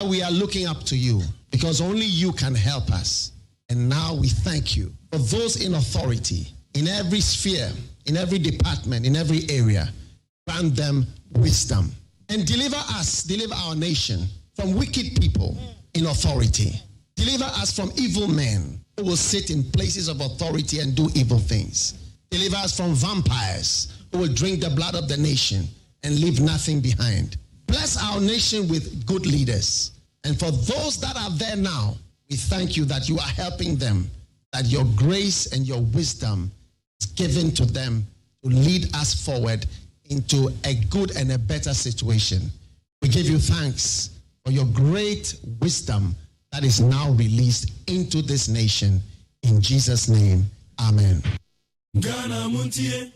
We are looking up to you because only you can help us. And now we thank you for those in authority, in every sphere, in every department, in every area. Grant them wisdom and deliver our nation from wicked people in authority. Deliver us from evil men who will sit in places of authority and do evil things. Deliver us from vampires who will drink the blood of the nation and leave nothing behind. Bless our nation with good leaders. And for those that are there now, we thank you that you are helping them, that your grace and your wisdom is given to them to lead us forward into a good and a better situation. We give you thanks for your great wisdom that is now released into this nation. In Jesus' name, amen. Ghana Muntie.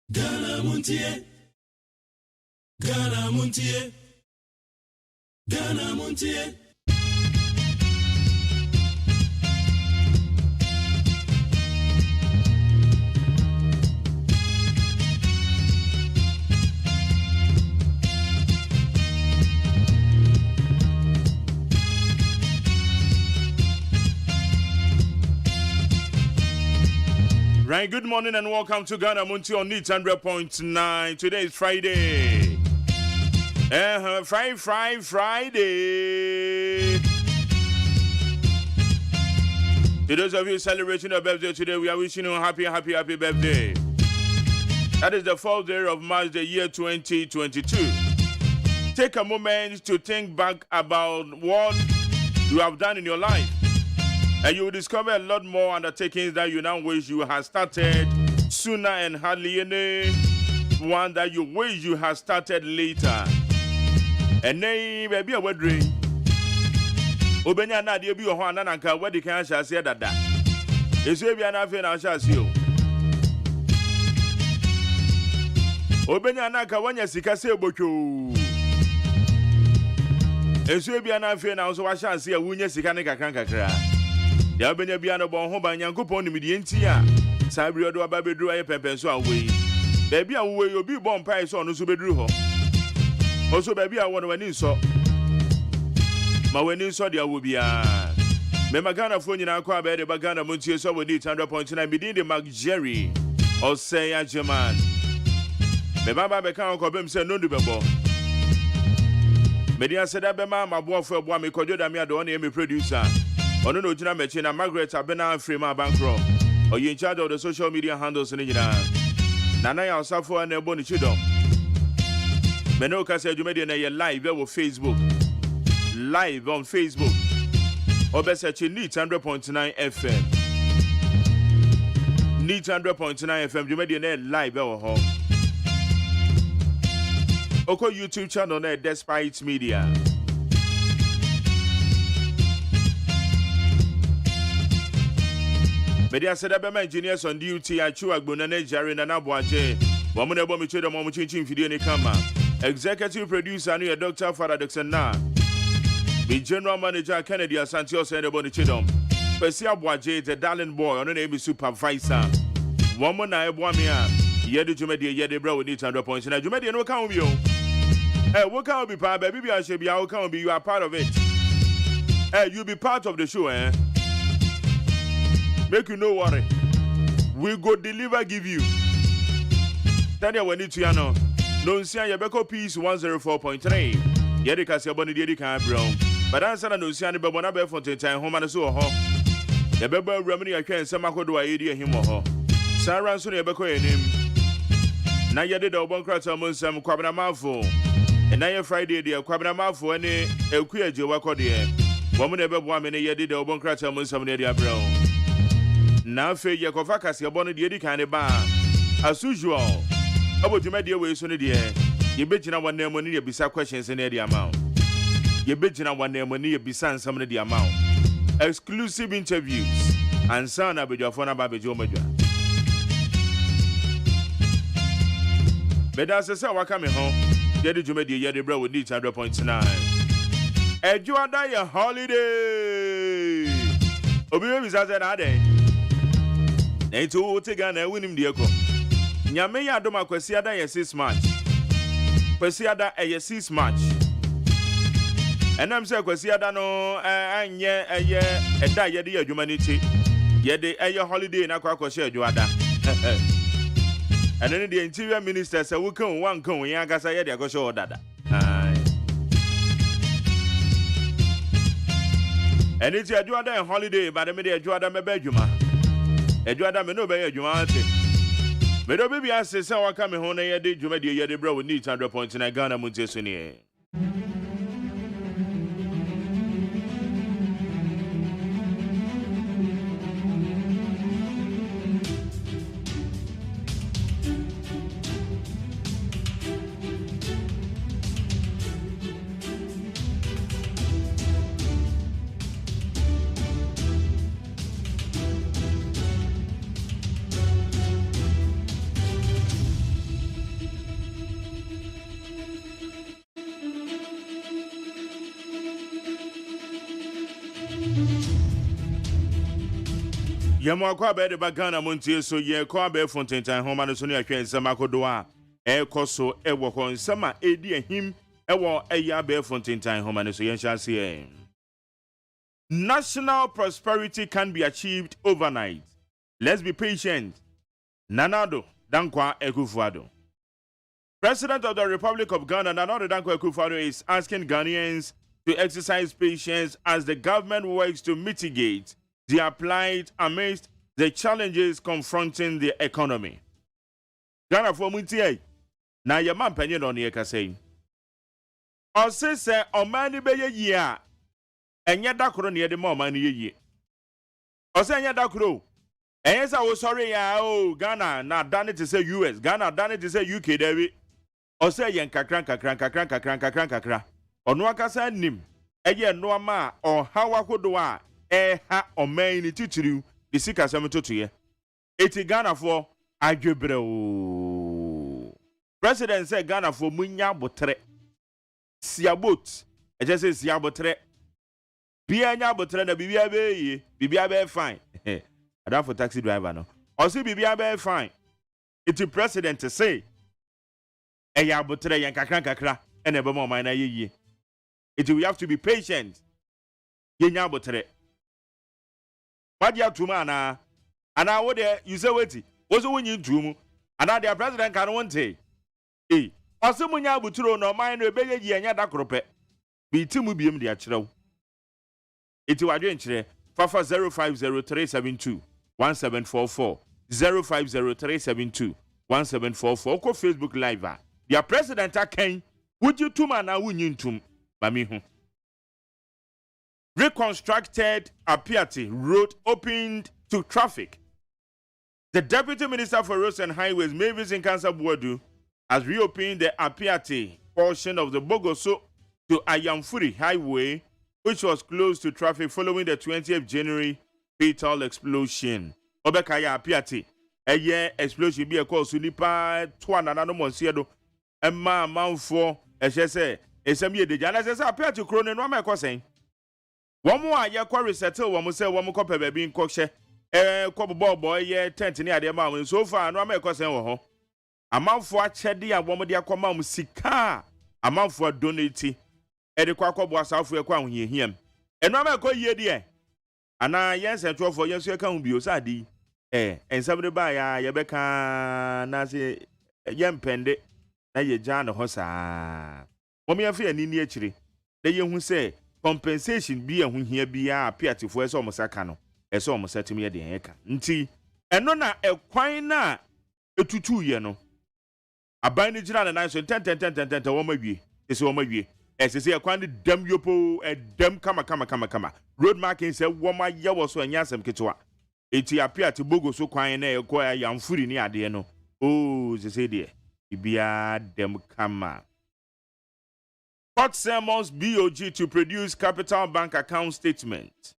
Ghana Muntie. Ghana Muntie. Ghana Muntie. Right, good morning and welcome to Ghana Muntie on Needs 100.9. Today is Friday. Friday. To those of you celebrating your birthday today, we are wishing you a happy birthday. That is the 4th day of March, the year 2022. Take a moment to think back about what you have done in your life. And you will discover a lot more undertakings that you now wish you had started sooner and hardly any one that you wish you had started later. And then, baby, a word dream. Obenya na de bi ho ananka wadi kan sha se dada. Esu bia na fe na sha se o. Obenya na ka wanya sika se botwo. Esu bia na fe na so wa sha se awunya sika ne kakra. Ya obenya bia no bon ho ban Nyankopon ni medie nti a sabri odo aba bedru aye pempen so awei. Ba bia wo we obi bon pai so no so bedru ho. Oso ba bia wo no wani so. Ma weni so dia wo bia. Me magana fo nyina akwa ba de bagana Muntie so we need 100.9 bidin de Mark Jerry or say Ajeman. Me baba be kan ko bem se no du bebo. Me dia se da be ma maboafo ebo me kodjo da me ade on e me producer. Ono no jina mechi na Margaret Abena frame abankro. Or you in charge of the social media handles ni jina. Nana ya osafo na ebo ni chidom. Me no ka se adwumade na ye live on Facebook. Live on Facebook. Obesechi Neat 100.9 FM. Neat 100.9 FM. Adwumade na live o ho. Oko YouTube channel na Despite Media. Media said that engineers on duty are Chu Agbona Jari and Nabuaje. Woman abo me chedo mo chinchin video ni kama. Executive producer ni Dr. Father Dixon na. The general manager Kennedy Asantio said about the chidom. Percy Abuaje the darling boy on the name supervisor. Woman na ebo me a yede jumedi yede bro we need 100 points. Na jumedi no can be o. What can be part baby I should be how can be you are part of it. You be part of the show Make you no worry. We go deliver, give you. Tanya we need to know. No nsia yebeko peace 104.3. Yedi kasi aboni yedi kan brown. But answer no nsia ne bebo na be fonten tan homa ne so ho. Yebebo awura ne yakwen nsem akodo a yedi ehim ho. Sara nso ne yebeko enim. Na yedi da obon krata mo nsem kwabna mafo. Na ye Friday de kwabna mafo ne eku aje wakode e. Wo mo ne bebo ame ne yedi da obon krata mo nsem ne dia brown. Na fe ye kofa kase ebo de edi kan ne ba as usual abodwuma de we so ne de ye begina wanam ni ye bisa questions ne de amount ye begina wanam ni ye bisa nsam ne de amount exclusive interviews and sound abedwafo na ba bejo madwa beda se waka me ho ye de dwuma de ye de bra we need 100.9 ejo ada ye holiday obi we bisa se na dey Neto Tegana winim dieko. Nyame ya adoma kwasi ada ye 6 March. Kwasi ada ye 6 March. And I'm saying, because yada no, and yeah, and that yadi a humanity, yadi a holiday in Aqua share Juada. And then the interior minister said, we come one come, Yagasa Yadi, I go show that. And it's a Juada holiday, but I made a Juada me bedjuma. A Juada me no be a Jumate. But the baby I say, so I come home, yadi, Jumadi, yadi, bro, we need 100 points in a Ghana Muntesuni. Yamo kwa be de bagana montie so ye kwa be fonten tan homa no so ne ahwe nsem akodo a e koso e wo ko nsem a edi ahim e wo eya be fonten tan homa no so ye nhyase e. National prosperity can be achieved overnight. Let's be patient. Nanado Dankwa Ekufuado. President of the Republic of Ghana, Nanado Dankwa Ekufuado, is asking Ghanaians to exercise patience as the government works to mitigate the plight amidst the challenges confronting the economy. Ghana for Muntie, na yaman penye no ne kase. O se o mani be ye a enye dakoro ne de ma o mani ye. O se enye dakoro. Enye sa wo sorry ya o Ghana na dane te say US, Ghana dane te say UK dewe. O se yen kakran. Ono akasa nim. Eye no ama o hawa kodo a ha omen ni titiriu de sika sam totoye eti Ghana for adwebre o president say Ghana for munya botre siabot eje say siabotre bia nya botre na bibia be fine ada for taxi driver no o say bibia be fine eti president say eya botre yen kakra ene be mo man na ye eti we have to be patient yenya botre. What you have to man, and I would you say, wait, was when you do, and now the president can one day. Eh, or someone ya buturo no mind rebellion ye and yakrope. Be Timu Bim the Achro. It was adventure, Fafa 050372 1744 050372 1744. Ko Facebook Live. The president came, would you two man now win you to Mami? Reconstructed Apiati road opened to traffic. The Deputy Minister for Roads and Highways, Mavis Nkansa Buadu, has reopened the Apiati portion of the Bogoso to Ayamfuri Highway, which was closed to traffic following the 20th January fatal explosion. Obekaya Apiati, a year explosion be a cause to Nipa, Twanano Monsiedo, and Ma Manfo, as I say, a semi de Jana says Apiati Cronin, one my cousin. One more ya quarry settle, one say one more copper baby in cockshe, cobble boy, yeah, tent near the mountain. So far, no make us ho. A mouth for cheddy and one of their command sika, a mouth for donate. Eddie Quaco was out for a crown here. And no make ye dear. And I yes, and 12 for years, you can't be osadi. And somebody by Yabeka Nazi yam pende, na ye John Hossa. Mommy, I fear in actually. The young who say, compensation be a when here be a piati for us almost a cano, as almost set to me at the eka. Nti, and no na a quina a 2 year no. A binding general and I said 10 woman ye, is woman ye, as they say a quantity dem yopo, a dem kama. Road marking said woman ya was so and yasam kitua. Eti appear to bogo so quine a choir young food near the no. Oh, they say dear, be a dem kama. Court summons BOG to produce Capital Bank account statement.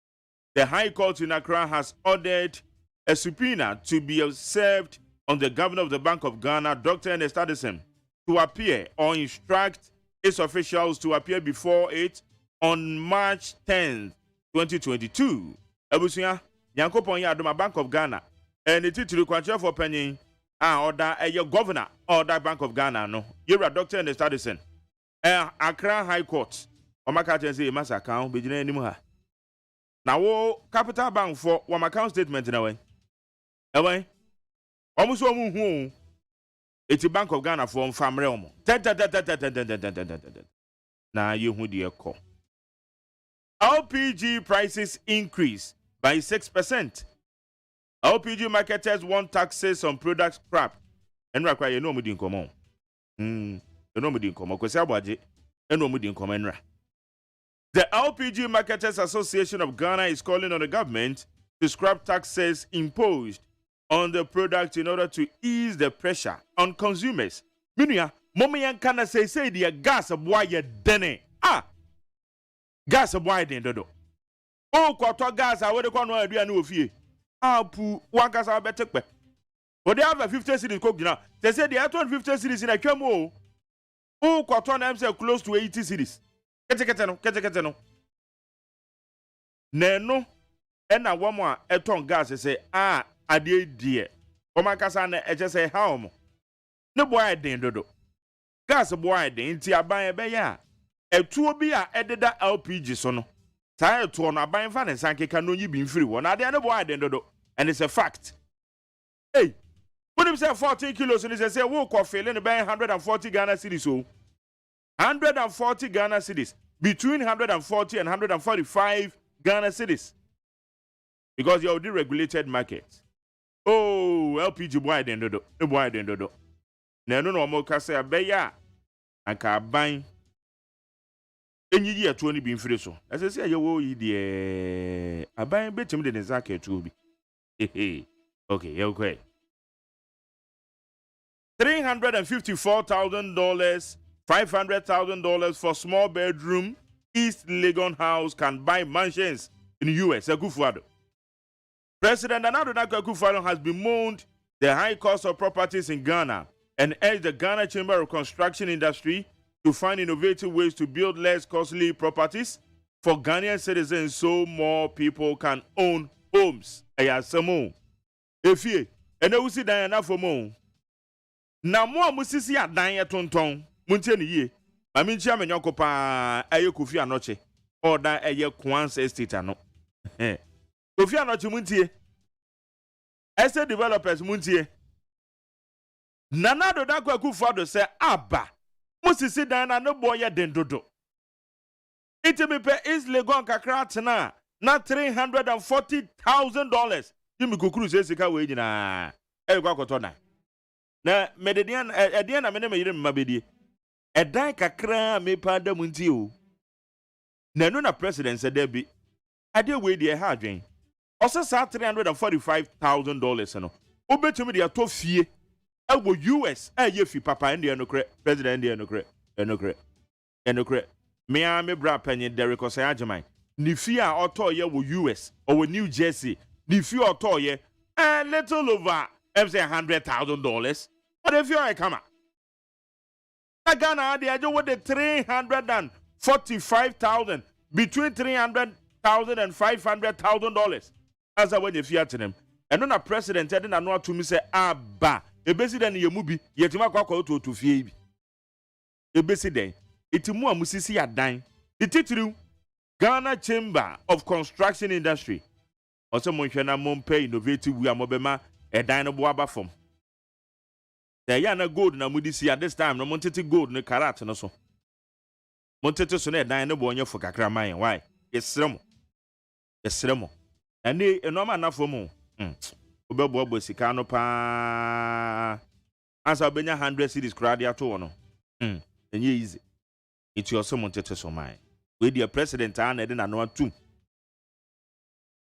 The High Court in Accra has ordered a subpoena to be served on the Governor of the Bank of Ghana, Dr. Ernest Addison, to appear or instruct its officials to appear before it on March 10th, 2022. Abusia, Yankopon Yadoma Bank of Ghana, and it to require for penny, order a governor or that Bank of Ghana, no. You're a Dr. Ernest Addison. Accra High Court, Omaka chen say mass account be jina anim ha. Na wo Capital Bank for one account statement na wen. Ewen. Omo so omo hu. Eti Bank of Ghana for famre omo. Na ye hu de ko. LPG prices increase by 6%. LPG marketers want taxes on products scrap. Enra kwa ye no mudi nkomo. Ye no mudi nkomo. Kwesi abwaje. Eno mudi nkomo enra. The LPG Marketers Association of Ghana is calling on the government to scrap taxes imposed on the product in order to ease the pressure on consumers. Minya, momi yankana say the gas boy ye dene. Gas boy den dodo. Kwato gas a we de kwa no aduane ofie. Pu one gas a betekpe. But they have a 50 cities cook now. They say they have 250 cities in a Kemo. Kwato na say close to 80 cities. Kete no. Neno ena womo a eton gas say ade die. Omakasa na eche say how mo. Ne boy den dodo. Gas boy den nti aban ebe ya. Etuo bi a ededa LPG so no. Sa etuo no aban fa ne sankeka no yi bi mfiri wo. Na ade ne boy den dodo. And it's a fact. Hey, when him say 14 kilos and he say wo ko fele ne ben 140 Ghana cedis so. 140 Ghana cedis, between 140 and 145 Ghana cedis, because you're the regulated market. Oh, LPG boy den dodo, no boy den dodo. No more kase abeya, anka bang. Enyi ye 20 bin free so. As I say, you wo yi de aban betim de nzake tu bi. Okay, okay. $354,000. $500,000 for small bedroom East Legon house can buy mansions in the US. President Nana Akufo-Addo has bemoaned the high cost of properties in Ghana and urged the Ghana Chamber of Construction Industry to find innovative ways to build less costly properties for Ghanaian citizens so more people can own homes. Ayasamo. Efie, ene usi dan na fomo. Na mo amusisi adan ye tonton. Muntie ni ye. Mami nchia menyoko pa aye Kofi Anoche. Oda aye Kwan's estate ano. Kofi Anoche muntie. Estate developers muntie. Nana do da kwa Akufo-Addo say aba. Musisi dan na no boy den dodo. Iti me pe is Legon kakra tena na $340,000. Jimi kukuru se sika we nyina. Kwa kotona. Na mededian edian na mene me yire mabedie. Edan kakra me pada munti o. Na no na president said there be. Ade we de ha adwen. Osa sa $345,000 no. Obetumi de ato fie. Ewo US ye fi papa ndi enokre president ndi enokre. Me a me bra penye Derek Osayajman. Ni fie a oto ye wo US or New Jersey. Ni fie oto ye a little over $100,000. What if you are come? Ghana they are with the 345,000 between $300,000 and $500,000. As I when you fear to them. And then a president said I know to me say abba a president ye mubi yetima kwa to fie bi. E president itimu amusisi adan. The title Ghana Chamber of Construction Industry. Also monhwena mompe innovative we amobema edan no boaba fom. The yana gold na mudisi at this time no montete gold no karat no so. Montete so na edan no bo onye fo kakra man why? Esremo. Ane enoma na fom. Obebo sika no pa. Asa obenya 100 cedis krade ato no. Enye easy. It also montete so man. We the president an ede na no atum.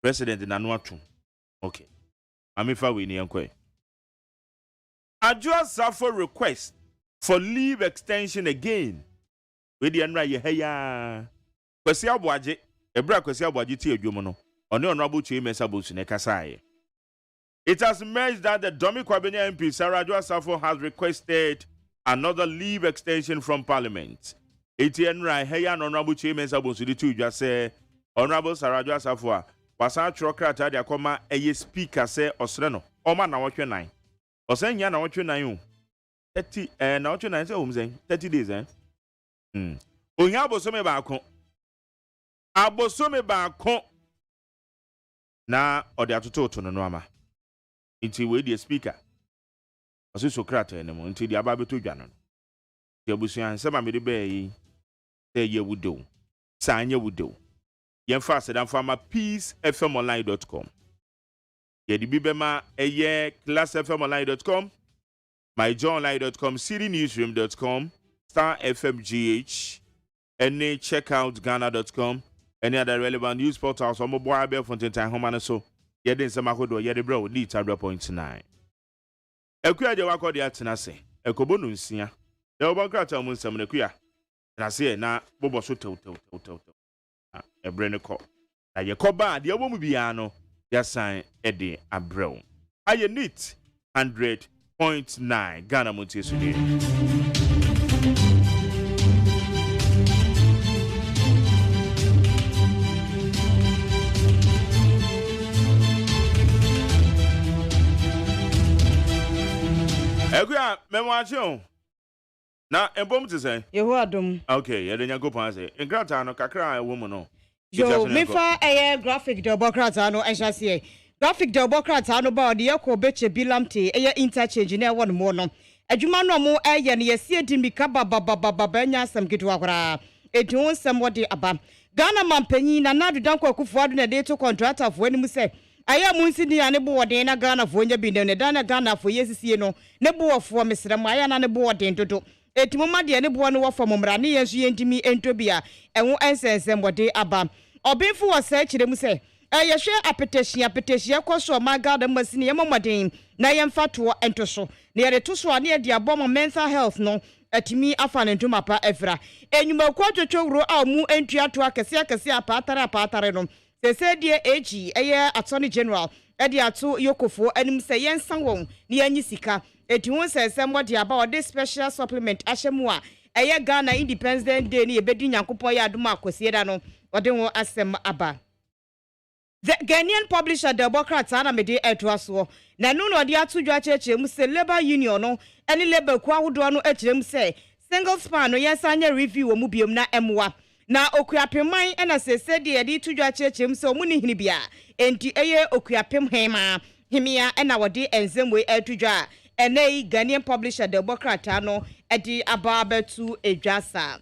President na no atum. Okay. Amifa we ni enko. Adjoa Safo request for leave extension again. We the enra ye heya. Kwesi aboaje, ebra kwesi aboaje ti adwomo no. Ono honorable Chief Sabusu ne kasaye. It has emerged that the Domi Kwabena MP Sarah Adjoa Safo has requested another leave extension from Parliament. Etienne Rai heya honorable Chief Sabusu di tu dwa say honorable Sarah Adjoa Safo wasa trokrata de akoma eye speaker say osre no. Oma na wotwe nan. Osenya na wotwe nan o. 30 na wotwe nan say o mzen 30 days Onya bosome ba ko. abosome baako na ode atoto to no ama nti we die speaker ose Socrates ne mo nti dia ba beto dwa no ti abusuan se ma me de be yi se ye wudo sa anya wudo yen fa se dan fa ma peacefmonline.com ye di bibema eye classfmonline.com myjohnonline.com citynewsroom.com starfmgh any checkoutghana.com any other relevant news portals or mobile bell fontain time home and so ye den sama kodo ye de bro need 100.9 ekuya je wakọ de atena se ekobo no nsia de obakrata mu nsam na ekuya na se na bobo so tew ebre ne ko na ye koba de obo mu bia no ya san e de abrel aye neat 100.9 Ghana Monte Sudi. Ekuya memwache na embom te say yehu adom okay ye de nyankopon say nkrata no kakra ewo mu no yo mefa graphic de bokrata no ehase graphic de bokrata no ba de yakọ beche bilamte interchange na ewo no mo no adwuma no mo ne yesi di mika baba nya asam gidwa kora edun sam wode aba Ghana mampanyi na nadu danko akufuado na de to contractor fo anim say aya munsi ni ane bo wode na Ghana fo nya bi ne da na Ghana fo yesisie no ne bo wofo mesrem aya na ne bo wode dodo etimoma de ne bo no wofo momra ne yensu yentimi entobia enwo ensensem wode aba obinfo wo sa kirem say yehwe apeteshia koso ma Ghana masini yemomaden na yemfato entoso ne yere to so ane de abom mental health no atimi afa ne ntoma pa efra enyuma kwatwotwo wuro a mu entuato akese apatare no sese die AG attorney general edi ato yokofo anim se yensan won ne yanyi sika eti won sese mbodi aba ode special supplement ahyemu a Ghana Independence Day ne yebedi nyankopon ya adom akosie da no ode won asem aba. The Ghanaian publisher Democrats ana mede etwaso na no ode ato dwa chechemu se labor union no ene labor kwa hodo no achirem se single span no yensanya review wo mu biom na emwa na okuapeman ena sese de yedi tudwa chechem se omu ni hini bia enti okuapem hemia ena wode enzemwe etudwa enei Ghanaian publisher Democrat no edi ababetu edwasa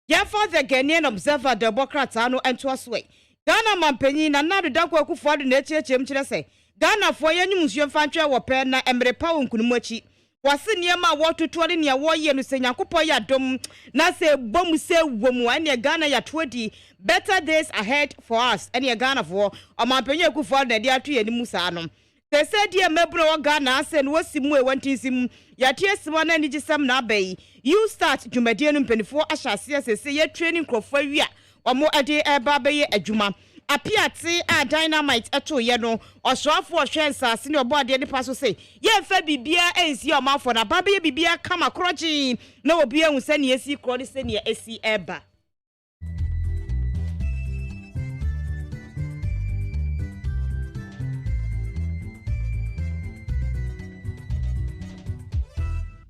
ya for the Ghanaian Observer Democrat no entwaswe Ghana mampanyi na nadu danko akufuado na echechem kire se Ghana fo yanyum nsuo mfantwe wo pe na emrepa wonkunumu achi wase niema wototoare ne woye no se nyankopon ya dom na se bom se wom ane Ghana ya todi better days ahead for us ane Ghana for omampanyi akufuado na dia to yani musa no se se dia mebro wo Ghana ase no wasimu e wantinsim ya tie sima na nigisam na abai you start dwumadie no mpanifo ahyase se ye training crofo awia omo ade eba beye adwuma apiate a dynamite eto ye no osrafo ohwensa se ne obo ade ne paso se ye fa bibia ensi o mafo na baba ye bibia kama kroji na obi ehun se ne esi krodi se ne esi eba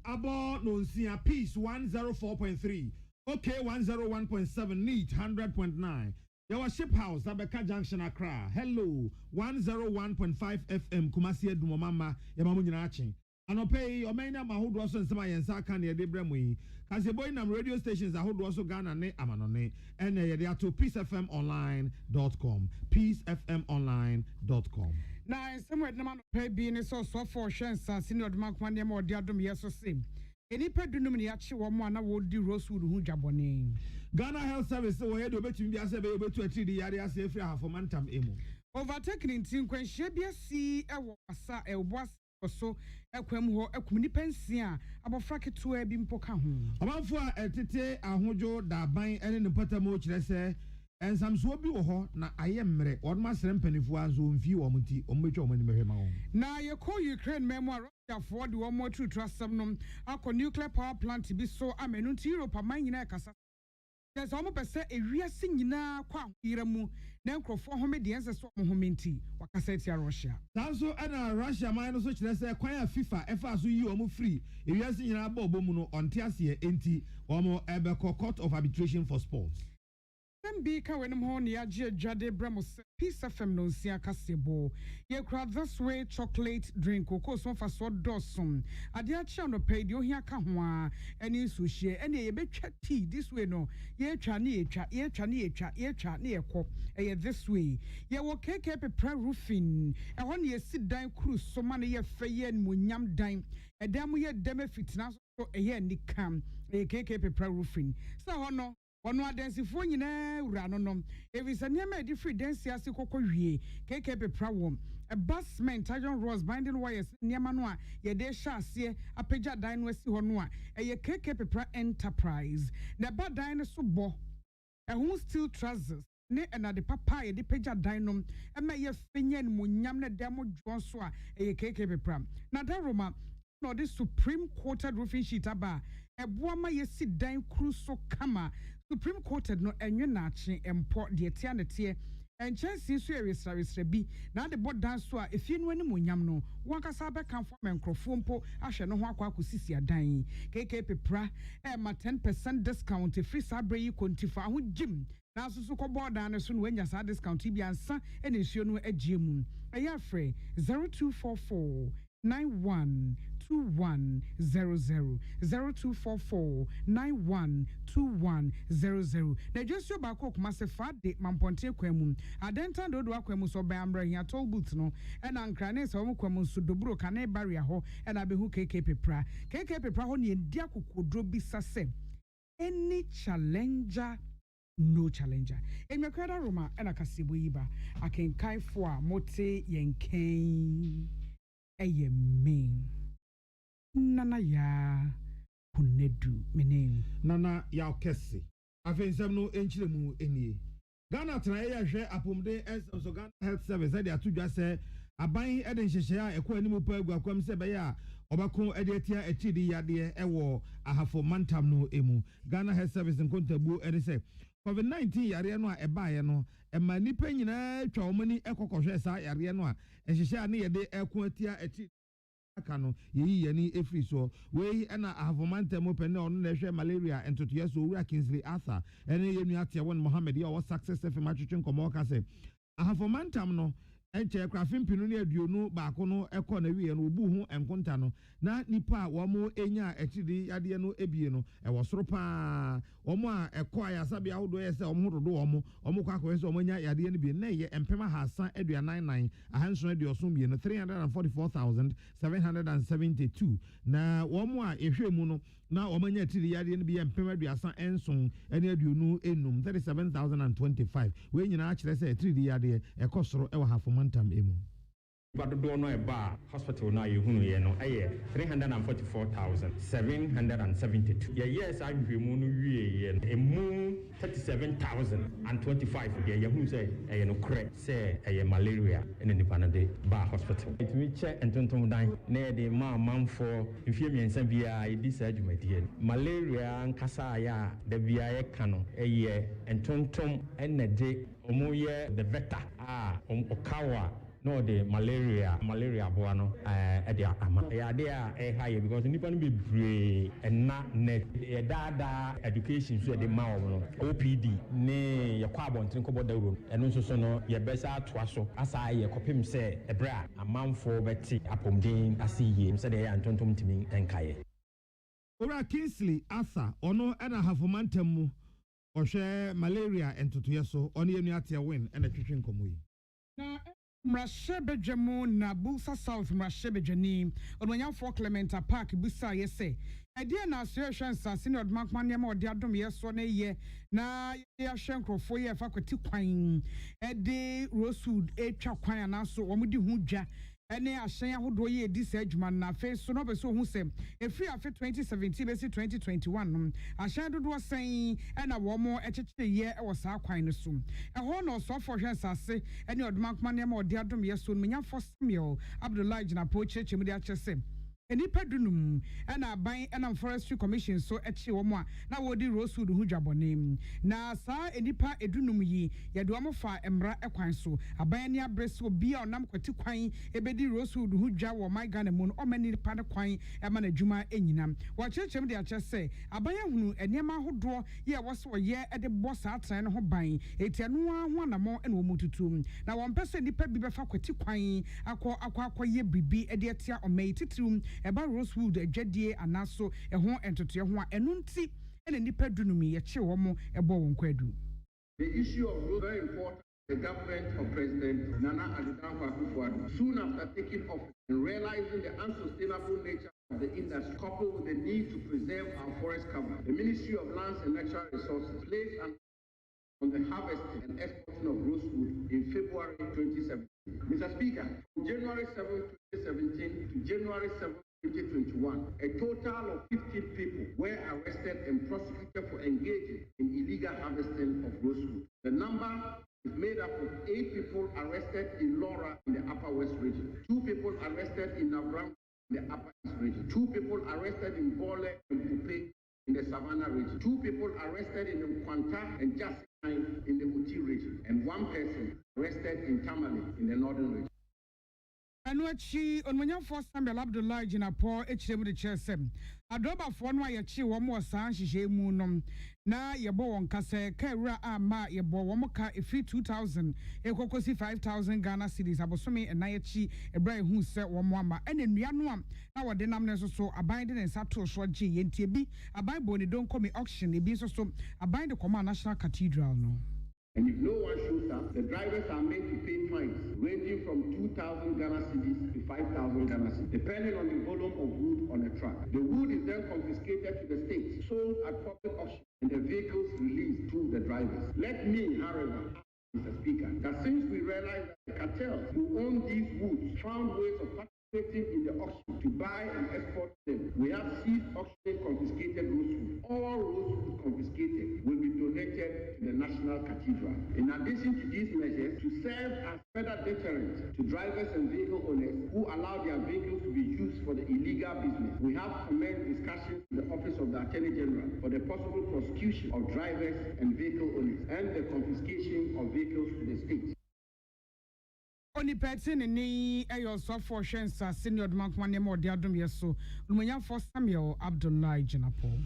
abo no nsia peace 104.3 okay 101.7 neat 100.9 Your ship house, Abeka Junction, Accra. Hello, 101.5 FM, Kumasi Dumama, Yamamunachin. And Opay, Omena Mahood also and Sama and Saka near Debremwe. As a boy in radio stations, I hold also Ghana, Amanone, and they are to peacefmonline.com. Peacefmonline.com. Now, somewhere the man pay being so for chance, senior Mark one day more dear to me, yes, or same. Any pedunum yachi or mana would do Rosewood who jabone. Ghana Health Service, so we had to be able to achieve the area safe for Mantam Emo. Overtaking in Tinquen Shabia see a wasa a was or so a quem a communipensia about fracket to a bimpoka. About for a tete, a hojo, da buying any in the Potamoch, say, and some swabi or na I am or my penny for a zoom view or muti or much or money. Now you call Ukraine memoir. For the one more to trust some nuclear power plant to be so a menunti Europe a mine in a casa. There's almost a real singing now, quam, Iramu, Nanko 400 years as well, Momenti, Wakasetia Russia. Also, and Russia minus such as a choir FIFA, FSU, almost free. If you are seeing a bobomuno on Tiasia, NT, or more Eberco Court of Arbitration for Sports. Be Kawenum Horny, Jade Bramos, Peace FM no Sia Casebo. Ye crowd this way chocolate drink, cocoa so for so dorsum. A dear channel paid you here kahwa, any sushi, any a bit tea this way no. Ye chani, ye cop, a this way. Ye will cake up a prayer roofing, and when ye sit down cruise, so many ye faye and munyam dime, a damn ye demefit now, so a ye nick cam, a cake up a prayer roofing. So, no. Ono adansifoɔ nyinaa wura no nom evisa nneɛma edi free dance ase kokɔ wie keke pepra wom a bus cement iron rods binding wires nneɛma no a yɛde hyɛ aseɛ apagya dan no asi hɔ no a ɛyɛ keke pepra enterprise na ba dan no so bɔ ɛho steel trousers ne ɛnade papa yɛde pagya dan no ɛma yɛ fenya no munyam na demo dwon so a ɛyɛ keke pepra na daroma no the supreme coated roofing sheet aba ɛboa ma yɛsi dan kru so kama Supreme Courted no enwe nache empo de tia ne tie enchesi so eresra bi na de bod dan so a efie no ani monyam no wankasa be kanfo menkrofo mpo ahwe no ho akwa akosisi adan keke pepra ma 10% discount free sabre yi kontifa ho gym na so so kobo dan so no anya sa discount bi ansa ene nsuo no agie mu eya frɛ 0244 912100 0244 912100 na Joshua Bako kuma se fade mamponte kwamum adenta dodo akwamum so ba amra hia toll booth no e na nkrane se wo kwamum so doburo kane barrier ho e na behu keke pepra ho ne ndi akokodro bi sase any challenger no challenger emekwada roma e na kasebo yiba akenkai fo a mote yenken eye mean nana ya kunedu menin nana ya kesi afensem no enchiremu enie Ghana tena ya hwe apomde so Ghana Health Service ade atudwa se aban ede nhyehyɛ a ɛkɔ animu pa agu akwam se bɛyɛ a ɔbɛko ede atia akidi yade ɛwɔ ahafo mantam no emu Ghana Health Service nkontabuo ede se COVID-19 yare no a ɛbaaye no ɛma nipa nyinaa twa omani ɛkɔkɔhwɛ saa yare no a ɛhyehyɛ a ne yɛde ɛko atia akidi aka no yeyi yani efiri so we na ahavomantem open na ono na hwe malaria entotoye so owura Kingsley Arthur ene yenu atia won Mohammed ya wo success FM atwetwe nkomo ka se ahavomantem no enche krafin pinu ne aduonu baako no ekọ na wiye no obu hu enkonta no na nipa wo mo enya akidi yade no ebie no ewo soro pa wo mo a ekọ ayasabe ahodo ye se omo dodo wo mo kwa akọ se omo nya yade no bi na ye empema hasan aduanan ahanso aduoson bi no 344,772 na wo mo a ehwe mu no na wo manya akidi yade no bi empema aduasan enson ene aduonu enum 37,025 we nyina akire se akidi yade ekọ soro ewo hafo mantam emu Badodo no eba hospital na yehunu ye no 344,772 yes adwemu no wie ye emu 37,025 ye yehunu say eye no kre say eye malaria ene nipa na de ba hospital itimi che entontom dan na de ma manfo mfie miensa bia edi sa adwumadie malaria nkasa ya da bia ye ka no eye entontom ene de omoye the vector okawa no the malaria boa no e ama ya de a high because nipa no be brave and na net e dada education so de ma no OPD ne ye kwa abontin ko boda ro eno so no ye besa atoa so asa ye kopim se ebra amanfo beti apomdin asiye se de ya ntontom timi enkaye owura Kingsley Arthur ono na hafomantem mu ohwe malaria entotoye so ono yenu atia win na twetwe nkomo yi na Mrashebejemu na Bulsa South Mrashebejani Onwanyamfo Clementa Park busa yese Edie na assuration sasini odmakman yema odi adom yeso na ye na ye ahwenkrofo ye fa kwati kwan ede rosewood etwa kwan anaso omudi hu dwa ene ahyen ahodo ye edi sa adwuma na fe so no be so hu sem efri afe 2017 besi 2021 no ahyen dodo sen ena wo mo echeche ye e wo sa kwan no so eho no so for hwen sase ene odmakman yema odi adom yeso no nyafo Samuel Abdullahi jina po cheche mu di achese enipa dunum na aban na forestry commission so echi wo mo a na wodi rosewood hu dwabone na saa enipa edunum yi ye do mo fa emra ekwan so aban ne abreso bia onam kwati kwan ebedi rosewood hu dwa wo my Ghana mu no o mani pa ne kwan e ma na dwuma enyina wa chechem de ache se aban ahunu enema hodo ye wo so ye de bo saa tran ne ho ban etianu ho anamo na wo mututu na wo mpese nipa bi befa kwati kwan akọ ye bibi e de etia omai titirum eba rosewood adwadie anaso ho entoto ho a enu nti ene nipa dunumi ye che wo mo ebo won kwadu. The issue of road very important. The government of President Nana Addo soon after taking office and realizing the unsustainable nature of the industry, coupled with the need to preserve our forest cover, the Ministry of Lands and Natural Resources placed on the harvesting and exporting of rosewood in February 2017. Mr. Speaker, from January 7, 2017 to January 7, 2021, a total of 15 people were arrested and prosecuted for engaging in illegal harvesting of rosewood. The number is made up of 8 people arrested in Laura in the Upper West region, 2 people arrested in Navram in the Upper East region, 2 people arrested in Bole and Pupe in the Savannah region, 2 people arrested in Nkwanta and Jasin in the Uti region, and 1 person arrested in Tamale in the northern region. Anuachi onwanya for Samuel Abdullah Jinapo echiremu de chesem adoba for no ayechi wo mo san hihye mu nom na yebo won kase kawura ama yebo wo mo ka efi 2000 ekokosi 5000 Ghana cedis abosome enayechi ebra ehu se wo mo ama ene nua no am na wode nam ne so aban de nsa to so gye yentie bi aban bo ne don come auction ebi so aban de come National Cathedral no. And if no one shows up, the drivers are made to pay fines ranging from 2,000 Ghana cedis to 5,000 Ghana cedis, depending on the volume of wood on a truck. The wood is then confiscated to the state, sold at public auction, and the vehicles released to the drivers. Let me, however, ask Mr. Speaker, that since we realize that the cartels who own these woods found ways of participating in the auction to buy and export them, we have seized auctioning confiscated rosewood. All rosewood confiscated will be donated to the National Cathedral. In addition to these measures, to serve as further deterrent to drivers and vehicle owners who allow their vehicles to be used for the illegal business, we have commenced discussions with the Office of the Attorney General for the possible prosecution of drivers and vehicle owners and the confiscation of vehicles to the state. Oni person ni ayo so for shensa senior dmankwane mo de adom yeso lumanya for Samuel Abdullah Jinapo.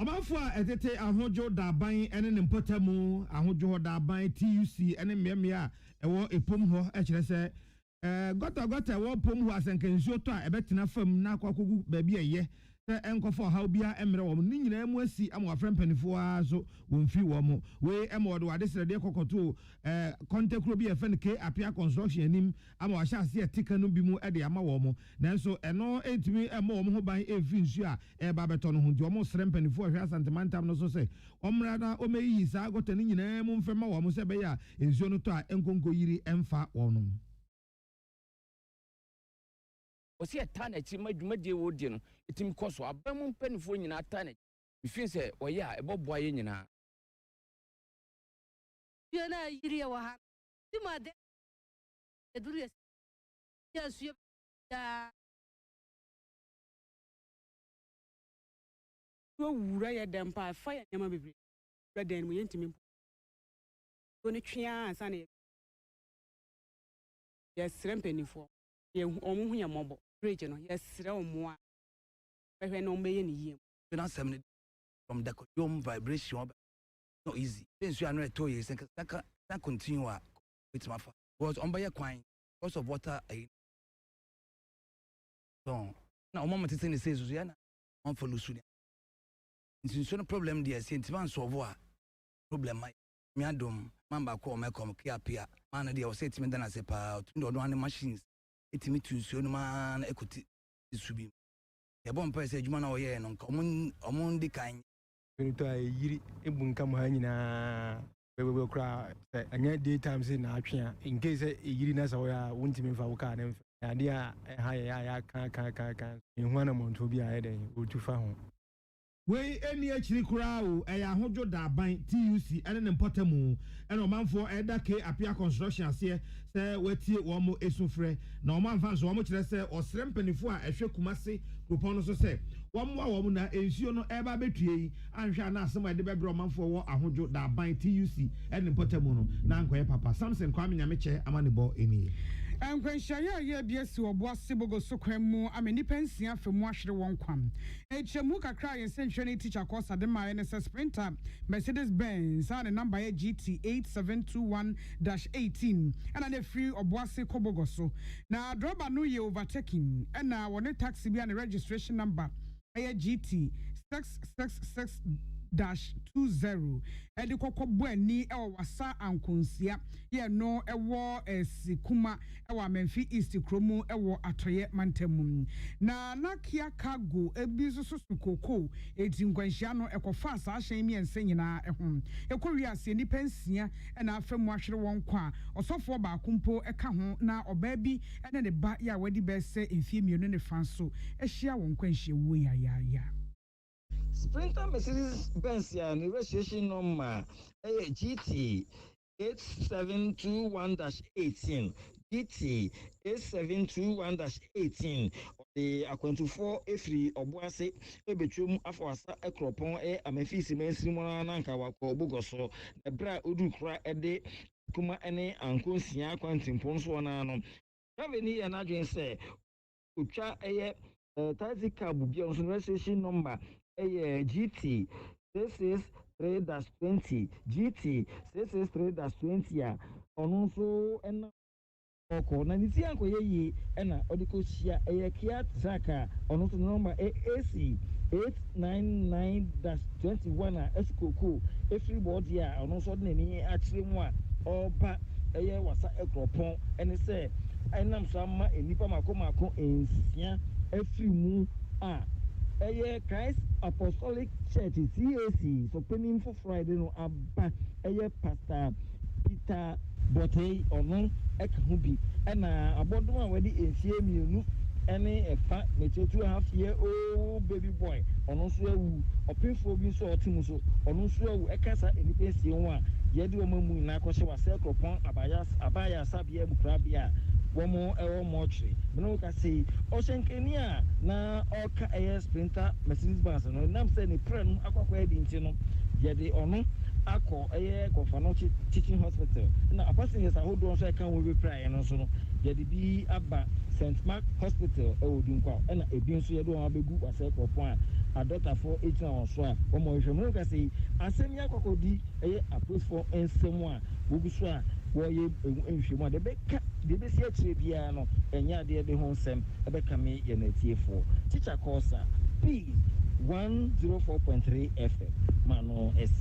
Amanfo a etete ahojo daban ene ne mpotamu ahojo daban TUC ene mmemme a ewo epom ho e kire se gota wo pom ho asenkensuo to a ebetena fam na akwakogu ba bi eye se enkofo ha obia emre wo ni nyina mu asi ama wafra mpanifo aso wonfi wo mo we ema wode wade srede kokoto kontekro bi efe ne ke apia construction anim ama wa sha se etika no bi mu e de ama wo mo nanso eno entimi ema wo mo ho ban efi nsu a e ba beto no ho di wo mo sre mpanifo ahwa santimantam no so se omra na o meyi sa gota ni nyina mu mfema wo mo se be ya nsuo no to a enkonko yiri emfa wo no. Osi atana chi madwumadie wo die no etim koso abamu mpanifo nyina atana mfin se oye a eboboa ye nyina ye na yiri ya wa ti ma de eduru ya su ya wo wura ya dempa fa ya nyama bebre braden mu yentimi oni twia ansa na ya srempanifo ye omu ya mobo bridge no yesre omu a behwe no meye ni yiem na sem from the yom vibration no easy since you are not to yes can continue with my because on by kwan because of water so na o moment say say so ya na on follow su so no problem there sentiment solve a problem my me adom mamba ko me come kia pia man there was sentiment na say pa to do one machines etimi tunsuo no ma na ekoti subi e bon pa se adwuma na wo ye no nka omon di kan to yiri ebunka mo ha nyina we kra say anya daytime say na atwe in case yiri na sa wo ya wontimi fa wo ka na ade a ha ya kan ehua na monto bi a ye den o tu fa ho we any actually crowd a hojo da ban TUC and an importamu and a man for Eda K appear construction as here say wetie womo esufre na man fans wo mo kire say osrempanifo a ehwe kumase kupon so say womo na ensuo no eba betue anhwa na asem ade bebre manfo wo ahojo da ban TUC and importamu no na nkoye papa Samson Kwame Nyameche amanebo eni Nkwenhyia ye biesi obo asebogo sokwemu amenipa nsia femu ahwere won kwam echemu kakra ye senhwene teacher course ade ma NSS sprinter Mercedes Benz and number ye GT 8721-18 and na free obo ase kobogo so na droba no ye overtaking and na wone taxi bi and registration number ye GT 666-20 edi kokobọ ani ewo wasa ankonsia ye no ewo esikuma ewo Amenfi East Kromo ewo atoye mantamu na nakia cargo ebi so koko eti nkwanhia no ekofa sa ahyen mi ense nyina ehum ekowi ase ni pensia na afemu ahwere won kwa osofo ba kumpo eka ho na oba bi ene ne ba ya wadi be se enfie mienu ne fanso ehia won nkwanhia wo ya Sprinter Mercedes Benz and registration number GT 8721-18 GT 8721-18 the akwantufor efri obuase ebetwum afawasa ekropon Amenfi Isi nanka wakọ bugoso ebra odukura ede kuma ene ankonsia akwantimpon so na no Revenue and agency utwa taxi cab bi on registration number GT 663-20 GT 663-20 a ono so ena oko na niti ankoye yi ena odiko hia Kia Zaka ono so number AC 899-21 a eskoko every board ya ono so na ni akire mu a oba wasa ekropon ene se enam so ama enipa mako ensia every mu a Christ Apostolic Church CAC so penning for Friday no aba Pastor Peter Botey ono ekahubi na abodom a wadi ensie mienu ene efa meche 2.5 year old baby boy ono so awu opinfo bi so otimu so ono so awu ekasa enipa ensie ho a yedi o mamu na akɔhye wase kropon abaya sabia bukrabia womo ewo mochri no ka say oshenkeni a na oka sprinter Mercedes Benz no nam say ni pren akwakwa edi nti no yede ono akọ Kofanochi teaching hospital na passengers ahodo so kan we be pray no so no yede bi aba St Mark Hospital Dinkwa na ebi nso yede o abegu wase kropon a doctor for 18 hours so a womo hwe no ka say asemi akokodi approach for ensem a woguso a woye enhwemu de beka de be sia kire bia no enya de de ho nsem ebeka me ye na tiefo teacher course P 104.3 FM mano S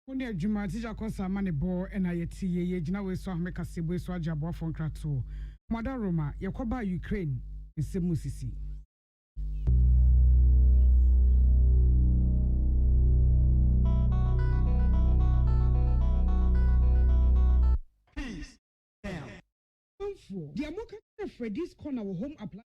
Oni adwuma teacher course mane bo na yeti ye gina we so ahmeka sebo so agabo afon krato Mada Roma yekoba Ukraine nsemusisi The Amoka Freddy's Corner Home Appliance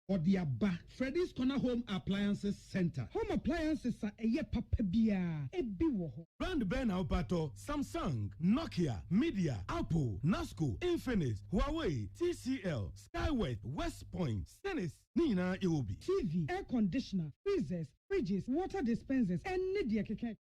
or the Abba Freddy's Corner Home Appliances Center. Home appliances are a ye papabia, a biwo. Brand Ben Aupato, Samsung, Nokia, Media, Apple, Nasco, Infinix, Huawei, TCL, Skyway, West Point, Senis, Nina Iwobi. TV, air conditioner, freezers, fridges, water dispensers, and Nidia Keke.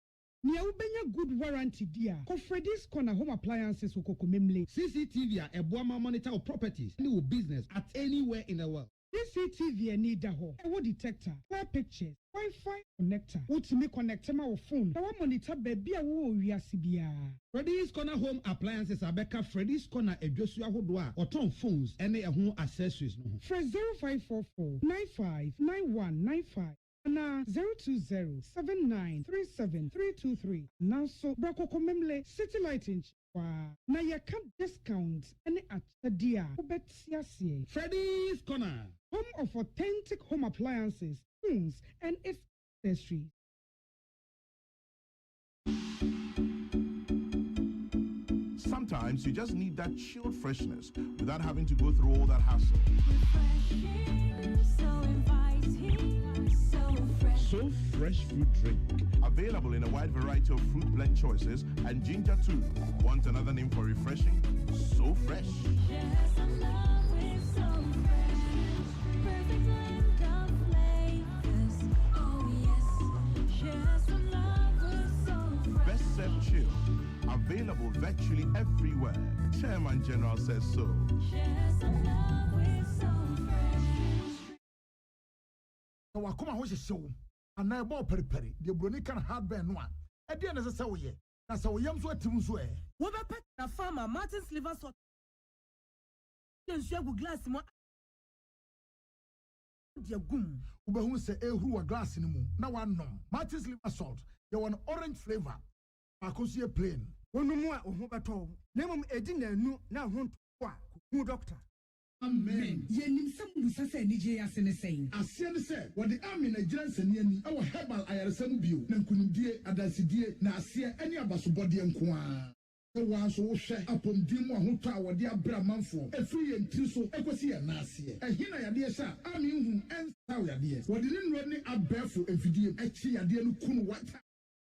Nia ubenya good warranty dia. Ko Freddy's Corner Home Appliances ukokumemle. CCTV a boama monitor of properties any business at anywhere in the world. CCTV need a ho. A detector, clear pictures, Wi-Fi connector. Ultimate connector my phone. Our monitor baby a wo wiasibia. Freddy's Corner Home Appliances Abeka Freddy's Corner Ejosua Hodwa or ton phones any home accessories no. Fresh 0544 959195. Na 020-7937-323. Now so Brako Komemle City Lighting. Na ya can discount any at the dia. Freddy's Corner, home of authentic home appliances, phones, and accessories. Sometimes you just need that chilled freshness without having to go through all that hassle. Refreshing, so inviting. So Fresh fruit drink. Available in a wide variety of fruit blend choices and ginger too. Want another name for refreshing? So Fresh. Best Served Chill. Available virtually everywhere. Chairman General says so. Wakoma ho hyehyɛ and I bought periperi. The brony can hard burn one. At the end of the say, that's how we am so to Muswe. What about the farmer Martin's liver sort? Then share with glass more. Dear Goom, who say who a glass in the moon. Now one no. Martin's liver salt. You want orange flavor. I could see a plain. One more or who at all. Name Edina no now want to who doctor. Amen. Yenim some busase nije asene saying. Asiane say what the army Nigerian seniani our herbal ayaresem bio na nkunimdie adasidie na asie ani abasobode nkoa. The one so share upon dim one who tower the abra manfo a free and so equasi and nasia. And here I dear sir, I mean whom and how ya dear. What didn't run a barefoot and video actually a dear kun what.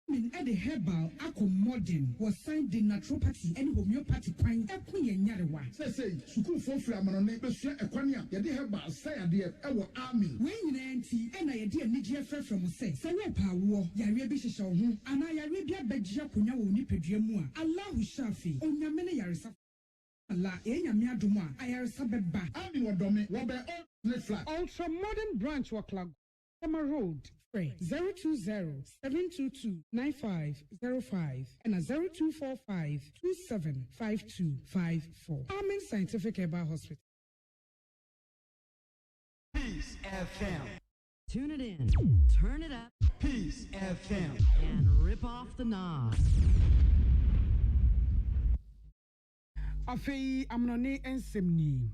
In the herbal modern was signed the naturopathy and homeopathy pine equine and yarewa. Say, Suku for Flaman neighbor share a quania, yadi herbal say a dear our army. When you auntie and I dear Nigia fell from say, Sarepa war, Yarebi shall home, and I Arabia bedja punya unipedriamua, Allah who shafi, on your many yarisa. Allah, Enya Miaduma, Ayarasabeba, Army or Domi, Robert flat. Ultra modern branch or club. Emma Road, 020-722-9505 and a 0245-275254. Amen Scientific Herbal Hospital. Peace FM. Tune it in, turn it up. Peace FM. And rip off the knob. Afei amnone ensemni.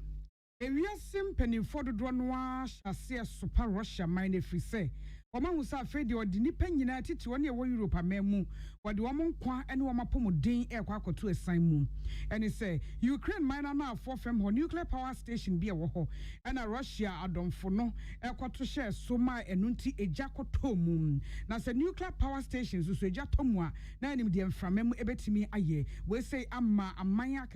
Ewiasem penifo dodo no a hyase super Russia mine free say. Oma hu sa afei de odi nipa nyina titi woni e wo Europe amemu. Wode wo nkwa ene wo mapomodin e kwa akoto esan mu. Ene say Ukraine mine na afo fam ho nuclear power station bi e wo ho. Ena Russia adomfo no e kwato share so ma enunti eja koto mu. Na say nuclear power stations so eja tomu a na enim de mframem ebetimi aye. We say amma amanya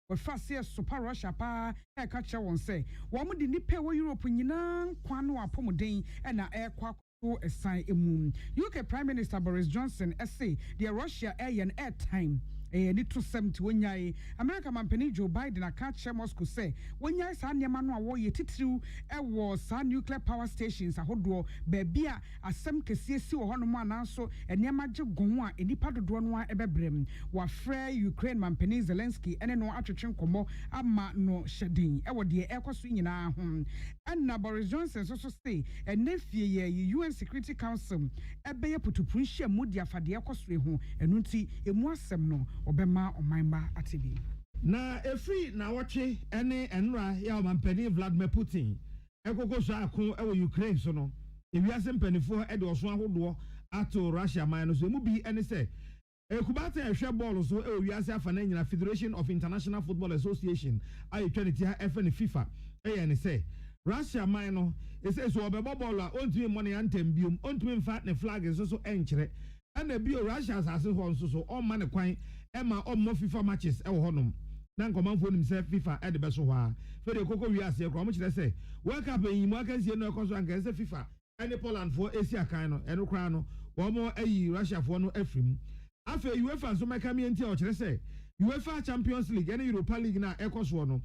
we fast super Russia pa e ka che won say wo mo de nipa wo Europe nyina kwa no apomodin e na e kwa to esan emu. UK Prime Minister Boris Johnson say the Russia air time need to 70 wonyai America mampani Joe Biden aka Moscow say wonyai sa niema no awo ye titiriu e wo sa nuclear power stations ahodo baabi a asem kese si wo hono mu ananso niema gye gon a enipa dodo no a ebebrem wa frɛ Ukraine mampani Zelensky ene no atwetwe nkomo ama no hyedin e wo de ekoso nyina ho and Boris Johnson so say enefie ye UN Security Council ebe ye putupu nhia mu dia fade ekoso ho enunti emu asem no obema omanba atibi na efri na watche ene enra ya mampani Vladimir Putin ekoko so akon e wo Ukraine so no ewiase mpanifo e de oso ahodo ato Russia man no so mu bi ene se ekubata ehwe ball so e wiase afa na nyina Federation of International Football Association ayi twenty FN FIFA e ye ne se Russia man no e se so obebo ball a ontumi money antem biom ontumi mfa ne flag so enkere ana bio Russia asase ho so o ma ne kwan Emma omo FIFA matches e wo honom na nkomanfo nim se FIFA e de beso ho a fe de koko wi ase kro mo kire se World Cup yin mo akansie no ekoso anka se FIFA ene Poland fo esi akan no eno kra no wo mo ayi Russia fo no afrim afa UEFA so meka mi enti o kire se UEFA Champions League ene Europa League na ekoso no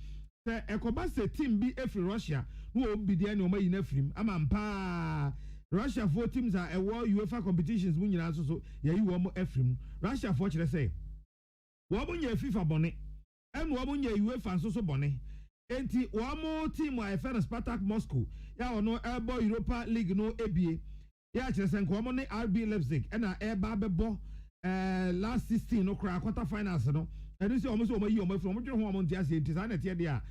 se ekoba se team bi efri Russia no obi de ene o mayi na afrim ama mpa Russia for teams are UEFA competitions mu nyina so yayi wo mo afrim Russia for kire se Wabunya FIFA bone, and Wabunya UEFA so bone. Enti wamo team wa FN Spartak Moscow. Ya ono Elbo Europa League no ABA. Ya chesen ko ne RB Leipzig na eba bebo last 16 no quarter finals no. Enu se omo so omo yi omo from dwe ho omo ntiase enti sa na tie de a.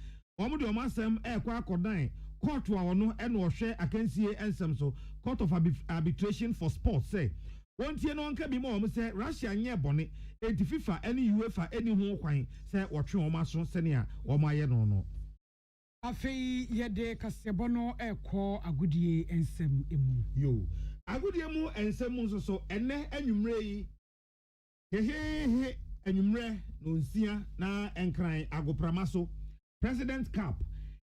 Omo de omo asem kwa akodan court wa ono eno ohwe akansie ensem so court of arbitration for sports say. One tie no nka bi mo omo say Russia nye bone. Enti FIFA any UEFA any ho kwan say wotwe omo aso sene a omo aye no no Afei yede kasebono eko agudie ensem emu. Yo. Agudie mu ensem mu so ene anwumre yi. He anwumre no nsia na enkran agoprama so. President Cup.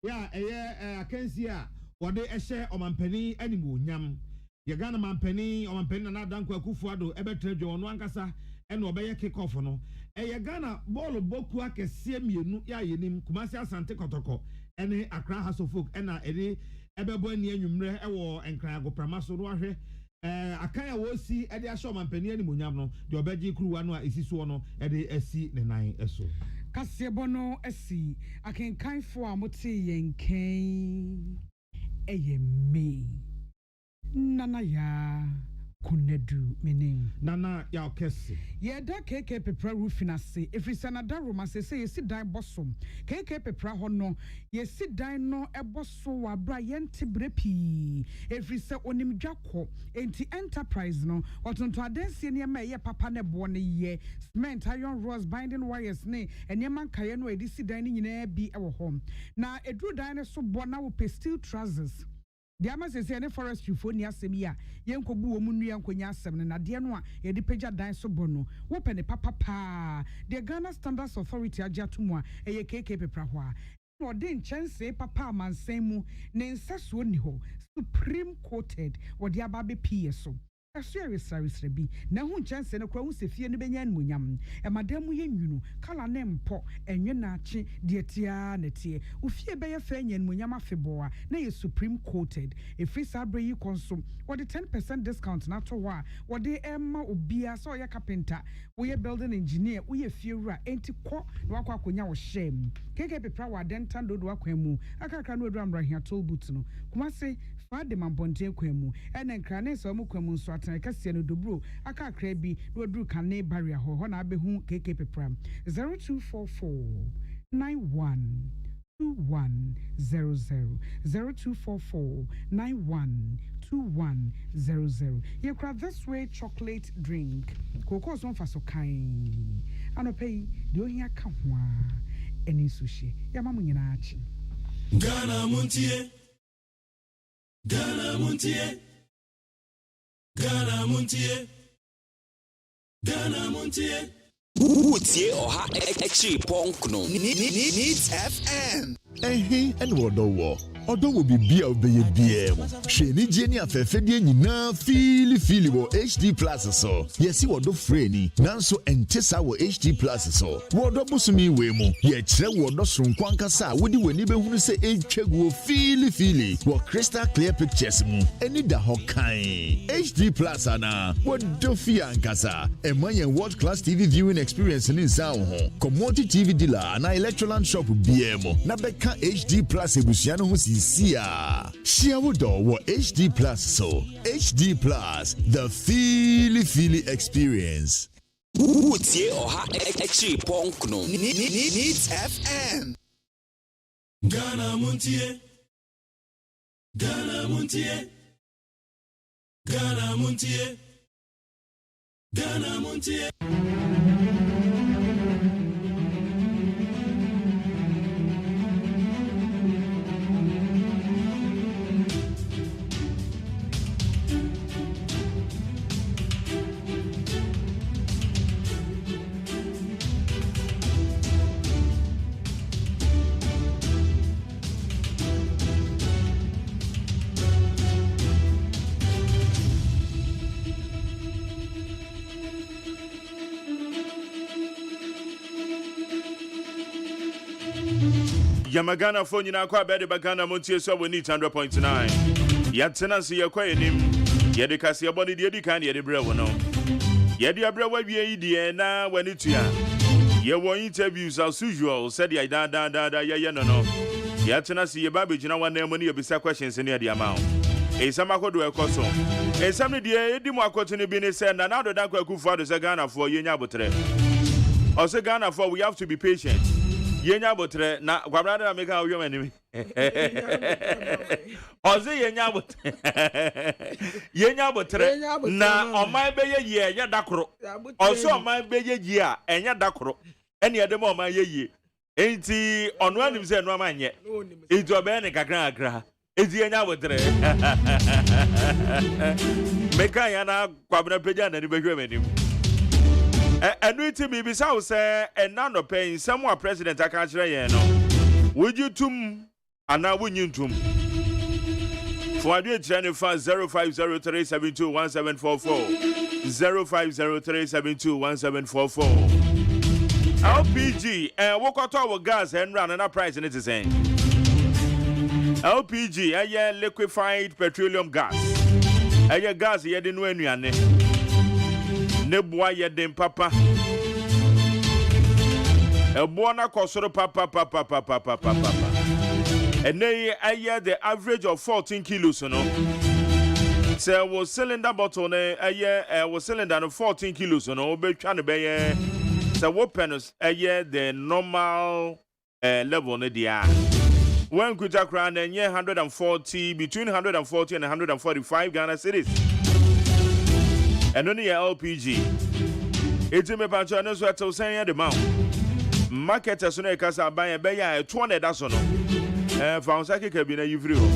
Ya akansi a wode ehye omampani animu nyam. Ye Ghana mampani omampani na Danko Akufo-Addo ebetre dwo no ankasa ene obeye kick off no. Ye Ghana ball boku akese mienu ya yenim Kumasi Asante Kotoko ene Accra House of Folk ena ebebo ani anwumre ewo enkran agoprama so no ahwe akan a wosi ede ahye omampani animu nyam no de obeji kruwa no a esiso no ede asi ne nan eso. Kasebono esi akenkanfo a mote yenken eyeme nana ya kunedu mening nana ya okese yeda keke pepra rufinase efrisa na da roma se yesi dan bosom keke pepra ho no yesi dan no eboso wa bra yente brepi efrisa onim dwakọ enti enterprise no otonto adansie ne ma ye papa ne bo ne ye cement iron rods binding wires ne enema nkaye no edisi dan ne nyina bi ewo hom na edru dan ne so bo na wo steel trousers. The Amazon say any forestry for near Semia, Yankobu Munu Yankonya 7 and Adianwa, Edipeja Dine Sobono, Wopene Papa, the Ghana Standards Authority Ajatumwa, a KK Prahwa. No, then chance say Papa man same Nensasuniho, supreme coated, or the Ababe PSO. A serious service be na hu chance no kwa hu se fie no benya nmunyam e madam ye nwunu kala ne mpo enwe na achi de tia na tie ufie be ye fa nya nmunyam afeboa na ye supreme coated e free sabre yi konso what the 10% discount na to wa what the emma obia so ye carpenter we building engineer we fie wura enti kọ na wakọ akonya wo shem keke pepra wa dentan do akwamu akakra no edu amra hia toll booth no kuma se Fade Mampонte kwamu ene nkrane so mu kwamu nso atena kase no dobro aka akra bi no duru kane barrier ho na abehu KK Pepram 0244 912100 0244 912100 ye kra this way chocolate drink koko so mfa so kan anopai de ohia ka ho a eni sushi ya mamu nyina achi Ghana Muntie Ghana Muntie Ghana Muntie Ghana Muntie Utie oha extra punk no Needs FM and Odo will be beer of the BM. Sheni Jenny afefedie nyina fili wo HD Plus so. Yesi wodo freni nanso entesa wo HD Plus so. Wodo busumi we mu. Ye kire wodo sonkwanka sa wodi weni behunu se etwaguo fili wo crystal clear pictures mu. Eni da hokan. HD Plus ana wodo fi ankasa. Emanye world class TV viewing experience ni nsa ho. Commodity TV dealer na Electroland shop BM. Na beka HD Plus ebusia no ho Sia Shiawodo wo HD Plus so HD Plus the feely experience. Utie oha extra punk no Needs FM Ghana Muntie Ghana Muntie Ghana Muntie Ghana Muntie Yamagana phone nyina kwa bede bagana montie so we need 100.9 yatena se ye kwa enim ye de kase abone de edi kan ye de bre wo no ye de abre wa wie yi na wani tua ye wo interviews as usual said ya da ye no yatena se ye ba begina wana mo ne ye bisa questions ne ye de amount e sama kodo e koso e sam ne de edi mo akoto ne bi ne se na do Danko Akufo-Addo se Ghana for ye nya botre o se Ghana for we have to be patient. Yenya botre na kwabrada na meka oyo manimi oze yenya botre na oman beye ye ya dakoro oso oman beye ye a enya dakoro ene edem oman ye Enti ono anim se no amanye. Enti obene kakra. Enti enya wotre. Meka ya na kwabna peja na ni behwe manim. Enu iti mi bisa wo se ena no pen samu a president aka kire yen no. Would tum ana wunyi tum. For adu channel 0503721744 0503721744 LPG wokoto wo gas and run na price it is saying LPG liquefied petroleum gas gas ye de no anuane ne boa ye den papa boa na kosoro papa and they the average of 14 kilos no so was cylinder bottle was cylinder no 14 kilos no be twa ne be so what penos the normal level ne dia when kuta crown and 140 between 140 and 145 Ghana cedis and only LPG it's me pancho no so to say the amount marketers no kasa buy be ya 200 that's no Fausaki kabina yivri ho.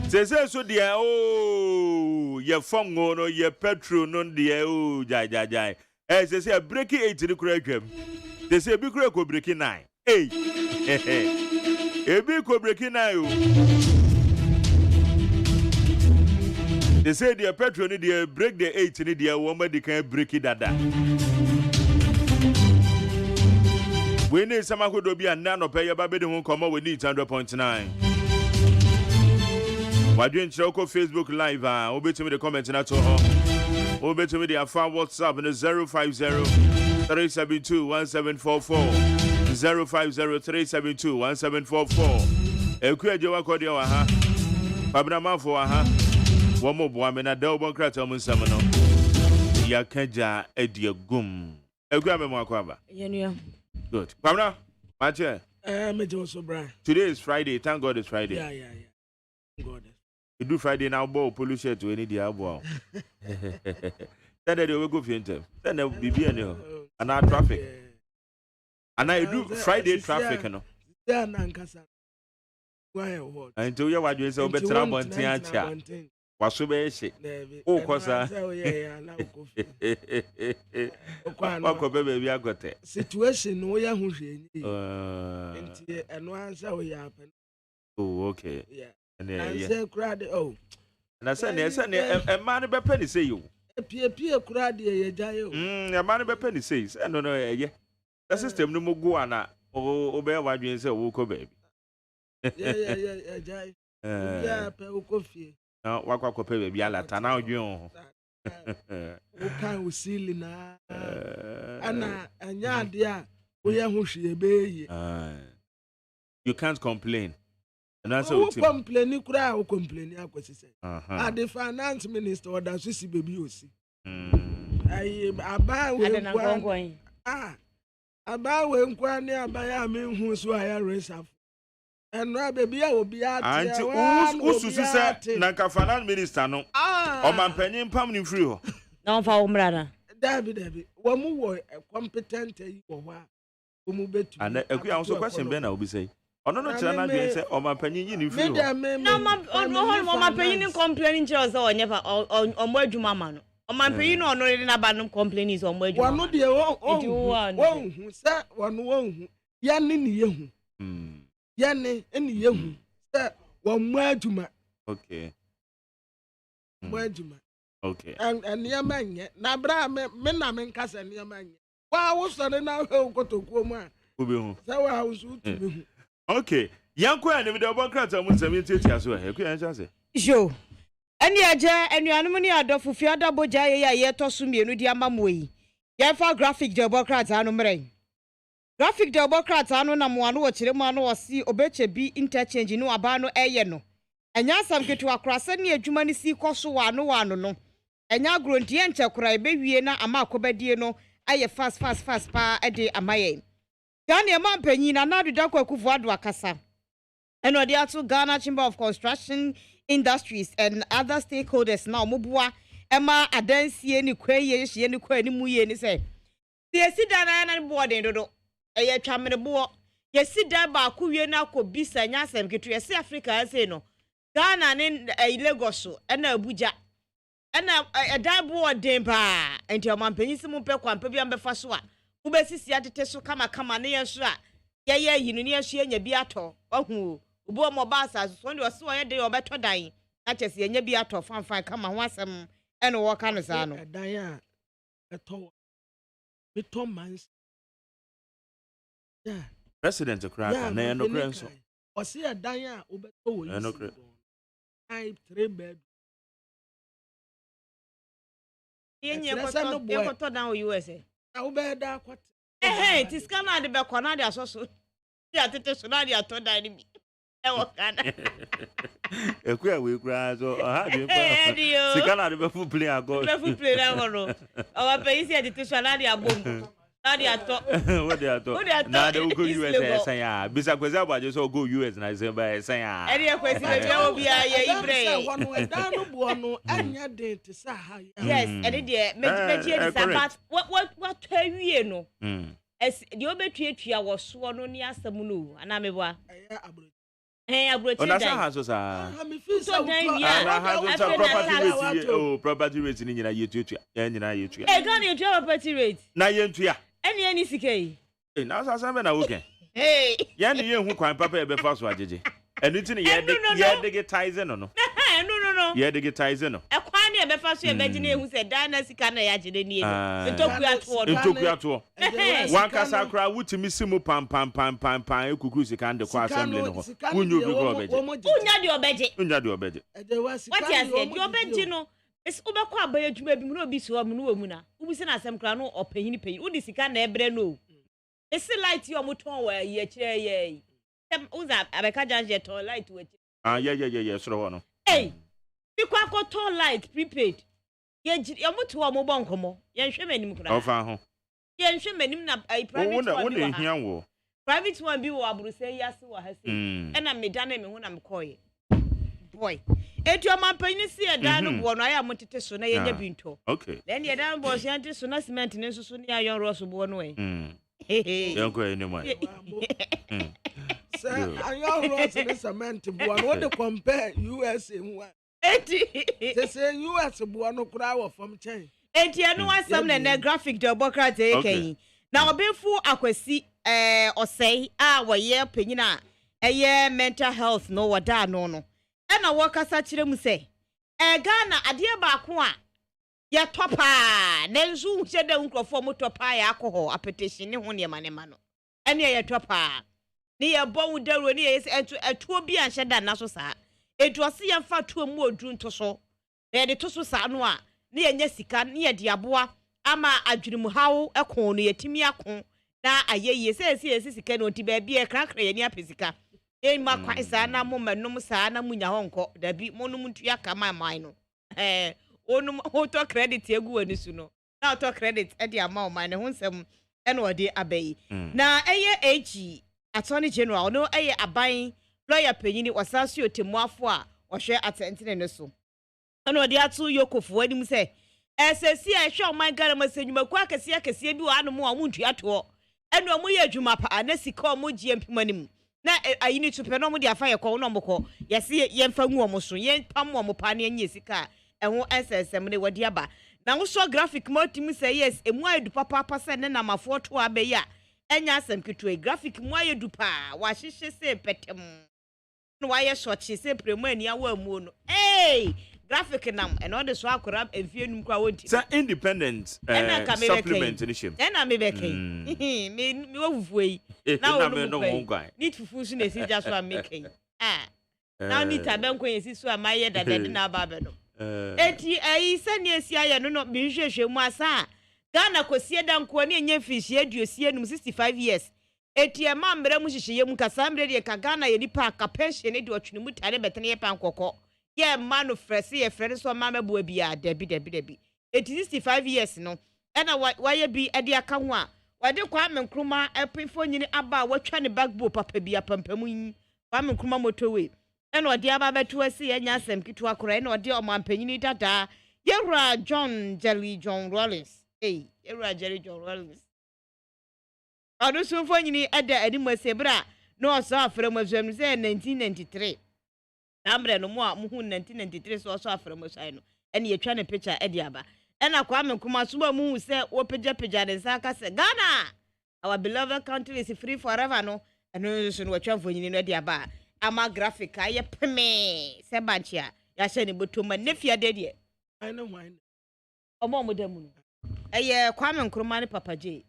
Sese so dia ye fongo no ye petrol no dia jai. Sese break 8 ni kura twam. Sese bi kura ko break 9. E bi ko break 9 o. Sese dia petrol ni dia break the 8 ni dia wo ma di kan break dada. We need some who be a nano pay your baby who come up with 100.9. Why doing Choco Facebook Live? Obey to me the comments in that all. Obey to me the phone WhatsApp in the 050-372-1744. 050-372-1744. Equia Joa Cordia, Pabna Mafo, one more boy, and a double crater on Samano. Yakaja Edia Gum. Equia Maquaba. Good. Pamela, Mache. Today is Friday. Thank God it's Friday. Yeah. God. You do Friday now, bow pollution to any dia bow. Then they will go for them. Then there will be any and our traffic. And I do Friday traffic, you know. Yeah, Nankasa. Why what? Until you are so better about Tiancha. Was so bad shit. Oh, cosa. Baby, I got it. Situation no ya who and once I will happen. Oh, okay. Yeah. And I said, crowd. Oh, and I said, a man about penny say you. A peer crowd, a man about penny says, I don't know, yeah. The system no more go on. Oh, obey what you say, Woko baby. Yeah, coffee. No, what baby, Yala, now you. Can see na Anna and Yadia, we are who she be. You can't complain. And that's who complain, you cry, complain. I the finance minister or does see baby you see. I buy when I buy when I buy a man who's why I raise up. And no baby, I will be out. Who's Nanka finance minister? No, or my penny permanent free. No, for Umrana. David, one more competent and I also question Ben, I will be saying. Oh, no, say, or my penny in free. No, my penny complaining to us or never on where you mamma. On my penny, no, no, abandon complaining is on where you want. One, who sat one, Yanin, Yanni, any young, sir, one word to my. Okay. Word to my. Okay. And near man yet. Now, men are men cousin near man. Why was there now go to Goma? So I was okay. Young Quan, if the one crowd, I won't say it as well. I can't say. Joe. And ya, and your anomaly are for Fiada Bojaya yet to Sumi, Nudiamamui. Yafa graphic Democrats are no brain. Graphic Democrats are no one watch Remano or see Obeche be interchange no abano ayeno. And yasam get to a cross and near Jumani see Kosoa no one no. And ya grown tiencha cry baby na amako bedieno. Aye fast pa a day amaye. Gani man penina na du dako kuvuadwa kasa. And what the Ghana Chamber of Construction Industries and other stakeholders now mubua Emma adansi ni kweye shi ni kwe ni muye ni say. Yesi da na boarding dodo. Eye twamene bo. Yesi da ba ku wie na ko bisa nya asem ketu yesi Africa ase no. Ghana ne Lagos so na Abuja. Na da boarding pa. Enti o mampanyi simu pe kwampa bi ambefa so a. Wo besisi atete so kama ne yenso a. Ye yinu ne yenso nya bi ato. Ohu. Ubo mo ba sa so ndi oso ye de obeto dan. Na chese nya bi ato fanfan kama ho asem ene wo ka no sa no. Dan a eto Thomas. Yeah. President Okra na no krenso. O se a dan a obeto wo yi. No kre. 3 bed. Yenye ko to dan o USA. Na wo be da kwat. Ti scanner de be kona de asoso. Ya tete so na de ato dan ni bi. E wo kana. Ekwa we kra so ha de pa. Scanner de be full play ago. Be full play na go. Our pay see tete so na de abom. Na de ato. What de ato? Na de go US san ya. Bisa kwezi abaje so go US na say ba san ya. E de kwezi be bia obi a ye ibre. Wono e dan no bo no anya de te sa ha ya. Yes, e de meji e sabat. What awie no. Es de obetuatua wo so no ni asem no ana meboa. Abrochi. Ona sa ha so sa. Ha me feel so property rate ni nyina yetuatua. Ya nyina yetua. Gana yetua property rate. Na yentua. Eni sikai. Na sa sa be na wo ken. Ya ni ye hu kwan papa e be fa so agege. Enu ti ni ye digitize no. No. Ye digitize no. Ekwan ni e be fa so e be gine ehu se dana sika na ya gide ni e. Ntoku ato. Wan kasa kra wutimi simu pam ekukuru sika nde kwa assembly no. Wunyo bi ko obeje. Unya de obeje. What you say? The obeje no. Is ubekọ abaye adwuma bi mu na obi si ho mu mu na. Ubi na asem kra no opanyin. Udi sika na ebre no. Esi light yo moton wa ye kire ye. Uza abeka janje to light we. Yeah, soro no. Hey. Bikwa ko to light prepaid. Ye moto wa mo bon komo. Ye hwe manim kra. Ofa ho. Ye hwe manim na private one. Wona ehia wo. Private one bi wo aburuse yase wa ha se. Ena medane me ho na me koye. Boy. Etu amampanyi si eda no bo no aya motete so na ye nya binto. Okay. Then ye dan bo so ante so na cement ne so ne ayon ro so bo no e. Yanko ene mai. Sir, ayon ro so ne cement bo no what compare USA mu. Eti. Say US bo no kura wo fam chen. Eti anu asam na graphic democrat e na obefu akwasi osei a wo ye panyina eye mental health no wada no. Ena wakasa kire mu se Ghana ade ba ko a ye topa na nzu hwede nkrofo mo topa ya akọ apetition ne ho ne ma no ene ye topa ne ye bo wudaro ne ye etuo bi anhye da na so sa eduose ye mfa tuo mu odru nto so ye de to so sa no a ne ye nya sika ne ye de aboa ama adwirimu hawo ekon no ye timi akon na ayeye se sika no ti ba bi e krakra ye ni apesika ma kwa sa na mo manum sa na munya honko da bi monum ntua kama man no onum auto credit egu wani su no na auto credit e de ama o man ne ho nsem e no de abai na eye AG attorney general no eye aban lawyer panyini wasansu otemuafo a ohwe atentene ne so no de atu yokofo anim se SSC a hwe o man gara masenyuma kwa akese bi wa anu a muntua to eno mo ye adwuma pa na sika o mo GMP manim na ayini tupe no mo de afa ye ko no mo ko yesi ye mfa nwu o mo so ye pam o mo pa na enye sika eho SSM ne wadi aba na wo so graphic multim say yes emu ayedu papa se ne na mafo to abeyi a enya asem kitwe graphic mu ayedu pa wa hihye se petem no wa ye sochi se premu ani awa mu no graphic nam and all the so akora enfie num kwa wonti sa independent supplement initiative na me beke me wofufu yi na wo no mo need fufu so na si ja so ameke now need tabenko yesi so amaye dadade na aba no eti sani esi aye no me hwehwe mu asa Ghana kosie danko ne enye fish aduosie num 65 years eti e mambre mu hihye mu kasambre de ka Ghana ye nipa ka pension de otwene mu tare betene ye pankoko ye manu frese ye frere so mama bo bia dabi eti 65 years no ena waye bi ade aka ho a wade kwa menkruma epifo nyini aba watwa ne bagbo papa bia pampamu yin kwa menkruma motowe ena ode aba beto asi ye nya asem kitu akora ena ode o mampanyini dada yewra John Rollins Jerry John Rollins ɔno so mfo nyini ɛda anim asebra no ɔsɔ afrɛ mu asɛm sɛ 1993 nambre no mu a muhu 1993 so ɔsɔ afrɛ mu asai no ɛne yɛtwa ne picture ɛde aba ɛna Kwame Nkrumah so ba muhu sɛ wɔpagya ne nsa aka sɛ Ghana our beloved country is free forever no ɛno so no wɔtwa mfo nyini no ɛde aba ama graphic ayɛ peme sɛ banchi a yɛahyɛ ne botoma ne fiade deɛ I know why. ɔmo da mu no ɛyɛ Kwame Nkrumah ne Papa J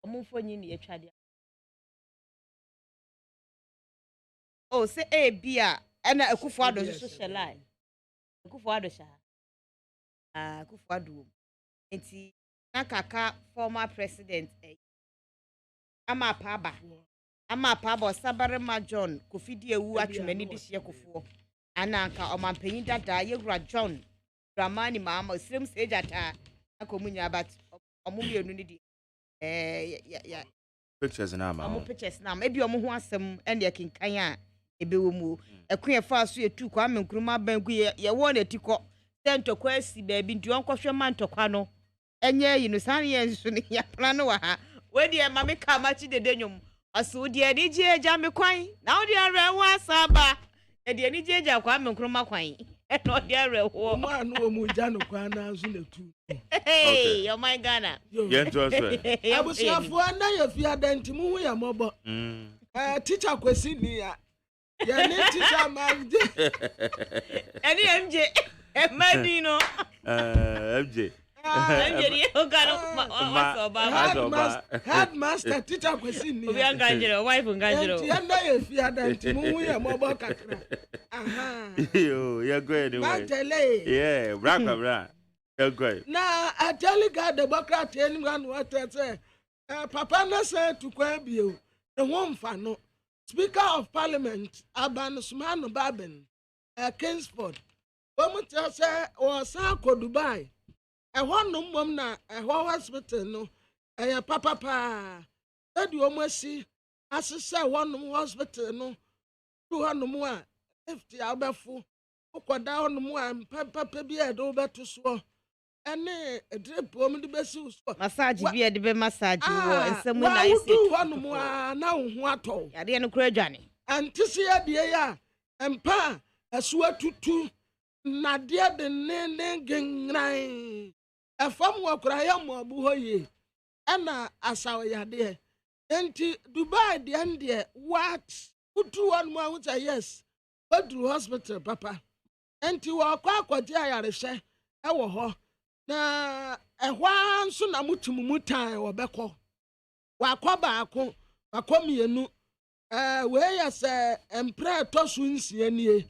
ɔmo mfo nyini yɛtwa de oh say bia ɛna Akufo-Addo so hyɛ line Akufo-Addo hyɛ Akufo-Addo enti na kaka former president ama paba Sabarema John Kofidi ewu atwemani de hye Akufo ana anka ɔmampanyin dada yewura John Dramani Mahama Srem Sejata akomunya but ɔmomienu ni di ya pictures na ma pictures na ma ebi ɔmo ho asɛm ɛne akenkan a ebewo mu ɛkun ɛfa so etu Kwame Nkrumah banku ye wɔ na tikɔ sentokwa asi baabi nti ɔnkɔhwɛ mantokwa no ɛnyɛ yi no san yɛ nso ne ya plan no wa ha wedi e ma me ka ma chi dede nwom aso de ani gye agya me kwan na wo de arɛ wo asaba e de ani gye agya Kwame Nkrumah kwan ɛno de arɛ wo ma no mu gya no kwan na nso na tu hey oh my Ghana yento so abusuafo na ye fi adanti mu hu ya mɔbɔ teacher kwesi ni ya ya ne teacher manje ani MJ Emadi no MJ headmaster teacher kwesi ni obi anganjiro wife anganjiro ya na ye fi adanti mu hu ya mɔbɔ kakra aha yo ya go anyway yeah bra go na ateli ga democrat enu anu atete papa na say to kwa bio e ho mfa no speaker of parliament Aban Sumano Baben Kingsford omutia say o san ko Dubai e ho no mom na e ho hospital no e papa e di omosi asese ho no hospital no tu ho no a lift ya obefo ukoda ho no a papa bi e do beto so ene drip om de besi so massage bi e de be massage wo ensemu na ise tu ho no a na ho atɔ yade no kura adwane antisi ya de ya empa asu atutu na de ne gengran afam wo kura ya mo abu hoye ena asaw ya de enti Dubai de ende what utu one mo a yes Badru hospital papa enti wo akwakwati ayarehye ewo ho na ehwa nso na mutum mutan wo bekọ wakwa akọ mienu we ya se empre tosu nsie nie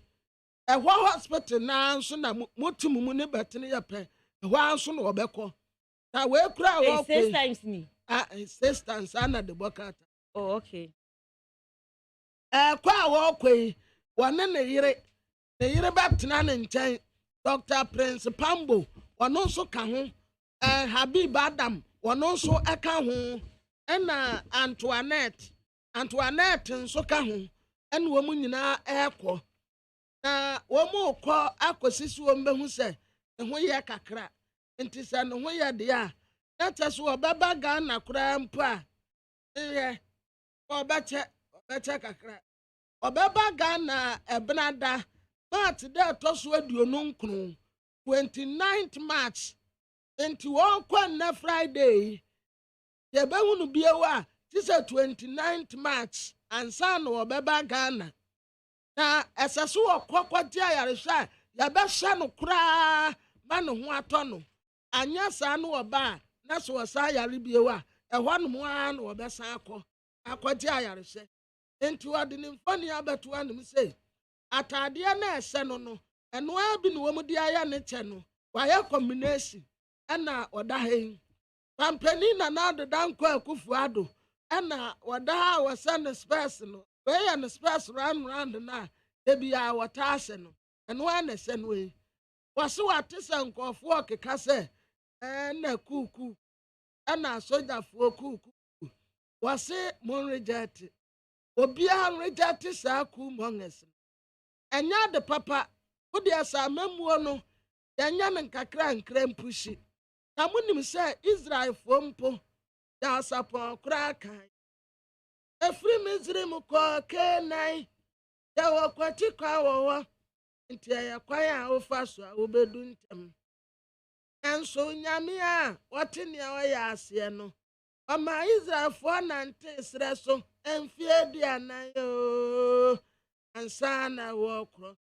ehwa hospital na nso na mutum mu ne betene ya pe ehwa nso na wo bekọ na we kura wo 6 times ni 6 times ana de bokata oh okay kwa wo kwe wone ne yire batena ne nkyɛn Dr. Prince Pambo wono nso ka ho Habib Adam wono nso eka ho ɛna Antoinette nso ka ho ɛna wo mu nyina ɛkɔ na wo mu kɔ akosisi wo mbehu sɛ ho yɛ kakra nti sɛ no ho yɛ de a na tɛso obaba Ghana kura mpo a obeche kakra obaba Ghana ebenada but there toso aduonu nkron 29th March enti won kwa na Friday ye be hunu biewa ti say 29th March ansa no obaba Ghana na eseso okokwati ayaresha ya be hye no kura ma no ho atɔ no anya sa no oba na so sa yare biewa ehwa no mo a no obesan akwati ayaresha enti wode ne mfani abeto anim say atade na ese no eno abi no wom di aya ne che no waya combination na oda hen campaign na do danko Akufo-Addo na oda wasa ne space no we ya ne space round na ebia wata ase no eno na ese no we wase wate se nkofo okeka se na kuku na soja fo kuku wase mon reject obia reject sa ku monges enya de papa odi asa mamuo no yanya men kakra nkra mpushi na munim se Israel fo mpo ya sapon kraka efri mizri mu ko kenai ya wakwati kwa wawa nti ya kwaya ofa so a obedu ntem enso nyame a wote ne a ya ase no ama Israelfo nante sre so emfie duanan yo ansana wo kro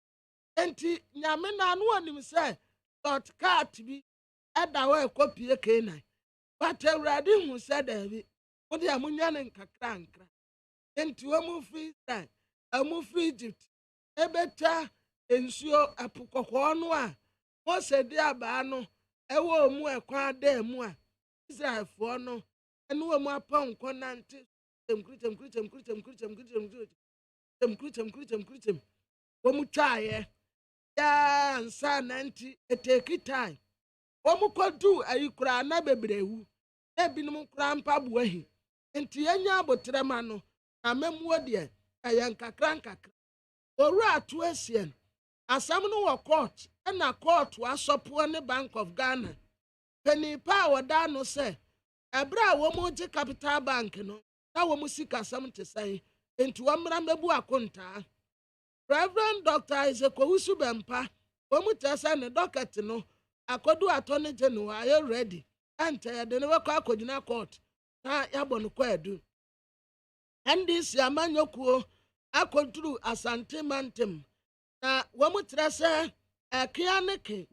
enti nyame na no onim se dot cat bi eda wa ekopie kenai but awurade hu se da bi wode amunya ne nkakra nkra enti wo mu fi Israel amu fi Egypt ebeta ensuo apukokọ no a Mose di aba no ewo mu ekwa da mu a Israelfo no enu wo mu apon konante tem wo mu twaye ya nsa nanti eteki time wo mu kodu ayikura na bebrewu na binum kura mpabu ahi enti enya abotrema no amemwo de ayan kakra oru atu asien asam no wo court na court wasopo ne Bank of Ghana penipa woda no se ebra wo mu je Capital Bank no na wo mu sika sam te sai enti wo mra mebu akonta Reverend Dr. Isaac Bempa wo mu tesa ne docket no akodu attorney general are ready ante ya de ne wakọ akogina court na ya bonu kwa edu ndc amanyokuo akoduru Asante Mantem na wo mu trese akianeke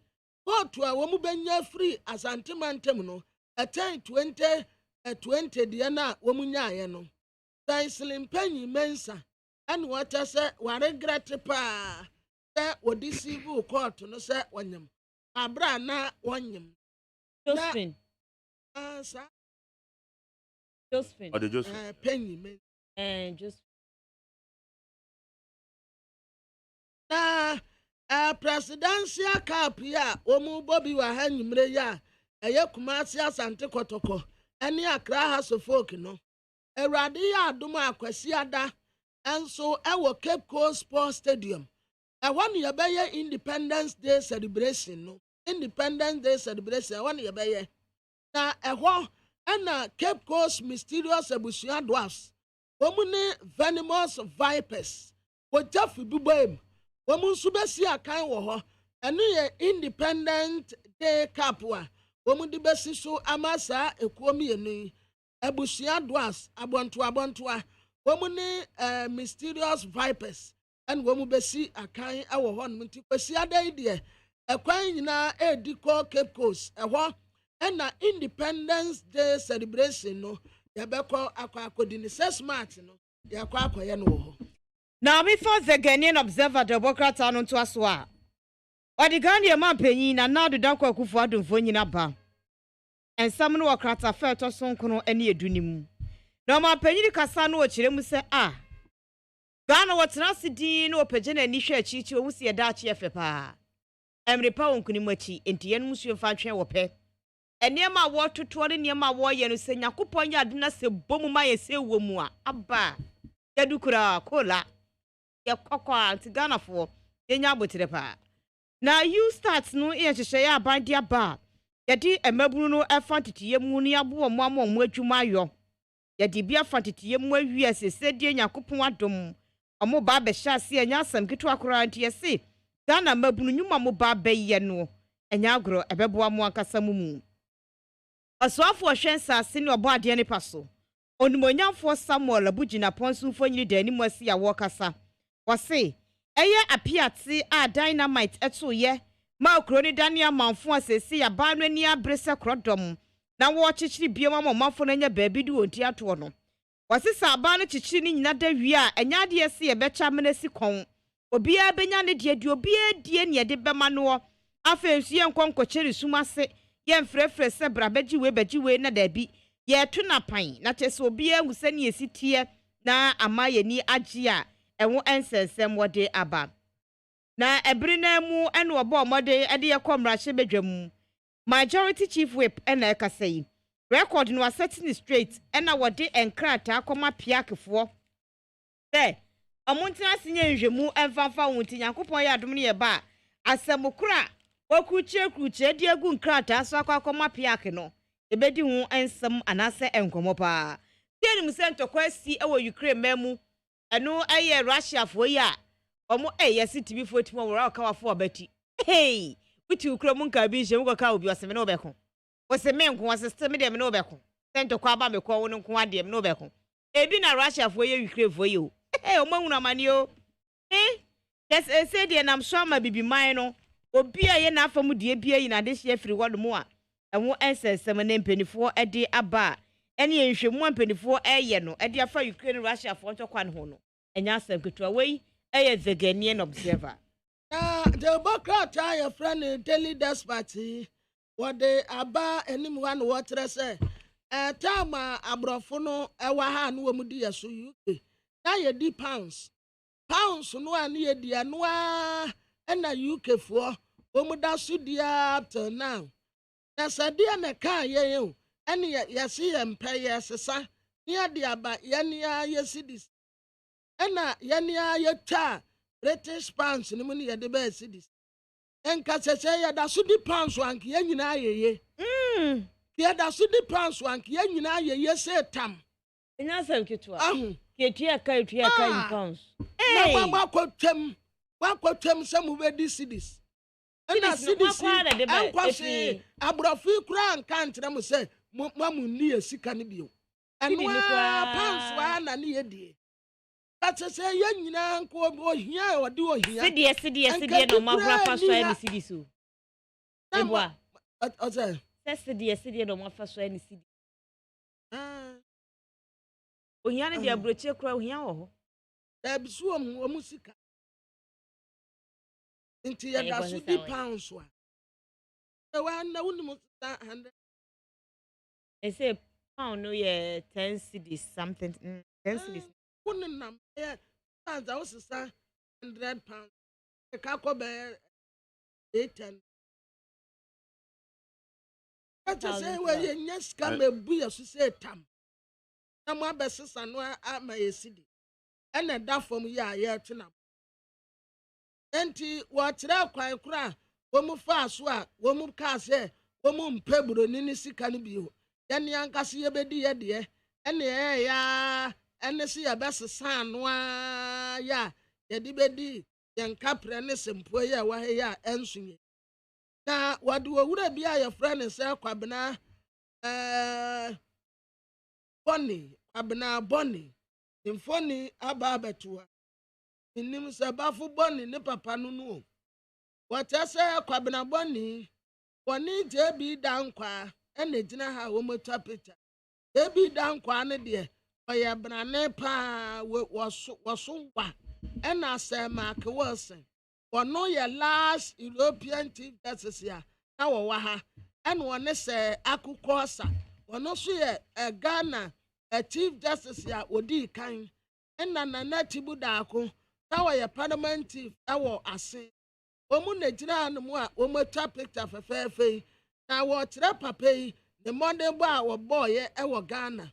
court a wo mu benya free Asante Mantem no attain 20 de na wo mu nyaaye no Slim Penny Mensa and what I say wa regret pa se odi civil court no se wanyam abra na wanyam Josephine sa Josephine or the Josephine Penny men just na presidential cap ya omu Bobby wa hanyumre ya eye Kumasi Asante Kotoko eni Accra House of Folk no Erade ya adom akwasi ada enso ewo Cape Coast Sports Stadium one yebeye Independence Day celebration no Independence Day celebration one yebeye na eho na Cape Coast Mysterious Ebusia Dwarfs womune Venomous Vipers wojafu bibem womun besi akan wo ho eno ye Independent Day Cup wa womun di besi so amasa ekuomi yenu Ebusia Dwarfs abontoa womune Mysterious Vipers and womu besi akan awo ho no nti kwasi adai de ekwan nyina ediko Cape Coast eho na Independence Day celebration no yabeko akodi ni 6 March no yakwa akoye no ho. Now before the Ghanaian Observer Democrat anu to aswa Odigani ma panyin na nadu danko akufo adumfo nyina ba ensam no wakrata fa to sonkono ene edunim na ma panyin kasa no okiremu se Ghana watena sidin no opagye na ni hwe achichi owu se yeda achi efe pa emre pa wonkunimu achi enti yen musuo fa twen wope eniema wo totoɔ ne niema wo ye no se Yakopɔn ya adena se bomu ma ye se wo mu a aba yadukura kola ye kokwa anti Ghana fo yenya abotere pa na you start no ye hyehyɛ ya abandia ba yedi emabunu no efa titiye mu ne abo mo amom adwuma ayo yedi bia fa titiye mu awie sese die Yakopɔn adom omo ba be hya se enya asam kitu akora anti ye se Ghana mabunu nyuma mo ba be ye no enya agro ebeboa mo ankasa mu Aswafo hwensa ase ne obo ade ne paso onimonyamfo Samuel abugina ponsumfo nyiri dani mu asi ya wokasa wose eye apiate a dynamite eto ye ma okroni dania manfo asesi ya ba no ani abrese krodom na wo chichiri bioma manfo na nya baabi du onti ato no wose sa ba no chichiri ni nyina da wi a enya de ese ye becha menesi kon obi a benya ne de adi obi a die ne de bema no afensu ye nkonkocheri sumase ye mfrefre se brabeji we na dabi ye tu na pan na chese obi a nguse ne esitie na amaye ni agi a enwo ensensem wode aba na ebiri na mu ene obo omode ede ye komra hye bedwam majority chief whip ena ekasai record no setting straight ena wode enkrata akoma piakefo omuntina sinye nhwemu emfafa wonti Yakopɔn ya adom ne ye ba asemokura okuche de agu nkrata so akoma piake no ebedi hu ensem anase enkomo pa tieni mu se ntokwa si ewo Ukraine memu eno eye Russia fo yi a omo eye city fo timo wora ka wafo obati hey wuti Ukraine mun ka bi je mu ka obi oseme no beko oseme nko asiste me dem no beko ntokwa aba me ko wo nko ade me no beko ebi na Russia fo ye Ukraine fo yi o hey omo hunu amani o yes say de nam so ama bibi man no obi a ye na afamu de bia yi na de hye firi wodo mu a ɛho ɛnsɛsɛm ne mpanifo ɛde aba ɛne nhwɛmu mpanifo ɛyɛ no ɛde afa Ukraine Russia fo ntɔkwa ne ho no ɛnya asɛm ketewa wei ɛyɛ the Ghanaian Observer the Democrat your friend Daily Dispatch what they aba anim one water say time abrofo no ɛwa ha no mu di yaso UK na ye di pounds no an ye di anoa ɛna UK fo omu da so dia up till now. Na sadia na ka ye o ene ye se ye mpa ye sesa ne de aba ye ne ye sidis ena ye ne ye ta British pounds ne mu ne ye de ba sidis enka sese ye da so di pounds wank ye nyina ye ye da so di pounds wank ye nyina ye se tam enya sam ketua ke tua ka in pounds na wakotwem se mu be di sidis na sidis enkwase abrofi kura nka ntere mu se mamu ni esika ne bio eno pounds wa na ne yedie kate se ye nyina nko ohia ode ohia sidie no mafra fa so ani sidis o ebwa oze sidie no mafra so ani sidis ohia ne de abrochie kura ohia ho da bisu omu sika inti ya da so di pounds wa wa na wonu 100 say pound no ye 10 cedis something 10 cedis wonu nam ye pounds I was 100 pounds e ka ko be 810 ata say we ye nyaska mebu ye so say tam na mo abesesa no ama ye cedi ena da fom ya ye tena enti wɔkyerɛ kwan kora wɔmu fa so a wɔmu ka sɛ wɔmu mpeburo ni sika no bio yɛne ankase yɛbɛdi yɛdeɛ ɛne ɛyɛ ɛne se yɛbɛsesa no a yɛ yɛde bɛdi yɛn kaprɛ ne sempo yɛ wɔhe yɛ ɛnsoye na wɔde wɔwura bi a yɛfrɛ ne sɛ kwabena bɔne mfoni aba abɛtoa nim se bafu boni ne papa nunu wata se kwabena boni woni jebi dankwa ene gina ha wo mota picture jebi dankwa ne de oye brane pa woso wa ena se Mark Wilson wono ye last European chief justice ya na wo wa ha ene woni se akukosa wono so ye Ghana chief justice ya odi kan ena na tibu daako tawo ye parliament ewo ase omu na gina no mu a omocha picture fefefe na wo kire papa yi ne modern boy a wo boy ewo Ghana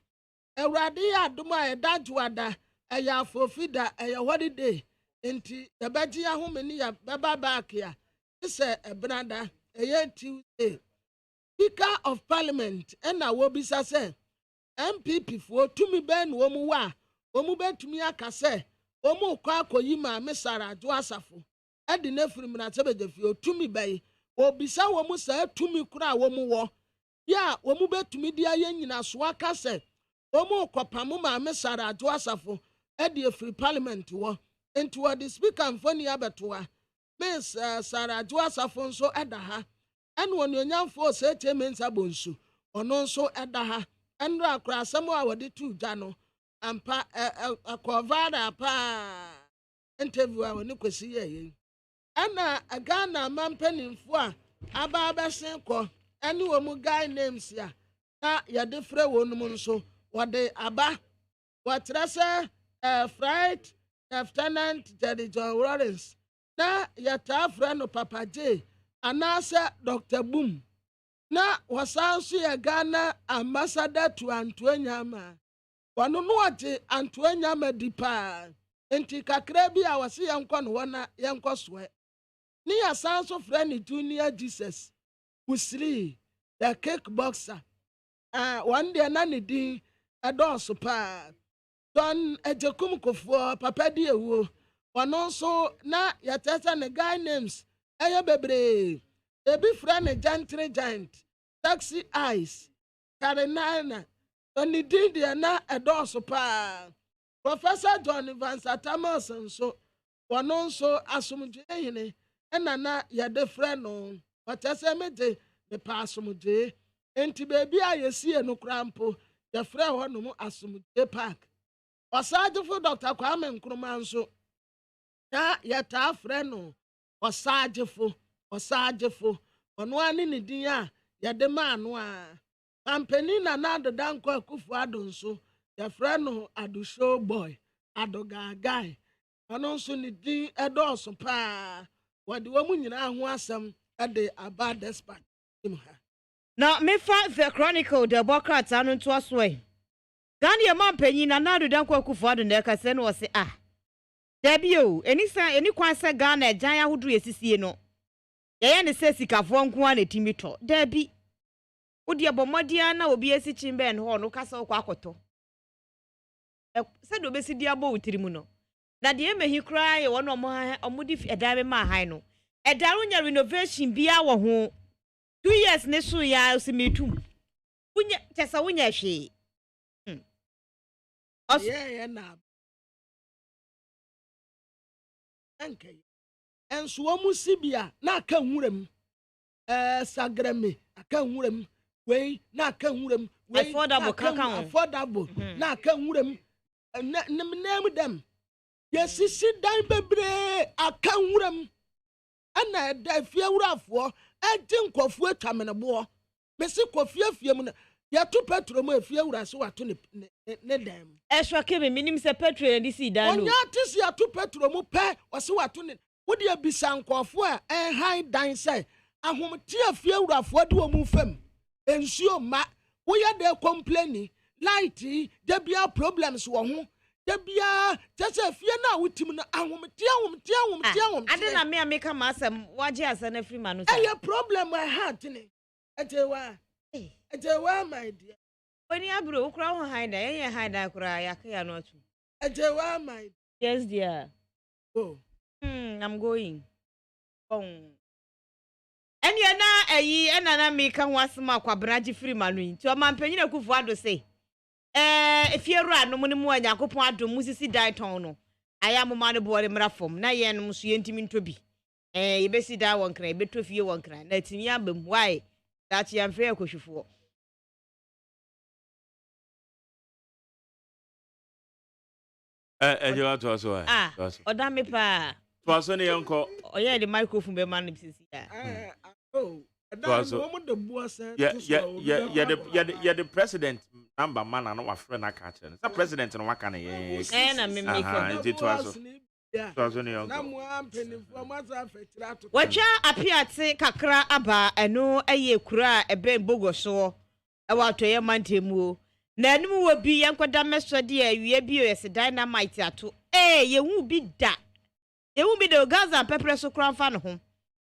ewrade ya adom a edajuada eya afofida eya holiday enti ebeji ahome ya baba back ya se ebrada eya Tuesday Speaker of Parliament ena wo bisa se MPP fo tumi ben wo mu wa wo mu betumi aka se omu kwa akoyi ma mesara adu asafo edi na firim na tebejefi otumi bai obisa wo mu sa tumi kura wo mu wo ya wo mu betumi dia ye nyina so aka se omu kopam ma mesara adu asafo edi efiri parliament wo enti wo the speaker mfoni abetoa Miss Sara adu asafo nso eda ha ene woni onyamfo se chemensa bonsu ono nso eda ha enra akra asemo a wode tu gya no ampa akovada pa interview a woni kwesi ye ana Ghana mampanimfo a aba abesen ko ene wo mu guy names ya na ye de frɛ wonum nso wode aba watrese Flight Lieutenant Jerry John Lawrence na yata frɛ no Papa J anase Dr. Boom na wasanso ye Ghana ambassador to Antoanyama wano no ate Antoanyama dipa enti kakra bi a wase yenkɔ no wona yenkɔ soe ni asanso frɛ ni Junior Jesus Usiri the kickboxer one day na ne din adɔɔso paa don ejekum kofoɔ papa di ewu ɔno nso na yɛtɛsɛ ne guy names ɛyɛ bebree ebi fira ne gentry giant taxi eyes karinana ɔne din deɛ na ɛdɔɔso paa Professor John Vansa Thomas nso ɔno nso asomdwe hene ɛna na yɛde frɛ no ɔtɛsɛ mede ne pa asomdwe enti beebi a yɛsie no krampo yɛfrɛ hɔ no mu asomdwe park ɔsagyefo Dr. Kwame Nkrumah nso na yɛtaa frɛ no ɔsagyefo ɔno ani ne din a yɛde maa no a kampani na Adeda Nkɔ Akufo-Addo nso yɛfrɛ no Adushow boy Adogagai ɔno nso ne din ɛdɔɔso paa wɔde wɔn mu nyinaa ho asɛm ɛde aba despatch im ha na mefa the chronicle the Democrats anu to aswe Gani ya mampenyi na Adeda Nkɔ Akufo-Addo na ɛkasɛ no wɔse dabi o eni kwan sɛ Ghana agyan ahodo yɛsisie no yɛyɛ ne sɛ sikafoɔ nko a na timi tɔ dabi wodi abɔmɔdia na obi esi chimben hɔ no kasa okɔ akɔtɔ sɛ do besi dia bɔ wutiri mu no na de emehi kra yɛ wɔn ɔmo di ɛdan be ma han no ɛdan ro nya renovation bia wɔ ho 2 years ne so ya osimitum wonya kyesa wonya hwe yeah na anke enso omu sibia na aka nwuram sagrame aka nwuram wei na aka nwuram wei affordable na aka nwuram name them yesisi dan bebre aka nwuram ana da fiawurafo enti nkofo atwamenebo mesi kofiafie mu na yɛto petrol mu afiawura so wato ne dam ɛhwa ke me minim sɛ petrol ne si dan no onya tisi yɛto petrol mu pɛ wɔse wato ne wodi abisa nkofo a ɛhan dan sɛ ahomte afiawurafo de wɔ mu fam ensuo ma woyɛ de complain light de bia problems wɔ ho de bia tese fie na wotim no ahomte ade na me ameka ma asɛm wagye asa na free man no sɛ ɛyɛ problem I had ne ɛtewa Ejewa my dear. When you abro ukra ho haida, yen haida kura yakaya no atu. Ejewa my. Yes dear. Go. I'm going. Enya na eyi enana me ka ho asema kwa braji free manu nti o mampanyin Akufo-Addo say. Efieru no mu anyakopon adom musisi dan ton no. Aya moma no boore mrafom na yen no so yentimi ntobi. Yebesi da won kra, beto fie won kra. Na timi abam why? That yam free akohwefo. Ejewa to so oda me pa. To so ne yanko. Oye the microphone be man sisi ya. Yeah, the president number man and our friend catcher. The president and waka na ye. Na me me ko. Wacha apiate kakra aba eno eye kura ebe bogo so e wa toye mantemu na enum wo bi yankoda meso de awie bi o yes dynamite ato yehu bi da Gaza pepper so kran fa no ho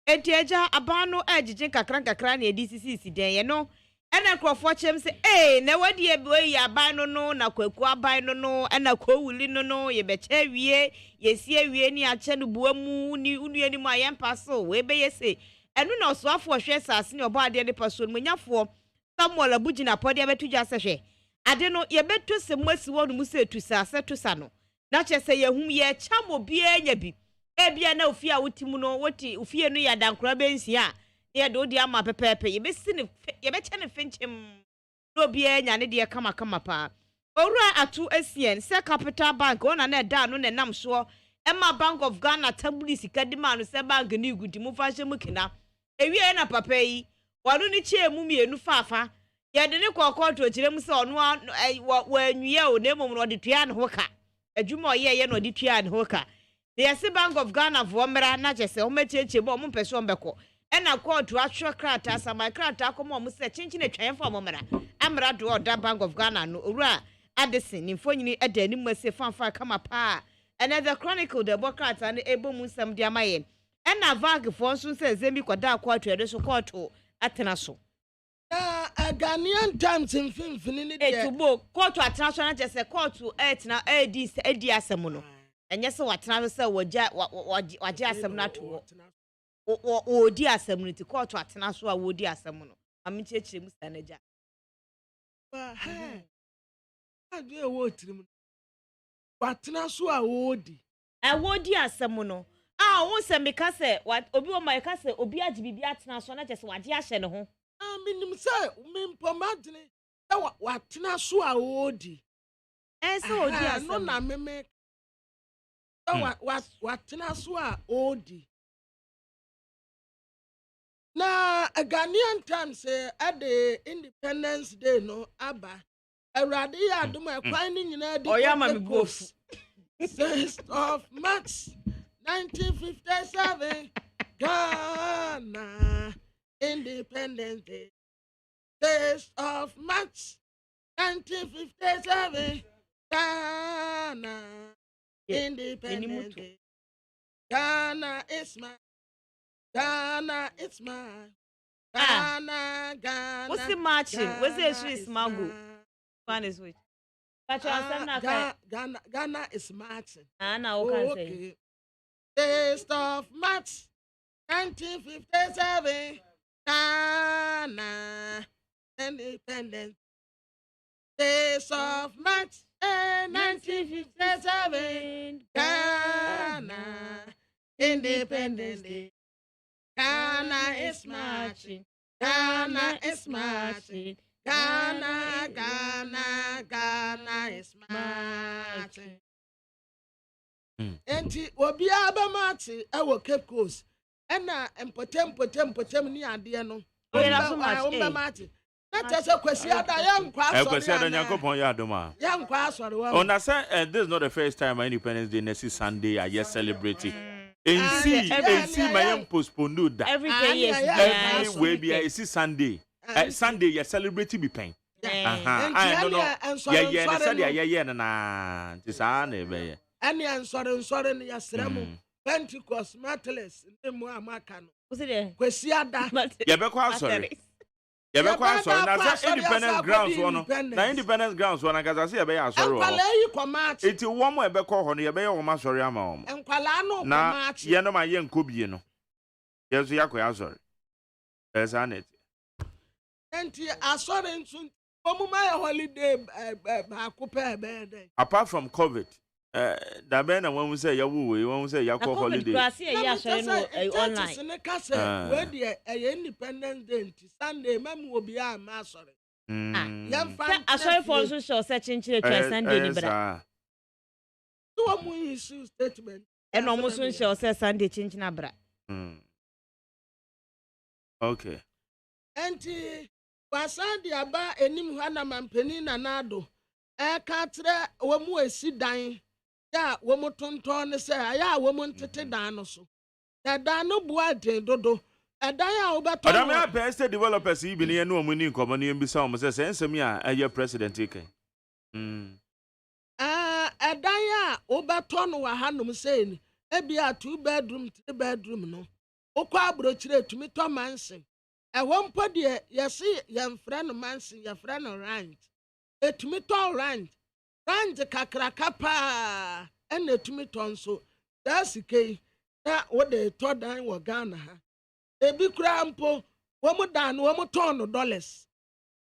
enti eja aban no agigin kakra na edisisi den ye no ena krofo chem se na wadi ebe aban no na kwaku aban no ena kwowuli no ye becha wie yesi awie ni ache no buamu ni unuani mu ayempa so we be yese enu na osoafo hwe sase ni obo ade de paso no nyafo Samuel abugina pode abetuja se hwe ade no ye beto se mwasi wonu mu se tu sase tu sa no na che se yehum ye chamo bia nya bi ebia na ofia wotimu no woti ofie no ya dankora bensia ye do di ama pepepe ye besi ne ye beche ne finchem no bia nya ne de kama pa owura atu asien se capital bank ona na da no ne nam so Emma Bank of Ghana tabuli sikadima no se bank ni gudi mu fa hye mu kina ewie na papa yi wanu ni che mu mienu fafa ye de ne kokoto kire mu se ono wa anwie o na emom no de tua ne ho ka adwuma oye no de tua ne ho ka the Bank of Ghana for mera na chese o mecheche bo mo pese ombeko ena court atwa krata sama krata akomo mo se chinchine twan fa mo mera amra do oda Bank of Ghana no owura Addison ni mfonyini edani mu se fanfa kama pa another chronicle the Democrats and ebo mu sam dia maye ena vag for nso se zembi kwada court ede so court atena so na Ghanaian times in Finfini. Etubo, court to international just a court to na edi asemuno. And yes, what transfer waja asemna o di asemno to court to international wo di asemuno. Amiche chim staneja. I do a word to what Nasua Wodi. I wo di asemuno. Ah, won se meka se what obi o my ka se obi ajibibi atena so na just wade ahye ne ho. Ah, minim se mempomadne. What Nasua Wodi. So odi asem. No na meme. What Nasua Wodi. Na a Ghanaian time say at the Independence Day no aba. Erade ya do my finding in a both. 6th of March 1957 Ghana Independence Day. 6th of March 1957 Ghana Independence Day. Ghana is mine. Ghana is mine. Ghana. What's the marching? What's the issue is mango? One is which? Ghana is marching. Okay. 6th of March 1957 Ghana Independence. 6th of March 1957 Ghana Independence Day. Ghana is marching. Ghana is marching. Ghana is marching. Enti obi aba marching e wo Cape Coast. Ena empotem ni ade no. We na so marching. Na tese kwasi ada yankwa asori. Kwasi ada Nyankopon ya adoma. Yankwa asori wa. On say this is not the first time Independence Day next Sunday I just celebrate it. See my young postponed that. Every day yes. Every way be I see Sunday. Sunday you celebrate be pain. I don't know. Yeah, Sunday na. Tisa na be. Ani ansore ni yasremu. Pentecost Methodist nemu amaka no. What's it? Kwasi ada. Yeah, be kwa sorry. Yeah, be kwa sorry. Na say Independence grounds one. Na Independence grounds one akaza say be ya sorry. Enkwala yi kwamat. Eti wo mo ebe kwa ho no ye be ye wo ma sorry ama wo. Enkwala no Na kwamat. ye no ma ye nkobie no. Yesu yakwa sorry. Esa net. Enti asore nsun omuma ye holiday akupe be. Apart from COVID, da be na when we say ya wo we, when we say ya call holiday. Online. We dey Independence Day Sunday mem wo bia ma asore. Asore for so show searching to Sunday ni bra. So mu issue statement. And almost show say Sunday chinchina bra. Okay. Enti wasandi aba enim hana mampeni na nado. Ka tre wo mu esi dan. Ya wo mu tonton ne se ya wo mu ntete dan no so. Da dan no bua den dodo. Dan ya wo beto. Adam ya peste developers ibi ne no mu ni nkomo ne mbisa o mo se ensem ya aye president ike. Dan ya wo beto no wa hanom se ni. Ebi a 2 bedroom 3 bedroom no. Okwa abrochire tumi to manse. Wompo de yesi yemfra no manse yefra no ranch. Etumi to ranch. Ranch kakraka pa ene etumi to nso. That's okay. Na wo de to dan wo Ghana ha. Ebi kura mpo wo mu dan wo mu ton no dollars.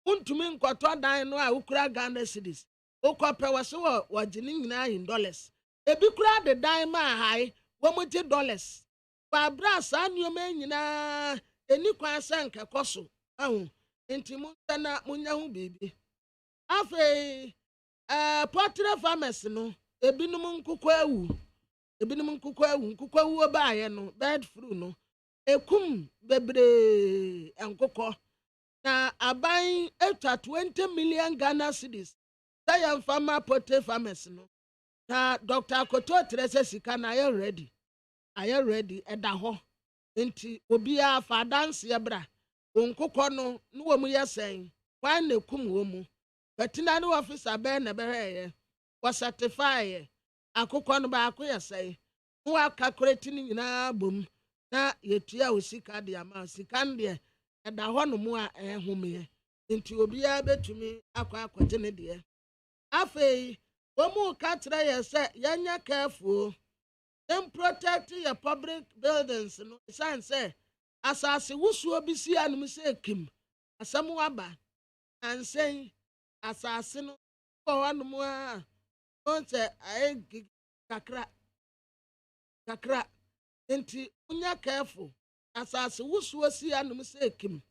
Untumi nkoto dan no a ukura Ghana cedis. Okope wo se wo gine nyina in dollars. Ebi kura de dan ma hai wo mu je dollars. Babra sa nyoma nyina eni kwan sanka koso ahu enti mu na munya hu bibi afi portrait farmers no ebinum nkukwa awu obaaye no bird flu no ekum bebre enkokọ na aban eta 20 million Ghana cedis say farmer portrait farmers no na Dr. Koto Teresa sika na you ready eda ho enti obi a fa dance ye bra onkokọ no no wo mu yesen kwan na kum wo mu betina no officer be na be ye was certify akokọ no ba akọ yesen wo calculate ni nyina bom na yetua osika de ama sika de eda ho no mu a ehome nti obiara betumi akwa akwaje ne de afei omu katra yesa yanya careful them protect your public buildings no san say asase wusuo bi si anum say kim asam waba ansen asase no ko anum a on say ay kakra nti unya careful asase wusuo si anum say kim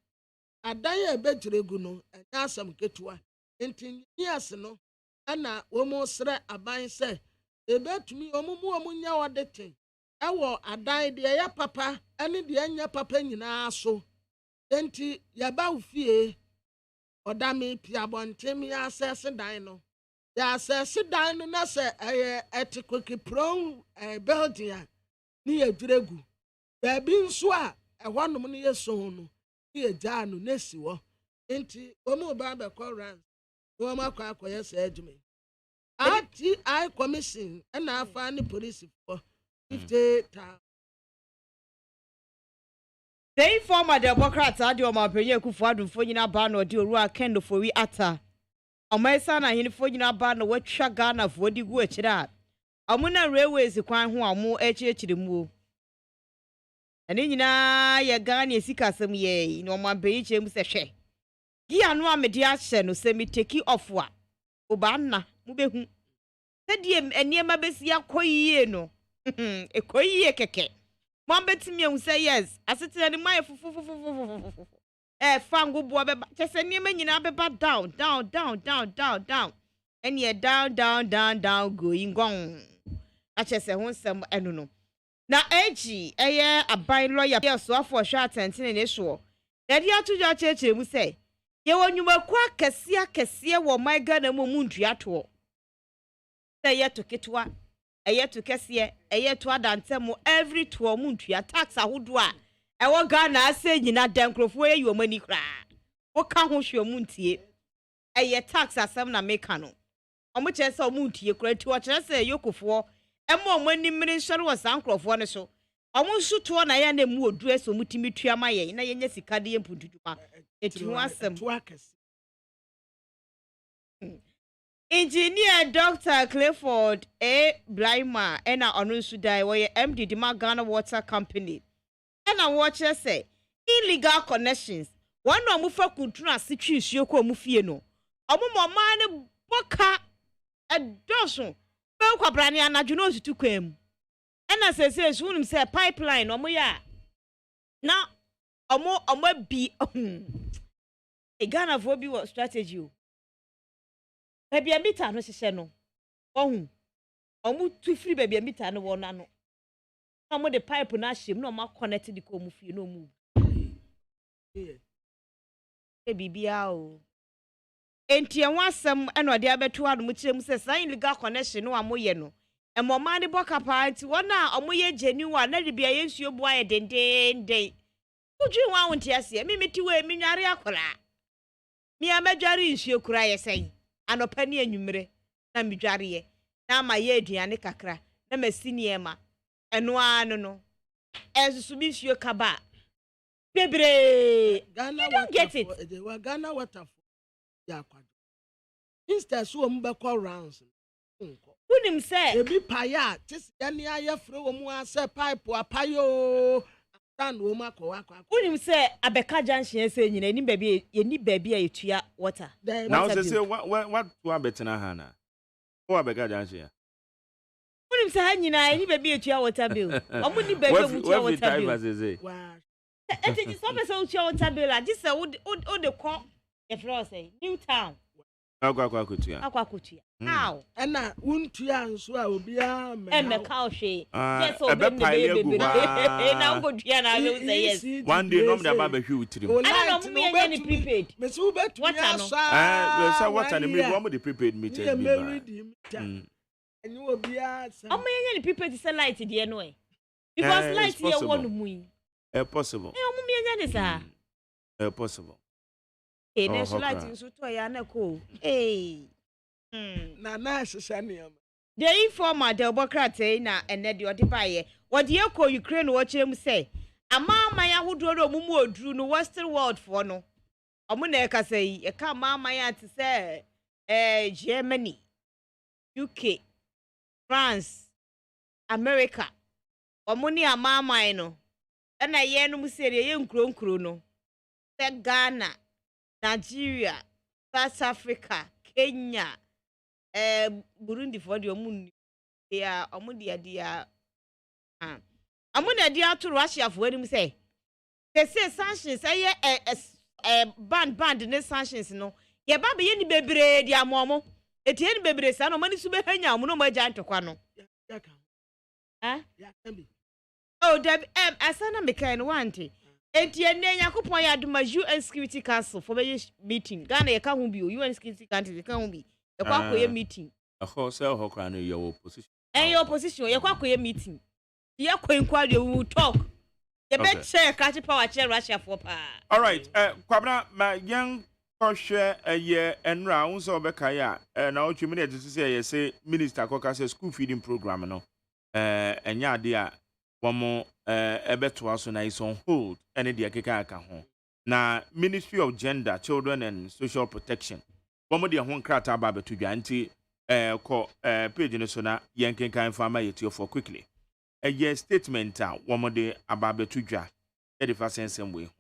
adan ya ebejiregu no enya asam ketua nti yes no ana womo sre aban se ebetumi omumu nya wodete ewo adan de ya papa ene de anya papa nyina so nti ya ba ufie odame piabontem ya asese dan no ya asese dan no na se etikweki pro building a ni ejiregu ba bi nso a ehonum no yeso no ye ja no nesi wo nti omu ba be correct no ma kwa akoye se adwume RTI commission and I find the police for 50,000. The former Democrats are the Omapenya Kufuadu for Yina Ban or Dura Kendo for we ata. O my son, I for Yina Ban or what Shagana for the witch that. Amuna railways the quan who are more HH the move. And in Yagani Sikasam ye, no my beach James Seshe. Gianwa mediation no semi take you off what. Obana. Mubehu sediem eniema besia koyie no ekoyie keke mo betimi ehun say yes asete ni mai fufufufufu fangu bo be chese niema nyina beba down enie down going gong achese hun sem enu no na egi eye aban lawyer ye so afo hwa atentene ne so na dia tuja cheche mu say ye wonwuma kwa kese wo my Ghana mu ndua to say to kitwa to kese to adantemo every to ndua tax ahodo a ewo Ghana ase nyina dankrofo ye yomani kra wo ka ho hwe muntie tax asem na meka no omo chese omuntie kra ti wo chese yokofo emo omani mmiri nsore wo sankrofo ne so omo nsuto na ya na mu odu eso mutimi tua maye na yenya sika de yempududuma eti asem Engineer Dr. Clifford A. Blymer ena onu sudai wo MD di Ghana Water Company ena watcher say illegal connections one no mufa kuntru asitwi nsuo ko mufie no omo man ne boka edoso be kwabrane anadwo no osutu kwam ena sese sunum say pipeline omo ya na omo bi Ghana for bi what strategy o baby amita no hye no ohun omu tu free baby amita no wona no omo de pipe na hyem no ma connect di ko mu fie no mu bibia o enti en wasem eno de abeto ado mu kirem se sign legal connection no amoye no emoma ne boka party wona omoye genuine na de bia yensuo bo aye dendenden udwi wa wonte ase mimiti we minware akola mi amadware nsuo kura yesai anopa ni anwumre na midware ye na ma ye aduane kakra na masini ema eno anu no esusu bi nsuo kaba bebre Ghana don't get it Ghana water ya kwado instead so mo be call rounds unim say ebi paya tis yani ayefre wo mu ase pipe apayo stand wo mu akwa unim say abeka junction say nyina ni baabi ye baabi a yetua water now say what betena hana wo abeka junction unim say nyina ni baabi yetua water bill omo ni baabi mu tua water bill wow eti so be say utua water bill a just say o de ko e floor say new town akwa kutua how na untua nso a obia me ka ohwe yes o be bebe na ngotua na we say yes one day no me da ba be hwe utiri ana no me yen ni prepaid me so betu ya so we say water ni me wo mo the prepaid meter bi ba enyu obia o me yen ni prepaid say light de no e because light here won mu yi possible o mo me yen ni sa possible next light nso to ya na ko na shishaniam the informer the Democrat na ene de odi baye wodi ekọ Ukraine wo kyerem say ama ya hodo no mumu oduru no western world for no Omune ka say e ka mama ya te say Germany, UK, France, America. Omuni amama no. Na ye no musere ye nkuro no. Se Ghana, Nigeria, South Africa, Kenya, Burundi for the omun ya omudi dia amuna dia to Russia for any say. They say sanctions band ne sanctions no. Ye ba be ye ni bebre dia momo. Eti ye ni bebre sa no mani su be hanya mo no ma ja ntokwa no. Oh, Deb asana meka no wante. Eti ene yakopon ya duma UN Security Council for be meeting. Ghana ye ka ho bi UN Security Council ye ka ho bi. Ye kwa koye meeting. Ho say ho kra no your opposition. Your opposition ye kwa koye meeting. Ye kwa inquiry we will talk. Ye be share catch power share Russia for pa. All right. Kwabna ma young share a year and round so be kaya na o twimi to say minister koka say school feeding program no. Enya dia womo ebeto aso na is on hold ene dia keka aka ho. Na Ministry of Gender, Children and Social Protection. Womo dia ho nkrata ba betu dwa nti ko page no so na yenkenkan fama yetio for quickly. A year statement womo de ababetu dwa e de fa sensem we ho.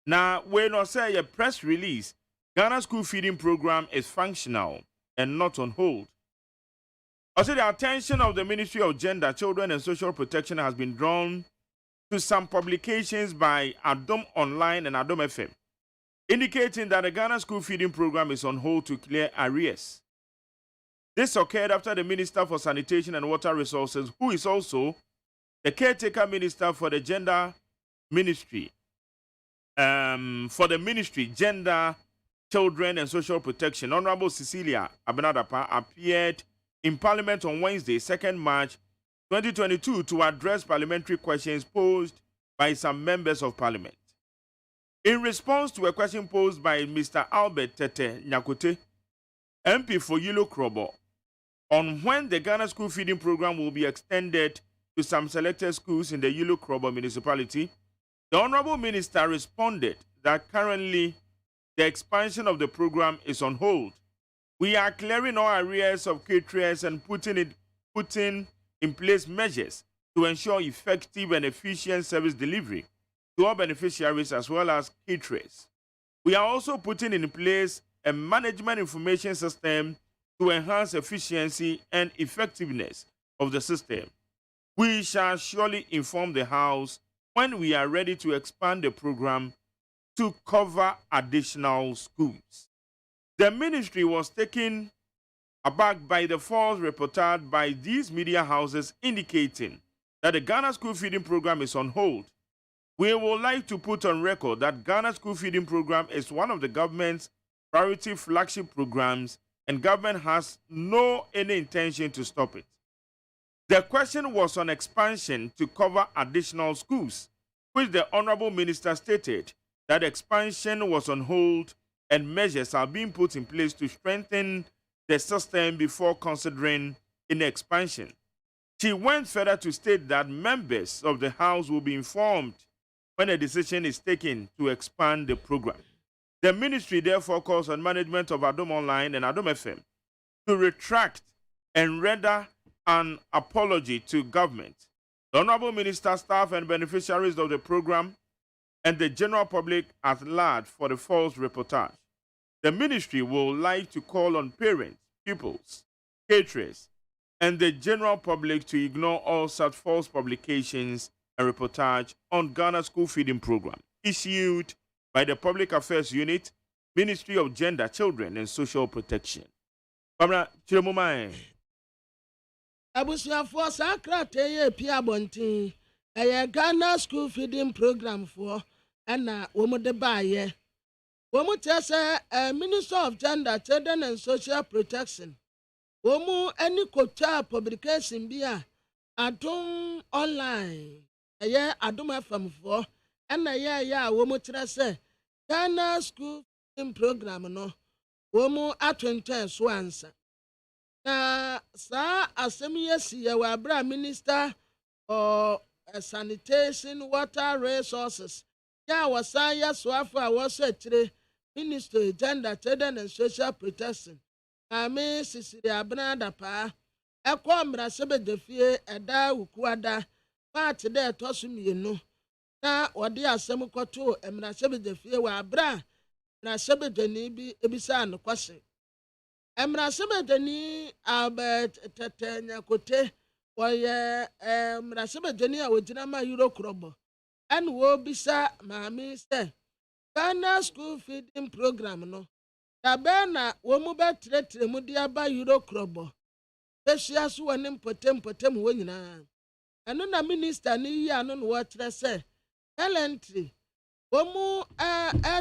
Now, when I say a press release, Ghana school feeding program is functional and not on hold. Also, the attention of the Ministry of Gender, Children and Social Protection has been drawn to some publications by Adom Online and Adom FM, indicating that the Ghana school feeding program is on hold to clear arrears. This occurred after the Minister for Sanitation and Water Resources, who is also the caretaker minister for the Gender Ministry, for the Ministry, Gender, Children and Social Protection, Honorable Cecilia Abenadapa appeared in Parliament on Wednesday, 2nd March 2022, to address parliamentary questions posed by some members of Parliament. In response to a question posed by Mr. Albert Tete Nyakote, MP for Yilo Krobo, on when the Ghana school feeding program will be extended to some selected schools in the Yilo Krobo municipality, the Honorable Minister responded that currently the expansion of the program is on hold. We are clearing all arrears of caterers and putting in place measures to ensure effective and efficient service delivery to all beneficiaries as well as caterers. We are also putting in place a management information system to enhance efficiency and effectiveness of the system. We shall surely inform the House when we are ready to expand the program to cover additional schools. The ministry was taken aback by the false reportage by these media houses indicating that the Ghana school feeding program is on hold. We would like to put on record that Ghana school feeding program is one of the government's priority flagship programs and government has any intention to stop it. The question was on expansion to cover additional schools, which the Honorable Minister stated that expansion was on hold and measures are being put in place to strengthen the system before considering an expansion. She went further to state that members of the House will be informed when a decision is taken to expand the program. The ministry therefore calls on management of Adom Online and Adom FM to retract and render an apology to government, the Honorable Minister, staff and beneficiaries of the program, and the general public at large for the false reportage. The ministry would like to call on parents, pupils, caterers, and the general public to ignore all such false publications and reportage on Ghana school feeding program issued by the Public Affairs Unit, Ministry of Gender, Children and Social Protection. Pamela Chiromumai. Abusuafoɔ saa krataa yɛ pia abɔnten ɛyɛ Ghana school feeding program for ɛna wɔn de baayɛ wɔn kyerɛ sɛ Minister of Gender, Children and Social Protection wɔn ani kotwa publication bi a Adom Online ɛyɛ Adom FM for ɛna yɛ a wɔn kyerɛ sɛ Ghana school feeding program no wɔn atwentwɛn so ansa. Na sa asemi yesi ya wabra Minister of Sanitation, Water Resources. Ya wasa ya swafu a wasa etire Ministry Gender, Children and Social Protection. Ame sisiri abnada pa. Ekwa mrasebe defie eda ukuada. Maati de tosu mienu. Na wadi asemu koto mrasebe defie wa abra. Mrasebe deni bi ebisa no kwase. Mrasebe deni tete nyakote. Woye mrasebe deni a wojina ma Euro krobo. En wo bisa maami se Ghana school feeding program no. Tabena womu betre mu dia ba Euro krobo. Besia so wonim potem wo nyina. Eno na minister ni yi anu no wo kire se elementary womu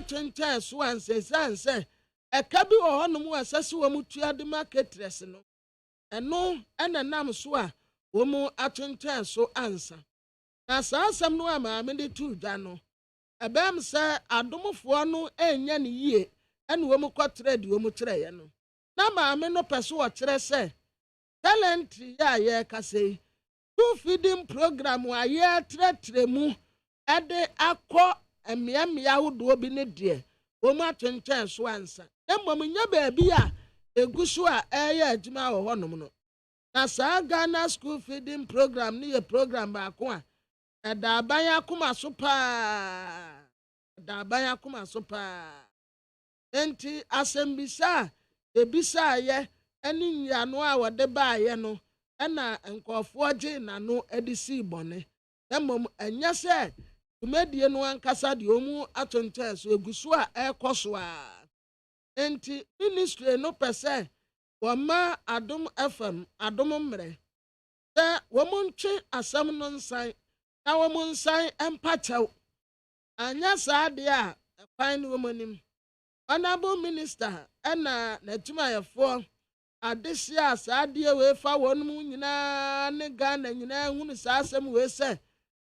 twentwan so anse eka bi wo honom asase womu tuade marketress no. Eno enanam so a womu atwentwan so ansa. Na saasam no ama me de tu dwa no. Ebem se adomfo no enya ne yie ene womu kotre de womu kire ye no. Na ma me no peso wo kire se talent ya ye kase school feeding program wa ye tretre mu ede akọ emiamia wodo bi ne de womu atwentwan so ansa. Na mmom nya ba bi a eguso a eye adwuma wo honom no. Na sa Ghana school feeding program ni ye program ba ko a da abanya kuma so pa enti asembisa ebisa ye eni nyano a wode ba ye no na nkofo oje na no edisi bone emom enya se tumedie no ankasa de omu atonto so eguso a ekoso a enti ministry no pese wama adom fm adom mre se womuntwe asam no nsan na womun nsan empachew anya saade a kwan no womanim honorable minister na natumayefo adesia saade we fa wonum nyina ne Ghana nyina hunu saasem we se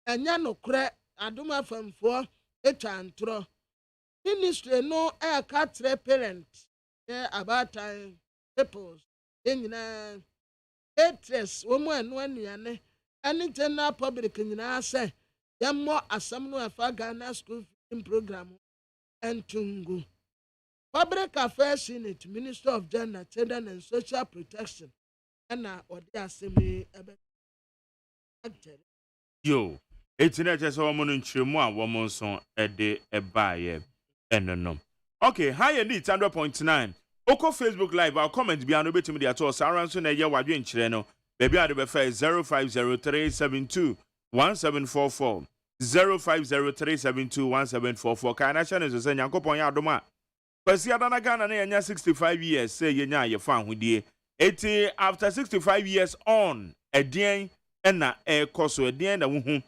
anya nokre adom afamfo etwantro ministry no ka tre parent about time people nyina etres womu anu anuane any general public nyina say yammo asam no afa Ghana school feeding program and tungu public affairs unit minister of gender children and social protection na odi asemi ebe yo etina chese womo no nchiremu a womo nso ede ebaaye enonom okay high need 100.9 oko Facebook live our comment bia no betimi dia to saran so na ye wadwe nchire no baby ade be fa 0503721744 0503721744 kana chane so se nyankopon ya adoma kwasi adana Ghana na yenya 65 years say yenya ye fa ahodie eti after 65 years on edien na koso edien na wuhu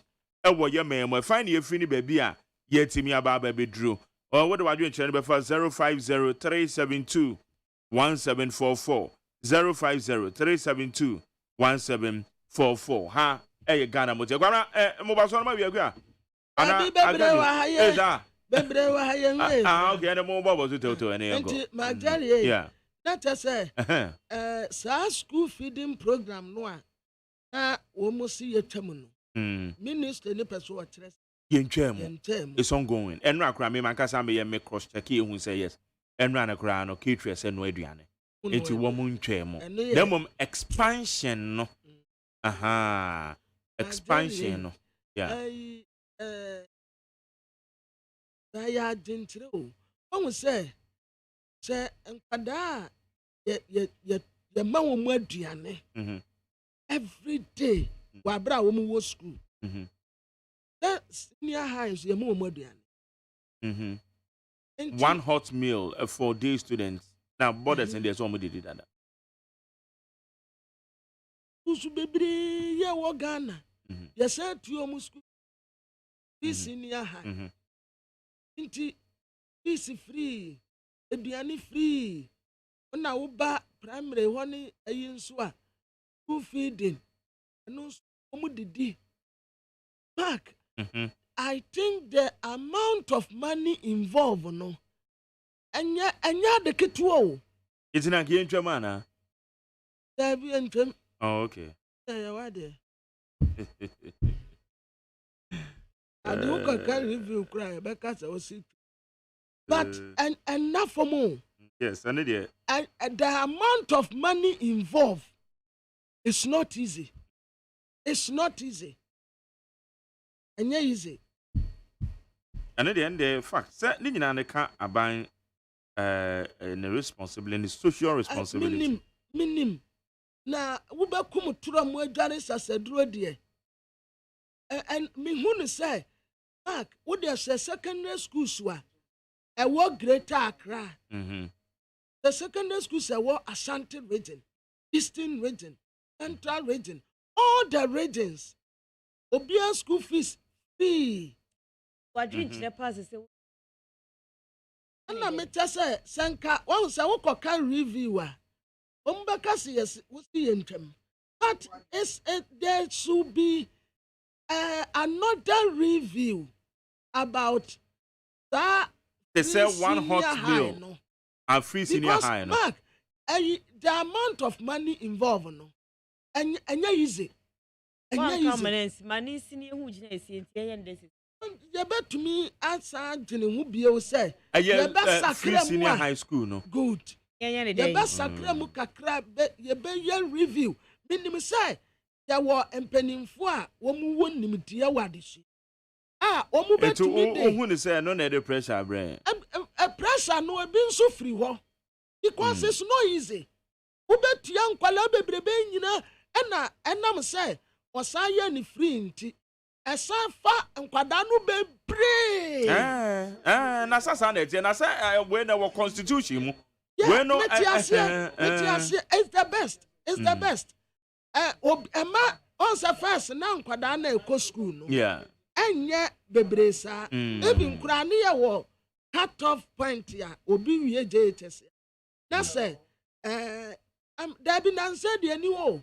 ewo ye memo fine ye fini baby a ye timi aba bedru o wo de wadwe nchire no be fa 0503721744 0503721744 ha Ghana mo te kwara mo ba so na ma wi agua ana bebre wa haye okay na mo bo so toto ene yego enti magari yeah that say sa school feeding program no a na wo mo si yetwam no minister ni person wa kire yentwam it's ongoing enra akra me man kasa me ye me cross check e hu say yes enra na kra no caterers no aduane enti wo mo ntwam na mom expansion no expansion no yeah ya dintire o won say enkwada ye mawo mu aduane every day wa bra wo mu wo school that senior high ye mawo mu aduane one hot meal for day students now borders and there's one did that usu bebiri ye wo Ghana ye say tuo mu school senior high inti fees free eduane free na wo ba primary hone ayin so a school feeding no omu didi back I think the amount of money involved no anya de ketuo o itina ki entwam ana da bi entwam oh okay ya wade adu ko kan review kra be ka se o si But enough for more. Yes, and the amount of money involved is not easy. It's not easy. And yeah, easy. And at the end, the fact, certainly in can't abide the responsibility and the social responsibility. Minim. Na wuba kumu tura mu adwane sasedro de. And me hunu say, Mark, wo dey say secondary school so a wo Greater Accra. The secondary schools are Ashanti region, Eastern region, Central region, all the regions. Obia school fees free. What drink the pass is Anna me say sanka one say wo kan reviewer. Ombeka say yes we see entwem. But there should be another review about that. They say one hot bill. No. And free senior high. No? Mark, the amount of money involved, no, and easy. Money senior who you bet to me answer who be able say free senior high school, no good. You best sacre mukakra you be review. Minimum say there were empening for woman won limitia wadishi. Omu bet to me who say no need pressure brain. A pressure no being so free because it's not easy. Who bet young kwala bebrebe nyina and I'm say was I any free nti esa fa nkwada no bebre na sasa na tie na say we na constitution mu we no it's the best Emma on sa first na nkwada na eko school no enye bebre sa even kura ne ye cut off point ya obi wie JHS na say there be nan say de ani wo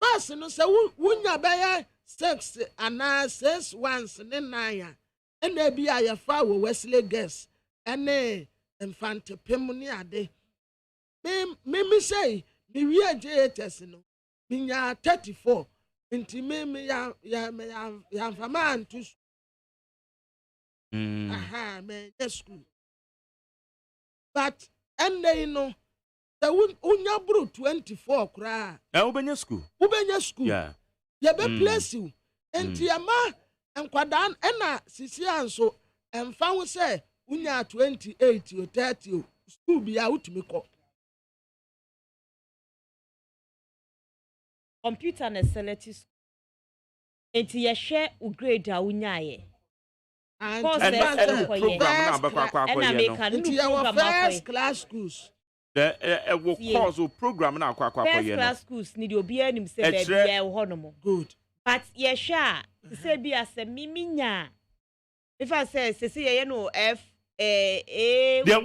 pass no say wunya be 6 and 6 once ne 9 and there be a fa wo Wesley guest ene infante pem ne ade me say me wie JHS no minya 34 inti me ya fama antu man, that's school. But and they know the unya bro 24 cry. Ubenya school. Yeah. You be place you. And Tiama and Kwadan and Sisian so and found say unya 28 or 30 school be out to me call. Computer and selective school. And you share u grade a unyaye. And first class schools. The course program now first class schools need to be any say good. But yesha say be as a miminya. If I say you know F A the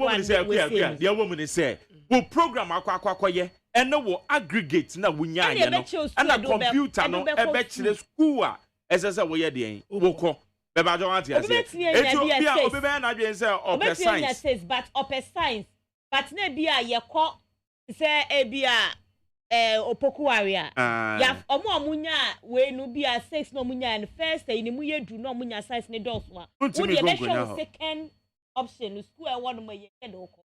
woman say we program akwakoye and no will aggregate na wunya ye no and a computer no e be chire school a esese wo ye de wo ko be ba jo wan tie say Ethiopia obebe na dwen say upper science but upper science but na bia ye ko say e bia opoku area ya omunya we no bia 6 no munya and first ni mu ye du no munya science ne dos wa wo de be show second option school e won mo ye de ko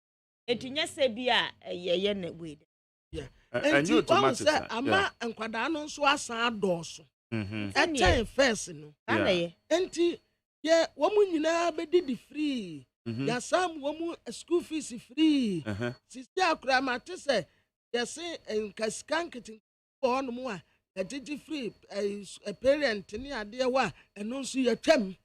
etunya say bia ye na we yeah and you automatic ama nkwada no so asan adoso time first no enti ye wo mu nyina be di free ya sam wo mu school fees free sisi akura mate say ya say nkaskan kitin on mu a didi free a parent ni ade wa eno so ya twam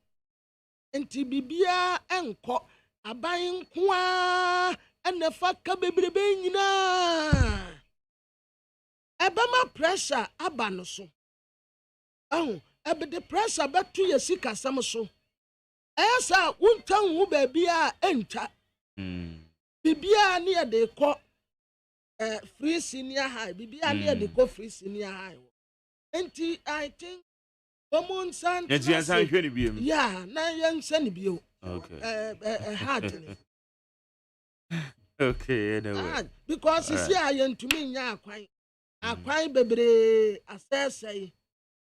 enti bibia enko aban kwa enefa ka bebrebe nyina ebema pressure aba no so ebe the pressure betu yesika sam so esa wontan hu ba bia enta bibia ne ye de ko free senior high bibia ne ye de ko free senior high enti I think common sense san hwe ni biem yeah na yen san bio hard okay anyway because you see ayen to me nya akwan bebre asese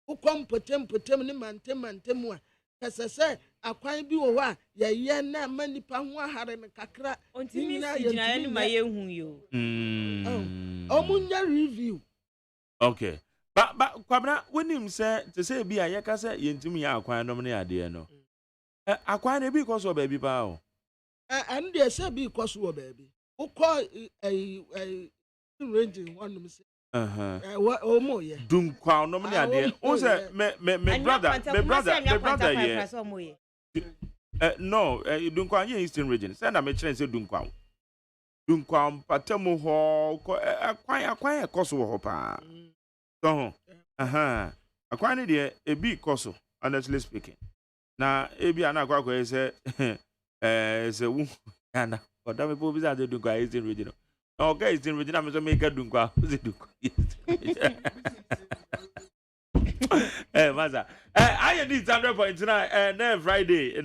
ukom potem ni mantem a kase say akwan bi wo wa ye na manipa ho ahare ne kakra ontimi sigina enu ma ye hu yo omunya review okay ba kwabna wonim se bi a yeka se yentimi ya akwan nom ne ade no akwan na bi koso ba bi pa o and they say bi koso wo ba bi ukọ range one say omo ye dunkwa nom ne ade o se me brother ye no dunkwa ye eastern region say na me kire say dunkwa patemu ho akwan ekoso ho pa so akwan ne de ebi koso honestly speaking na ebi ana akwa say say wu ana oda me po bi za de dunkwa eastern region okay eastern region am so make dunkwa ze dunkwa maza I need 100.9 next Friday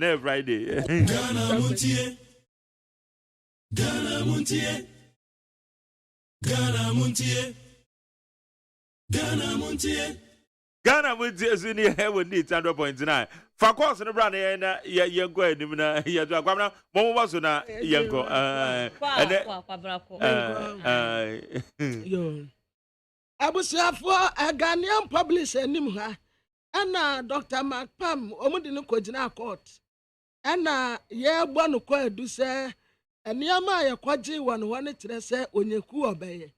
Ghana Muntie Zuni we need 100.9 for course no brand na ye go anim na ye do akwamna mo mo so na ye go yo abusiafo Ghanaian publish anim ha ana Dr. Macpam omudi no kogina court ana ye gbo no ko edu se eniama ye kwaji won won kire se onyeku obeye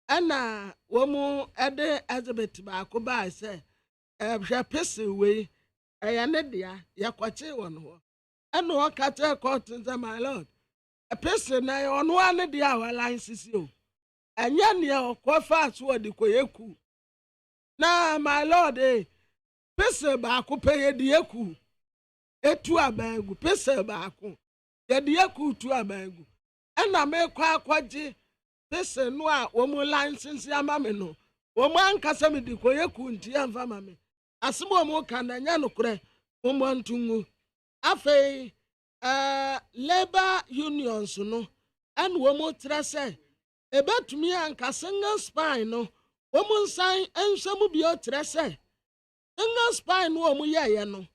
ana womu ede Elizabeth ba ko ba se hwe pese we eye ne dia ye kwachi won ho ana o ka te court nza my lord pese na ye ono ane dia wa license o anya ne o ko fa so odi ko yeku na my lord pese ba ko peye di yeku etu abangu pese ba ko ye di yeku tu abangu ana me kwa kwaji pese no a wo mu license amame no wo mu ankasa me di ko yeku nti amfa mame asemo mu kan na nya no kure wo mu antungu afei labor unions no an wo mu trese ebetumi ankasa nga spine no wo mu nsan enhwemu bi o trese nga spine no wo mu ye no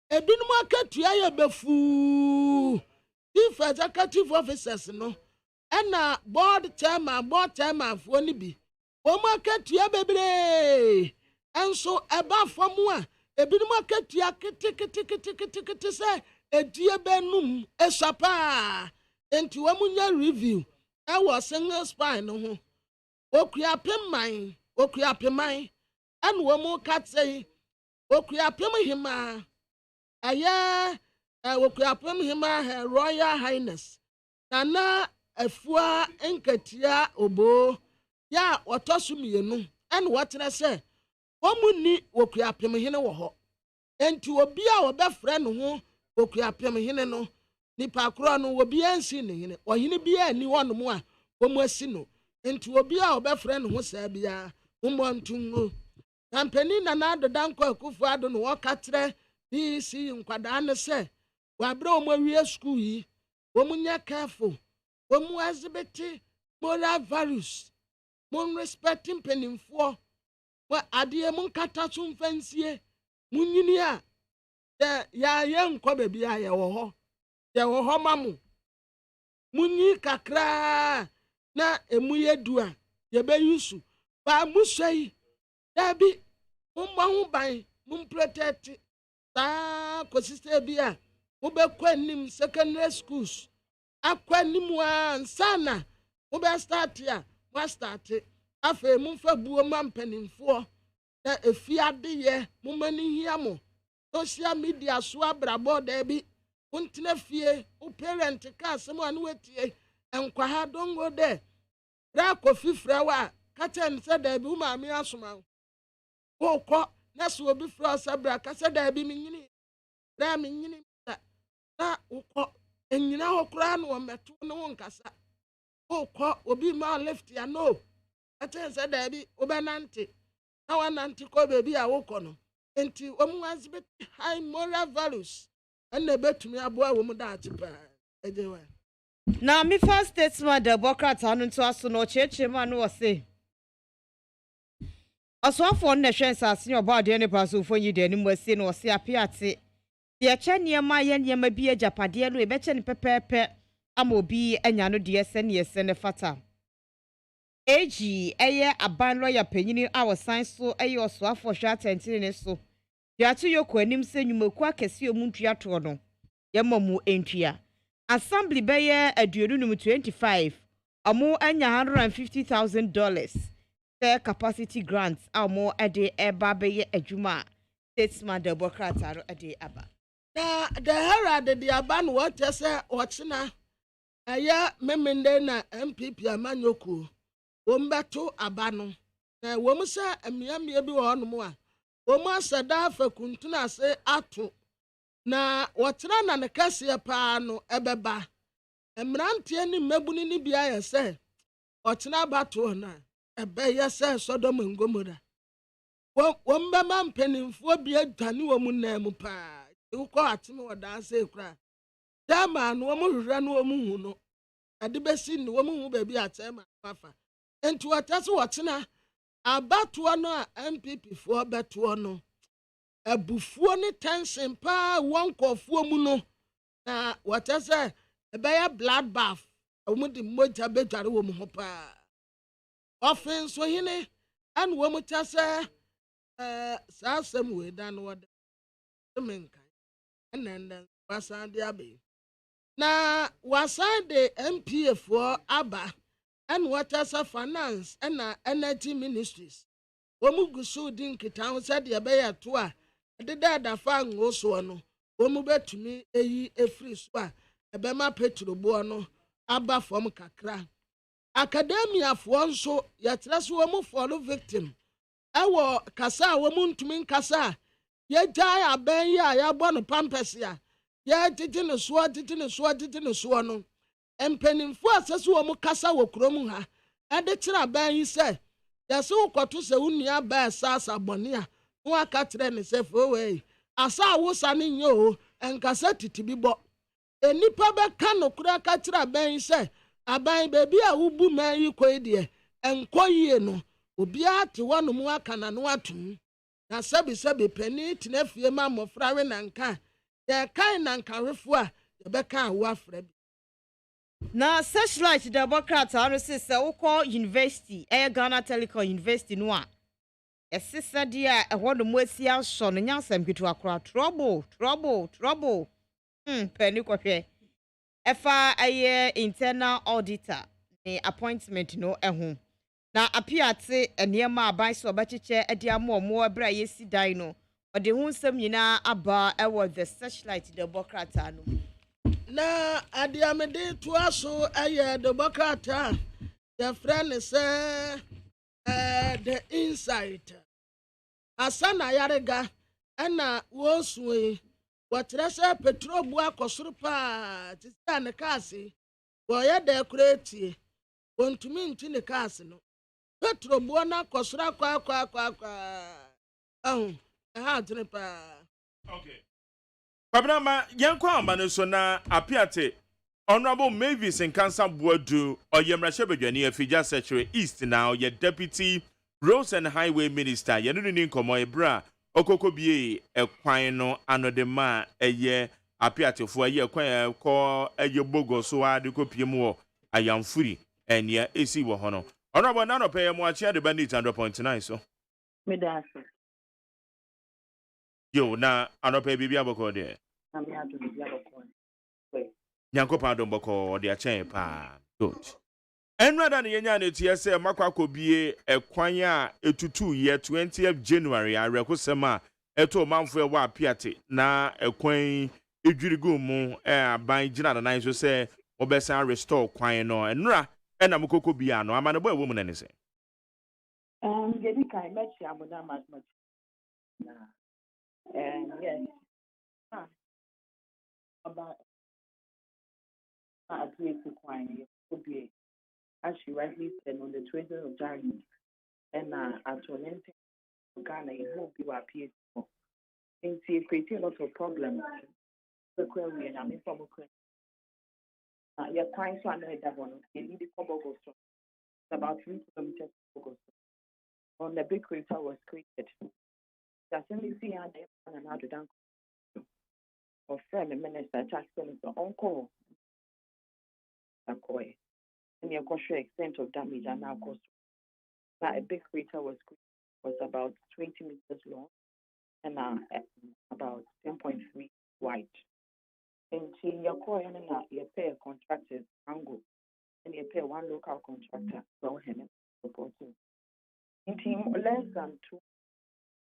ebinum akatua ye befu chief executive officers no ana board chairman fo ni bi wo mu akatua bebre enso eba fomu a ebinum akatua kiti se edie benum esapa enti wo mu nya review e wo single spine no ho okua peman an wo mu katsei okua pem hima aya okua pem hima Her Royal Highness nana afua enkatia obo ya otosu mienu an wotre se wo mu ni okua pem hene wo ho enti obi a wo be frɛ no ho okua pem hene no nipa kro no obi ansi ne hene ohene bi ani wono mu a wo mu asi no enti obi a wo be frɛ no ho sa bia wo mo ntungo kampani na na dodanko akufu ado no wo katre BC nkwada ne se wa bra wo mo wie school yi wo mu nya careful wo mu exhibit moral values mo respecting penimfo wa ade mu nkata so mfansie munyini a ya ye nkọ bebi a ye wo ho mamu munyi kakra na emuye du a ye be yusu ba musai dabi mumba hu ban mum protect ta kosiste bi a mo be kwanim secondary schools akwanim a nsana mo be start ya mo start afa mum fa buo mampanimfo na efiade ye mum mani hia mo social media so abrabo da bi untine fie o parent ka asem anu wetie enkwa ha dongo de ra ko fifra wa katen se da bi ma me asoma wo ko na so obi fra sabra ka se da bi minyini ra minyini na wo ko enyina ho kra no meto no wonkasa wo ko obi ma left ya no katen se da bi obenante na wanante ko bebi a wo ko no enti omuazibet high moral values and betumi aboa wo mu da atipa ejewa na mi first statement Democrat anu to aso no cheche ma no wose asofo na hwen sase oba de ne paso fo yi de ni mwase no wose apiate Deɛ kyɛ nneɛma yɛ nneɛma bi agyapadeɛ no ɛbɛkyɛ ne pɛpɛɛpɛ ama obi anya no deɛ sɛ ne yɛsɛ ne fata. Egi ɛyɛ aban lɔya panyin a wɔsan so ɛyɛ ɔsoafo hwɛ atɛntene ne so. Duato yoko anim sɛ nnwumaku akɛse ɔmu ntua toɔ no. Yɛma mu ntua. Assembly bɛyɛ aduonu 25. Ɔmo anya $150,000 sɛ capacity grant a ɔmo ɛde ɛba bɛyɛ adwuma statesman Democrat aro ɛde aba. Na the Herald de aba no wɔkyɛ sɛ ɔkyena ɛyɛ memende na MPP amanyɔkuo wɔn bɛto aba no na wɔn sɛ mmeammea bi wɔ hɔnom a wɔn asɛ da afa kuntun ase ato na wɔkyerɛ na ne kɛseɛ paa no ɛbɛba mmeranteɛ ne mmabunu ne bi ayɛ sɛ ɔkyena abato na ɛbɛyɛ sɛ Sodom and Gomorrah wɔn bɛma mpanimfoɔ bi adwane wɔn nan mu paa wokɔ atem wɔ daase kora chairman no wɔn hwehwɛ no wɔn hu no ɛde bɛsi no wɔn hu baabi a chairman afa nti wɔtɛ so wɔkyena abatoɔ no a MPP foɔ bɛtoɔ no abufuo ne tension paa wɔn nkɔfoɔ mu no na wɔtɛ sɛ ɛbɛyɛ blood bath wɔn de mogya bɛdware wɔn ho paa ɔfen so hene ɛna wɔn kyɛ sɛ saa asɛm wɔ da no wɔde menka ɛnɛndɛ wasan de abɛ na wasan de MPA foɔ aba ɛna wɔkyɛ sɛ finance ɛna energy ministries wɔn gu so di nkitaho sɛdeɛ ɛbɛyɛ to a ɛdeda dafa ngo soɔ no wɔn bɛtumi eyi efiri so a ɛbɛma petroboɔ no aba fam kakra akademiafoɔ nso yɛkyerɛ so wɔn fɔlo victim ɛwɔ kasa a wɔn ntumi nkasa a yɛgyae abɛn yi a yɛabɔ no pampɛs a yɛgyegye ne soɔ no mpanimfoɔ a sɛ so wɔn kasa wɔ kurom ha ɛde kyerɛ abɛn yi sɛ yɛsɛ wokɔto sɛ wo nua bɛɛ saasa bɔne a na waka kyerɛ ne sɛ fowei asa a wosa ne nyɛ o ɛnkasa titi bi bɔ enipa bɛka no kora ka kyerɛ abɛn yi sɛ aban baabi a wobu man yi kɔ yi deɛ ɛnkɔ yie no obiara te hɔ nom aka na no atom na sɛbi pani tena fie ma mmɔfra we nanka yɛkan nankarefoɔ a yɛbɛka awo afrɛ bi na searchlight Democrat ano sɛ wokɔ university ɛyɛ Ghana Telecom University no a ɛsesa deɛ a ɛhɔ no mu asi asɔ no nyansɛm ketewa kora trouble pani kɔhwɛ ɛfa ɛyɛ internal auditor ne appointment no ɛho na apiate nneɛma aban so ɔbɛkyekyɛ ɛde ama ɔmo ɛbrɛ a yɛsi dan no ɔde ho nsɛm nyinaa aba ɛwɔ the searchlight Democrat ano na adiamede toa so ɛyɛ Democrat a yɛfrɛ ne sɛ the insight asa na yarega ɛna wɔsue wɔkyerɛ sɛ petrol bu akɔsoro paa te sɛ ne kaase wɔyɛ dɛ koretie wɔntumi nti ne kaase no petrol bu na akɔsoro akɔ ɛha adwene paa Pabnama yankwa amba no so na apiate Honorable Mavis Nkansa Boadu oyemrahye bedwani afija secretary East now ye deputy Roads and Highway Minister ye no ni nkomo ebra okokobie ekwan no anodema eye apiate fo ye ekwan ko eye bogo so ade kopiem wo ayamfuri enia esi wo hono Honorable nano pay mo achi ade bandit 100.9 so Medase yo na anope bibia boko de Nyankopa domboko de achen pa good enrada ne yenya na etie se makwa kobie ekwan a etutu ye 20th January arekosem a eto manfo e wa apiate na ekwan edwirigu mu aban gina na nan so se obesan restore kwan no enra na mukoko bia no amanebo ewo mu na ne se gedi kai mechi abuda much na yes about at least quine could be as she rightly said on the 20th of January and at Olympic Ghana it won't be appeared for and see creating a lot of problems the query and I mean from your time so I know that one you need to come over about 3 kilometers on the big crater was created. That's only see and how to dance or friend the minister asking the uncle Akoy. And your kosher extent of damage and now cost that a big crater was about 20 meters long and about 10.3 wide. And your coin and you pay a contractor's angle and you pay one local contractor for him supporting. In team less than 2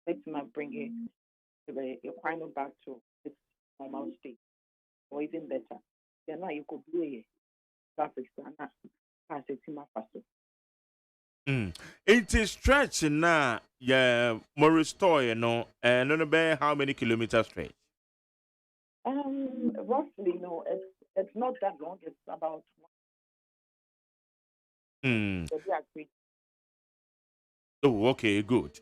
weeks might bring it your final back to its normal state or even better. Then now you could be traffic as a team of It is stretch now, yeah, Morris Toy, you know, and no how many kilometers stretch? Roughly, no, it's not that long. It's about. Oh, okay, good.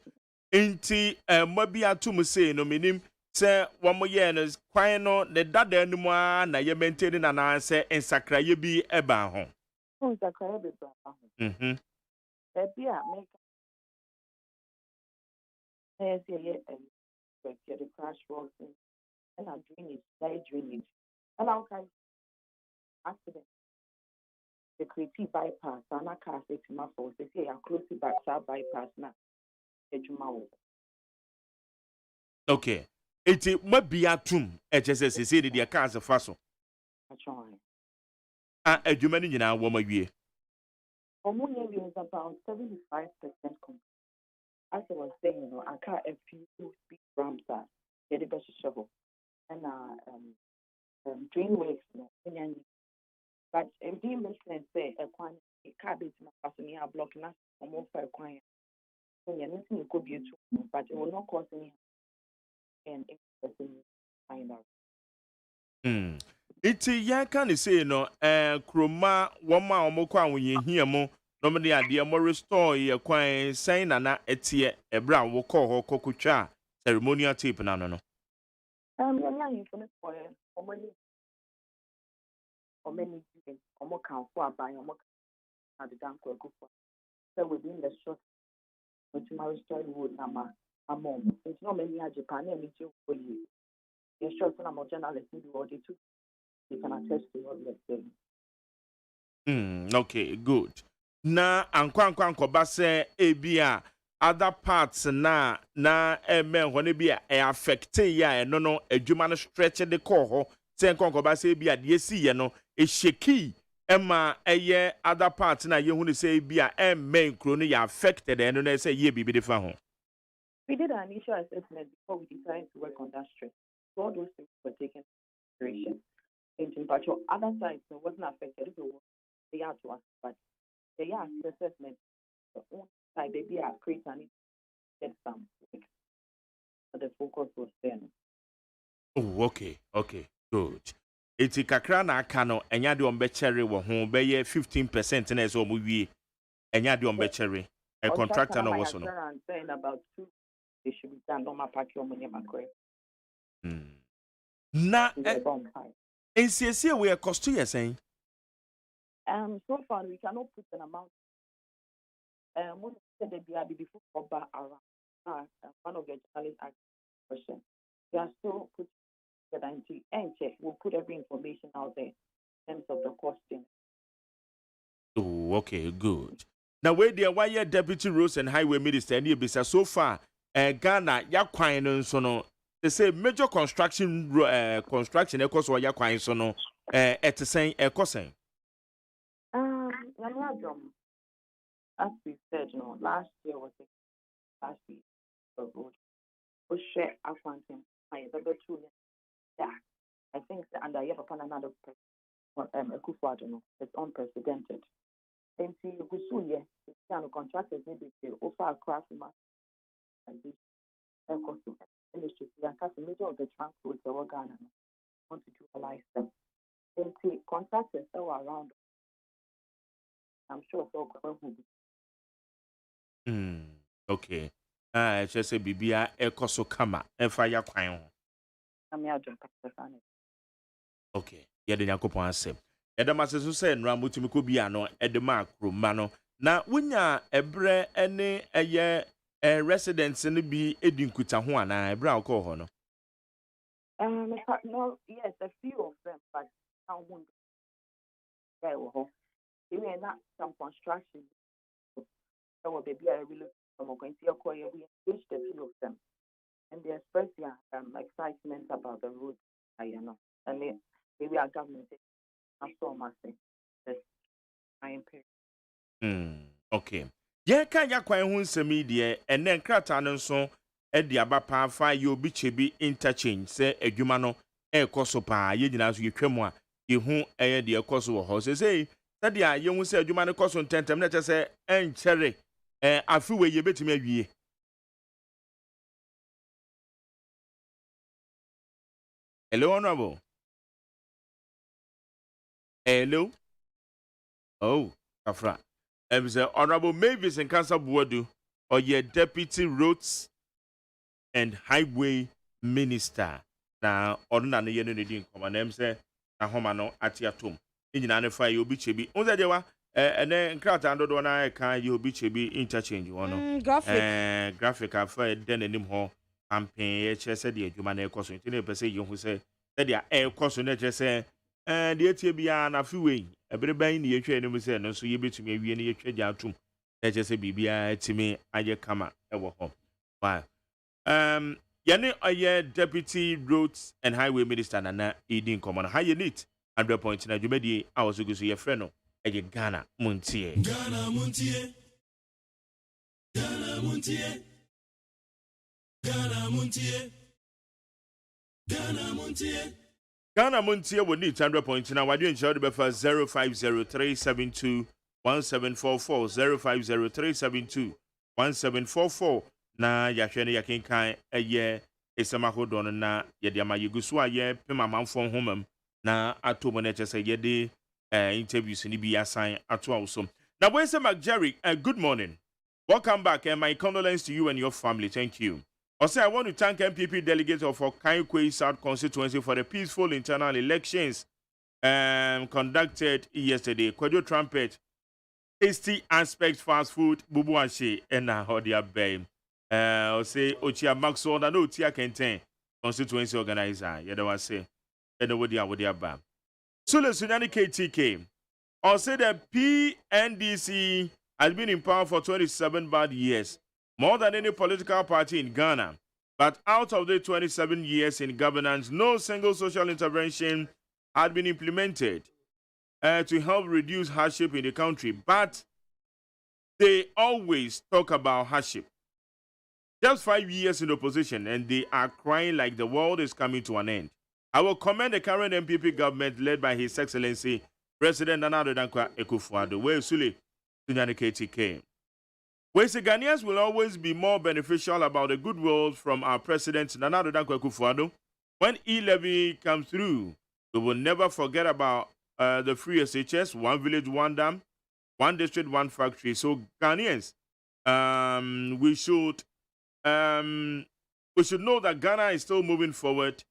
Inti, maybe I too much say no meaning. Say one more year is quite no the dad anymore. Na ye maintaining an answer and sacra ye be eba home. Oh, sacra be eba. Ebia make. Yes, the crash works and I'm drainage, very drainage, and I'll kind accident. The creative bypass, and I can't say to my force. They say I close the back bypass now. Okay. It might be a tomb. HSS say the cancer faso. A human in our woman year. Ammonia is about 75% complete. As I was saying, I can't a few big ramps that get the best shovel and drain wakes, but if the investment say a quantity cabbage my blocking us or more for a client. So anything could be true, but it will not cost any and find out. Iti ya can say no kroma woma omokwa wenye hia mo no me ade mo restore ye kwan sen na etie ebra wo call ho kokotwa ceremonial tape na no yeah for many omo kan for aban omo kan the dan ko for so within the short which my story would nama among it's not many Japan and it's for you. You're sure some more journalists in the world too. You can attest to what you're saying. Okay, good. Na ankwa base ebia other parts na when be affect ya no adwuma no stretch the call ho say ankwa base ebia de si ye no e sheki ema eye other parts na ye hu say ebia main kro no ya affected and no say ye bibi de fa ho. We did an initial assessment before we decided to work on that stretch. So all those things were taken into consideration. In particular, other sides wasn't affected. They had to us, but the assessment, the only side they be create and get some. But the focus was there. Oh, okay, good. Iti kakra na aka no enya de ombechere wo ho be ye 15% na eso mu wie enya de ombechere a contractor no was no. I'm saying about 2 they should be done on my pack your money my correct. Na NCC we cost you saying so far we cannot put an amount when said the BRB before over around one of the journalists asked question. We are still putting the and check. We'll put every information out there in terms of the costing. Oh, okay, good. Now where the why Deputy Roads and Highway Minister and bisa so far Ghana ya kwan no so no they say major construction ekos wa ya kwan so no etesen ekosen as we said, last year was last year the road. We share accounting. I think under yet upon another it's unprecedented. And see, you soon, yes, the contractors maybe they offer a craft and this industry. The major of the trunk roads are Ghana want to utilize them. And see, contractors that were around. I'm sure so will be. Okay. Just say bibia ekoso kama efa ya kwan ho. Okay. Ye de yakopon asem. Ye de maseso se nra mutumi ko bia no edema akroma no. Na wonya ebre ene eye residents ne bi edinkuta ho ana ebre akọ ho no. No, yes, a few of them, but I won't go. Even not some construction. So what baby I really I'm going to acquire. We engaged a few of them, and they expressed their excitement about the road. And maybe our government not so much. I am. Okay. Yeah, can ya kwan hu nsemi de ene nkrata no nso e de aba pa fa ye obi chebi interchange se adwuma no e koso pa ye nyina so yetwam a ye hu eye de koso wo ho se sei de a ye hu se adwuma no koso ntentem na che se enchere afiwe ye betimi awie. Hello, honorable. Hello. Oh, Afra. Honorable Mavis and Council Buadu, or your Deputy Roads and Highway Minister. Now, ordinary unity command them say, Nahomano at Yatum. In the fire, you'll be chibi. Unzadewa, and then crowd and Dona can you'll be chibi interchange. You know, graphic affair, then in him home, campaign, said the human cost. You know, say you who say that they are air cost, just say, and the ATB na few everybody in the HN was saying, so you bet me we any trade out to let us say BBI to me, I just come out home. Why? Yani a Deputy Roads and Highway Minister Nana Edin Common. How you need 100 points in a Jumedi, I was going to see a friend of Ghana Muntie. Ghana Muntie. Ghana Muntie. Ghana Muntie. Ghana Muntie. Ghana Muntie would need 100 points now. Why do you ensure the buffer 0503721744 0503721744 na yahwene yakenkan eye esamaho don na yede ama yegusu aye pema manfo homam na atomo na chese yede interviews ni bi asan ato awso. Now boy say McJerry, good morning. Welcome back and my condolences to you and your family. Thank you. Also, I want to thank MPP delegates of Okaikwe South constituency for the peaceful internal elections conducted yesterday. Kwajo Trumpet, tasty aspect fast food, bubu anshe, and Hodia Bay. Say Ochia Maxwell, and Otia Kenten, constituency organizer. Yadawa say, and Wodia Bam. Sule Sunani KTK. Also, the PNDC has been in power for 27 bad years. More than any political party in Ghana. But out of the 27 years in governance, no single social intervention had been implemented to help reduce hardship in the country. But they always talk about hardship. Just 5 years in opposition, and they are crying like the world is coming to an end. I will commend the current MPP government led by His Excellency President Nana Dankwa Akufo-Addo. Where Sule Sunyani KTK. We say Ghanaians will always be more beneficial about the goodwill from our President Nana Dankwa Akufo-Addo. When e-levy comes through, we will never forget about the free SHS, one village, one dam, one district, one factory. So Ghanaians, we should know that Ghana is still moving forward,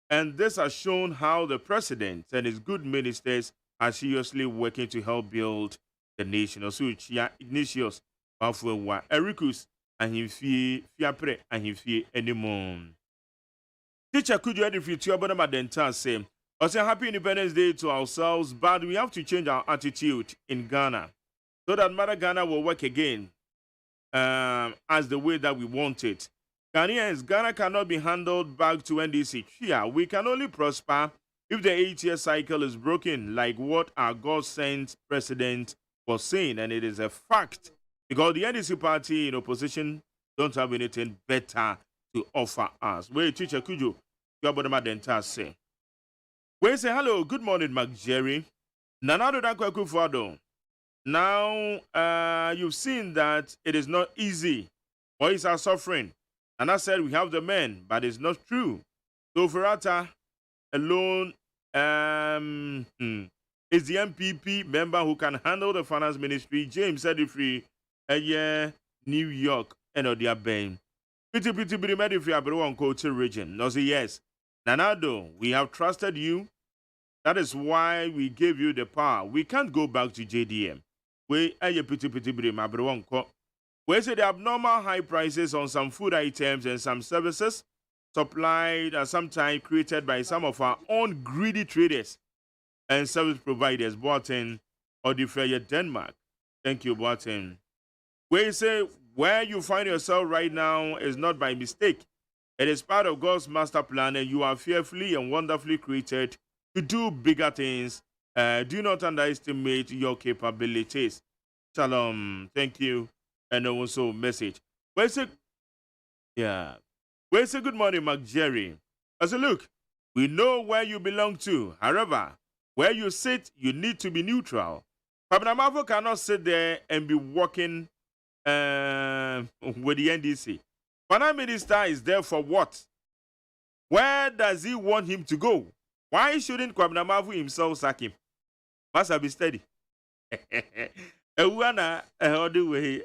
and this has shown how the President and his good ministers are seriously working to help build the nation. Also, Ignatius Mafuwa Ericus and him fiapre and him fee anymore. Teacher, could you edit to your Madenta say, I say happy Independence Day to ourselves, but we have to change our attitude in Ghana so that Mother Ghana will work again as the way that we want it. Ghanaians, Ghana cannot be handled back to NDC. Yeah, we can only prosper if the 8-year cycle is broken, like what our God-sent president was saying, and it is a fact. Because the NDC party in opposition don't have anything better to offer us. Wait, teacher, could you about the say? We say hello, good morning, McJerry. Nanado Dankwa Akufo-Addo. Now, you've seen that it is not easy. Boys are suffering. And I said we have the men, but it's not true. So Ferrata alone is the MPP member who can handle the finance ministry. James said if we New York and Odia Bay. Pretty ready if you have one coach region. No, say yes. Nanado, we have trusted you. That is why we gave you the power. We can't go back to JDM. We say the abnormal high prices on some food items and some services supplied and sometimes created by some of our own greedy traders and service providers, Boateng or the Denmark. Thank you, Boateng. We say where you find yourself right now is not by mistake. It is part of God's master plan, and you are fearfully and wonderfully created to do bigger things. Do not underestimate your capabilities. Shalom. Thank you. And also message. We say good morning, Mark Jerry. I say, look, we know where you belong to. However, where you sit, you need to be neutral. Pabnamavo cannot sit there and be working with the NDC. Finance Minister is there for what? Where does he want him to go? Why shouldn't Kwabnamavu himself sack him? Must be steady. All the way,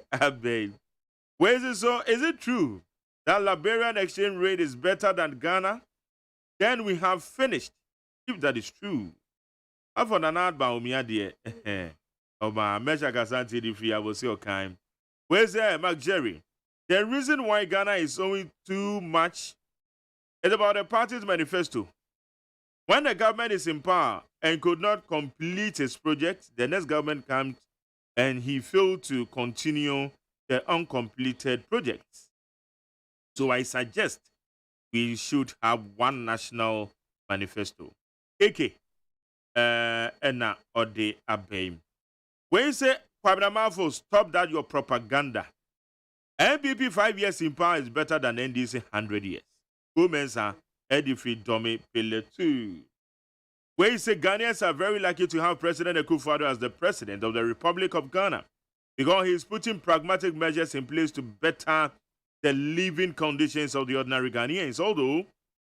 where is it so? Is it true that Liberian exchange rate is better than Ghana? Then we have finished. If that is true, I for an ad by Omia dear. Oba Measure Gasanti the free, I will say okay. Where's there, Mark Jerry? The reason why Ghana is owing too much is about the party's manifesto. When the government is in power and could not complete its project, the next government comes and he failed to continue the uncompleted projects. So I suggest we should have one national manifesto. AK, Ena Ode Abeim. When you say, Kwabnamafo, stop that your propaganda. NPP 5 years in power is better than NDC 100 years. Womensa, Edifi Domi Pele 2. Where you say Ghanaians are very lucky to have President Akufo-Addo as the president of the Republic of Ghana because he is putting pragmatic measures in place to better the living conditions of the ordinary Ghanaians. Although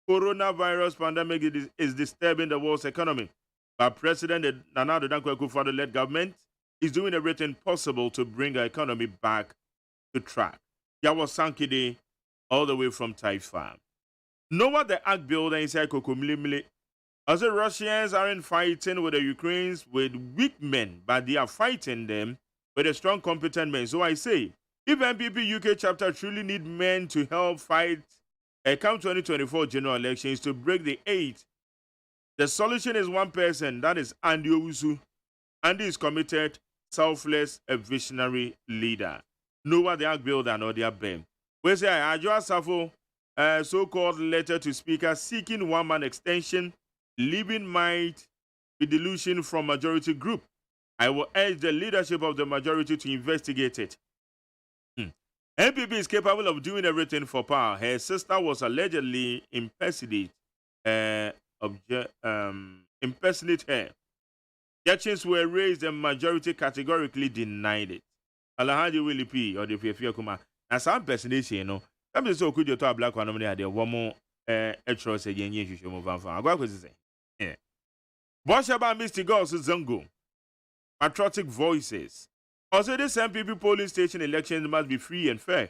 coronavirus pandemic is disturbing the world's economy, but President Nana Addo Akufo-Addo-led government is doing everything possible to bring our economy back to track. Yawa Sankide, all the way from Taifa. Know what the act builder inside Kokomlimili? As the Russians aren't fighting with the Ukrainians with weak men, but they are fighting them with a strong, competent men. So I say, if MPP UK chapter truly need men to help fight come 2024 general elections to break the 8, the solution is one person, that is Andy Owusu. Andy is committed, selfless, a visionary leader. Know what the act builder and other BEM. We say, Ajo Asafo, so-called letter to speaker seeking one-man extension, leaving might be delusion from majority group. I will urge the leadership of the majority to investigate it. MPP is capable of doing everything for power. Her sister was allegedly impersonate her. Objections were raised and majority categorically denied it. Alhaji Willie P. or the Fiafia Kuma. And some impersonation, you know. I'm just so good to a black one. There one more extra say you should move on. I go with say. Yeah. Boshaba Misty Girls Zongo. Patriotic voices. Also, this MPP polling station election must be free and fair.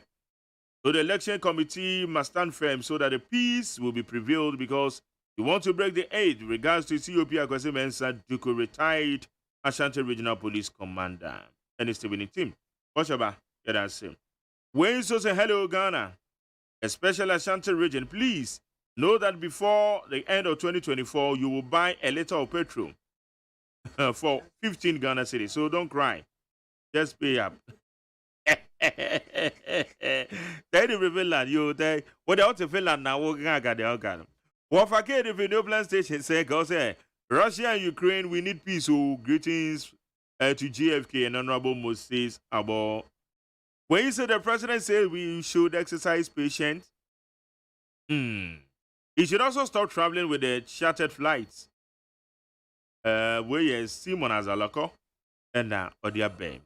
So the election committee must stand firm so that the peace will be prevailed because we want to break the 8 regards to Ethiopia Kwesi Mensah Duku retired Ashanti Regional Police Commander. And it's the winning team. Boshaba, yeah, that's him. When you say hello, Ghana, especially Ashanti region, please know that before the end of 2024, you will buy a liter of petrol for 15 Ghana cities. So don't cry. Just pay up. They didn't Finland, you they what they out to Finland now, what they organ. What for the video plan station say, Russia and Ukraine, we need peace. So greetings to JFK and Honorable Moses about. When you say the president says we should exercise patience, he should also stop traveling with the chartered flights. Where is Simon Azalako and Odia Bay.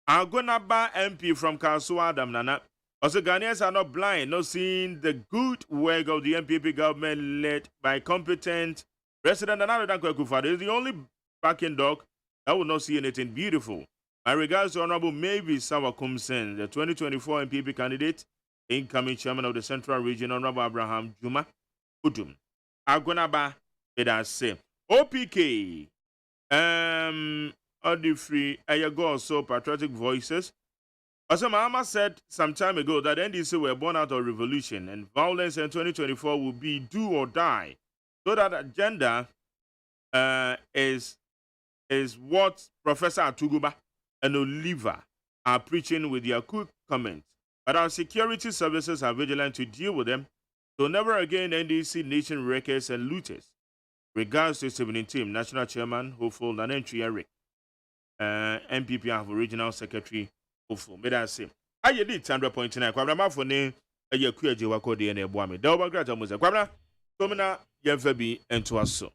Agonaba MP from Kasua Adam Nana. Also, Ghanaians are not blind, not seeing the good work of the MPP government led by competent President Nana Addo Akufo-Addo. Is the only backing dog that will not see anything beautiful. My regards to Honorable Mavis Sawakumsen, the 2024 MPP candidate, incoming chairman of the Central Region, Honorable Abraham Juma Udum. Agonaba, it has said. OPK, all the free, Ayago also patriotic voices. Also, Mahama said some time ago that NDC were born out of revolution and violence in 2024 will be do or die. So that agenda is what Professor Atuguba and Oliver are preaching with their quick comments. But our security services are vigilant to deal with them. So never again NDC nation wreckers and looters. Regards to 17 National Chairman, hopeful Nanentri Eric. MPP have original secretary, hopeful. May I say? I did 100.9. Kwabra for name a year queer Jawako de and a boame. Delba Grata Musa. Kwabra, Tomina, Yemfebi, and to us so.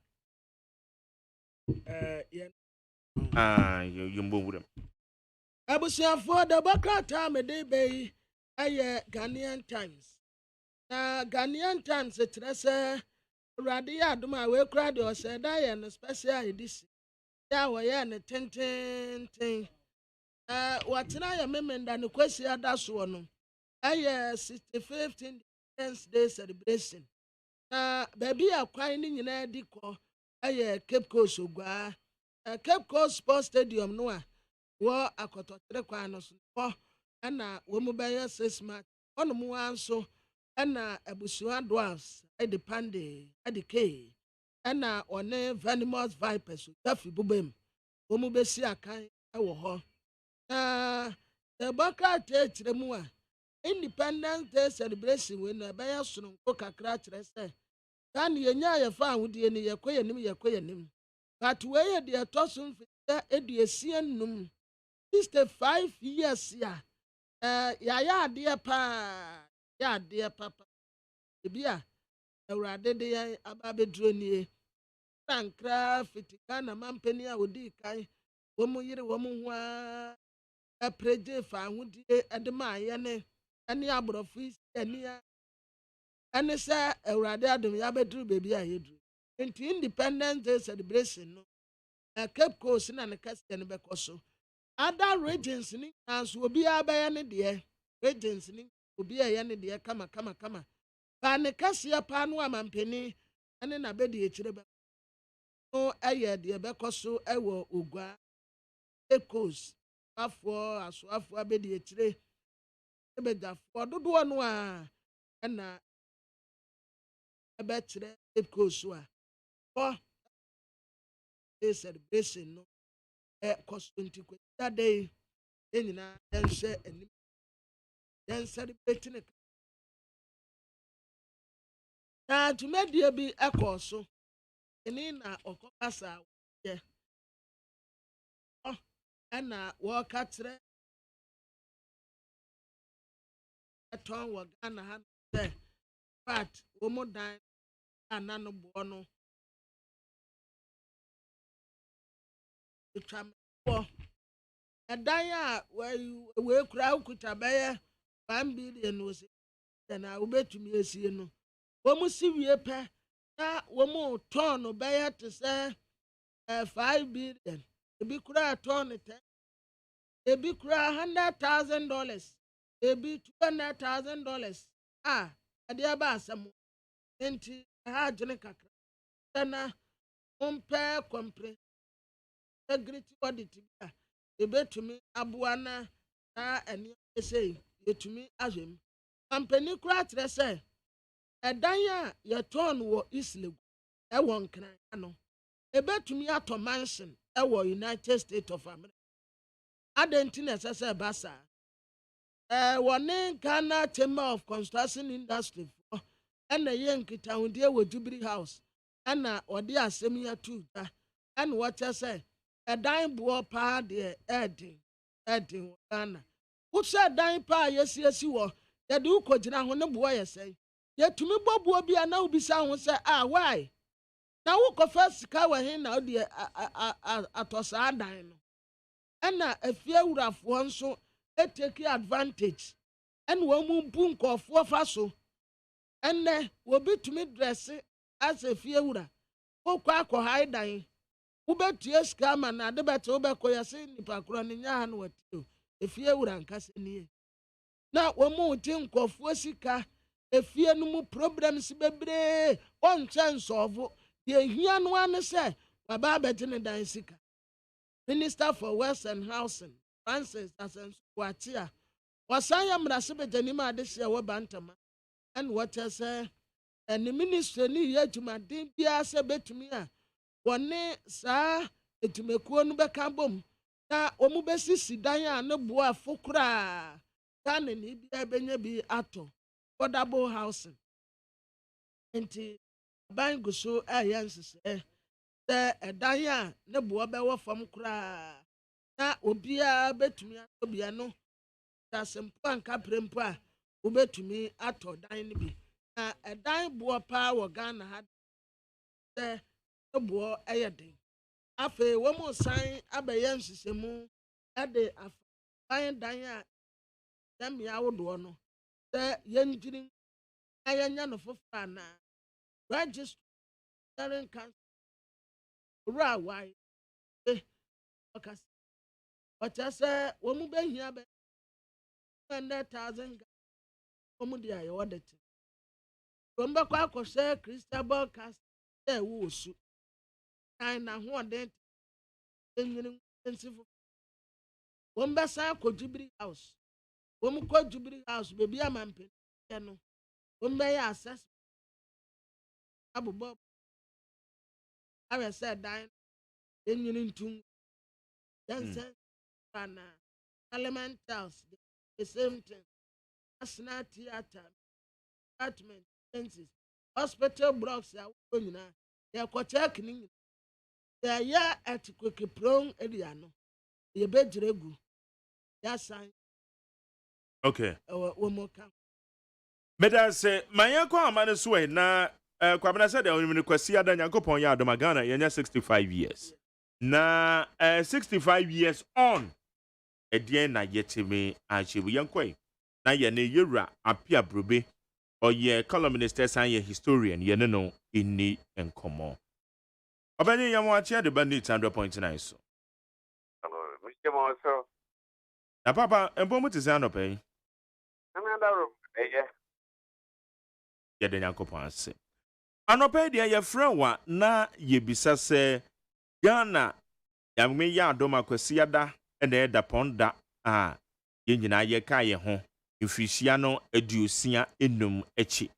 You move with him. I was here for the background time a day bay. Ghanaian Times. Ghanaian Times, it's Radia, do my way crowd or said I am a special edition. Yeah, we are a 10 thing. What's I amendment than the question that's one. 65th Independence Day celebration. Baby, I'm crying in a decor. Cape Coast, Cape Coast Sports Stadium, no. War a quarter quanos. And Womubaya says, one more so. And a Busuan dwarfs, a depende, a decay. And one venomous vipers, Duffy Bubem. Womubesia kind, I will the Baka Tate the Mua. Independence Day celebration when a Bayasun Coca Cratch rest. Can you nyaya found with the Yakoyanim? But where the Tossum Ediasian num 65 years, ya dear dear papa. Bia, a radede ababe drone, Sankra, Fiticana, Mampenia, Woody Kai, woman, a preje found at the Mayane, and the abro of fish, and the sir, a radadum yabedru baby I drew. Into Independence Day celebration, a Cape Coast and a Castan Becoso. Other regions in us will be a bayani dear, regions will be a yanny dear, come. Pane Cassia Panua Mampeni, and then a bedi chireba. No, aye, dear Becoso, I will Ugua, Cape Coast, after as after a bedi chire. Ebeda for do one and a better Cape Coast. For a celebration, no, a cost 20 that day, then share and then celebrating it. Now, to make there be a course, and in a Ocasa, yeah. Oh, and walk at a town were Ghana had there. But woman died, and none of Bono. The tram for a dia where you will crowd could a bear 1 billion was it. Then I will bet to me a CNO. Woman see we a pair. Now, woman turn or bear to say 5 billion. The big crowd turn it. A big crowd $100,000. A big $200,000. A dear bassam. Enti hard kakra. Then compare compre. Integrity audit. A bet to me abuana and you say you to me as him. Company crowd say. A daya your turn were easily. A one can I know. A bet to me at a mansion. A war United States of America. I didn't necessarily bassa. One name Ghana Chamber of Construction Industry for and a Yankee town dear with Jubilee House and or dear Semia too. And what I say, a dime boy pa dear adding Ghana. Who said dime pa? Yes, you are. The Duke of Jana when the boy say. Yet to me, Bob will be a now be sound say, why? Now, who first cover him now, dear, at us are dying. And a fear would have one so take advantage. And one moon boom call 4 faso. And will be to me dressing as a fear would have. Oh, quack or high dying. Who bet yes, come and I bet over Koyasin, if I crown in yan what you. If you would uncast any. Now, one more thing called Fosika. If you no more problems, baby, one chance of the here one say, Baba Daisika. Minister for Western Housing, Francis as Watia, Wasaya Mrasibe Janima Adesia Wabantama, and what I say, and the ministry ni yetuma din bia se betumi a wone saa etumekuo no beka bom na omu besisi dan a ne boa fokura dan ni bia benya bi ato affordable housing enti ban go so ayanse dan a ne boa bewo fam kura na obia betumi ato bia no tasempo anka prempo a obetumi ato dan ni bi na dan boa pa wo Ghana ha ne boa eyeden afe wo mo san abeya nsisemu ade afan dan a damia wodo no se yenjiri ayanya no fofa na registering council ra wai okas otase wo mu behia be 100,000 wo mu dia ye wodete wo mbakwa akose crystal broadcast e wo su kan na ho den enyini nsifo wo mbasa akọ Jubilee house wo mu kọ Jubilee house bebi amampe ya no wo mbɛyɛ assessment abobɔ awɛ sɛ dan enyini ntum danse na elementals the same thing national theatre apartment fences hospital blocks a wo nyina yɛ kɔ check ni nyina yɛ earthquake prone area no yɛ bɛgyere gu yɛ san okay wo mo ka meda se manya kwa amane so na kwabena said the kwasi ada Nyankopon ya adoma Ghana yenya 65 years na 65 years on edien na yetime achibu yankoi na ye ne yewura apia brobe oye columnist san ye historian ye ne no inni enkomo obani yamo achia de bandit 100.9 so hello mr moso na papa empomu te san no pay amanda room ye de Nyankopon ase anope de ye friend na yebisa se Ghana yamme ya adoma kwasi ada ene da ponda ye nyina ye ka ye ho mfirisia no aduosia enum echi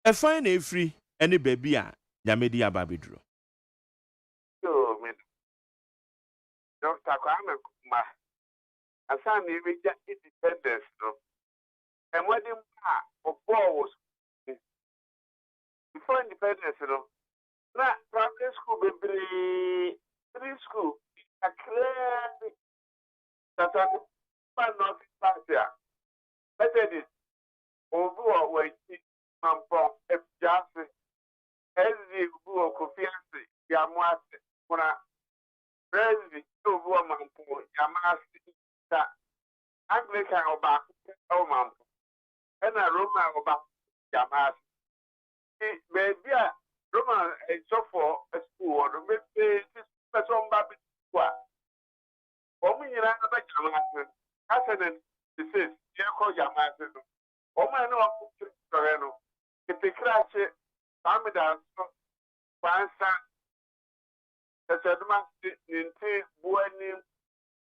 efan na efri ene baabi a nyamedi ababedro yo me Dr. Kwame Kuma asan ni meja independence no enwadi ma obo before independence no na primary school bebre three school a clear that not pastor better this over when mampo efjase ezi buo kofiance ya mwase kuna rezi over mampo ya masi ta Anglican oba o mampo ena Roman oba ya masi baby Roman so for a school or maybe this person baby kwa omunyira aba jamaatin hasanen disease ye ko jamaatin o ma no ko tore no epekrache famida so pansa eseduma nti buani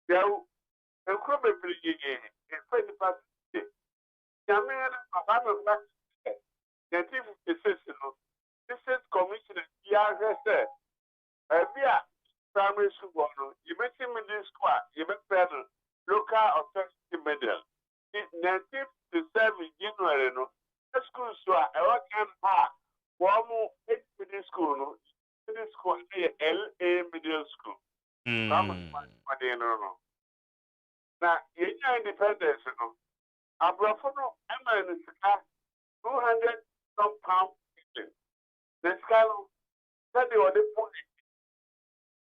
yau ekro bebiri yeye efani pas jamena abana ba 1956 no district commissioner ya hese ebia primary school no you make middle school you make local authority medal in 1957 January no school so I work ha one middle school no middle school LA middle school no na yenya independence no abrafo no ema no sika 200 some pound the scale that they were the point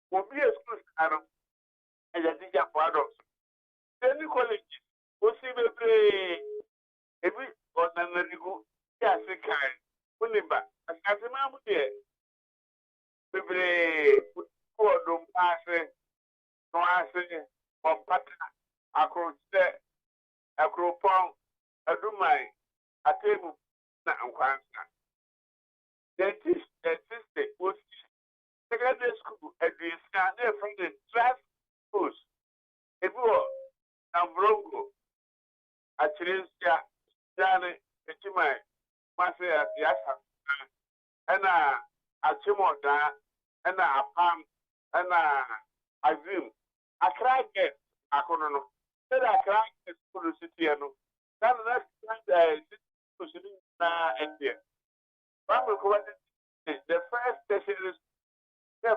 will be a school and a teacher for adults. Then the college will see the play every ordinary go, yes, a kind, Uniba, as a mamma there. The play for them passing, no answer, or pattern, across there, across pound, a do my, a table, and constant. The system was secondary school at the standard from the trust schools. It was Nambrongo, Achirinsia, Jane, Echima, Masia, Yasa, and Achimoda, and a Pam, and Azim. I cried get, I couldn't. Then I cried at school city. That's India. The first station is the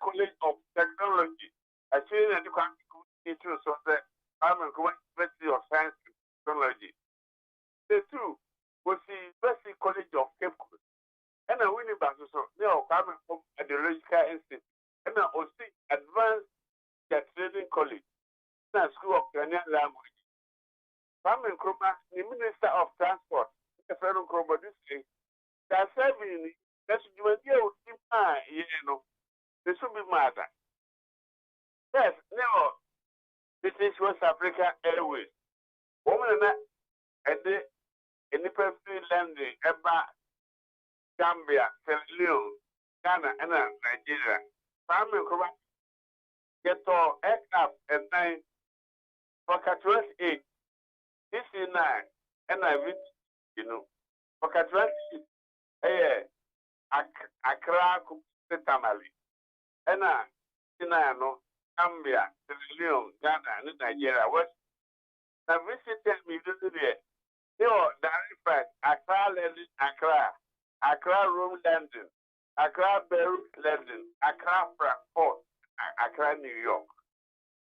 College of Technology. Actually, the community so that I'm a University of Science and Technology. The two was the University College of Cape Coast. And I win back to some coming from Ideological Institute. And I also Advanced Training College. And School of Ghanaian Language. Kwame Nkrumah, the Minister of Transport, the Federal Nkrumah, this day, that's serving that's you will deal with him, this will be matter. Yes, no, this is West Africa Airways. Woman and the person landing about Gambia, Sierra Leone, Ghana, and Nigeria. Kwame Nkrumah get all aircraft and 9 for 28. This is 9, and I read, for 28, Accra, Tamale, and Sinano, Gambia, Sierra Leone, Ghana, and Nigeria. What? Now, visited me today. Direct flight, Accra landing, Accra Rome landing, Accra Beirut landing, Accra Frankfurt, Accra, New York.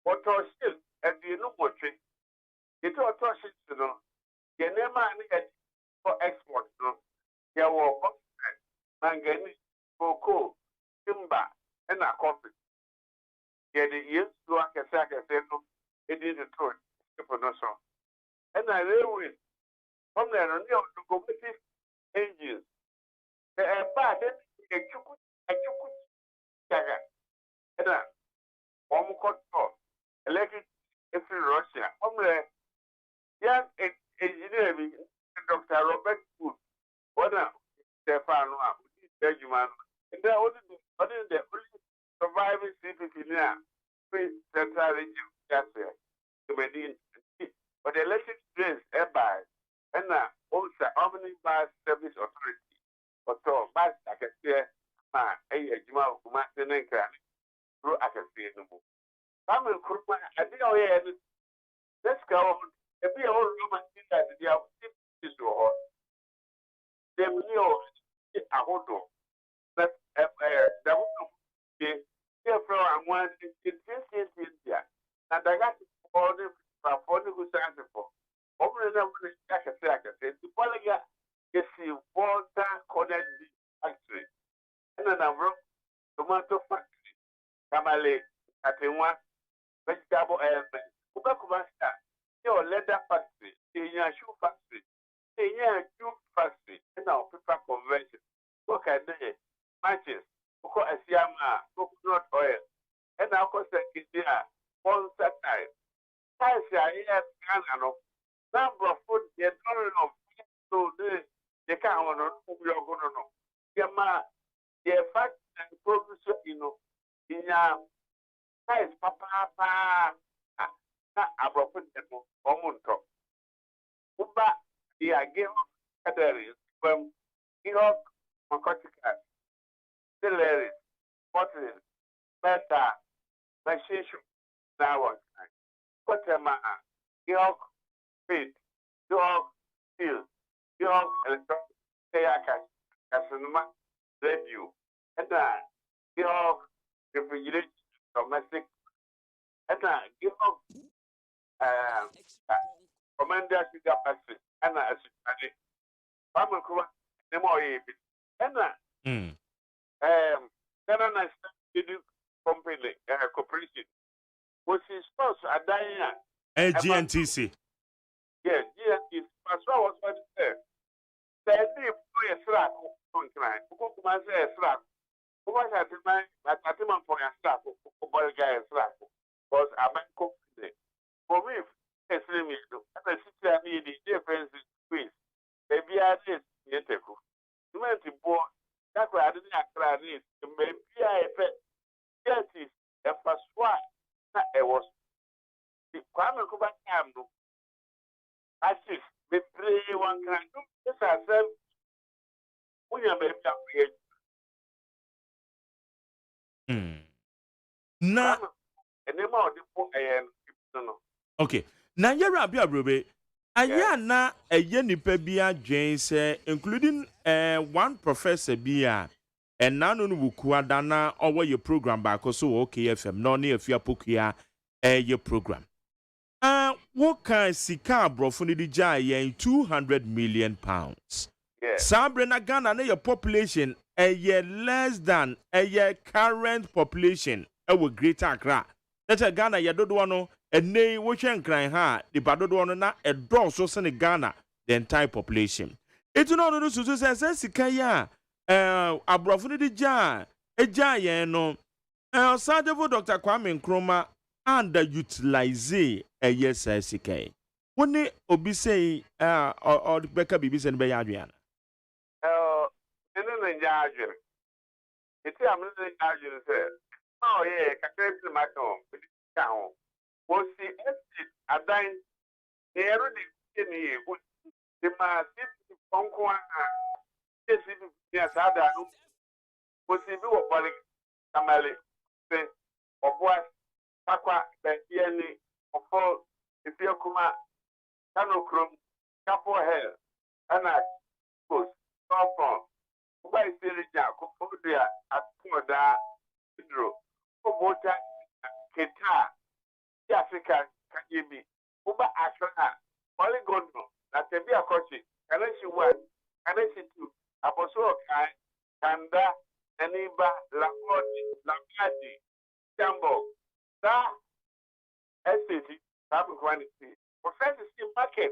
What was still, and you know what? It was touching to know. You never need for export. No, you were manganese, cocoa, timber, and a coffee. You had the years to work a second, it is a truth. And I railway from there on the locomotive engines. The bad, a chuku, and one more electric Russia. Young engineering, Dr. Robert Wood, one of Stefano, Benjamin, and they're only the only surviving CPP now, Central Region, to Medina. But the electric trains by and also Omnibus Service Authority, or so, but I can say, a Juma of Martin and Cranny, through I can see no more. I'm a crook, I think I'll hear it. Let's go on. If we all Roman that they are this to her, they will know a hold. But the woman here from one in India, and I got all the who stands for. Over the second, the Polyga is the water connect factory, and then I wrote tomato factory, Tamale, at one vegetable element, Kubakubasta. Your leather factory, your shoe factory, your shoe factory, and our paper conversion. Look at the matches, look at Siama, coconut oil, and our cost is there, one satire. I say, yes, number of food, they don't know, so they can't know who you're going to know. Yama, the fact and producer, in your size, papa. Abropun eno omunto uba dia game cadere from Iraq Makotika Celery Bottle Beta Machine now Kotema Iraq Feed Dog Steel Iraq Electronic Tayaka Casanuma Radio and Iraq Refrigerated Domestic and Iraq Commander Sugar Factory, and as I'm a cool, the more and then I started company, corporation, which is spouse at Diana. GNTC. Yes, GNTC. As well as what it said. The name for a slap on time. Who could say a slap? Who was at the man, at the man for a slap, who bought a guy a slap? Because I'm a cook today. For me, it's limited. And I see the difference between maybe I did get a cook. You went to board, that's why I didn't have this. Maybe I felt yes, a first one. It was the Kwame Kuba Camdo. Asif, bebree one can do this ourselves. We are maybe na and the more the no. okay na yɛra bi abrobe aya na ɛyɛ nipa bi adwen sɛ including one professor bi a ɛna no buku adana ɔwɔ yɛ program baako so wɔ KFM na ɔne afia pokua ɛyɛ program what can sika abrofo ne di gya yɛn 200 million pounds sabre na Ghana na yɛ population ɛyɛ less than ɛyɛ current population ɛwɔ Greater Accra that Ghana yɛ dodoɔ no ɛnɛ wɔhwɛ nkran ha di ba dodoɔ no na ɛdɔɔso sene Ghana the entire population etu no no susu sɛ sika ya abrofo ne di gya ɛgya yɛn no Sergeant Dr. Kwame Nkrumah underutilize ɛyɛ sika woni obi say or beka bibi sɛ no bɛyɛ adwene ɛno na nyɛ adwene ɛti a mene nyɛ adwene sɛ ɔyɛ kakra bi ma ka ho wɔsi ɛsi adan ne ɛro de tie ne yɛ de ma sisi pɔnko a sisi bi a saa da no wɔsi bi wɔ bɔle kamale sɛ ɔboa akwa bɛntiɛ ne ɔfɔ efie kuma kano krom kapo hell ɛna post tɔpɔn ɔba esiri gya kɔfɔ de a akɔda hydro ɔbɔta keta ti Africa kanye bi ɔba Accra polygon na tebi akɔchi kanashi 1 kanashi 2 aboso kan kanda aniba lakodi jambo da estate tabu quantity offense is market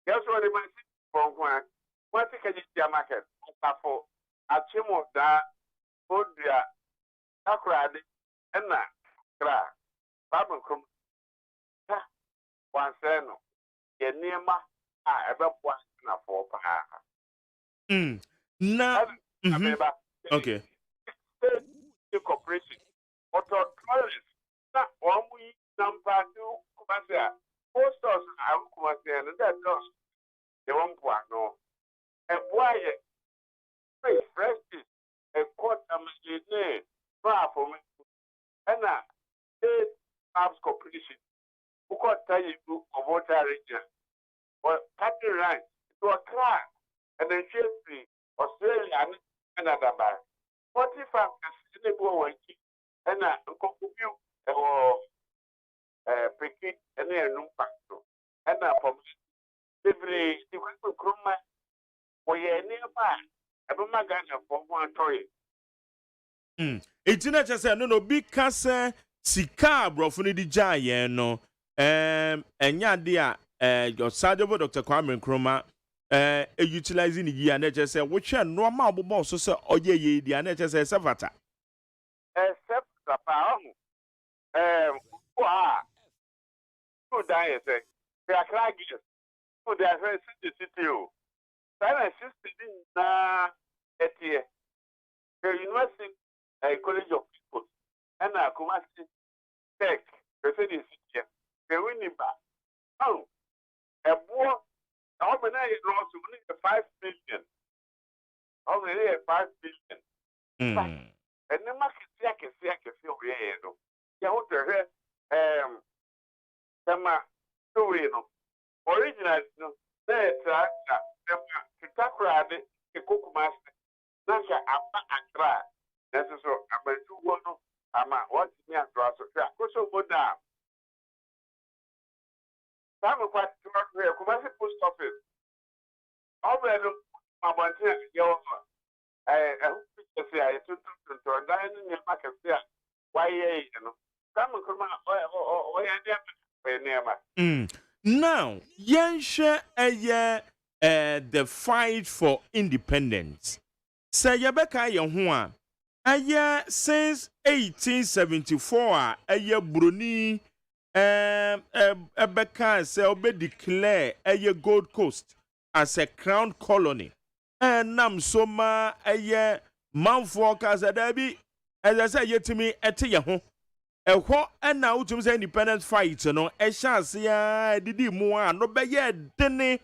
yes what the man for one what can you market for achimo da odria akrade na kra babu kum ha one say no ye niema a ebeboa na for pa na okay the corporation auto tourist na omu number 2 kumase posters a kumase and that does the one point no and boy fresh a court amene for me and state farms corporation who got tell you of water region or cattle ranch to a car and then free Australia and another bar 45 in the boy and a contribute or peki and then no factor and a from every different chroma or ye nearby ever magana for one toy. It's not just no big case sika abrofo ne di gya yɛn no enya dia your Sergeant Dr. Kwame Nkrumah utilizing the year and just say which no ma obobo so say oye ye di and just say sevata except the power who die say they are craggy who they are very city sana system na etie the university college of people and Kumasi Tech the city city the winning back a boy how many lost 5 billion how many 5 billion and the market can see over here no ya what the sama so we no original no that to takra de ekokumas na sha apa akra that's so abantu no ama what me and draw so so moda Some quite Kumasi post office. Over my bonnet, your I took to a dining in market there. Why, you know, some come now, Yansha a year the fight for independence. Say Yabeka Yahua a year since 1874, a year Bruni. Ebeka say obe declare a Gold Coast as a crown colony. And nam soma a man for Kazadebi, as I say yet to me at Yahoo. ɛhɔ ɛna wotum sɛ independent fight no ɛhyɛ ase didi mu a no bɛyɛ dene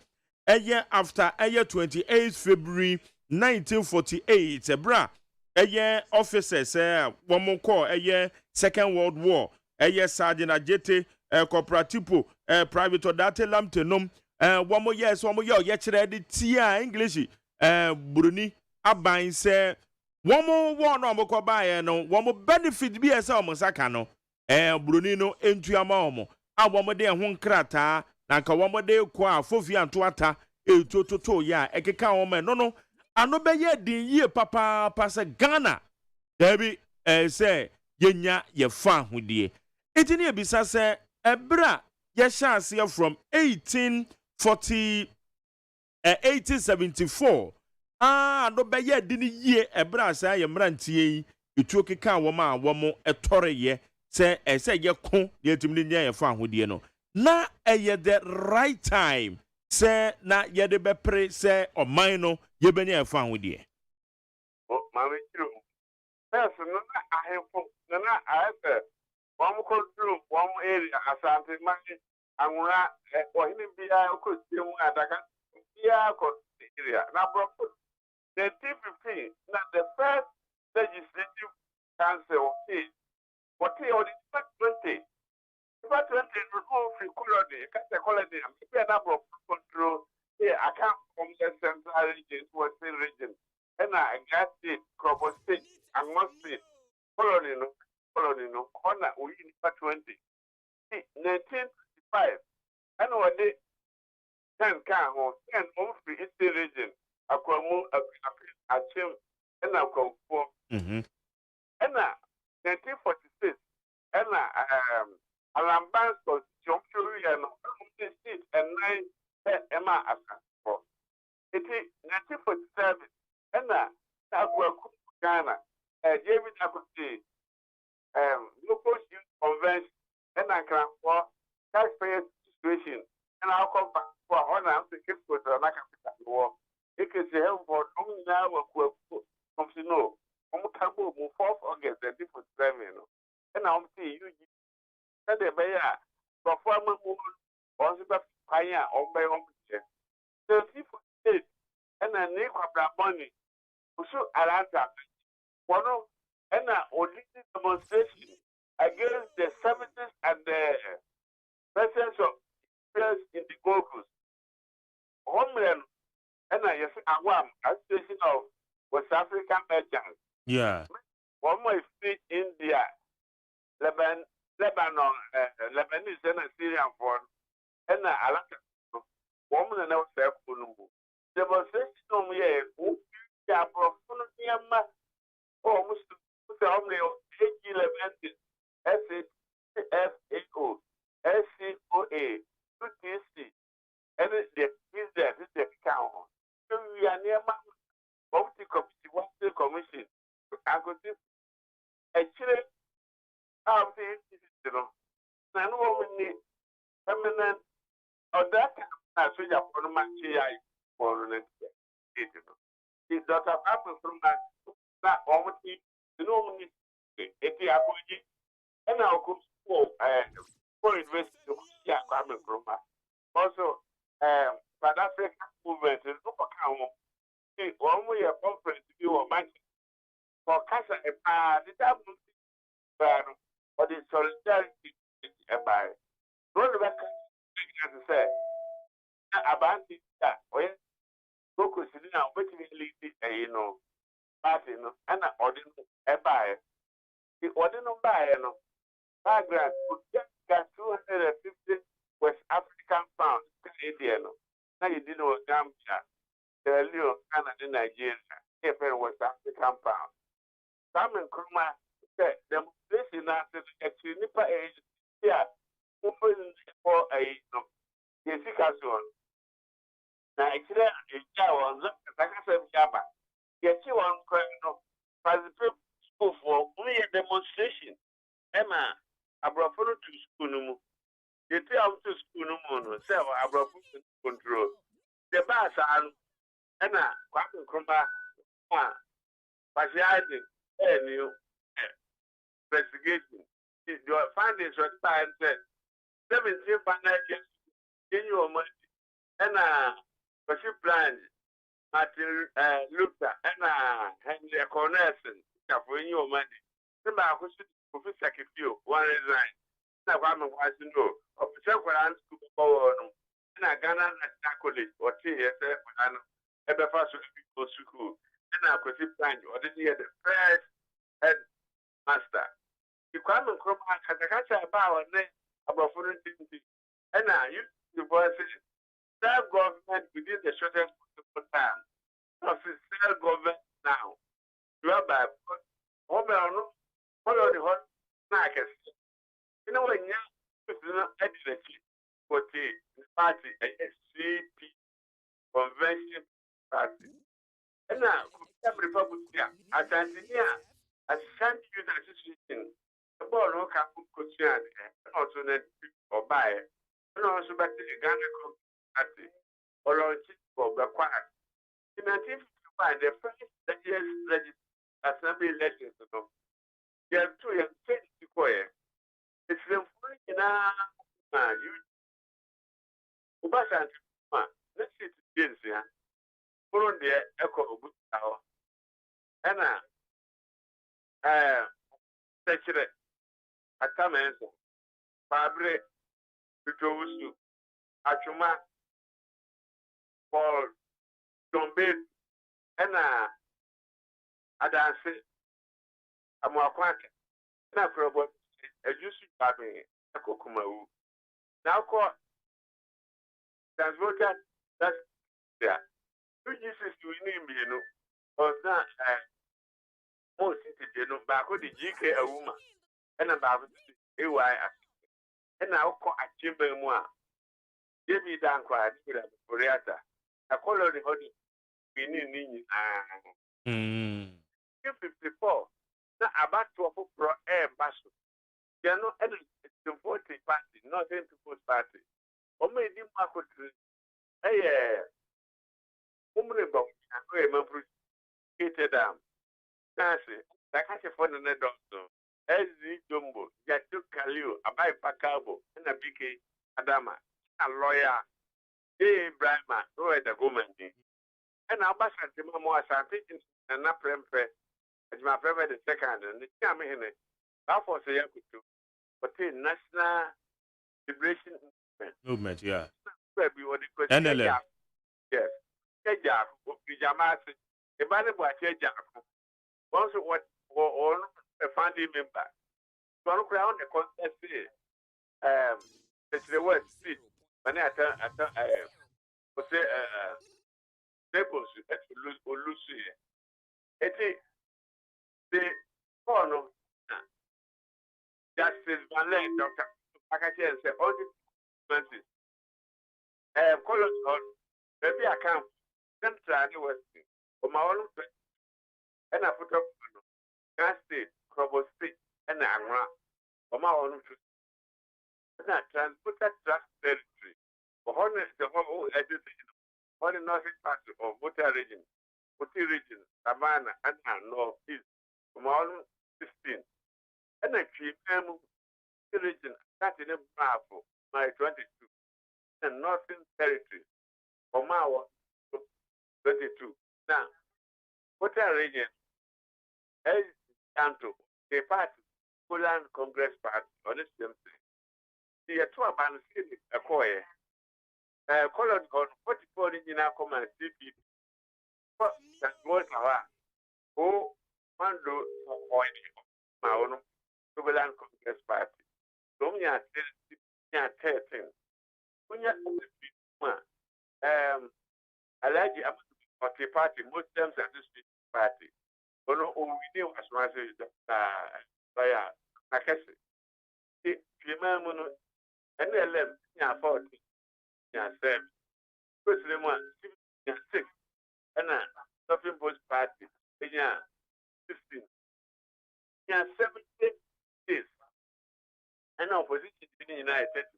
ɛyɛ after ɛyɛ 28 February 1948 ɛbra ɛyɛ officers wɔn kɔ ɛyɛ Second World War ɛyɛ Sergeant Ajete Cooperativo Private Odate Lamtenom wɔn yɛ so wɔn yɛ ɔyɛkyerɛ de tia English Bruni aban sɛ wɔn wɔn no wɔn kɔ baayɛ no wɔn benefit bi ɛsɛ wɔn saka no Bruni no entuama wɔn a wɔn de ɛho nkrataa na nka wɔn de kɔ a fofi antoata etototo yɛ a ɛkeka wɔn no ano bɛyɛ din yie papaapa sɛ Ghana dabi sɛ yenya yɛfa ahodie eti ne ebisa sɛ ɛbra yɛhyɛ aseɛ from 1874 ano bɛyɛ din yie ɛbra sɛ yɛ mmerantie yi etuo keka wɔn a wɔn ɛtɔreyɛ sɛ ɛsɛ yɛko yɛtumi ne yɛfa ahodie no na ɛyɛ the right time sɛ na yɛde bɛpere sɛ ɔman no yɛbɛnya yɛfa ahodie. Maame kiro yes no na ahemfo na ayɛ wɔn kɔduru wɔn area asante manye anwura ɔhene biara kɔsie mu adaka biara kɔ area na brɔfo 1915 na the first legislative council wɔte ɔde 20 no free colony kasa colony maybe na brɔfo control account from the central region to the region and Gas State, Krobo State, and Most State, colony no, corner we in 20. 1955, and what they 10 can or 10 free Eastern region, Aquamu, Achim, and Aquam. And 1946, and Alambans was Jomshuri and State and 9 Emma Asa. It is 1947, and Ghana, David Akuti, local youth convention, and I can for taxpayer situation, and I'll come back for honor and the kids with the war. It is the help for only now from Sino, Omutabu, 4th August, the different time, and I'll see you. Said the Bayer, performer movement, also by Paya or by one. The people did, and then they got money. So Atlanta, one and only demonstration against the 70s and the presence of players in the Gold Coast. Homeland, and I yes, Awam, Association of West African Merchants. Yeah. One more free India, Lebanon, Lebanese and Syrian for and Atlanta. Woman and self demonstration on here, who are profanity almost only of 8 SAFAO, SCOA, 2TC, and the count. So we are near Multi Committee, Commission. I could see actually, I'm saying, none woman need permanent or that. I saw your for the next Dr. Papa from that almost the normal ATI and I'll go for investing coming from also South African movement is no account. One way a conference to you or for Casa the double or the solidarity by Road back as I said. About it, when focus now, but you know, party, and ordinary buy. The ordinary buyer, background would just got 250 West African pounds, Canadian. Now you didn't know Gambia, the Leo, Canada, Nigeria, if it was African pounds. Simon Kruma said, demonstration after actually nipper age, yeah, open for a yes, now, actually, like I said, Jabba, yes, you want to school for only a demonstration. Emma, I brought to school. You tell to school no more, so I brought control. The bars are Emma, Quacken Crumba, partiality, and you investigation. your findings were signed 17 financial in your money. And worship plan, Martin Luther, and Henry Cornelson, for your money. Remember, who should professor if you one is right. Now, I'm was to know of several answers to go on. And I got an accolade or 3 years ever first to school. And I could see plan or the first head master. You come and come back at the catcher about about 40 and now you was self-government within the shortest possible time. Not self-government now. You are by all the hot snackers. You know when you're educated for the party, a CP convention party. And now, Republic here, as Tanzania, as Shanty Youth Association, the ball no can put question and also net or buy it. And also back to the Ghana party or launch for the quiet. In 1955, the first assembly elections, there are 2 years to go. It's the free in you. Ubasha, let's see to James here. Follow the echo of good tower. And secretary, I come and Fabre, Pitosu, Achuma, Paul, John Bate, and Adansi, Amakwaka, Nakrobot, a juicy baby, a Kokumawu. Now call Transvoter, that's there. 2 years to name, you know, or that most city, back with the GK a woman, and about AY, and now call a chamber moi. Give me down quiet with a Koreata. A color the body, we need 54. Now about to pro air basket. They are not any 40 party, not any people's party. Or maybe Marco, Umrebo, and remember, Peter Dam. Nancy, like I said for the net also. SZ Jumbo, Yatu Kalio, Abai Pacabo, and a BK Adama, a lawyer, A. Brahma, who had a woman. And our bass at the Mamo Santi and not Prempe, as my favorite the second, and the Cham in it. How for say Yakutu, but in National Liberation Movement, yeah. NLM. Yes. Jack, Pijamasi, a man who was Jack. Also, what all a family member. One crown the contest, the word street, when I tell, say, Naples, or Lucy. It is the corner. Justice Valet, Dr. Pakachi, say, all the expenses. Colors on, maybe I can't. Then try the West for my own. And I put up Gas State, Crobo State, and Angra for my own. And I transport that trust territory for the whole education, for the northern part of Buta region, Savannah, and North East, from all 16. And I keep the region starting a powerful, my 22, and northern territory for my 22. Now, Buta region, as Tanto, a party, Poland Congress Party, on the same thing. The 2 abandoned city, a coy, colored on 44 in our command CP. That was our who Mando or my own Poland Congress Party. Don't you 13? When you Alaji of the party, Muslims and this party. But no, we knew as much as by Nakasi. The Pimamuno and LM, 40, 7. First, the one, 6, and a Supreme Post Party, 16. 70 days. And opposition in the United States.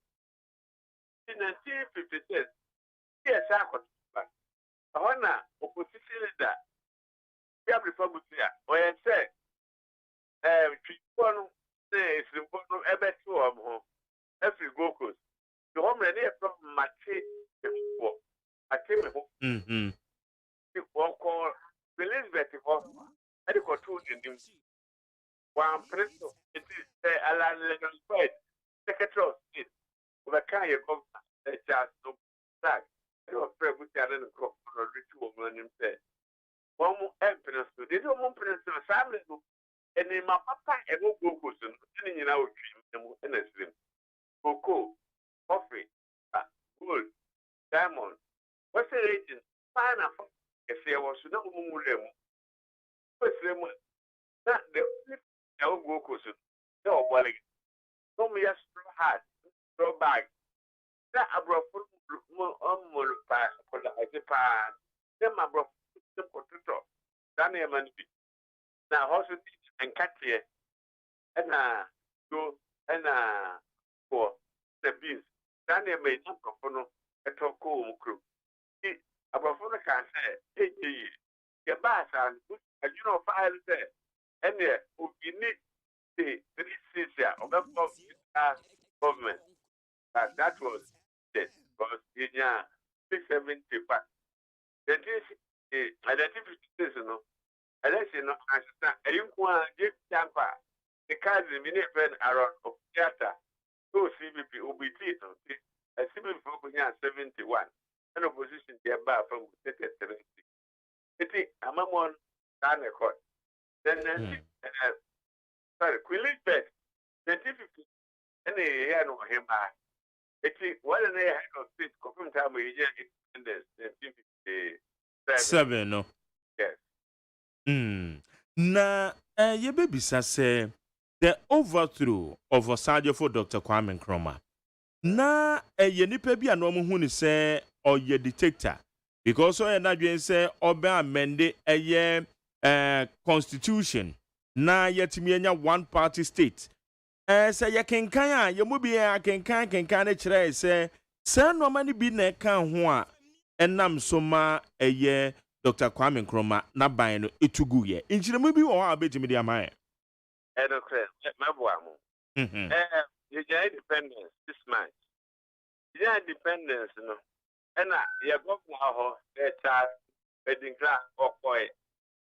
In 1956, yes, I could. Honor opposition leader. We have Republic here. Or I say, say simple no ebe to ho every gokos the home na from mate before ate me ho the call Elizabeth ho e ko to nim one preso it is Alan Legal Fight Secretary of State we can you come just no that you pray with the other crop no ritual on him say one more emptiness to the one preso family and in my papa and no gokos and you know in a stream cocoa coffee gold diamond what's the agent pineapple if there was no mumulem what's them that the gokos no bolly no me a straw hat straw bag that a bro more pass for the pan then my bro the potato Daniel man now also and cat here and go and for the beans Daniel made no profono a talko crew a profono can say your bass and you know file there and there would be need the 3 years of the government that was it because in 670 but the identification you know unless you know understand you want give tampa the cards in minute friend around of theater so CBP OBT a CBP for 71 an opposition there bar from 70 it I'm on can record then sorry Quilibet 2050 and here no him it what an head of state confirm time we independence 7 no yes na ye bebisa say the overthrow of Osadio for Dr. Kwame Nkrumah na ye nipa bi anom hu ni say oye dictator because oye na dwen say obe amende constitution na yetimi anya one party state say ye kenkan a ye mo bi kenkan na kire say no mani bi na kan ho a enam so ma Dr. Kwame Nkrumah na ban no etugu ye inchiremu bi wo ha betimi dia man and okay mabuamu you get independence this month yeah independence no and you go ho that wedding class okoi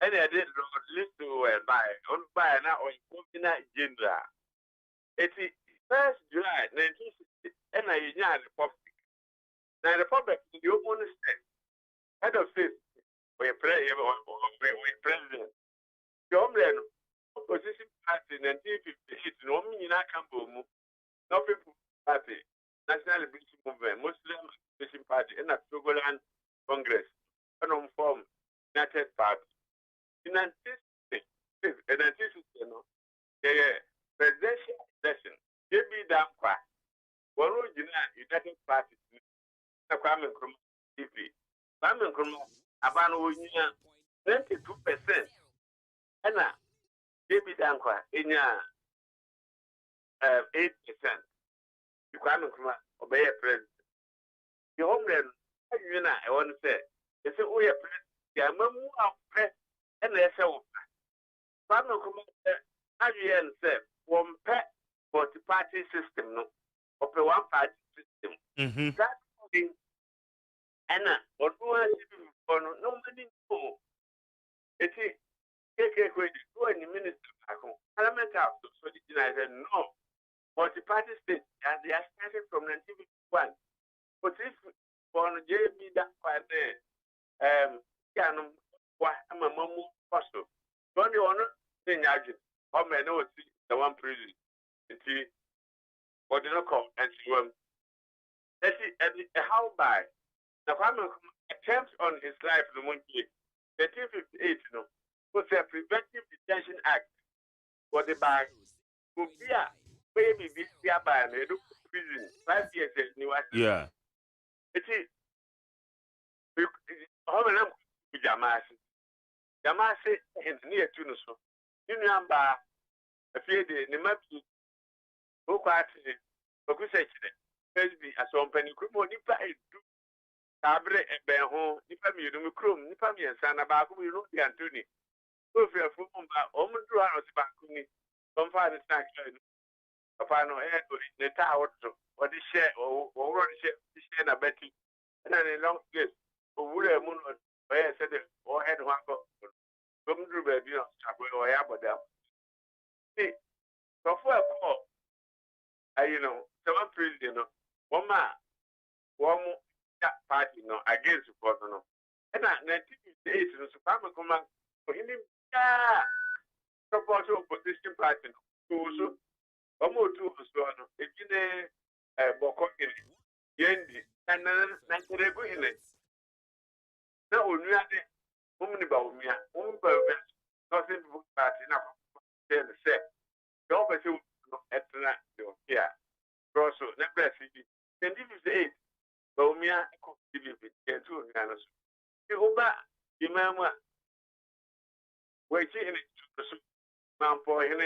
and I did list to buy na on na general it is 1st July 1960 and I the republic now the republic the open state head of state we president the homeland opposition party in 1958 no me na campo mu no people party national liberation movement muslim liberation party and a Togoland congress and form united party in 1960 no presidential election JB Dankwa one original united party na Kwame Nkrumah TV Kwame Nkrumah abano wonya 22% and JB Dankwa enya 8%. You Kwame Nkrumah obey president. The homeland you know I want to say they say we are president ya mamu afre and they say Kwame Nkrumah again say one pet multi-party system no or one party system. That thing and what no money no it is any minister parliament house so the United no multi-party state and they are started from 1951 but if for JB that part there can I'm a mamu possible don't you want to say how many know the one prison it or did not come and see one that is how by the farmer attempts on his life the monkey 1958 no was a preventive detention act for the bag could be a baby this year by a prison 5 years in New York. Yeah. It is how many Jamasi in near Tunuso. You number a few days, the map who party, Okusech, Fesby, as one penny Kumo, Nipa, Cabre and Benho, Nipa Mudum, Nipa and Sanabaku, we wrote the Antony. So if you're from Oman, Bakuni, some father snack, Apano the tower or the share or run share na betting. And then a long place or would a moon where said or head one go. Come to baby or Yabba. See, before I call, seven president, one man, one party, against support, no. And at 1958, the Supreme Command for him, support opposition party, also, almost two of us, a Bokok, Yendi, and then go in it. Now, we are the woman about me, nothing to party now. Then say, don't be so at the Rosso, never see. Then this is the 8. Bomia, give you the 2 nanos. You back, you mamma. Waiting in it to the man for him,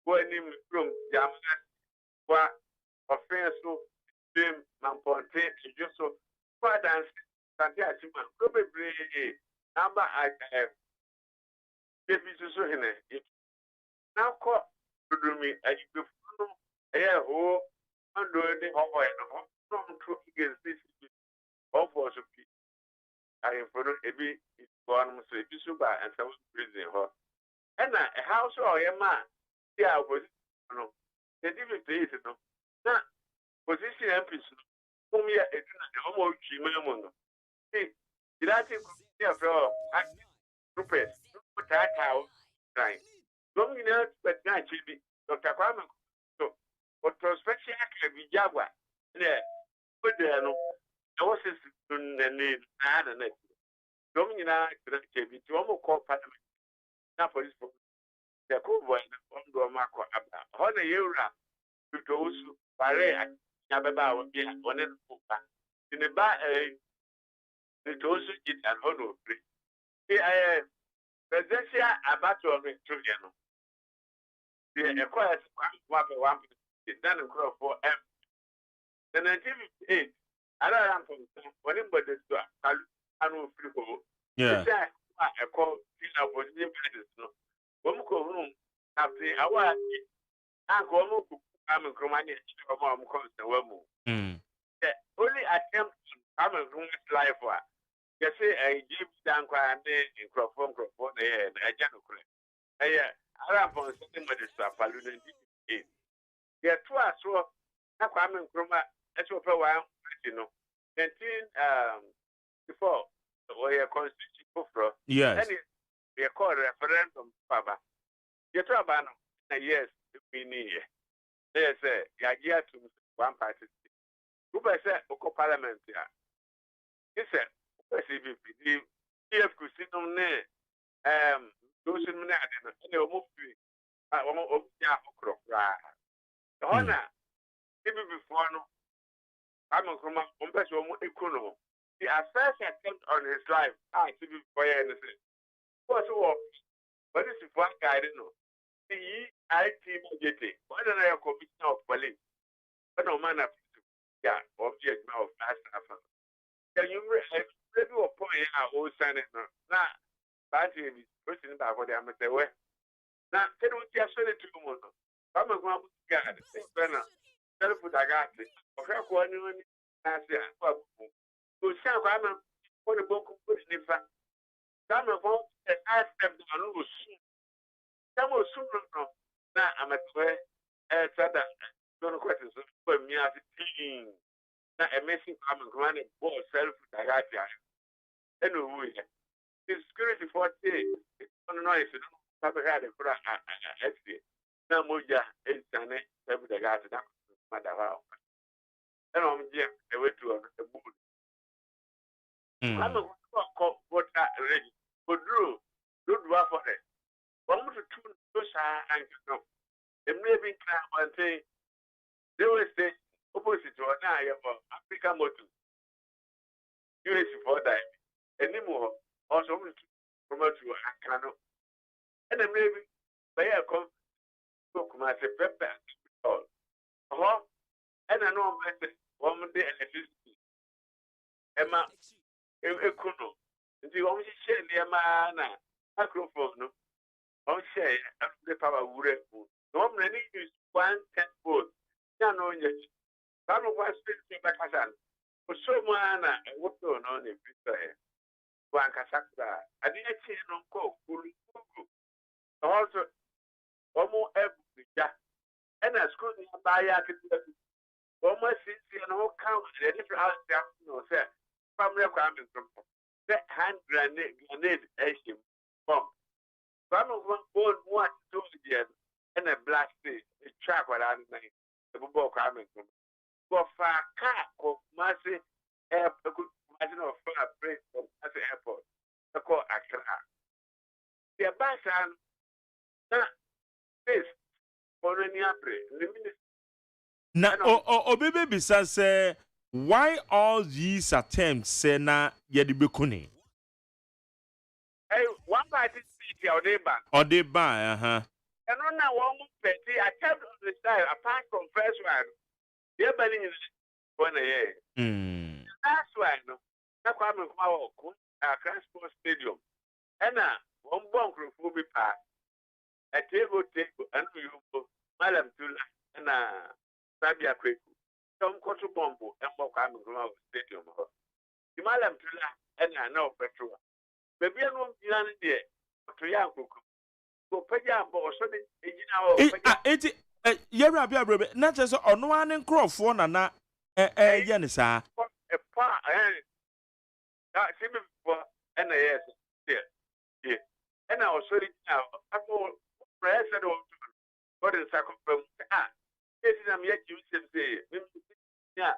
going in room, Yamma, what offense to them, Mamponte, just so far dance, Santiago, probably number I have. If it's so in it. Now call to do me, and you go, oh, I'm doing the whole way, no, against this. All for some people. I am for a bit, it's gone, so if you super and some prison her. And a house or a man, yeah, was no. The difference is no. Now, position episode, whom you are almost chimney. See, did I think of your troopers? Put that house, right? Don't you know, but not chibi, Dr. Kwame. So, what prospection can be Jaguar? Yeah, but there no. I was in the name, and it. Domina, to almost call Parliament. Now, for this, the cool boy, on Marco, Honor Yura, to those who Pare, Yababa, would be one in the bar, the those who eat and honor. Presentia abato of Juliano. The acquired one, then a crop for M. The 1958. I don't know when anybody do I know people. Yeah. I call Tina was the no. One room after our uncle, I'm a Cromani, I'm constant. The only attempt to come and room is life. You say I give down crying in Crawford, and I general. I am on something with the stuff. I didn't. There are two as well. I come in Croma, as well for a while. 1954, we are constitution for. Yes. And we are called referendum, Baba. You talk about yes, we need. There's a year to one party. Who by say, Oko Parliament, yeah. He said, CVP, if you sit on there, those in the and they will move to it. I want to open the honor, even before no. I'm a Kroma, Umpesho Econo. The first attempt on his life, I see before anything. What's what? But this is one guy, I don't know. The IT, why don't I have a commissioner of police? But no man, yeah, object now of last after. Can you review a point out old Senate? Now, Batty is pushing back what I'm at the way. Now, can we just send it to you? I'm a grand guy, telephone I got it. Okay, one I said, who shall come for the book of the fact. Some of all the ask them to lose. Some will soon know. Now I'm at where don't question for me as a team. Now a message I'm granted for self Dagatia. Anyway, the security for day, it's on noise. Have had a crack at it. Now, Moja is an every Dagata. And I'm here, I went to a boot. I'm a what ready. But Drew, do for it. One to two, and you know, the maybe one thing, they will say opposite to an eye of Africa motor. US for that. Anymore, also promote you, I cannot. And then maybe by a come to come as a pepper. And I know one day electricity. Emma, Ekuno. The only share near my microphone. On share the power would. No many 110 votes. No, yes. Some of us speak back as an. For so mana, what don't know if it's one Casacra. I didn't see no go, also, almost every year. And I school nearby, I could almost see no count the different house, no, sir. From requirement from the hand grenade, Asian bomb. Some of one board one, 2 years, and a blast stage, a track what I'm saying, the football coming from. For far car of Massey Airport, imagine of far break from Massey Airport, the call Accra. The Bassan, this, for any the minister. Na obebe bisa say why all these attempts say na yedi bekuni? Hey, one by this city or they ban. Or they ban, And on now one petty attempt on the side apart from first one. They're banning one a year. That's why no. That's why I'm going to Sports Stadium. And now one bunk will be passed. A table, and you go, Madam Tula, and Sabia Creek. Some quarter bomb and walk out of stadium. The Madam Tula, and I know petrol. Maybe I won't be on there. To Yanko. Go pay your boss, so Yera bia brebe na chese ono ane nkrofo na ye ne sa a pa that seem for NAS yeah and I was sorry now I go press and what is that from it is am yet you say yeah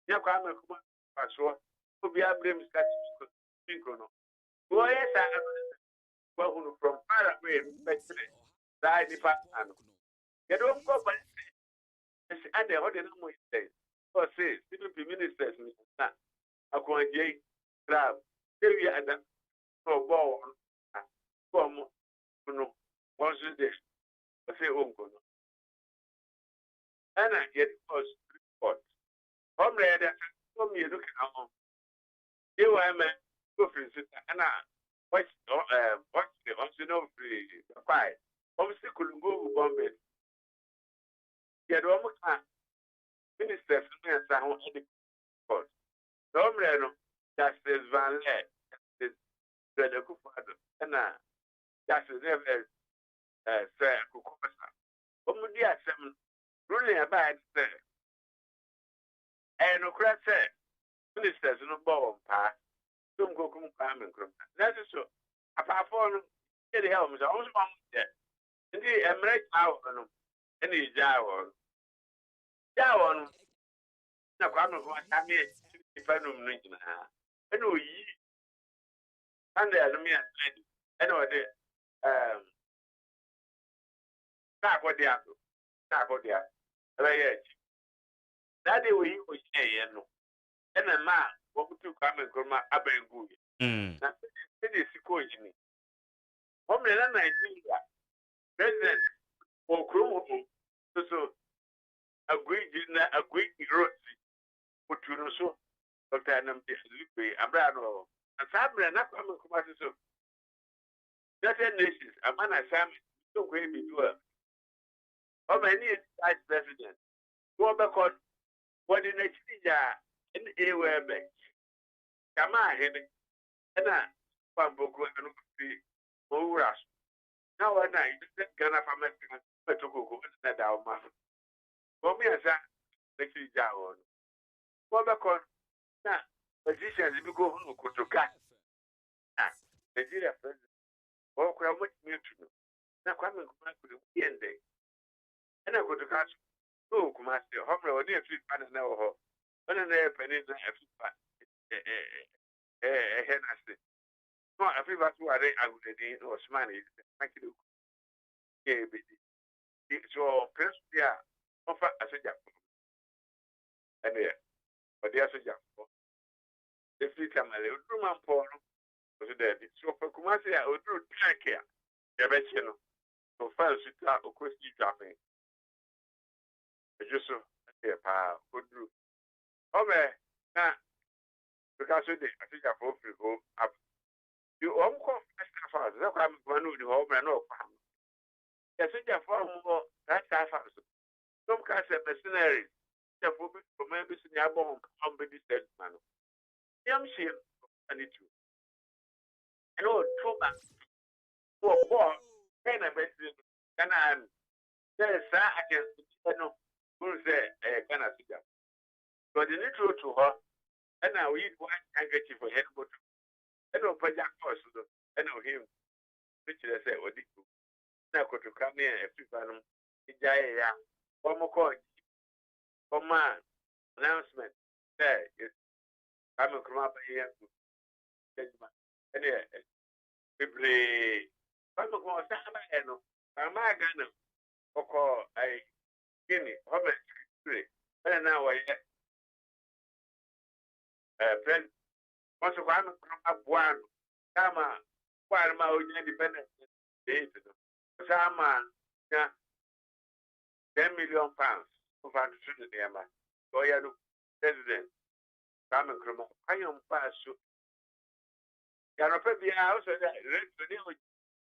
kwa me kuma paso to be able to start to no go yes I go from far away that the fact you don't go by and the other no say or say civil ministers I go and grab here we are done for ball from no once this I say uncle and I get us report from there from you look at you are man go for and I watch the also free quiet obviously couldn't go Bombay. Get one more ministers and sound court. Domreno, Justice Van Lett, the Kufado, and Justice Ever, Sir Kukumasa. Omudia seven, ruling about sir. And Ocrat said, ministers no bomb, pa, don't go come and come. That's so. Apart from the helms, I was one there. Indeed, I'm right out on them. Any Jawon. Jawon. Now, I'm not going to have it if I don't know. I know ye. And there's me I know the not what they are. Not what they are. That day we was saying, no. And a man, what would you come and come up and go? Now, it is a question. Homeland Nigeria, President, or Chrome, so agreed road, put you know so, but I am dislipping, Abrano, and Sabra, not coming to so. Certain nations, a man as Sam, so great be doer. How many vice president? Go back on what in a in a way back. Come on, Henry, and I, Pambo, and Rush. Now, and I didn't get up a Mexican, but to go and our mother. For me, as I make you down. Go back on now, positions if you go home to cut. Nigeria president. Oh, crowd with me to know. Now, coming back to the end day. And I go to catch. Oh, come on, still, home or near 3 pounds an hour. When an airplane is a head, I say. No, I feel that's why I would or smiley. Thank you. Yeah, so, Prince, yeah, offer as a job. And there, but there's a job. The free time, I would do my phone. So, for Kumasi, I would do care. The best, you know. So, first, you talk, of course, you dropping. Just so, good do. Okay, now, because I think I've hopefully go up. You all come fast, that's why I'm going to the home and no. Yes, it's a form more that's some cast a mercenary. The public from members in your bomb, somebody said, man. Yam shame, and it too. I know, Truman, who are poor, and I bet you, and I'm there, sir, I can know who say, Ghana Siga. But the neutral to her, and now we eat one handkerchief for head, but I don't pay that cost, I know him, which I say, what did you? Now, go to come here, if you can, one more call, one man, announcement, there is. I'm a crop here. Anyway, people, I'm going to say, I'm going to call a guinea, homage, and now I friend. Once a while, I'm one, Sama, while my own independent date. Sama, 10 million pounds of our student, Emma. So, yeah, president. I'm a criminal. I am pass. You're a baby house and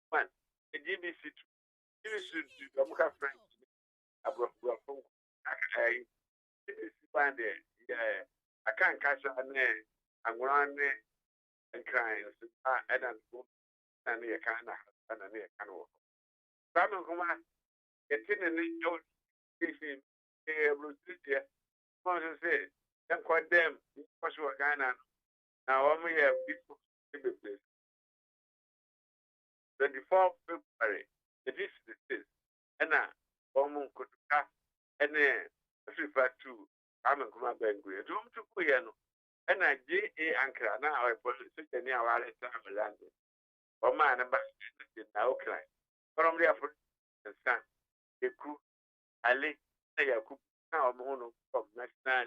one. The GBC, you should do a friend. I brought from I can't catch a name. I'm going and crying. I don't go and near Canada and near Canada. Simon, come on. It's in the new fishing. Moses said, "Don't condemn what you are Ghana." Now, when we have people in the place, 24th February, it is this, and now, Omo Kotuka, and then refer to Amen Kuma Bengue, Zoom to Kuyano, and I J.A. Ankara, now I put it in our land. Or man, about now cry. From the African son, the crew, Ali, Yaku, now Mono from National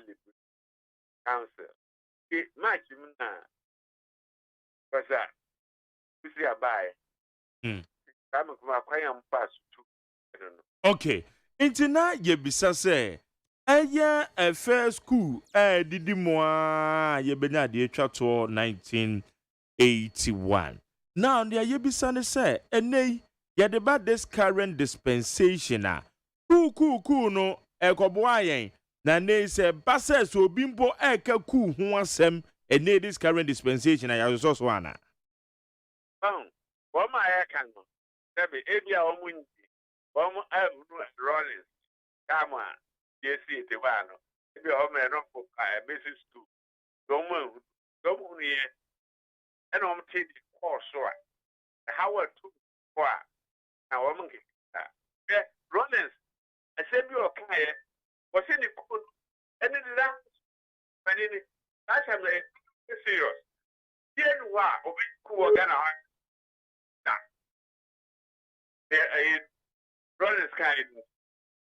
Council. It match him now. Because you see a buy. I'm quite pass to. I don't know. Okay. Intina yebisa se aya a fair school didi moa yebenya de atwa to 1981. Now the yebisa ne se enei yede ba this current dispensation cool no ekoboa yen na ne se basa so bimpo eka cool ho asem enei this current dispensation ya so ana. What my can no. Debbie ebia omunji. Rollins, come on, yes, the one. If you have a rock, Mrs. Two, don't move, and I'm taking course. How are two? Now, I'm going to Rollins, I said you are quiet, was in the cool, and in the last, and in it, that's a serious. Then what? Cool, Ghana. Rollins kind.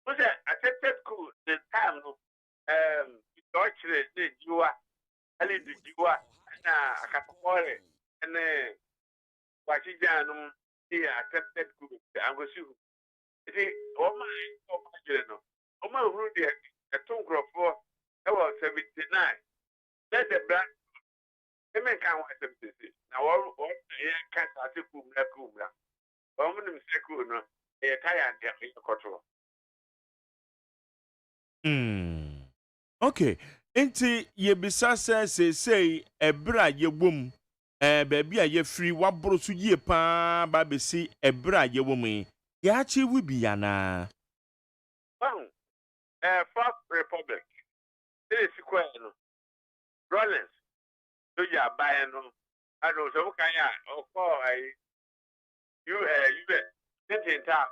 Was that attempted cool the time? Deutschland, you are, I live the you are, and I can call it, and then what you done here attempted cool. I was you. See, oh my, Rudy, a tongue crop for about 79. Let the black. The men can't watch them. Now, all can't article, cool. Woman, cool, no. Okay. Inti yebisa say ebra ye wom baby a ye free wabro so ye pa ba be si ebra ye wom ya chi wi bi yana. First Republic. This is square no. Rollins. Do ya buy no. I don't so can ya or call you in town.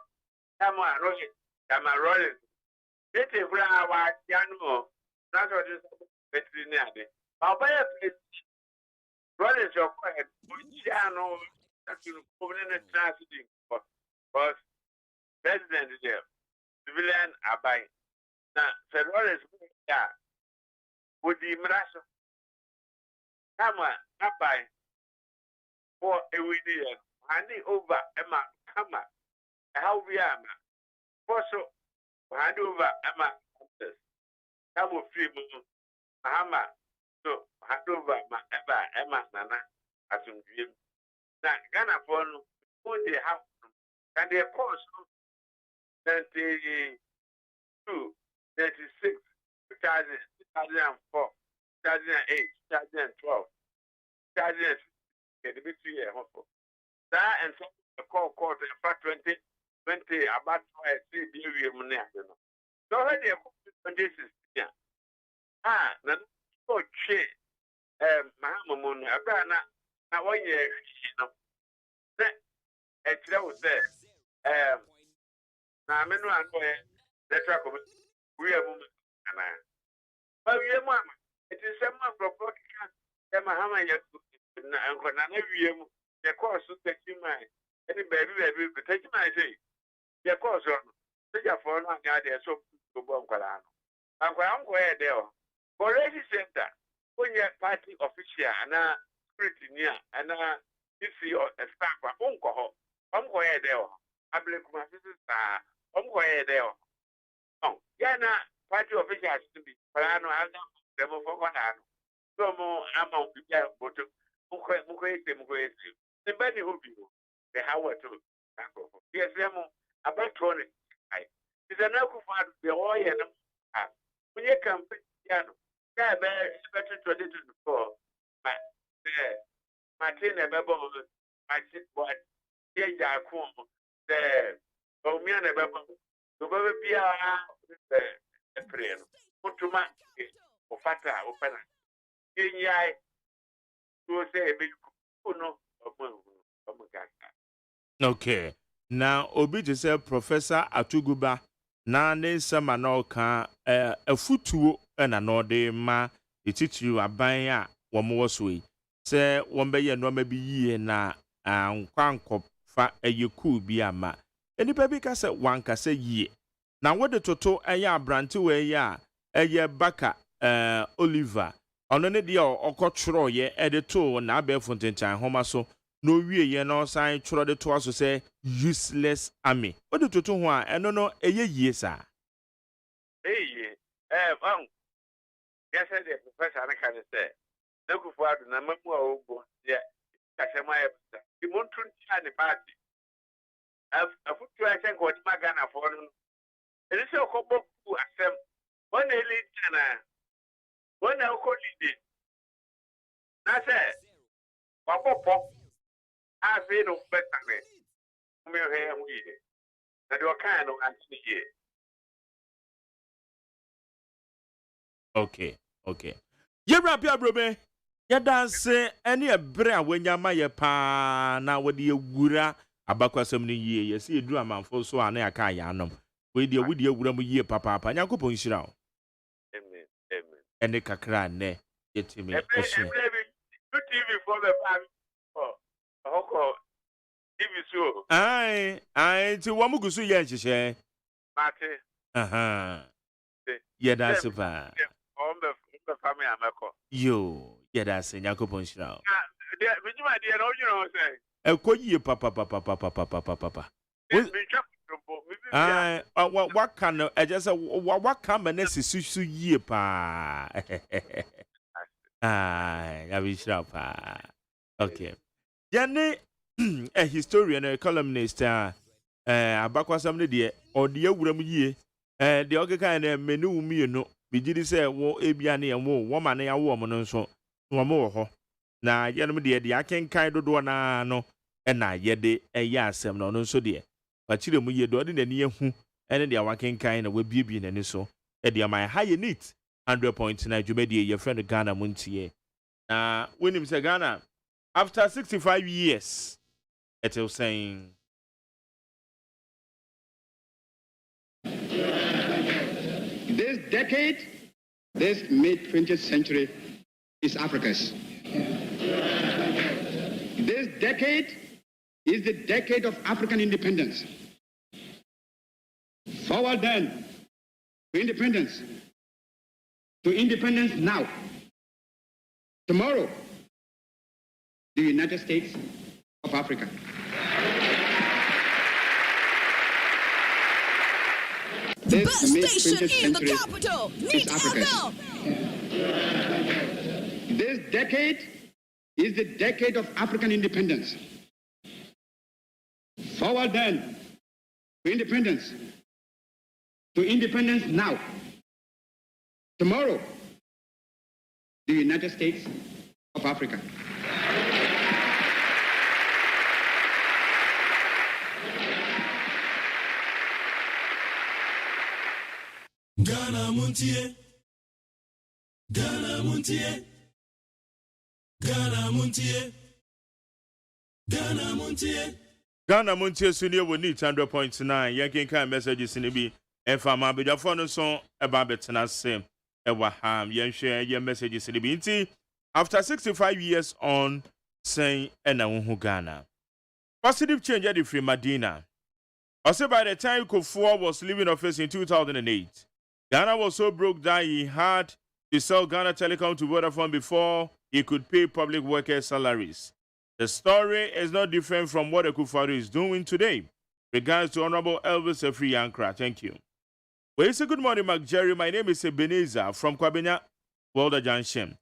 Come on, Rollins. Come on, Rollins. This is where I was, Yano. Not what is veterinary. I'll buy a place. Rollins, your quiet. Yano, that's you over in the transiting. But president is there. Civilian are buying. Now, Sir Rollins, yeah. Would the Marasso come on, not buy for a week. Handing over Emma, come on. How we are, also hand over Emma. I will free Mahama. So hand over my Emma Nana as in dream. Now, Ghana for who they have, and they course that the 2, 96, 2000, 2004, 2008, 2012, 2006, the big 2 years. That and some call court in fact 2020 about why I see the money. So when they come to this is then so change Mahamun Abana. Now 1 year, you know, that was there. Now I'm in one way, the track of we are women. But we are mamma. It is a man from Mahama and Konana, your course to take you my any baby, but take my say. Your course on the phone on the idea so to Bonqualano. I'm going there. Already center. When you're party official and security near and you see a staff of Uncle. I'm going there. I believe my sister. I'm going there. Oh, yeah, party officials to be. But I know I'm not for one. No more amount to get but to the many who be the Howard to yes, about 20. It's an alcohol for the oil and when you come, piano. Better 2024. Martin and Bebo, my sick boy, here, Yakum, the Omian and Bebo, the baby a prayer. Put to my or Fata, open. Yai, you say a big no. Okay. Now, Obi just said Professor Atuguba, na ne sama na oka a futuo na no de ma etitiru aban a wo mo so yi se won be ye no ma bi yie na kwankɔfa ayeku bi ama enipa bi ka se wanka se yie na wode toto ɛyɛ abrante we ya ɛyɛ baka Oliver ono ne de ɔkɔtworo ye ɛde to na abɛfo ntentan homa so no wie ye no san tworo de to aso se useless army wode toto ho a ɛno no ɛyɛ yie sa yes, the professor can say, no good for the number of yeah, Kashamaya, the Montun China party. I put to I think what Magana for them. It is so called to accept one elite China, one alcohol did. That's it. Papa, I've been of better. That you kind of answer here. Okay. Ye rapia brobe. Ye dance any a bra when ya ma ye pa na wodi ewura abakwasem ni ye. Ye se edu amanfo so ane aka ya anom. We de wodi ewura mu ye papa. Nyankopon hira o. Amen. Ene kakra ne yetimi ehye. TV for the family. Oh, TV show. Ai ti wo mu gusu ye nhihye. Mate. Ye dance pa. The family ameko. Yo, ye dance Nyankopon hira o. My dear, no, you know say. Ekoyi papa. What can I just what can man su ye pa? I wish pa. Okay. Jane a historian, a columnist, abakwasam de or the ewuram ye. The other kind of menu me no. Be did say wo ebiane and wo woman ya woman so no more. Na yanum de the aken kind do na no and na yede a yasem no so dear. But chile ye do in near who and the awaken kind of will be in so. Edia my high neat 100.9 Jumedi, your friend Ghana Muntie. When him say Ghana after 65 years, it was saying. This decade, this mid-20th century, is Africa's. This decade is the decade of African independence. Forward then to independence. To independence now. Tomorrow, the United States of Africa. The best station in the capital. Meet Africa. This decade is the decade of African independence. Forward then to independence. to independence now. Tomorrow, the United States of Africa. Ghana Muntie, Ghana Muntie, Ghana Muntie, Ghana Muntie. Ghana Muntie Sunio will need 100.9. Yanking kind messages in the B. And from my big phone song about the same. Ewaham, yen share your messages in the B. After 65 years on saying Enahun Ghana. Positive change at the free Medina. Also, by the time Kufuor was leaving office in 2008, Ghana was so broke that he had to sell Ghana Telecom to Vodafone before he could pay public workers' salaries. The story is not different from what Kufuor is doing today. Regards to Honorable Elvis Efri Yankra. Thank you. Well, it's a good morning, Mark Jerry. My name is Ebenezer from Kwabena, Walder Junction.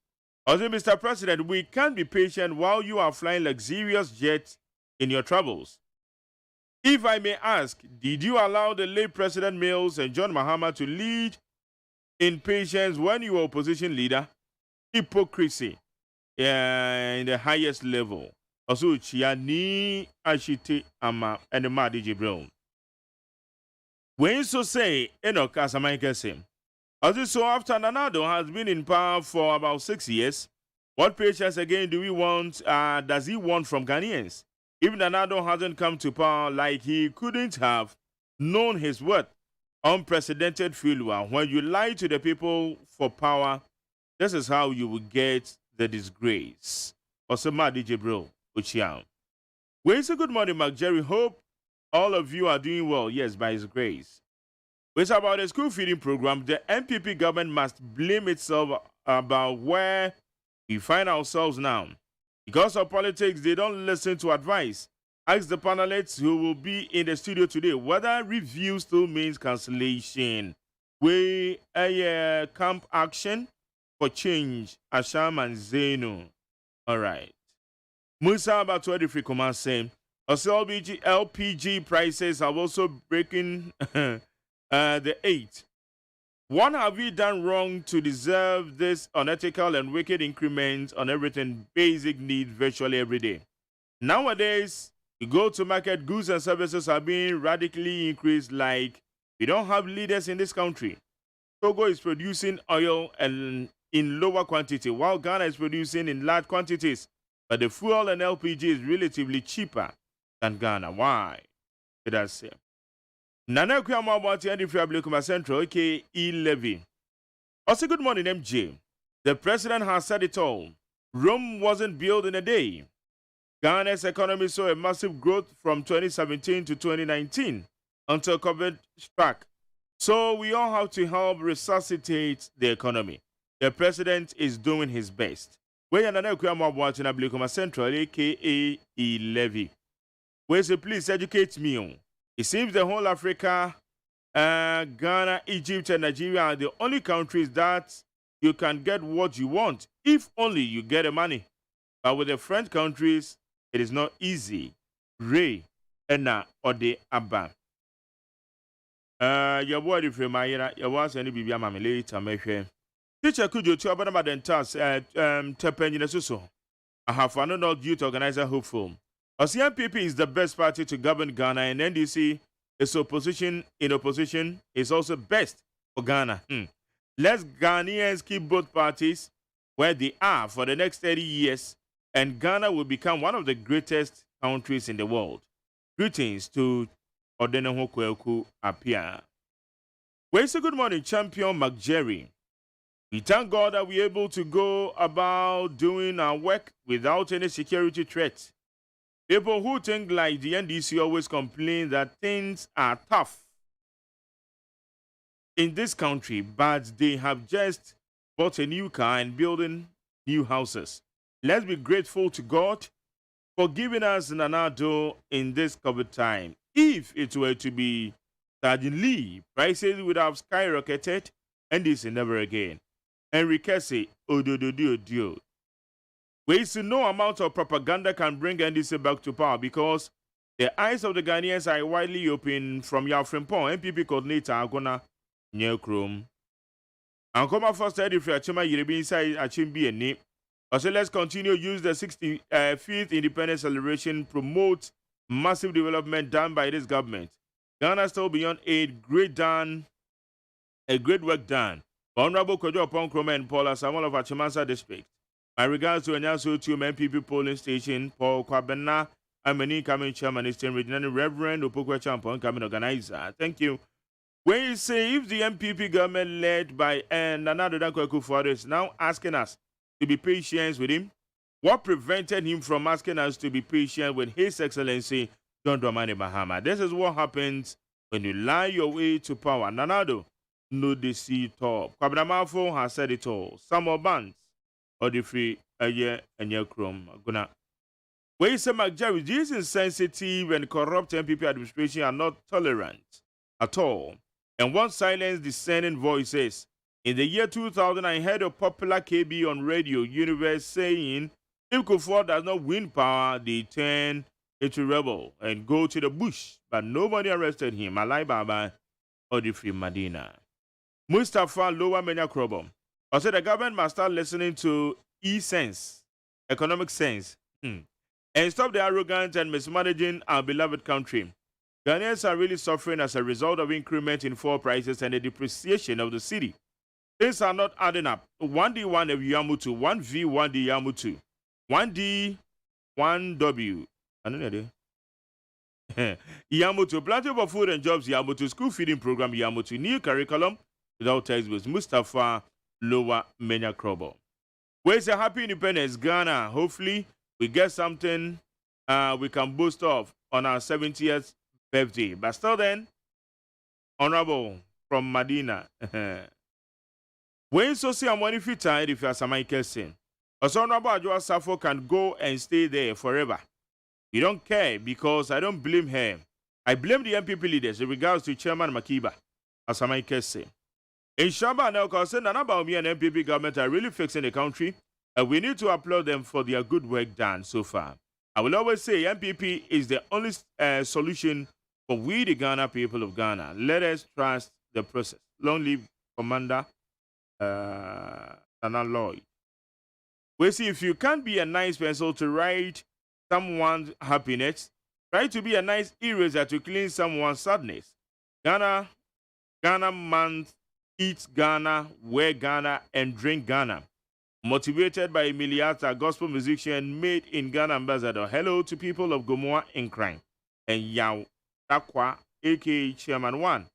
Also, Mr. President, we can't be patient while you are flying luxurious jets in your travels. If I may ask, did you allow the late President Mills and John Mahama to lead in patience when you were opposition leader? Hypocrisy in the highest level. Also, Chiani Ashite Ama and the Madi Jibril. When so say, Enoch Asamaike say, also so after Nanado has been in power for about 6 years, what patience again do we want, does he want from Ghanaians? If Nanado hasn't come to power, like he couldn't have known his worth, unprecedented failure. When you lie to the people for power, this is how you will get the disgrace. Osama DJ Bro, Uchiao. Well, it's a good morning, Mark Jerry. Hope all of you are doing well. Yes, by his grace. It's about the school feeding program. The MPP government must blame itself about where we find ourselves now. Because of politics, they don't listen to advice. Ask the panelists who will be in the studio today whether review still means cancellation. We a camp action for change. Asham and Zeno. All right. Musa about 23 commands saying, also LPG prices are also breaking the 8. What have we done wrong to deserve this unethical and wicked increments on everything basic need virtually every day? Nowadays, you go to market, goods and services are being radically increased like we don't have leaders in this country. Togo is producing oil and in lower quantity, while Ghana is producing in large quantities. But the fuel and LPG is relatively cheaper than Ghana. Why? Did I say? Nana Kuyama about the Fablekuma Central, aka E-Levy. Also, good morning, MJ. The president has said it all. Rome wasn't built in a day. Ghana's economy saw a massive growth from 2017 to 2019 until COVID struck. So we all have to help resuscitate the economy. The president is doing his best. Where Nana Kuyama about the Fablekuma Central, aka E-Levy. Where say, please educate me. It seems the whole Africa, Ghana, Egypt, and Nigeria are the only countries that you can get what you want if only you get the money. But with the French countries, it is not easy. Ray, Ena, Ode, Abba. Your boy, if you're my your was any baby, I'm later, my teacher could you to about the task at Tepen in Suso. I have another youth organizer hopeful. MPP is the best party to govern Ghana, and NDC is opposition in opposition is also best for Ghana. Let's Ghanaians keep both parties where they are for the next 30 years, and Ghana will become one of the greatest countries in the world. Greetings to Odenoho Kweku Apia. Well, so good morning, champion McJerry. We thank God that we're able to go about doing our work without any security threat. People who think like the NDC always complain that things are tough in this country, but they have just bought a new car and building new houses. Let's be grateful to God for giving us Nanado in this COVID time. If it were to be suddenly, prices would have skyrocketed, and this never again. Enrique say, odio. We see no amount of propaganda can bring NDC back to power because the eyes of the Ghanaians are widely open from your Frimpong MPP coordinator Agona Nye Chrome. And come up first if you are Chima Yiribi inside Achimbi and Nip. Also, let's continue use the 65th independence celebration promote massive development done by this government. Ghana still beyond aid, great work done. Honorable Kojo Ponkroma and Paula Samuel of Achimansa district. My regards to Anyasu to MPP polling station, Paul Kwabena, Amani coming chairman, Eastern Regional Reverend Upokwe Champon coming organizer. Thank you. When you say if the MPP government led by Nana Akufo-Addo is now asking us to be patient with him, what prevented him from asking us to be patient with His Excellency John Dramani Mahama? This is what happens when you lie your way to power. Nanado, no deceit top. Kwabena Mafo has said it all. Some more bands or the free a year and year chrome. Gonna. When you say McJerry, these insensitive and corrupt MPP administration are not tolerant at all and want silence dissenting voices. In the year 2000, I heard a popular KB on radio universe saying, if Kufuor does not win power, they turn into rebel and go to the bush. But nobody arrested him. Alai Baba or the free Medina. Mustafa Lower Menya Krobom. I said the government must start listening to sense, economic sense, and stop the arrogance and mismanaging our beloved country. Ghanaians are really suffering as a result of increment in fuel prices and the depreciation of the city. Things are not adding up. 1D1 of Yamutu, 1V, 1D Yamutu, 1D, 1W. I don't know. Yamutu, plenty of food and jobs, Yamutu, school feeding program, Yamutu, new curriculum without textbooks. Mustafa Lower Menya Krobo. Where's a happy independence, Ghana? Hopefully, we get something we can boast of on our 70th birthday. But still then, Honorable from Medina. When so see I'm money fit tired if you are Michael saying. Also, Honorable Adjoa Safo can go and stay there forever. We don't care because I don't blame her. I blame the MPP leaders in regards to Chairman Makiba, as Michael saying. In Shamba now, concerned Nana Baumi and MPP government are really fixing the country, and we need to applaud them for their good work done so far. I will always say MPP is the only solution for we, the Ghana people of Ghana. Let us trust the process. Long live Commander Nana Lloyd. We see if you can't be a nice pencil to write someone's happiness, try to be a nice eraser to clean someone's sadness. Ghana month. Eat Ghana, wear Ghana, and drink Ghana. Motivated by Emiliata, gospel musician made in Ghana ambassador. Hello to people of Gomoa in crime. And Yao Takwa, aka Chairman 1.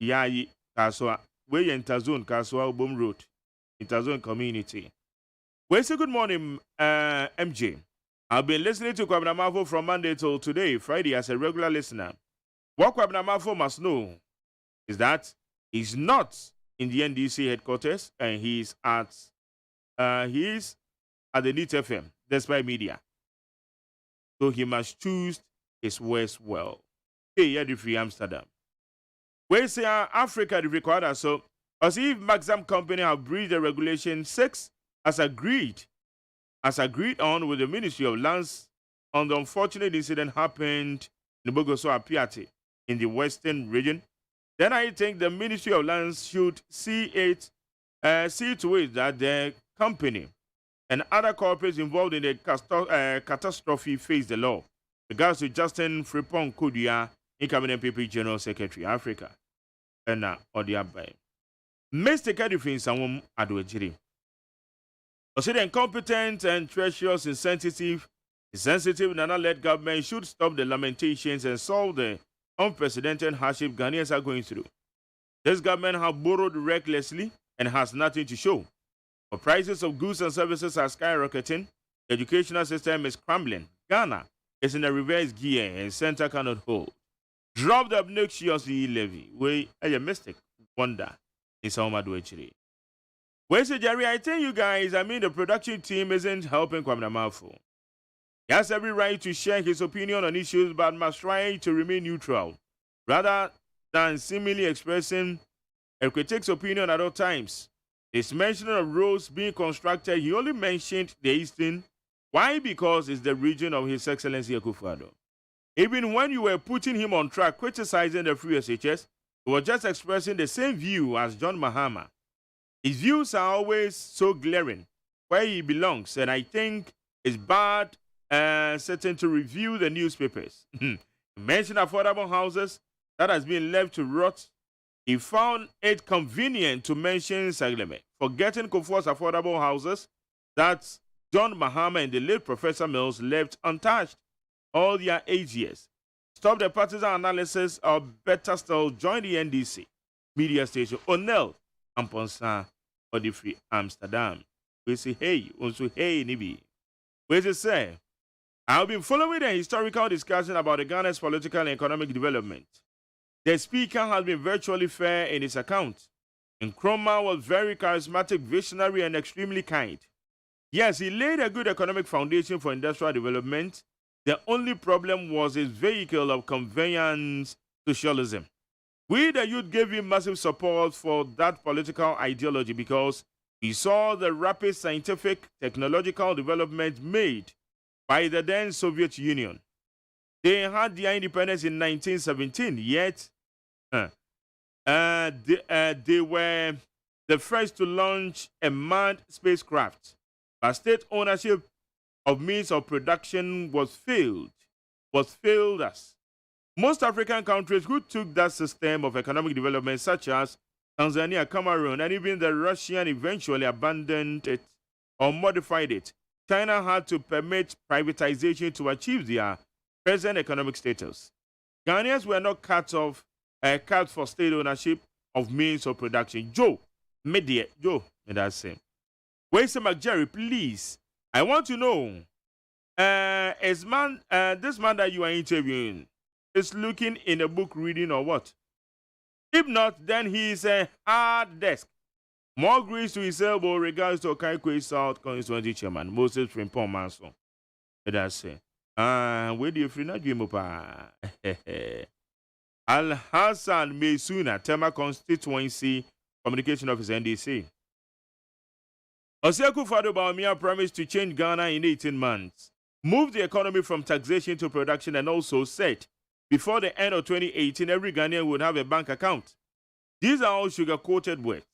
Yayi Kaswa, we Intazone Kaswa Ubom Road, Intazone community. We say good morning, MJ. I've been listening to Kwabena Mafo from Monday till today, Friday, as a regular listener. What Kwabena Mafo must know is that he's not in the NDC headquarters, and he's at the NET FM, despite media. So he must choose his words well. Hey, yeah, the free Amsterdam. We say Africa the required so as if Maxam Company have breached the regulation 6 as agreed on with the Ministry of Lands on the unfortunate incident happened in Bogoso Apiati in the Western region. Then I think the Ministry of Lands should see to it that the company and other corporates involved in the catastrophe face the law. Regards to Justin Fripon Kudia, incoming MPP General Secretary Africa, and Odiabai. Mr. Kadifin Samum Adwejiri. Also, the incompetent and treacherous insensitive Nana-led government should stop the lamentations and solve the unprecedented hardship Ghanaians are going through. This government has borrowed recklessly and has nothing to show. The prices of goods and services are skyrocketing. The educational system is crumbling. Ghana is in a reverse gear and center cannot hold. Drop the obnoxious levy. We are a mystic wonder in Saumadu Echiri. Where's the Jerry? I tell you guys, the production team isn't helping Kwabena Mafo. He has every right to share his opinion on issues, but must try to remain neutral, rather than seemingly expressing a critic's opinion at all times. His mention of roads being constructed, he only mentioned the Eastern. Why? Because it's the region of His Excellency Akufo-Addo. Even when you were putting him on track, criticizing the free SHS, He was just expressing the same view as John Mahama. His views are always so glaring where he belongs, and I think it's bad certain to review the newspapers. He mentioned affordable houses that has been left to rot. He found it convenient to mention Sagleme, forgetting Kufuor's affordable houses that John Mahama and the late Professor Mills left untouched all their 8 years. Stop the partisan analysis, or better still, join the NDC media station Onel Amponsa or the Free Amsterdam. We say, hey, also, hey, Nibi. We say, I've been following a historical discussion about the Ghana's political and economic development. The speaker has been virtually fair in his account. Nkrumah was very charismatic, visionary, and extremely kind. Yes, he laid a good economic foundation for industrial development. The only problem was his vehicle of conveyance socialism. We, the youth, gave him massive support for that political ideology because we saw the rapid scientific, technological development made by the then Soviet Union. They had their independence in 1917, yet they were the first to launch a manned spacecraft. But state ownership of means of production was failed us. Most African countries who took that system of economic development, such as Tanzania, Cameroon, and even the Russian, eventually abandoned it or modified it. China had to permit privatization to achieve their present economic status. Ghanaians were not cut for state ownership of means of production. Joe, may that's same. Where's McJerry, please? I want to know, this man that you are interviewing is looking in a book reading or what? If not, then he is a hard desk. More grease to his elbow regards to Okaikwe South Constituency Chairman Moses Frimpong Manson. That's it. Where do you free not dream up? Al Hassan Mesuna, Tema Constituency Communication Officer NDC. Osiaku Fado Bawumia promised to change Ghana in 18 months, move the economy from taxation to production, and also said before the end of 2018, every Ghanaian would have a bank account. These are all sugar-coated words.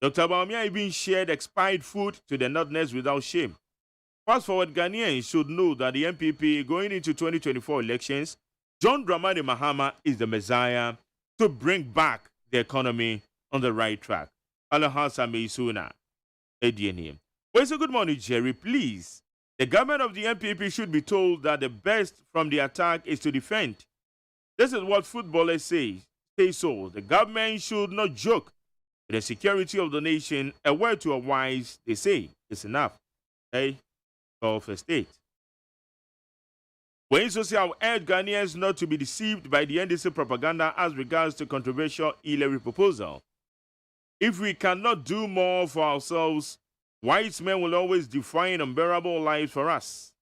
Dr. Bawumia even shared expired food to the nutness without shame. Fast forward, Ghanaians should know that the MPP going into 2024 elections, John Dramani Mahama is the Messiah to bring back the economy on the right track. Alahasa Meisuna. ADNA. Well, so good morning, Jerry. Please, the government of the MPP should be told that the best from the attack is to defend. This is what footballers say. Say so. The government should not joke with the security of the nation. A word to a wise, they say, it's enough. Hey, call for state. When so say, I urge Ghanaians not to be deceived by the NDC propaganda as regards to controversial e-levy proposal. If we cannot do more for ourselves, white men will always define unbearable lives for us.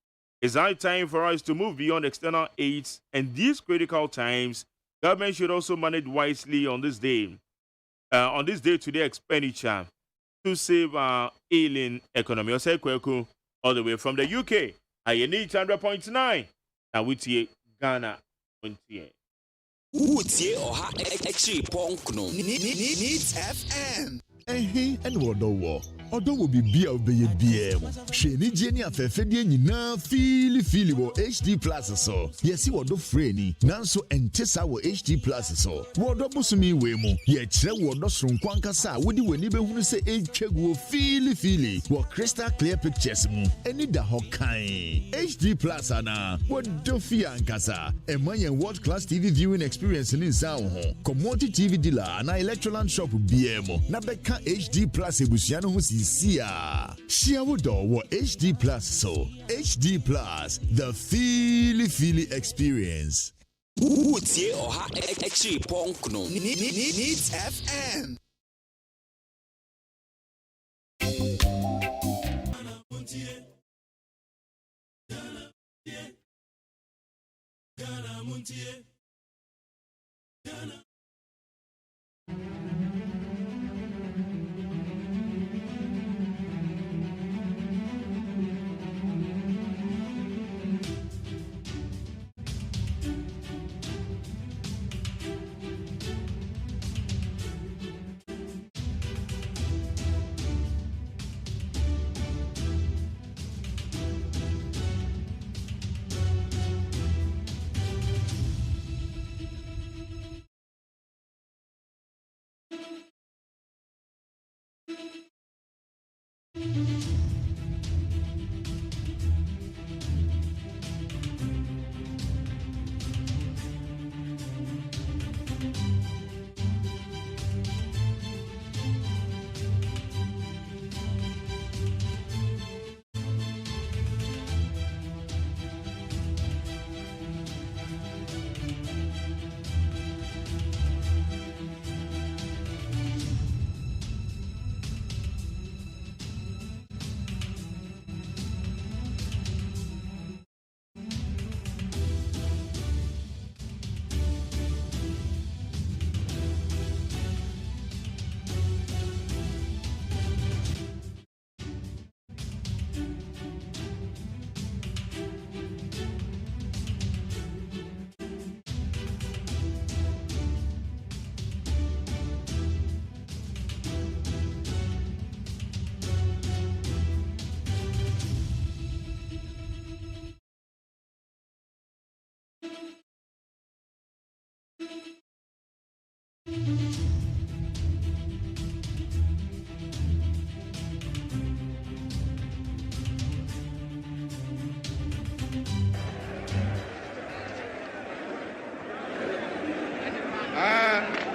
It's high time for us to move beyond external aids, and these critical times, government should also manage wisely on this day. Day-to-day expenditure to save our ailing economy. I say Kweku, all the way from the UK. I need 100.9. Now we see Ghana. Utie oha ekchi ponkno Needs FM. And what do Odo will be beer obey beer. Sheni Jenny afefedie nyina fili wo HD Plus so. Yesi wodo freni nanso entesa wo HD Plus so. Wodo busumi we mu. Ye kire wodo sronkwanka sa wodi weni behunu se etwaguo fili wo crystal clear pictures mu. Eni da hokan. HD Plus ana wodo fi ankasa. Emanyen world class TV viewing experience ni nsa ho. Commodity TV dealer na Electroland shop beer mu. Na beka HD Plus ebusia no ho Sia Shiawodo wa HD Plus so HD Plus the Philly experience. Utie oha ekchi ponkno Needs FM.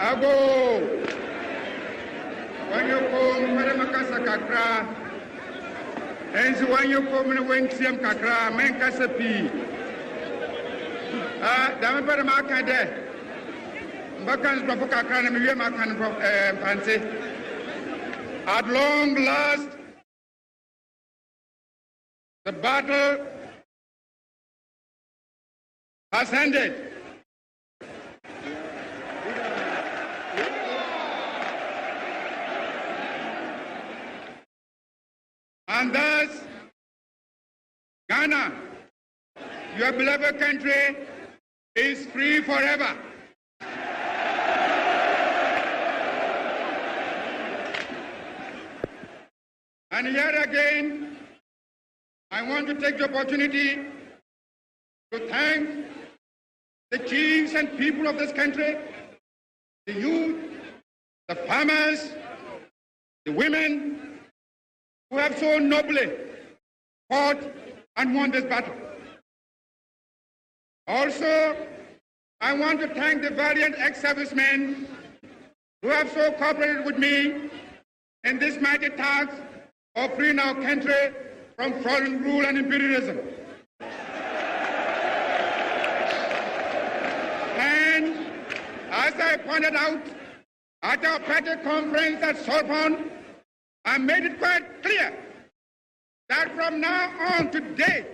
Ago. When you come, Madamakasa Kakra. And so when you come in Wintiam Kakra, Menkasapi. Damapara Makade. Bakans Babukakran and Yamakan Fancy. At long last, the battle has ended. And thus, Ghana, your beloved country, is free forever. And here again, I want to take the opportunity to thank the chiefs and people of this country, the youth, the farmers, the women, who have so nobly fought and won this battle. Also, I want to thank the valiant ex-servicemen who have so cooperated with me in this mighty task of freeing our country from foreign rule and imperialism. And as I pointed out at our party conference at Sorbonne, I made it quite clear that from now on today,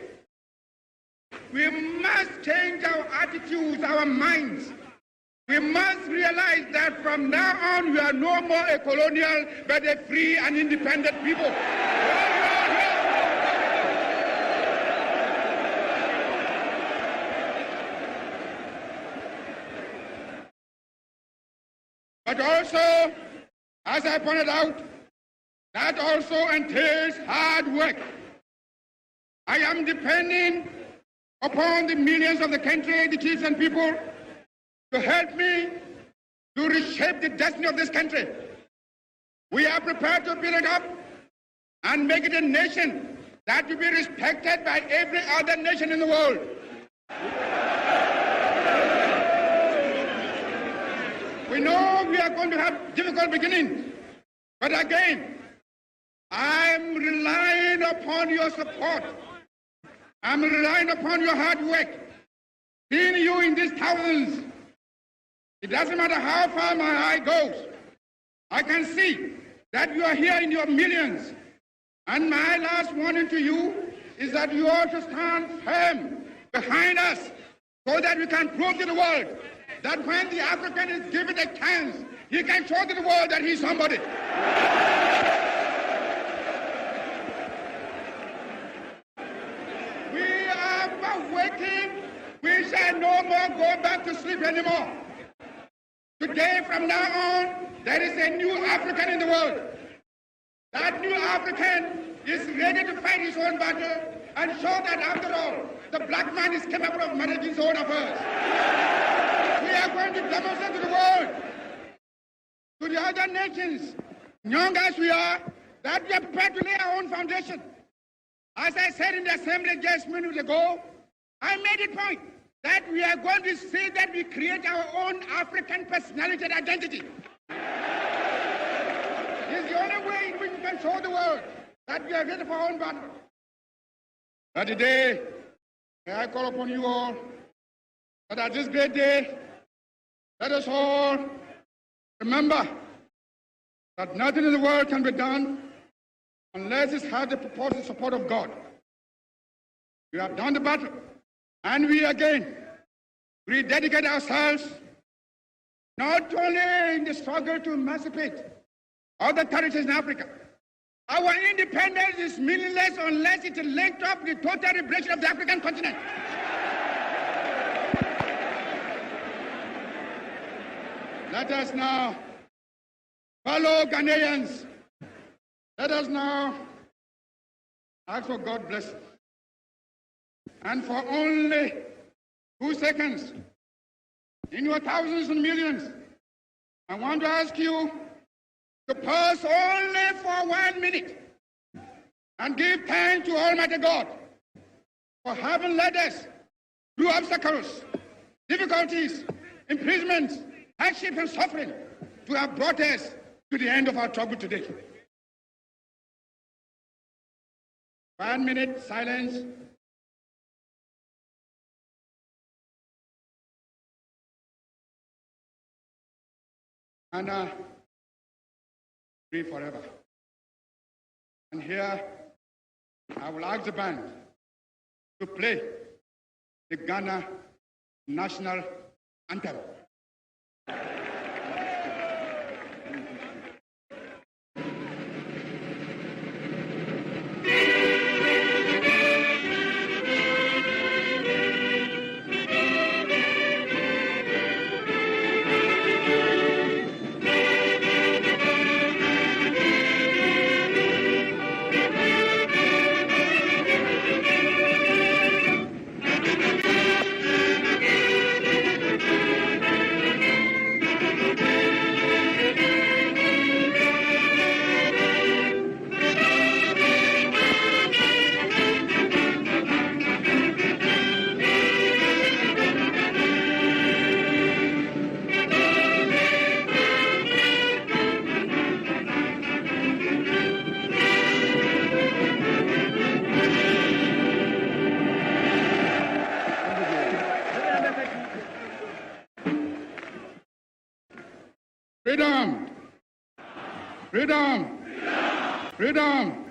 we must change our attitudes, our minds. We must realize that from now on, we are no more a colonial, but a free and independent people. But also, as I pointed out, that also entails hard work. I am depending upon the millions of the country, the chiefs and people, to help me to reshape the destiny of this country. We are prepared to build it up and make it a nation that will be respected by every other nation in the world. We know we are going to have difficult beginnings, but again, I'm relying upon your support. I'm relying upon your hard work. Seeing you in these thousands, it doesn't matter how far my eye goes. I can see that you are here in your millions. And my last warning to you is that you ought to stand firm behind us so that we can prove to the world that when the African is given a chance, he can show to the world that he's somebody. We are waking. We shall no more go back to sleep anymore. Today, from now on, there is a new African in the world. That new African is ready to fight his own battle and show that, after all, the black man is capable of managing his own affairs. We are going to demonstrate to the world, to the other nations, young as we are, that we are prepared to lay our own foundation. As I said in the assembly just minutes ago, I made it point that we are going to see that we create our own African personality and identity. It's the only way in which we can show the world that we are ready for our own battle. But today, may I call upon you all that at this great day, let us all remember that nothing in the world can be done unless it has the purported support of God. We have done the battle, and we again rededicate ourselves not only in the struggle to emancipate other territories in Africa. Our independence is meaningless unless it is linked up with the total liberation of the African continent. Let us now, fellow Ghanaians, let us now ask for God's blessing. And for only 2 seconds, in your thousands and millions, I want to ask you to pause only for 1 minute and give thanks to Almighty God for having led us through obstacles, difficulties, imprisonments, hardship and suffering to have brought us to the end of our struggle today. 1 minute silence. And free forever. And here, I will ask the band to play the Ghana national anthem. Freedom! Freedom! Freedom!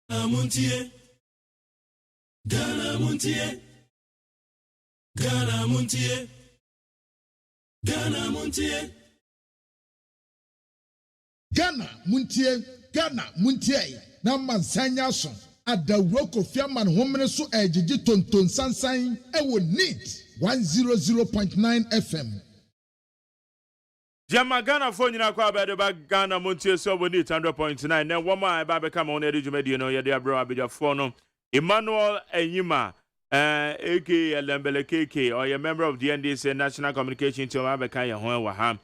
Muntie, Ghana Muntie, Ghana Muntie, Ghana Muntie, Ghana Muntie, Ghana Muntie, na mansanya so adawro kofiaman homene so ejiji tonton sansan ewo neat 100.9 FM. Jama Ghana phone nyina kwa abede ba Ghana Montie so boni 100.9 na woma eba be kama on edi dwumadi no ye de abro abedjafo no Emmanuel Enyima aka Lembele KK or a member of the NDC National Communication Team abeka ye ho wa ha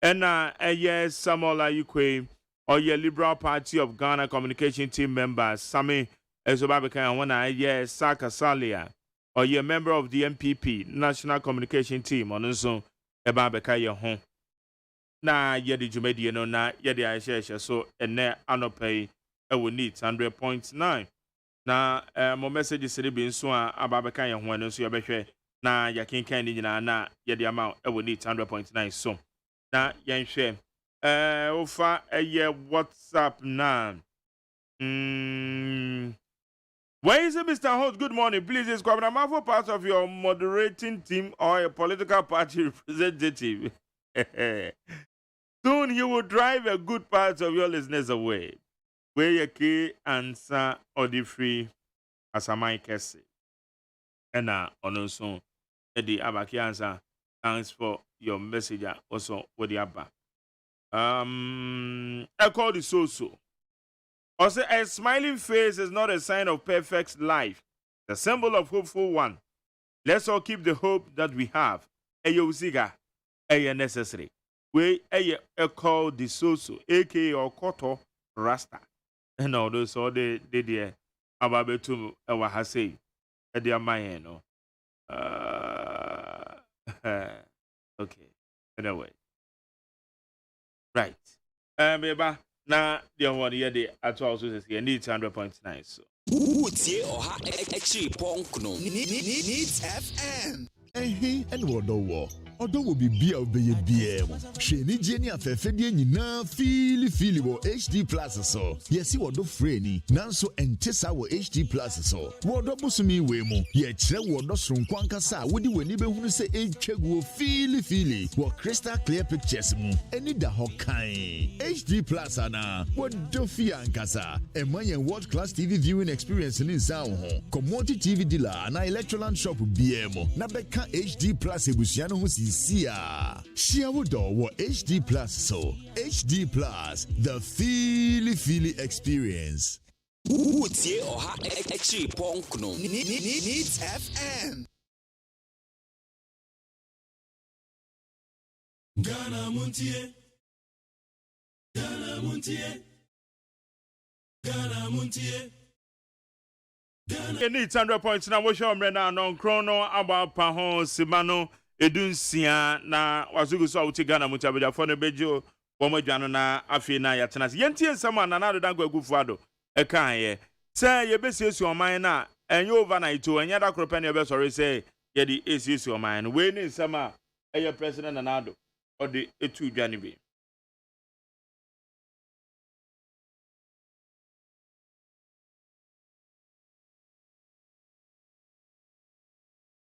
ena eye Samuel Ayukwe or ye Liberal Party of Ghana Communication Team member Sami Ezobabeka and one eye Saka Salia or ye member of the MPP National Communication Team on so eba beka ye ho na yedi jumedi no na yedi aisheshe so ene anopay ewo neat 100.9 na mo message siri bi nso a ababeka ye ho no so yebehwe na yakinkan ni nyina na yedi ama ewo neat 100.9 so na yenhwe ofa eye WhatsApp na where is it, Mr. Host? Good morning. Please, is Governor Mafo part of your moderating team or a political party representative? Soon you will drive a good part of your listeners away. Where you can answer or the free as a mic essay. And also, Eddie Abaki answer. Thanks for your message. Also, with the Abba. I call the so. Also, a smiling face is not a sign of perfect life. The symbol of hopeful one. Let's all keep the hope that we have. Ayo Ziga, ayo necessary. We a call the so aka or koto rasta. And all those all the dear ababetu awahase. Edia mayeno. Okay. Anyway. Right. Beba na the one here the at also says here needs 100.9 so. Utie oha extra ponkno needs FM. And what do Odo will be beer of the BM. Sheni Jenny afefedie nyina fili wo HD Plus so. Yesi wodo freni nanso entesa wo HD Plus so. Wodo busumi we mu. Ye kire wodo sronkwanka sa wodi weni behunu se etwaguo fili wo crystal clear pictures mu. Eni da hokan. HD Plus ana wodo fi ankasa. Emanyen world class TV viewing experience ni nsa ho. Commodity TV dealer na Electroland shop BM. Na beka HD Plus ebusia no ho Sia Shiawodo wa HD Plus so HD Plus the Philly experience. Utie oha extra ponkno needs FM. Ghana Muntie, Ghana Muntie, Ghana Muntie. Any 100 points na wo show mre na non chrono abapa ho simano edunsia na wazugu so wuti Ghana mutabja fo no bejo womadwano na afi na yatena yentie nsama na na dodan gwagufu ado e kan ye say ye besiesu oman na enye overnight o enye da krope na ye be sorry say ye di esiesu oman we ni nsama eye president na ado o de etu dwane bi.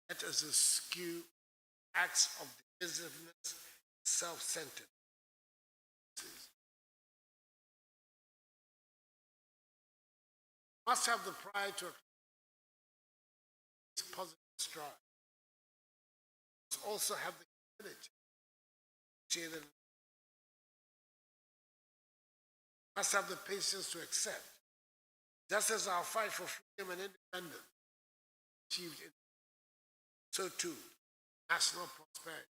Let us eschew acts of divisiveness, self-centered. Must have the pride to positive stride. Must also have the humility to say that. Must have the patience to accept. Just as our fight for freedom and independence achieved in, so too, national prosperity.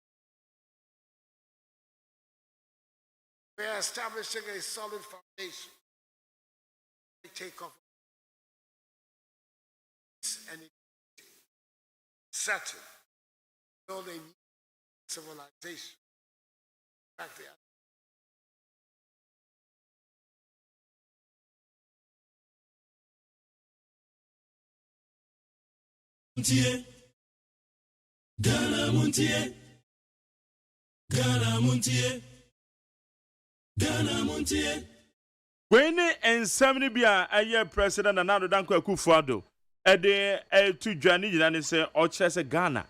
We are establishing a solid foundation to take off and settle, build a new civilization. In fact, Ghana Muntie, Ghana Muntie, Ghana Muntie. When ensem bia aye president na nado danko Akufo-Addo ede to dwane nyina say o kire se Ghana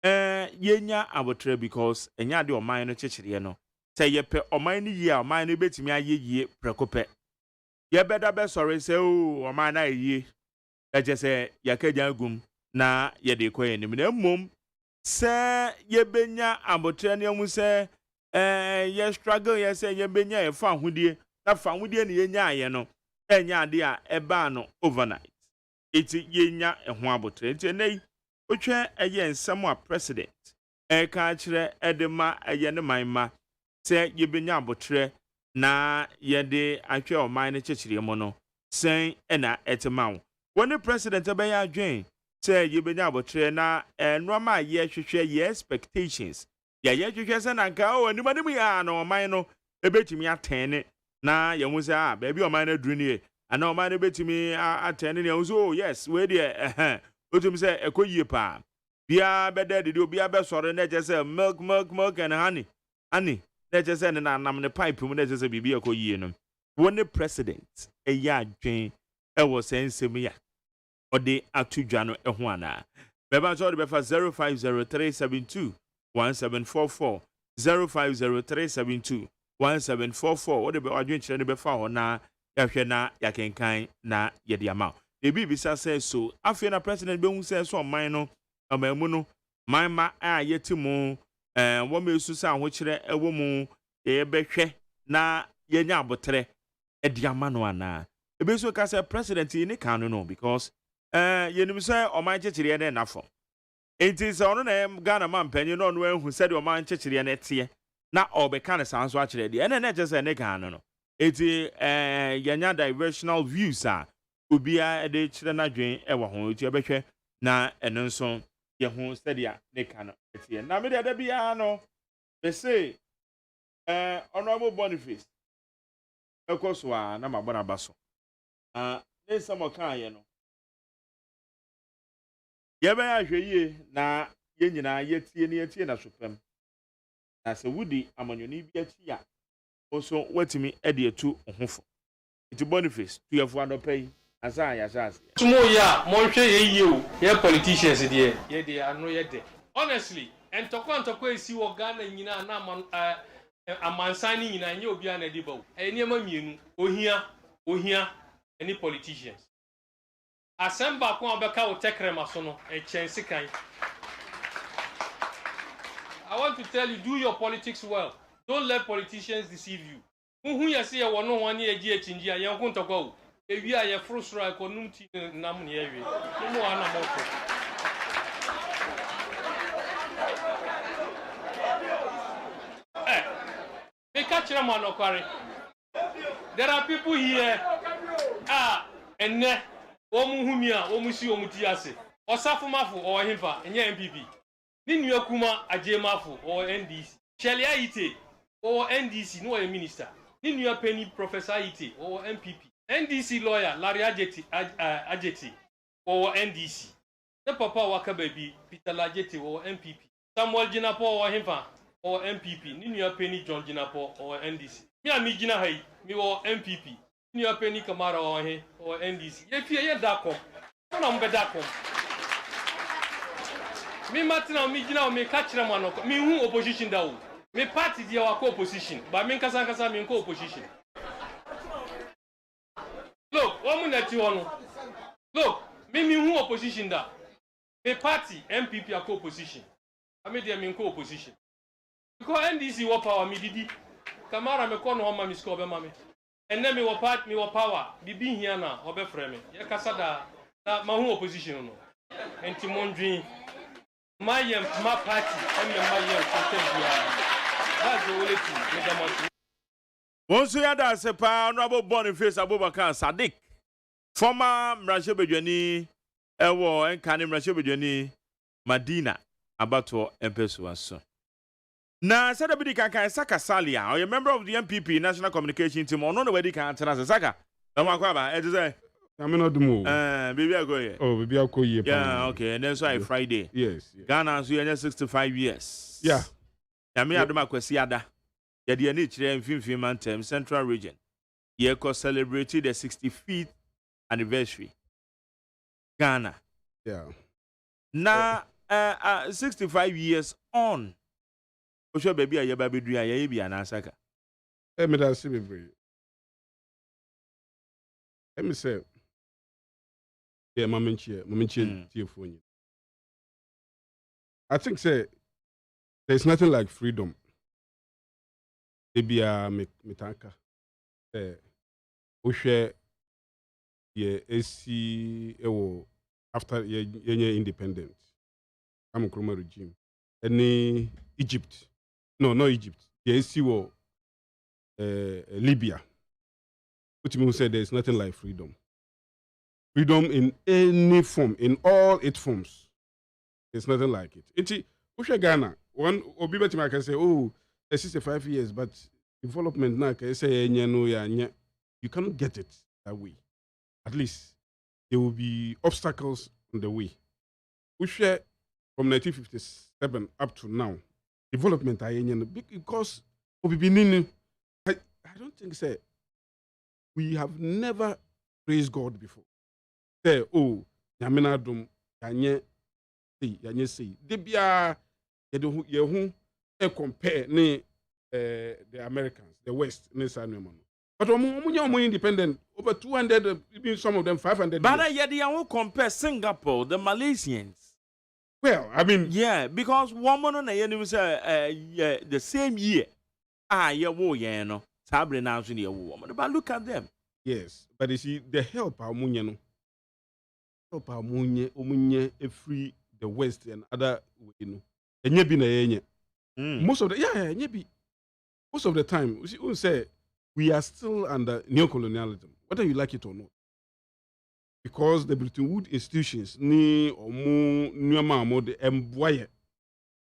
yenya abotre because enya de oman no chechire no say ye pe oman ni ye oman no betimi aye yie prekope ye beda be sorry say o oman na yie eje say yakagya gum na ye de koye nim na mom say ye benya abotre ne mu say ye struggle ye say ye benya ye fa hodie na fa hodie ne yenya aye no enya ade a eba no overnight iti yenya ho abotre enti nei otwe eye nsam a president ka kire edema eye ne manma say ye benya abotre na ye de atwe oman ne chechire mo no sen na etema woni president ebeya adwen say ye benya abotre na enoma ye hwehwe ye expectations ye hwehwe se na nka o animanim ya na oman no ebetimi atene na ye hu say baby oman na duru ne ana oman na betimi atene ne hu yes we dey otum say ekoyie pa bia beda de obia be sore na je say milk and honey na je say na nam ne pipe mu na je say bibia ekoyie no woni president eya adwen e wo sensem ya ode atudwano eho ana beba so de befa 0503721744 0503721744 ode be adwen kire ne befa ho na yahwe na yakenkan na yede ama ebi bisa say so afia na president be hu say so man no amamu no manma a yetimu wo mesu sa ho kire ewo mu ye behwe na yenya abotre edi ama no ana ebe so ka say president ni kan no because yenim say o man chechire na nafo enti say ono na Ghana man panyi no no ehu say o man chechire na tie na obeka na sanso a kire de ene na je say ne kan no enti yenya diversional views a obia ede kire na dwen e wo ho enti obehwe na eno nso ye ho stadia ne kan tie na me de bia no they say honorable Boniface ekoswa na mabona baso ne samo kan ye no ye ba ya hweye na ye nyina ye tie na sopem na se wudi amanyoni bi achi ya oso watimi ede etu ohofo iti Boniface tu yefo adopai asa ya sasa tumo ya monhwe ye o ye politicians de ye de ano ye de honestly entokwa esi wo Ghana nyina na amansani nyina nye obi ana di bawo niema mienu ohia any politicians asemba ko obeka wo tekrema so no chensi kan. I want to tell you, do your politics well. Don't let politicians deceive you. Who you see a one one year chinji and young Kuntago. If you are a frustration, Konumti Namuni area. No more Anamoto. There are people here. And Omu humia, omu si omu tiase. Osafu mafu o himfa, enye MPP. Ni nua kuma ajemafu o NDC. Shelley Ayite o NDC no minister. Ni nua Penny Professor Ayite o MPP. NDC lawyer Larry Ajeti o NDC. Ne papa waka baby Peter Lajeti o MPP. Samuel Jinapo o himfa o MPP. Ni nua Penny John Jinapo o NDC. Mi a mi jina hai mi o MPP. Ni nua Penny Kamara o NDC. Ye fie ye dakom. Ona mbe dakom. Me matina me gina me catch them one me who opposition da o me party dia wa opposition but me kasa me ko opposition. Look woman na ti hono look me who opposition da me party MPP a opposition I me dia me ko opposition because NDC wa power me didi Kamara me ko no homa me score be ma me enne me wa party me wa power bibi hia na obefrɛ me ye kasa da na ma who opposition no enti mondwin my party and that's the only thing. Once you had a honorable Boniface Abubakar Sadiq, former Mrashebejani, Ewo and Kani Mrashebejani, Madina, Abato, Empesuaso. Now, said a bit can Saka Salia, or a member of the MPP National Communication Team, or no way they can't tell us a Saka. I'm not the move. Baby, I go here. Oh, baby, I'll call you. Yeah, okay, and that's why Friday. Yes. Ghana, so you're 65 years. Yeah. I mean, I don't know Kwesiada. Yeah, the NH in 15 term Central Region. Yeah, celebrated the 65th anniversary. Ghana. Yeah. Now, 65 years on. For sure, baby, I baby do I be an answer. Let me see me. Let me say. Yeah, phone. I think say there's nothing like freedom. Maybe metanka. Share AC after independence. I'm a Nkrumah regime. Any Egypt. No, not Egypt. The AC war Libya. Which means say there's nothing like freedom. Freedom in any form, in all its forms. There's nothing like it. It's Ghana. One Obibetima can say, oh, there's 65 years, but development now can say you cannot get it that way. At least there will be obstacles on the way. We share from 1957 up to now. Development because I don't think say we have never praised God before. Say, oh, Yamina dum, Yanye say. Debia, you compare the Americans, the West, but more independent, over 200, even some of them 500. But yet they won't compare Singapore, the Malaysians. Well, I mean, yeah, because woman on the same year, no, Sabre now in the woman. But look at them. Yes, but you see, the help Omunye free the West and other, most of the most of the time, we say we are still under neocolonialism, whether you like it or not, because the Bretton Woods institutions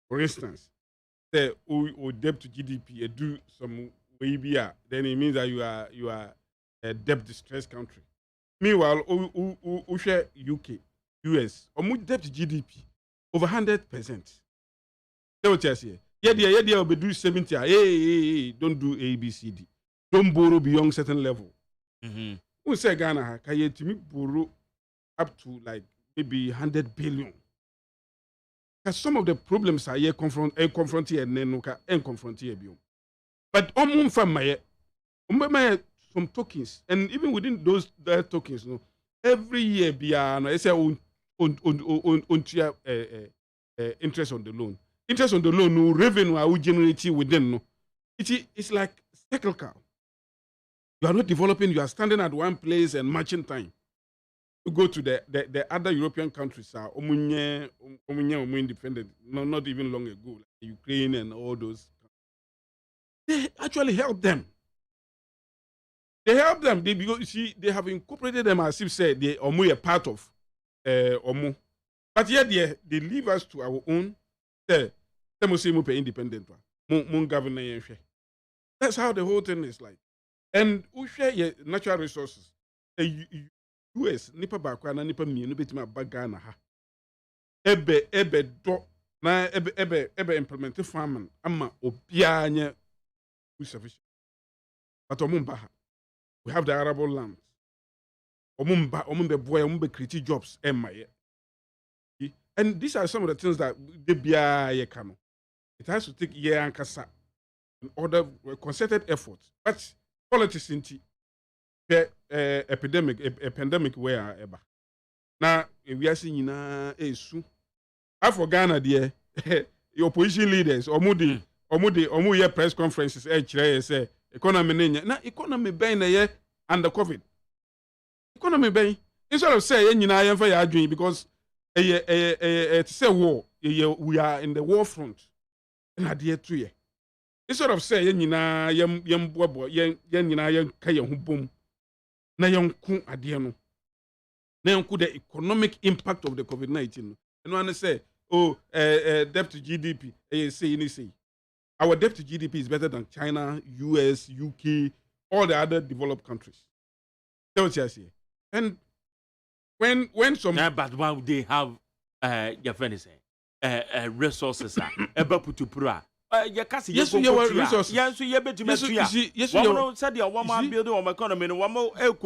for instance, say debt to GDP do some way then it means that you are a debt distressed country. Meanwhile, UK, US, debt to GDP over 100%. That's what I say. Yeah, we do 70. Hey, don't do A, B, C, D. Don't borrow beyond certain level. We say Ghana, can you borrow up to like maybe 100 billion? Because some of the problems are here confront here and confront here. But from my some tokens, and even within those tokens, every year I say interest on the loan. Interest on the loan, no revenue are generating within. It's like cyclical. You are not developing, you are standing at one place and matching time. You go to the other European countries, independent, not even long ago, like Ukraine and all those. They actually help them. They help them. Because you see, they have incorporated them as if say they are a part of Omo. But yet they leave us to our own. They must say pay independent one. Governor. That's how the whole thing is like. And we share your natural resources. US nipa bakwa na nipa mienu betima bagana ha. Ebe do na ebe implement farming ama obia anya sufficient. But omumba ha. We have the arable lands. Omumbe boy, omumbe create jobs emaye. And these are some of the things that they biya ye kano. It has to take year and kasa in order concerted efforts. But politics in a pandemic where ever. Now we are seeing na esu. For Ghana there, the opposition leaders omu ye press conferences say economy na economy ben na ye under COVID. Economy ben instead of say nyina ye fa ya adwen because say war we are in the war front. Na there too ye. Instead of say nyina yem bobo yen nyina yen ka ye ho bom na yen ku ade no. Na yen ku the economic impact of the COVID-19. And one say debt to GDP say our debt to GDP is better than China, US, UK, all the other developed countries. That's what I say. And when some but why would they have your friend is resources able to pro yes, you have resources. Yes, you have better. Yes, you said you want to build on economy.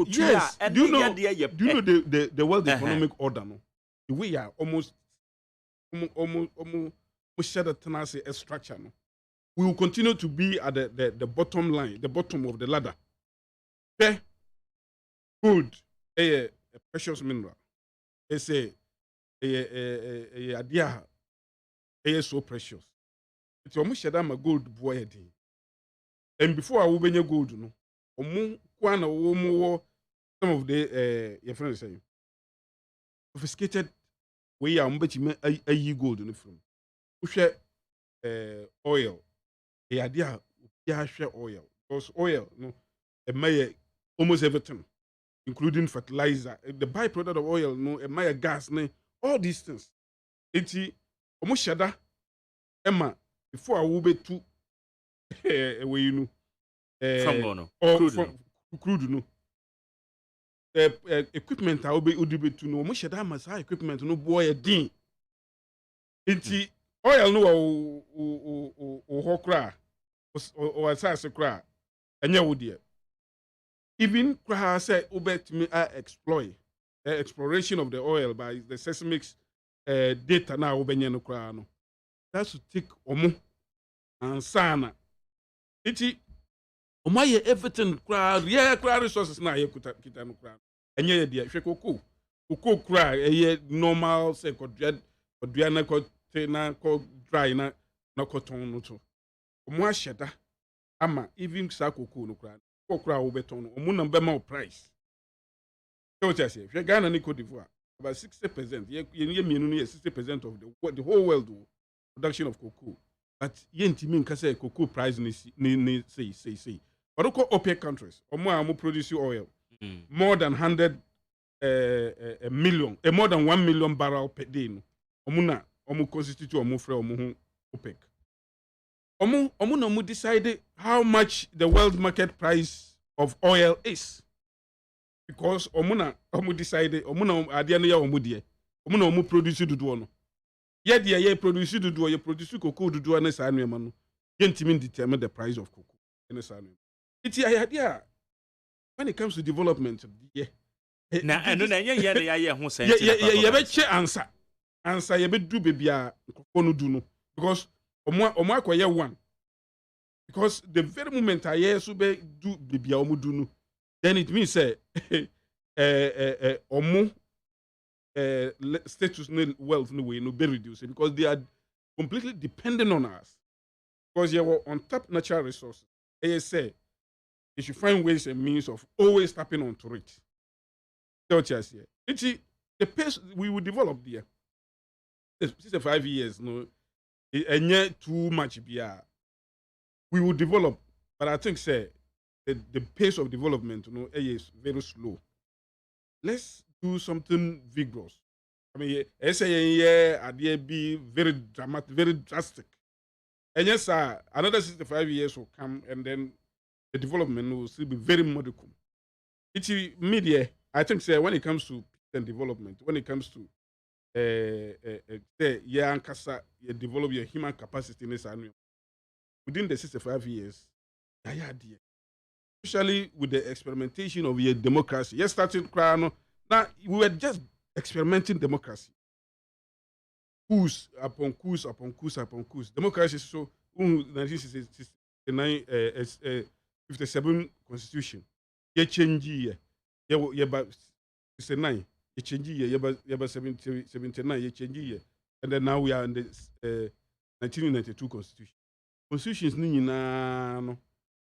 Yes, do you know the world economic order? No, we are almost share a structure. No, we will continue to be at the bottom line, the bottom of the ladder. Okay, gold, a precious mineral. It's a idea, so precious. It's almost share my gold boy. And before I will be gold, no, some of the your friends say sophisticated way a ye gold in the film. We share oil. A idea share oil. Because oil, no, a may almost everything, including fertilizer, the byproduct of oil, no, a may gas, no, all these things. It's almost shada Emma before I will be too away, you know. From Bono. Crude, no. Equipment I will be to know much damage equipment no boy a din. Inti oil no o hokra or asase kra enya wodie. Even kra say obet me exploit exploration of the oil by the seismic data na obenye no kra no. That's to take omo and sana. Inti omaye everything kra resources na ye kita no kra. Enye ye dia hwe koko kra eye normal say kodua na ko na ko dry na koton no to omo ahyeda ama even sa koko no kra wo beton no omo na be ma price so what I say hwe Ghana ni Cote d'Ivoire about 60% ye mienu no 60% of the whole world production of cocoa but ye ntimi nka say cocoa price ni say but ko OPEC countries omo produce oil more than 100 million, more than 1 million barrel per day. No, omu constitute omu free omu OPEC. Omu decide how much the world market price of oil is, because omu decide adia no ya omu die, omu produce dudu no. Ye produce dudu, ye produce cocoa dudu na sa anwema no. Ye ntimi determine the price of cocoa na sa anwema. It's idea. When it comes to development, yeah. Na eno na ye ho sense. Ye be che ansa ye be do bebia nkofo no do no because omo akoye one. Because the very moment I hear so be do bebia omo do no, then it means say omo status no wealth no way no be reduced because they are completely dependent on us. Because you were on top natural resources. They say you should find ways and means of always tapping onto it. That's what I say. It's the pace we will develop there. 5 years, no, and yet too much beer. We will develop, but I think say the pace of development, is very slow. Let's do something vigorous. I mean, idea be very dramatic, very drastic. And yes, another 65 years will come, and then the development will still be very modicum. It's media. I think, when it comes to peace and development, when it comes to develop your human capacity in this area, within the 65 years, especially with the experimentation of your democracy. Yes, starting now we were just experimenting democracy. Coups upon coups upon coups upon coups. Democracy so 1969 57 constitution. Ye change ye ba 69. Ye change ye ba 79. Ye change ye. And then now we are in the 1992 constitution. Constitutions ni no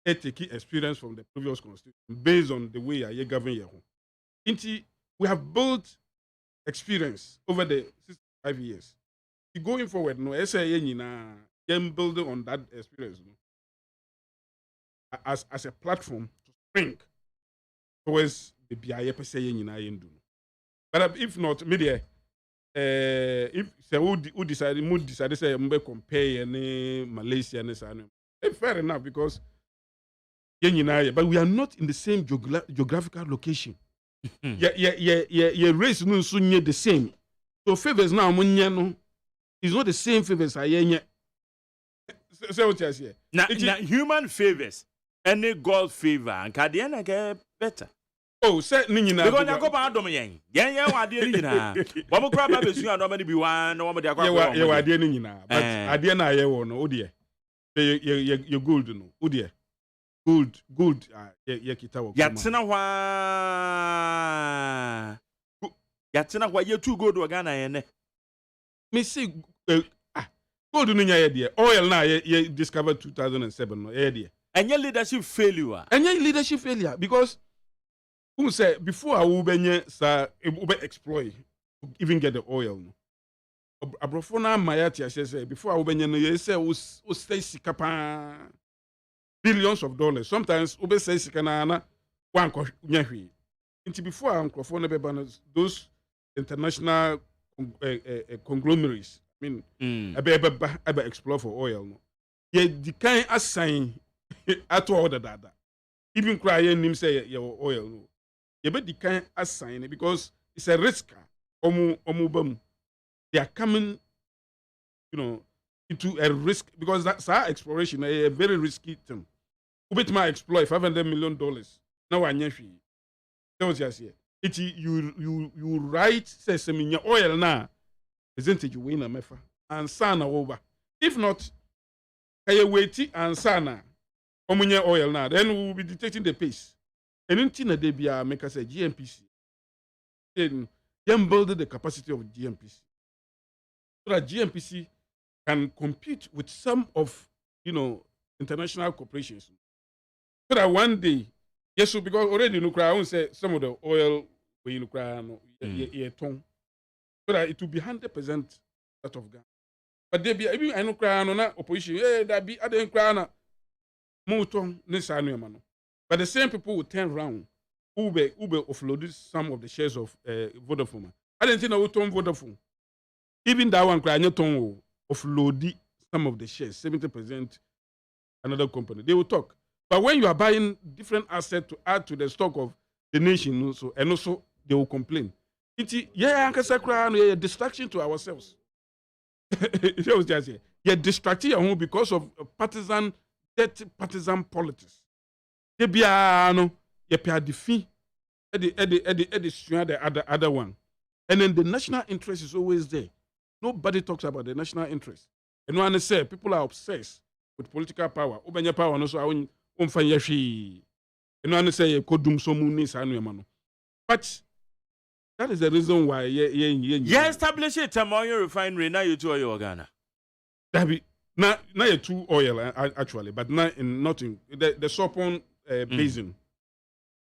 take experience from the previous constitution based on the way you govern your home. We have built experience over the 65 years. Going forward, building on that experience as a platform to spring towards the BIA per se. But if not, media, if who decided to say compare Malaysia and fair enough, because but we are not in the same geographical location. Your race no soon the same. So favors now is not the same favors I say what you say. Now human favors, any God favor, and Kadiana get better. Oh, say Nina. Because I go by Domain. Yeah, I did Nina. Bobo Crab is you are nobody be one, no one but I did Nina. But I didn't know you no, oh dear. You're good, no, oh dear. Good. Yatsina wa you too good to Ghana and me see gold in your idea. Oil now you discovered 2007 no idea. And your leadership failure. Because who say before I will be exploit to even get the oil no. Abrofona Mayati say before I will be you say stay sikapa billions of dollars. Sometimes ube say sikanana one nyahwi. Until before microphone those international conglomerates, I mean, ever explore for oil. No, ye the kind assign at all the data. Even crying him say your oil. No, ye be the kind assign because it's a risk. They are coming, into a risk because that's our exploration, a very risky thing. Ubit ma exploit $500 million. Now I know that was just here. It you write says some oil now. Isn't it you win a mefa and sana over? If not, I wait and sana omunya oil now. Then we will be detecting the pace. And in Tina Debia make us a GMPC. Then build the capacity of GMPC so that GMPC can compete with some of international corporations. So that one day, yes, so because already I won't say some of the oil we so that it will be 100% out of Ghana. But they be even I know na opposition. That be other crana moton nesanu. But the same people will turn around. Ube offloaded some of the shares of Vodafone. I didn't think I would turn Vodafone. Even that one cry ton offloaded some of the shares, 70% another company. They will talk. But when you are buying different assets to add to the stock of the nation, also they will complain. It's a distraction to ourselves. It was just you're distracting because of partisan politics. They be you pay the fee, the other one, and then the national interest is always there. Nobody talks about the national interest. And when I say people are obsessed with political power, ubenya power no so awon umfanyashi. And when I say kodum so muni sanu emano. But that is the reason why establish a Tamoyo refinery now you to oil Ghana. That be not a true oil actually, but not in the Sopon basin.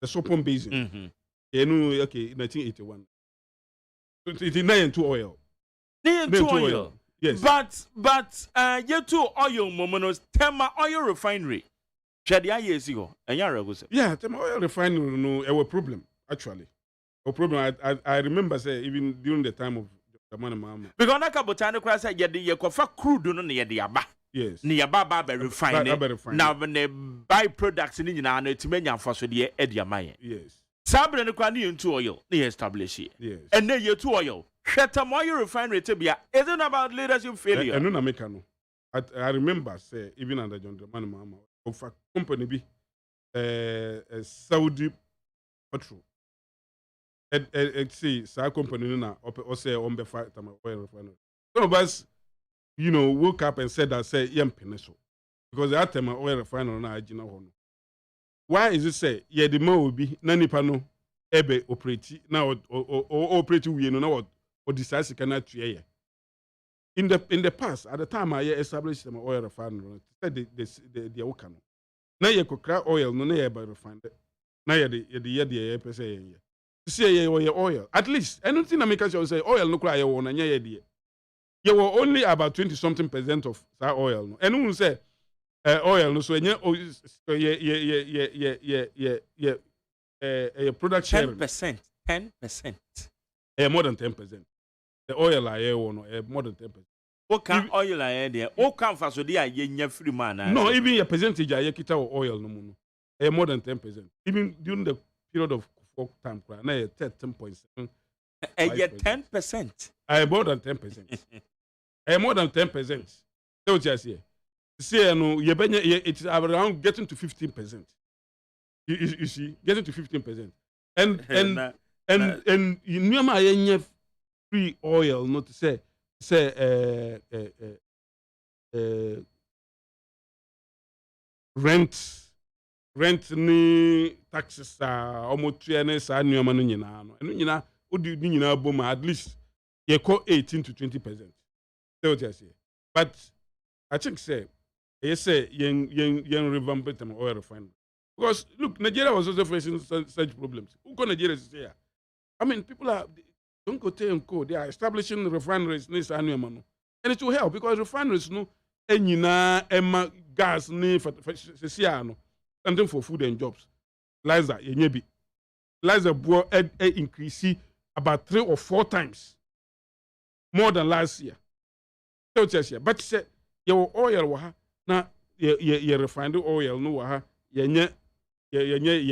The Sopon basin. Okay, 1981. So it's 9 oil. 9 oil. Yes. But you to oil momonos Tema oil refinery. Shadi ayesi go. Enya rego. Yeah, the oil refinery no a problem actually. A problem I remember say even during the time of the man mama. Because na kabotane kwa say ye kofa crude no ye de aba. Yes. Ni aba ba refine. Now when the byproducts ni nyina na etimenya afaso de e de amaye. Yes. Sabre ne kwa ni into oil na establish it. Yes. And then ye to oil. Shetam oil refinery to be isn't about leadership failure. And no make no. I remember say even under John Dramani Mama of a company be Saudi petrol. See, sa company na or say on be fight oil refinery. Some of us, woke up and said that say yam peneso because that time oil refinery na agina hono. Why is it say ye the man will be nani pano ebe operate now or operate we no na or decide cannot to in the past, at the time I established some oil refinery, said the okano. Now you could crack oil, no near by refined. Now the say, see oil. At least, anything I make us say oil no cry on and ye you were only about 20-something% of that oil. And who say oil no so product sharing 10%. More than 10%. The oil I more than 10%. What can oil I there? What can for so dia ye free man? No, even a percentage I kita oil no more. More than 10%. Even during the period of folk time, na 10.7. 10%. More than 10%. More than 10%. So what you say? Say no, it's around getting to 15%. You see, getting to 15%. And you know my free oil, not to say rent ni taxes almost 2 years sa nneoma no nyina no eno nyina odi ni nyina bom at least ye call 18 to 20%. So what I say. But I think say yen revamp them oil refinery. Because look, Nigeria was also facing such problems. Who can Nigeria say? I mean, people are don't go tell and co. They are establishing refineries this annual man. And it will help because refineries no enyina emma gas ni for something for food and jobs. Liza yenyebi. Liza boy increase about 3 or 4 times more than last year. So just here. But say your oil waha na ye refined oil no waha ye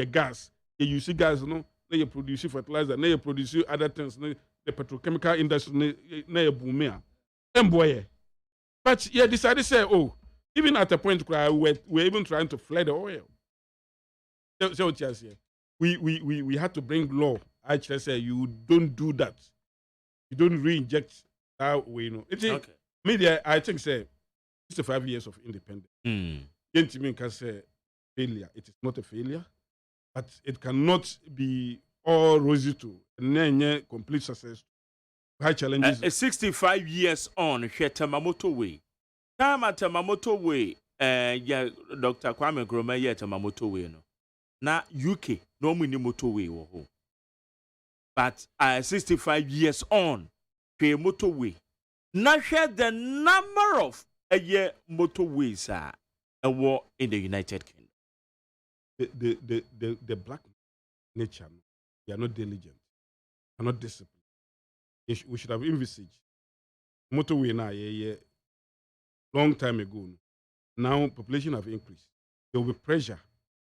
gas. You use gas no. Na you produce fertilizer, na you produce other things, na the petrochemical industry, na you boom boy. But you decided to say, oh, even at a point where we're even trying to flood the oil. So just here, we had to bring law. I just say you don't do that. You don't re-inject that way. Okay. Media, I think say 65 years of independence. Can say failure. It is not a failure. But it cannot be all rosy to complete success. High challenges. 65 years on, Tamamoto Way. Time at Tamamoto Way, Dr. Kwame Nkrumah yet Tamamoto Way. No. Now, UK, no mini motorway. But 65 years on, motorway. Now, share the number of motorways in the United Kingdom. The black nature, they are not diligent, they are not disciplined. We should have envisaged motorway now, long time ago. Now population have increased. There will be pressure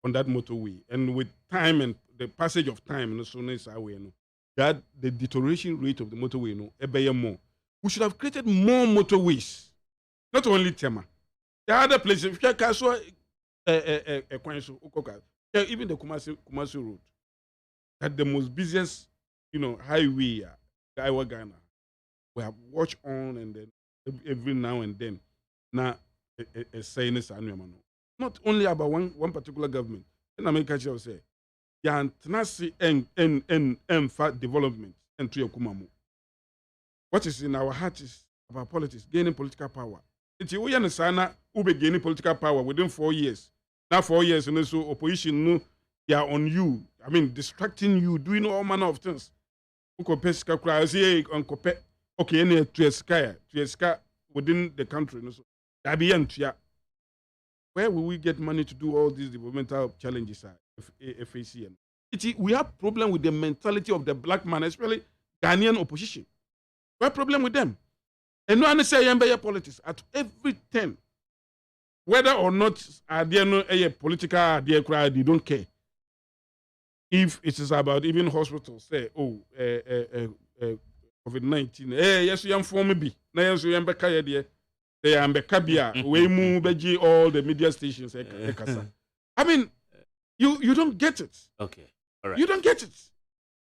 on that motorway, and with time and the passage of time, that the deterioration rate of the motorway, more. We should have created more motorways, not only Tema. There are other places. Even the Kumasi Road, that the most busiest, highway, Ghana. We have watched on and then every now and then. Now, saying this not only about one particular government. In America, shall say, Yantanasi and fat development and to Kumamu. What is in our heart is about politics, gaining political power. It's you and Ube gaining political power within 4 years. Now 4 years, and so opposition, they are on you. I mean, distracting you, doing all manner of things. Okay, any to escape within the country. That be where will we get money to do all these developmental challenges FAC? We have problem with the mentality of the black man, especially Ghanaian opposition. We have problem with them. And no one say politics at every turn. Whether or not they no political they don't care. If it is about even hospitals, say, COVID-19, yes, you am for me. Na yes, you am beka ye they am beka bia. We move beji all the media stations. I mean, you don't get it. Okay, all right. You don't get it.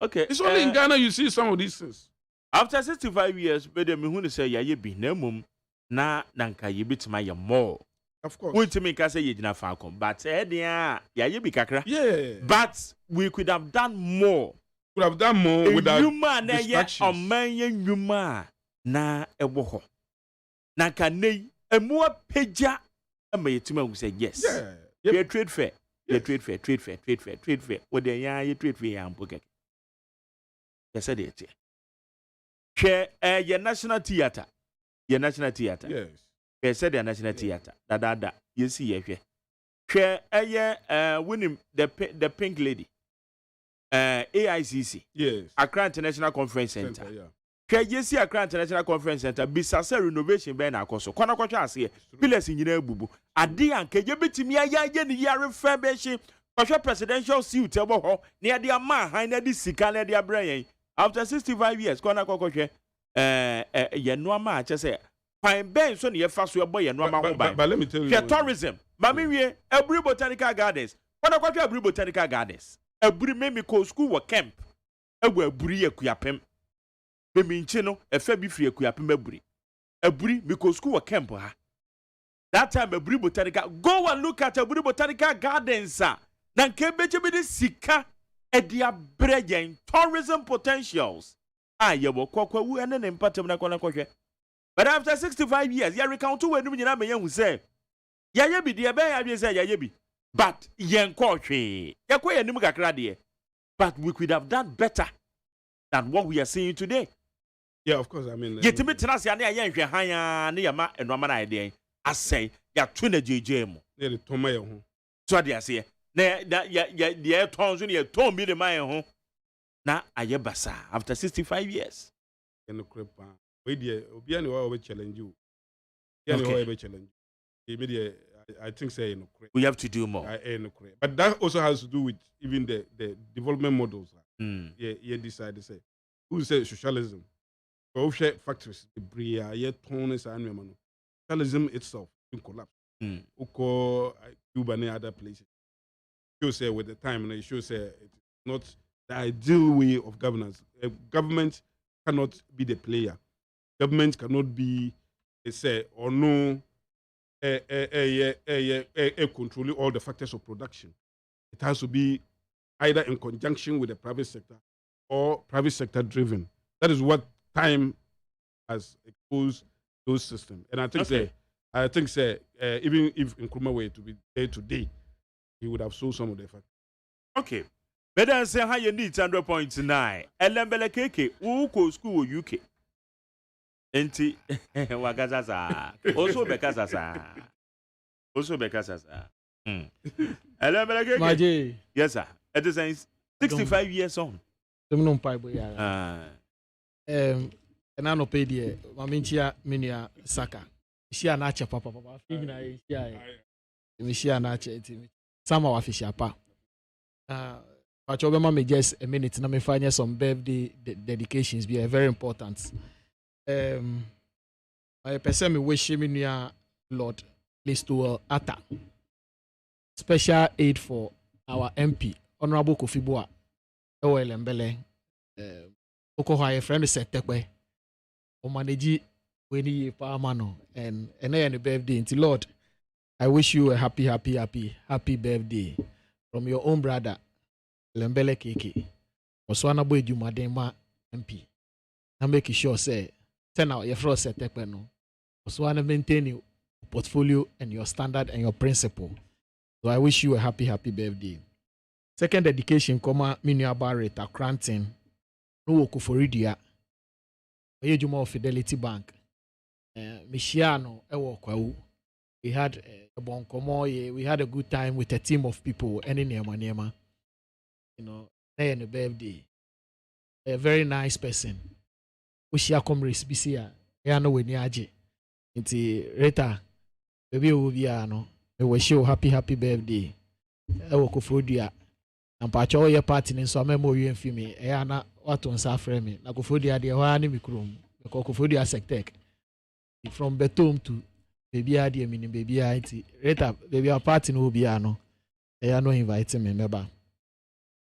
Okay, it's only in Ghana you see some of these things. After 65 years, but me who say ya ye bi na mum na nanka ye bitima ye more. Of course. We to me can say ye dina fankom, but ya ye bi kakra. Yeah. But we could have done more. Could have done more without distractions. Yuma na eboho. Na kanei emu peja ama yetima we say yes. Yeah. Yep. Trade fair. Yes. Trade fair. What the ya trade fair ya mpoke. Yes, I did. Your national theater. Yes. Yes, said the national theater. Da. You see, winning the pink lady. AICC. Yes. Accra International Conference Center. You see Accra International Conference Center. Bisasa renovation be na akoso. Kwana kwacha ase. Pillars nyina ebubu. Ade anke je betimi ya ni yare refurbish. Kwahwe presidential suite ebo ho. Ne ade ama han na di sika na ade abrayen. After 65 years, kwana kwakwahwe ye no ama ache say fine ben so ne ye fa so ebo ye no ama ho ban. But let me tell you. Tourism. Mami wie Aburi Botanical Gardens. Kwana kwakwahwe Aburi Botanical Gardens. Aburi memi ko school wa camp. Ewu Aburi Akuyapem. Memi nche no efa bi firi Akuyapem Aburi. Aburi mi ko school wa camp ha. That time Aburi Botanical, go and look at Aburi Botanical Gardens. Na nke beje bi de sika edia breyen tourism potentials. Ye wo kwakwa wu ene ne mpatem na kwana kwahwe. But after 65 years, ya recount we num nyina meyan hu say ya ye bi de be ya bi say ya ye bi. But yen kwahwe. Ya kwa ye nim kakra de. But we could have done better than what we are seeing today. Yeah, of course. I mean, yetimi tenase ya na ya hwe han ne ya ma enoma na ide asai ya to na jeje mu. Ne de toma ye ho. So de ase na ya tons ne ya ton bi de man ho. Na aye basa after 65 years. No crepa. We dey obi ani wa challenge you. Yeah, no challenge. I think say no crepa. We have to do more. But that also has to do with even the development models. Yeah, decide to say who say socialism. Go share factories, the bria, yeah, tones and women. Socialism itself in collapse. Uko Cuba and other places. You say with the time, and you say it's not the ideal way of governance. Government cannot be the player. Government cannot be say or no controlling all the factors of production. It has to be either in conjunction with the private sector or private sector driven. That is what time has exposed those systems. And I think even if Nkrumah were to be there today, he would have sold some of the factors. Okay. Better say how you need 100.9. Elembele keke uko school UK. Enti wagazaza. Also bekazaza. Elembele keke. Maji. Yes sir. It is 65 years on. Dem pai boya. Na no pay die. Maminchia minia saka. Shia na che papa. Figina shia. Mi shia na che enti. Sama wa fisha pa. Achobema me just a minute na me find some birthday dedications be very important. I person me wish me near Lord Listuel Atta. Special aid for our MP Honorable Kofi Boa. OLA Mbele. Oko ha your friend set tekwe. O manage when ye pa mano and the birthday into Lord. I wish you a happy birthday from your own brother Lembele Keke. Oswana boy Jumadema MP. Na make sure say turn out your first set tekwe no. Oswana maintain your portfolio and your standard and your principle. So I wish you a happy birthday. Second dedication, Minia Barrett, Cranton, no Okuforidia, Oyejuma of Fidelity Bank, Michiano, Ewo Kwau, we had a bon komo, we had a good time with a team of people. Any nema, you know, day and a birthday. A very nice person. We share comrades BCA. I know when you are. It's Rita. Baby will be no. We wish you happy birthday. I will go for you. And patch all your party in some memory and for me. I na what on suffer me. Na go for you the one in the room. Go for you a sectek. From Betom to baby idea meaning baby IT. Rita baby a party no be no. I no invite me member.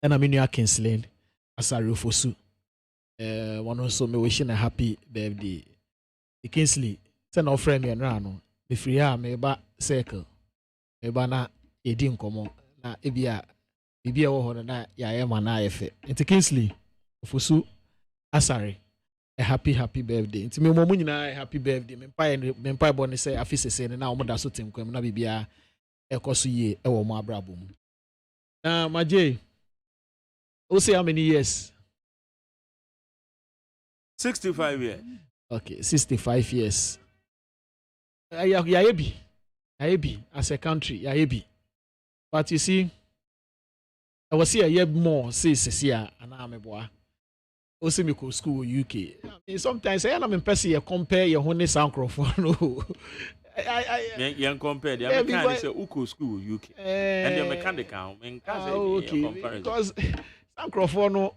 And I'm in your Kingsland. Asari Fosu. One also me wishing a happy birthday. The Kingsley send our friend me and rano. The free me ba circle. Me ba na edin komo na ebia wo ho na ya ye ma na efe. Nti Kingsley Fosu Asari a happy birthday. Nti me mo nyina happy birthday. Me mpa bo ne say afisese ne na o mo da so temkwam na bibia ekoso ye e wo mo abrabo mu. Na Maje, who say how many years? 65 years. Okay, 65 years. Yaebi as a country, Yaebi. But you see, I was here a year more, since here, and I'm a boy. Also, me go school UK. I mean, sometimes I am impressed. You compare your own soundcrophone. No, I compare. The American say Uko school UK, and the mechanical. Okay, because soundcrophone,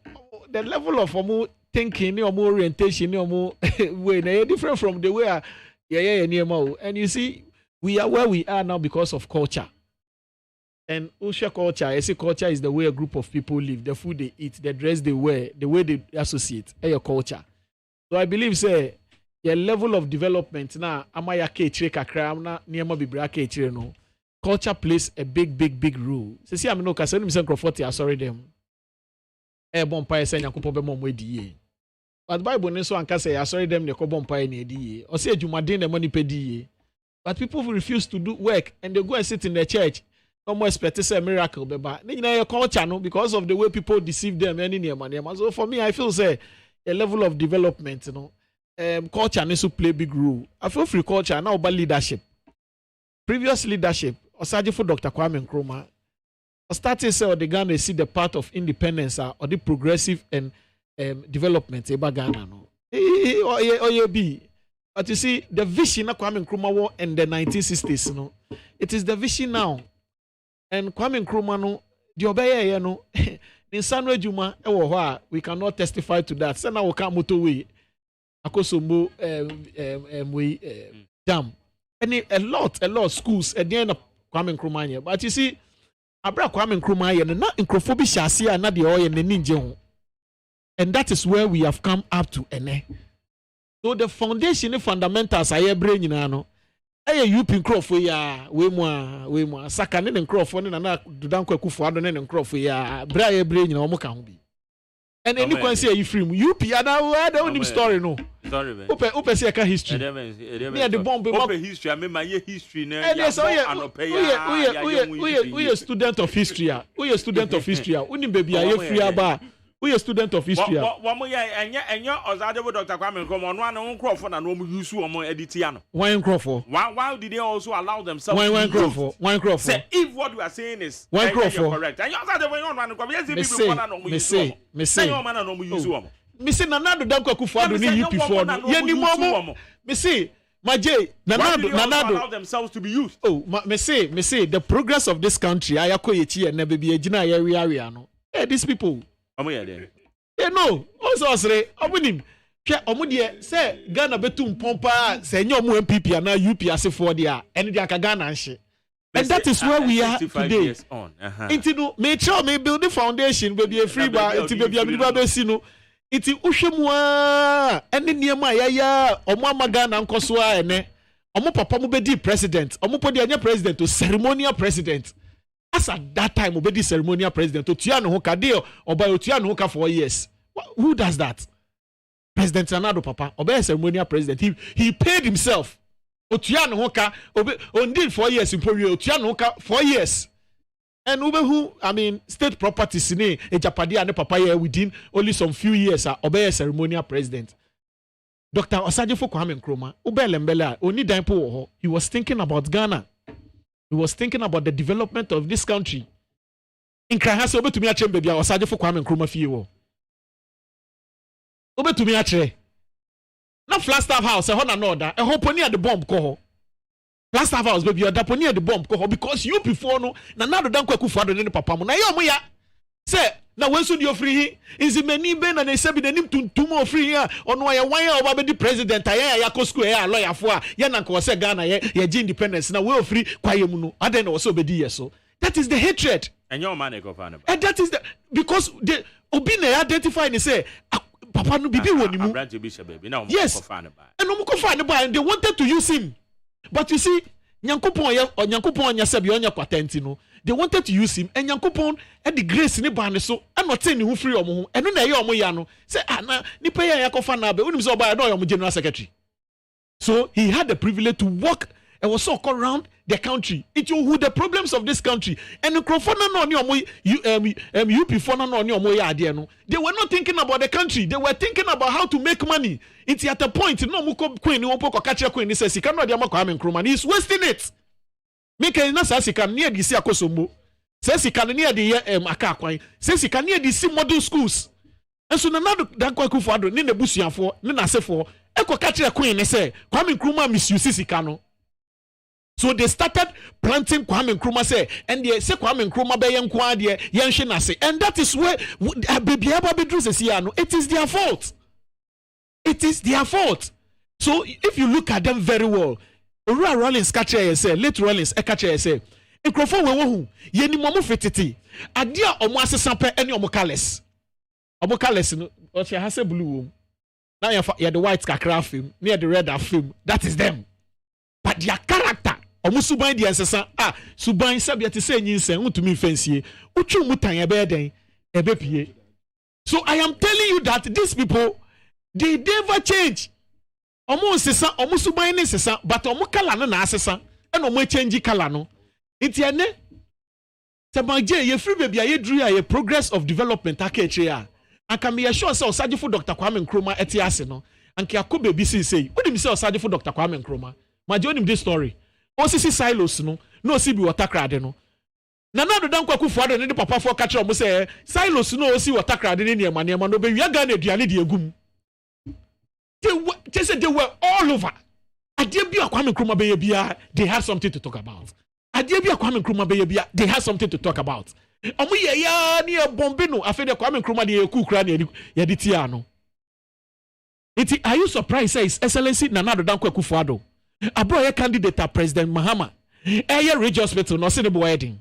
the level of more thinking, or more orientation, or more way, they different from the way. And you see, we are where we are now because of culture. And Usha culture, I say culture is the way a group of people live, the food they eat, the dress they wear, the way they associate, your culture. So I believe, say, your level of development now, amaya ke kakra na niema bibra ke no. Culture plays a big role. See, I'm no kasa ni misen crofoti sorry them. Bon pa ese nyakopo be mo di. But Bible ne so anka say sorry them ne ko bon pa ne di. O say adwumaden ne money pedi. But people refuse to do work and they go and sit in the church. No more expect a miracle, but your culture, no, because of the way people deceive them. So for me, I feel say a level of development, you know, culture needs to play a big role. I feel free culture now about leadership. Previous leadership, Osaji for Dr. Kwame Nkrumah, started say the Ghana see the part of independence or the progressive and development about Ghana, no. But you see, the vision of Kwame Nkrumah war in the 1960s, no, it is the vision now. And Kwame Nkrumah no the obeye no in sanu adwuma e wo ho a we cannot testify to that. Say na wo ka motorway akosombo dam and a lot schools at the end of Kwame Nkrumah here. But you see abra Kwame Nkrumah here na nkrofo bi hyase na de oye na ninje ho. And that is where we have come up to ene. So the foundation and fundamentals aye bre nyina no you pin crofo ya we mo saka ne crofo ne na dudan kwakufu ado ne crofo ya bra ya bre nyina omo ka ho bi and any kwan say you free UP ada don't story no sorry man ope say ka history me the bomb ope history I mean my history na ya anope ya we a student of history unim baby aye free aba we a student of history. Wamo ya enye Ozadebo Dr. Kwame Nkrumah no an Nkrofo na no mu use omo edit ya no. Why Nkrofo? Why did they also allow themselves why Nkrofo? Say if what we are saying is correct. And you Ozadebo yon wan ko yes people na no mu use omo. Me say you man na no mu use omo. Me say Nanado dan kwakufu ado ni UP for no. Ye ni momo. Me say Maje Nanado allow themselves to be used. Oh, me say the progress of this country ayakoyechi na baby agina area no. Hey, these people no also say omunim hwe omudie say Ghana betum pompa say nye omu MPP na UP asefo dia ene dia ka Ghana nhye and that is where we are today into no me try me build the foundation baby a free bar into baby a be si no into uhwemu a ene niema ya omu ama Ghana nkoso a ene omu papa mu be di president omu podi anya president to ceremonial president. As at that time, obedi ceremonial president, Otiano Hoka deal, or by Otiano Hoka for years. Who does that? President Sanado Papa, obey ceremonial president. He paid himself. Otiano Hoka, on 4 years in Peru, Otiano Hoka 4 years. And who, I mean, state properties in a Japadia and Papa within only some few years, obey ceremonial president. Dr. Osajifo Kwame Nkrumah, Ubelembele, Oni Daimpo, he was thinking about Ghana. He was thinking about the development of this country. In Krahasa, over to me, Achembe, Osajifo Kwame Nkrumah Fiwo. Over to me, Ache. Now, Flagstaff House, a honor order, a hope near the bomb coho. Flagstaff House, baby, you're near the bomb coho because you before no, now the Danko Kufado in the papa. Now, you say, now when soon you're free, is it many ben and they said the name to more free here on why over the president, I yako square, lawyer for Yanako say Ghana, ye independence. Now we're free, Kwayamuno, I don't know, also be so. That is the hatred. And your man go find and that is the because the Obine identify and say, Papa no bibi woni mu. Yes. And no ko find and they wanted to use him. But you see, Nyankopon nya sebi onya kwatenti no. They wanted to use him and Nyankopon had the grace ni ba ne so and not saying who free omo. And no na ye omo ya no. Say na ni pay ya kofa na be. Unim so ba no omo general secretary. So he had the privilege to walk and was so around the country. It who the problems of this country. And the crofona no ni omo UP fona no ni omo ya ade no. They were not thinking about the country. They were thinking about how to make money. It's at a point no mo queen ni won catch queen ni say sika no dia Kwame Nkrumah. He's wasting it. Make na sa sika near the si akosombo. Say sika near the aka kwan. Say sika near the si model schools. And so na Dankwa Akufo-Addo ni nebusuafo ni nasefo e ko catch queen ni say Kwame Nkrumah misuse sika no. So they started planting Kwame Nkrumah say, and they say Kwame Nkrumah be yen kwa de yen hwe na say, and that is where baby aba bedru say no. It is their fault. It is their fault. So if you look at them very well, Ora Rollins catch say, late Rollins e catch say, Nkrofo we wo hu ye ni momo fetiti. Adia omo asesa pe ene omo kales. Omo kales no, o che ha say blue wo. Now you the white kakra film, near the red film. That is them. But their character omo suban di ensesa suban sabia te say nyinsen untumi fancy uchu mutan ebe den ebe pie. So I am telling you that these people they never change. Omo sesa omo suban ne sesa but omo kala no na asesa e no omo change kala no. Itiane Tabanje ye free baby ye dru ye progress of development akeche a. Anka me sure say Osajifo Dr. Kwame Nkrumah etiase no. Anka akọ baby say we say Osajifo Dr. Kwame Nkrumah. Ma join him this story. Osisi silos no si bi water crade no. Na Dankwa Akufo-Addo ne papa for catch am say silos no osi water crade ne niam no be wi Ghana aduane de egum. They were all over. Ade bi Kwame Nkrumah be bia they had something to talk about. Ade bi Kwame Nkrumah be bia they had something to talk about. Omo ye ya ni e bombe no afi de Kwame Nkrumah de eku kura na ye de tia no. Are you surprised say His Excellency Nana Dankwa Akufo-Addo abro ye candidate President Mahama eye Ridge Hospital no se ne bo wedding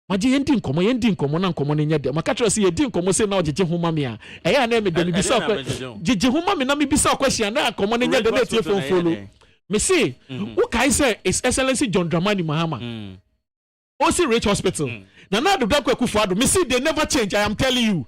maji yendi nkomo na nkomo ne nyade makatro se yedi nkomo se na ojeje homa me a eye na me de me bisa kwa jeje homa me na me bisa kwa hia na nkomo ne nyade na tie fonfolo me say who kai say His Excellency John Dramani Mahama Osi Ridge Hospital na Dankwa Akufo-Addo me see they never change. I am telling you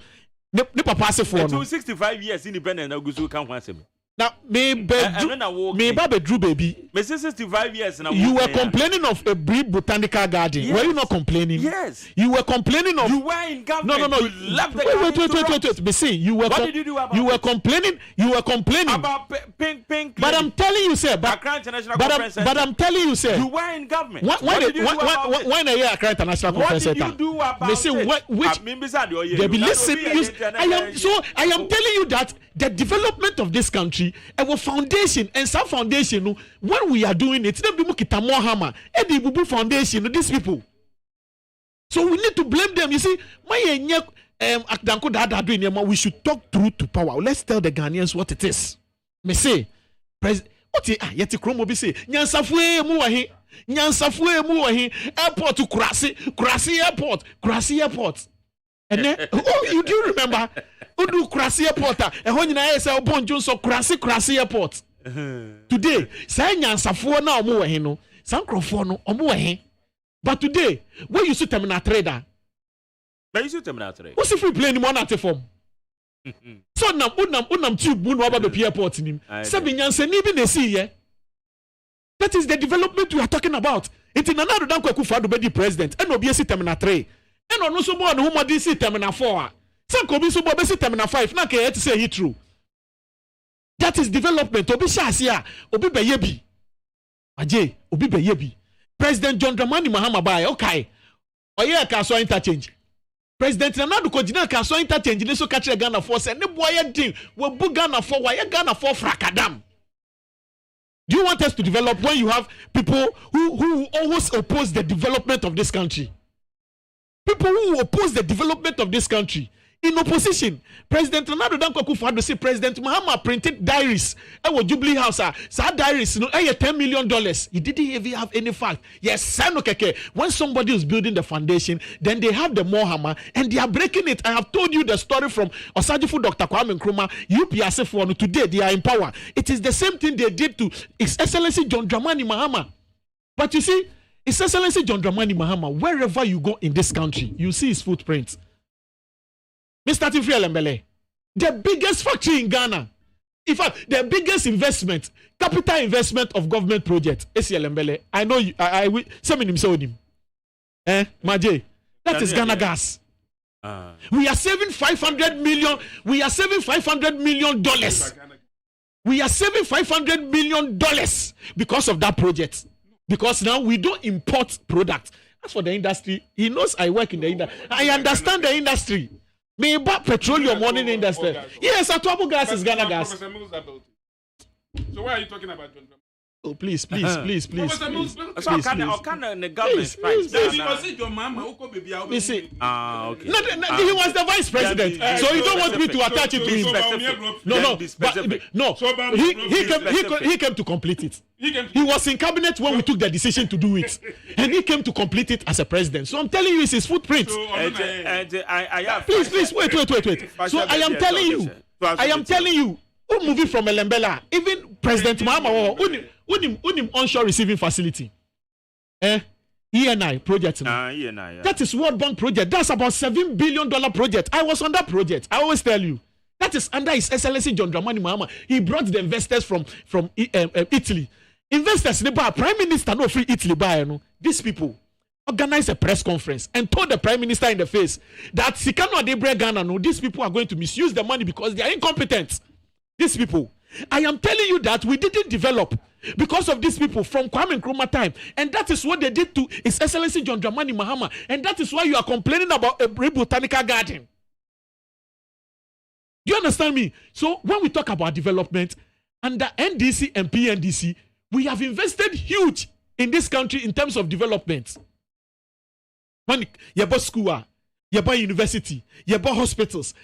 ne papa se for no 65 years independent na gusu kan ho asem. Now, me Drew baby. Me 65 years now. You were complaining of a brief botanical garden. Yes. Were you not complaining? Yes. You were complaining of. You were in government. No. You left the wait. But see, you were. What did you do about? You were complaining. You were complaining about pink. But I'm telling you, sir. But I'm telling you, sir. You were in government. When are you Accra International Conference Center? What did you do about? Me say which? Listen. I am telling you that the development of this country. Our foundation and some foundation when we are doing it then be mukita more hammer and the bubu foundation these people, so we need to blame them. You see my Danko Dada doing we should talk truth to power. Let's tell the Ghanaians what it is. Me say what yeti kromo be say nyansafue mu wahi airport to Kurasi airport and then you do remember Udu Kurasi Airport and when you say Bonjon so Kurasi Airport today say nyansafo na omo we no sankrofo no omo we but today where you see terminal trader but you see terminal trader what's if we play ni mo na te form so unam tube no aba be airport nim say be nyansani bi na see ye. That is the development we are talking about. It in another Dankwa Akufo-Addo be the president and obi esi terminal 3 and ono so bo no mo di si terminal 4 Sanko bi so bo be si terminal 5 na ke say he true. That is development. Obi Shasia, Obi Bayebi. Aje, Obi Bayebi. President John Dramani Mahama Bai, okay. Oye Kaso interchange. President Nana Kojina Kaso interchange, ne so catch Ghana for say, ne boy din, we bu Ghana for, why Ghana for frakadam. Do you want us to develop when you have people who always oppose the development of this country? People who oppose the development of this country. In opposition, President Ronaldo Danko Akufo-Addo say President Mahama printed diaries. Jubilee House, diaries, $10 million. He didn't even have any fact. Yes, when somebody is building the foundation, then they have the Mohama and they are breaking it. I have told you the story from Osajifu Dr. Kwame Nkrumah, UPSF one. Today they are in power. It is the same thing they did to His Excellency John Dramani Mahama. But you see, His Excellency John Dramani Mahama, wherever you go in this country, you see his footprints. Mr. Tifri Mbele, the biggest factory in Ghana, in fact, the biggest investment, capital investment of government project, ACL Mbele. I know you, I will, some in him, Maje, that is Ghana Gas. We are saving 500 million, we are saving $500 million. We are saving $500 million because of that project. Because now we don't import products. As for the industry, he knows I work in the industry. I understand the industry. Me about petroleum money in the industry. Yes, Atuabu gas is Ghana gas. So why are you talking about? Oh, please. So can the government strike? Listen. Okay. No, he was the vice president, so you don't want me to attach it to him. No. He came to complete it. He was in cabinet when we took the decision to do it, and he came to complete it as a president. So I'm telling you, it's his footprint. Please, wait. So I am telling you, who moving from Elembela, even President Mahama, unim onshore receiving facility. ENI project. ENI. That is World Bank project. That's about $7 billion project. I was on that project. I always tell you. That is under His Excellency John Dramani Mahama. He brought the investors from Italy. Investors, Prime Minister, no free Italy buy. These people organized a press conference and told the Prime Minister in the face that Sikano Adebre Ghana, these people are going to misuse the money because they are incompetent. These people. I am telling you that we didn't develop because of these people from Kwame Nkrumah time. And that is what they did to His Excellency John Dramani Mahama. And that is why you are complaining about a botanical garden. Do you understand me? So when we talk about development, under NDC and PNDC, we have invested huge in this country in terms of development. When you buy school, you buy university, you buy hospitals.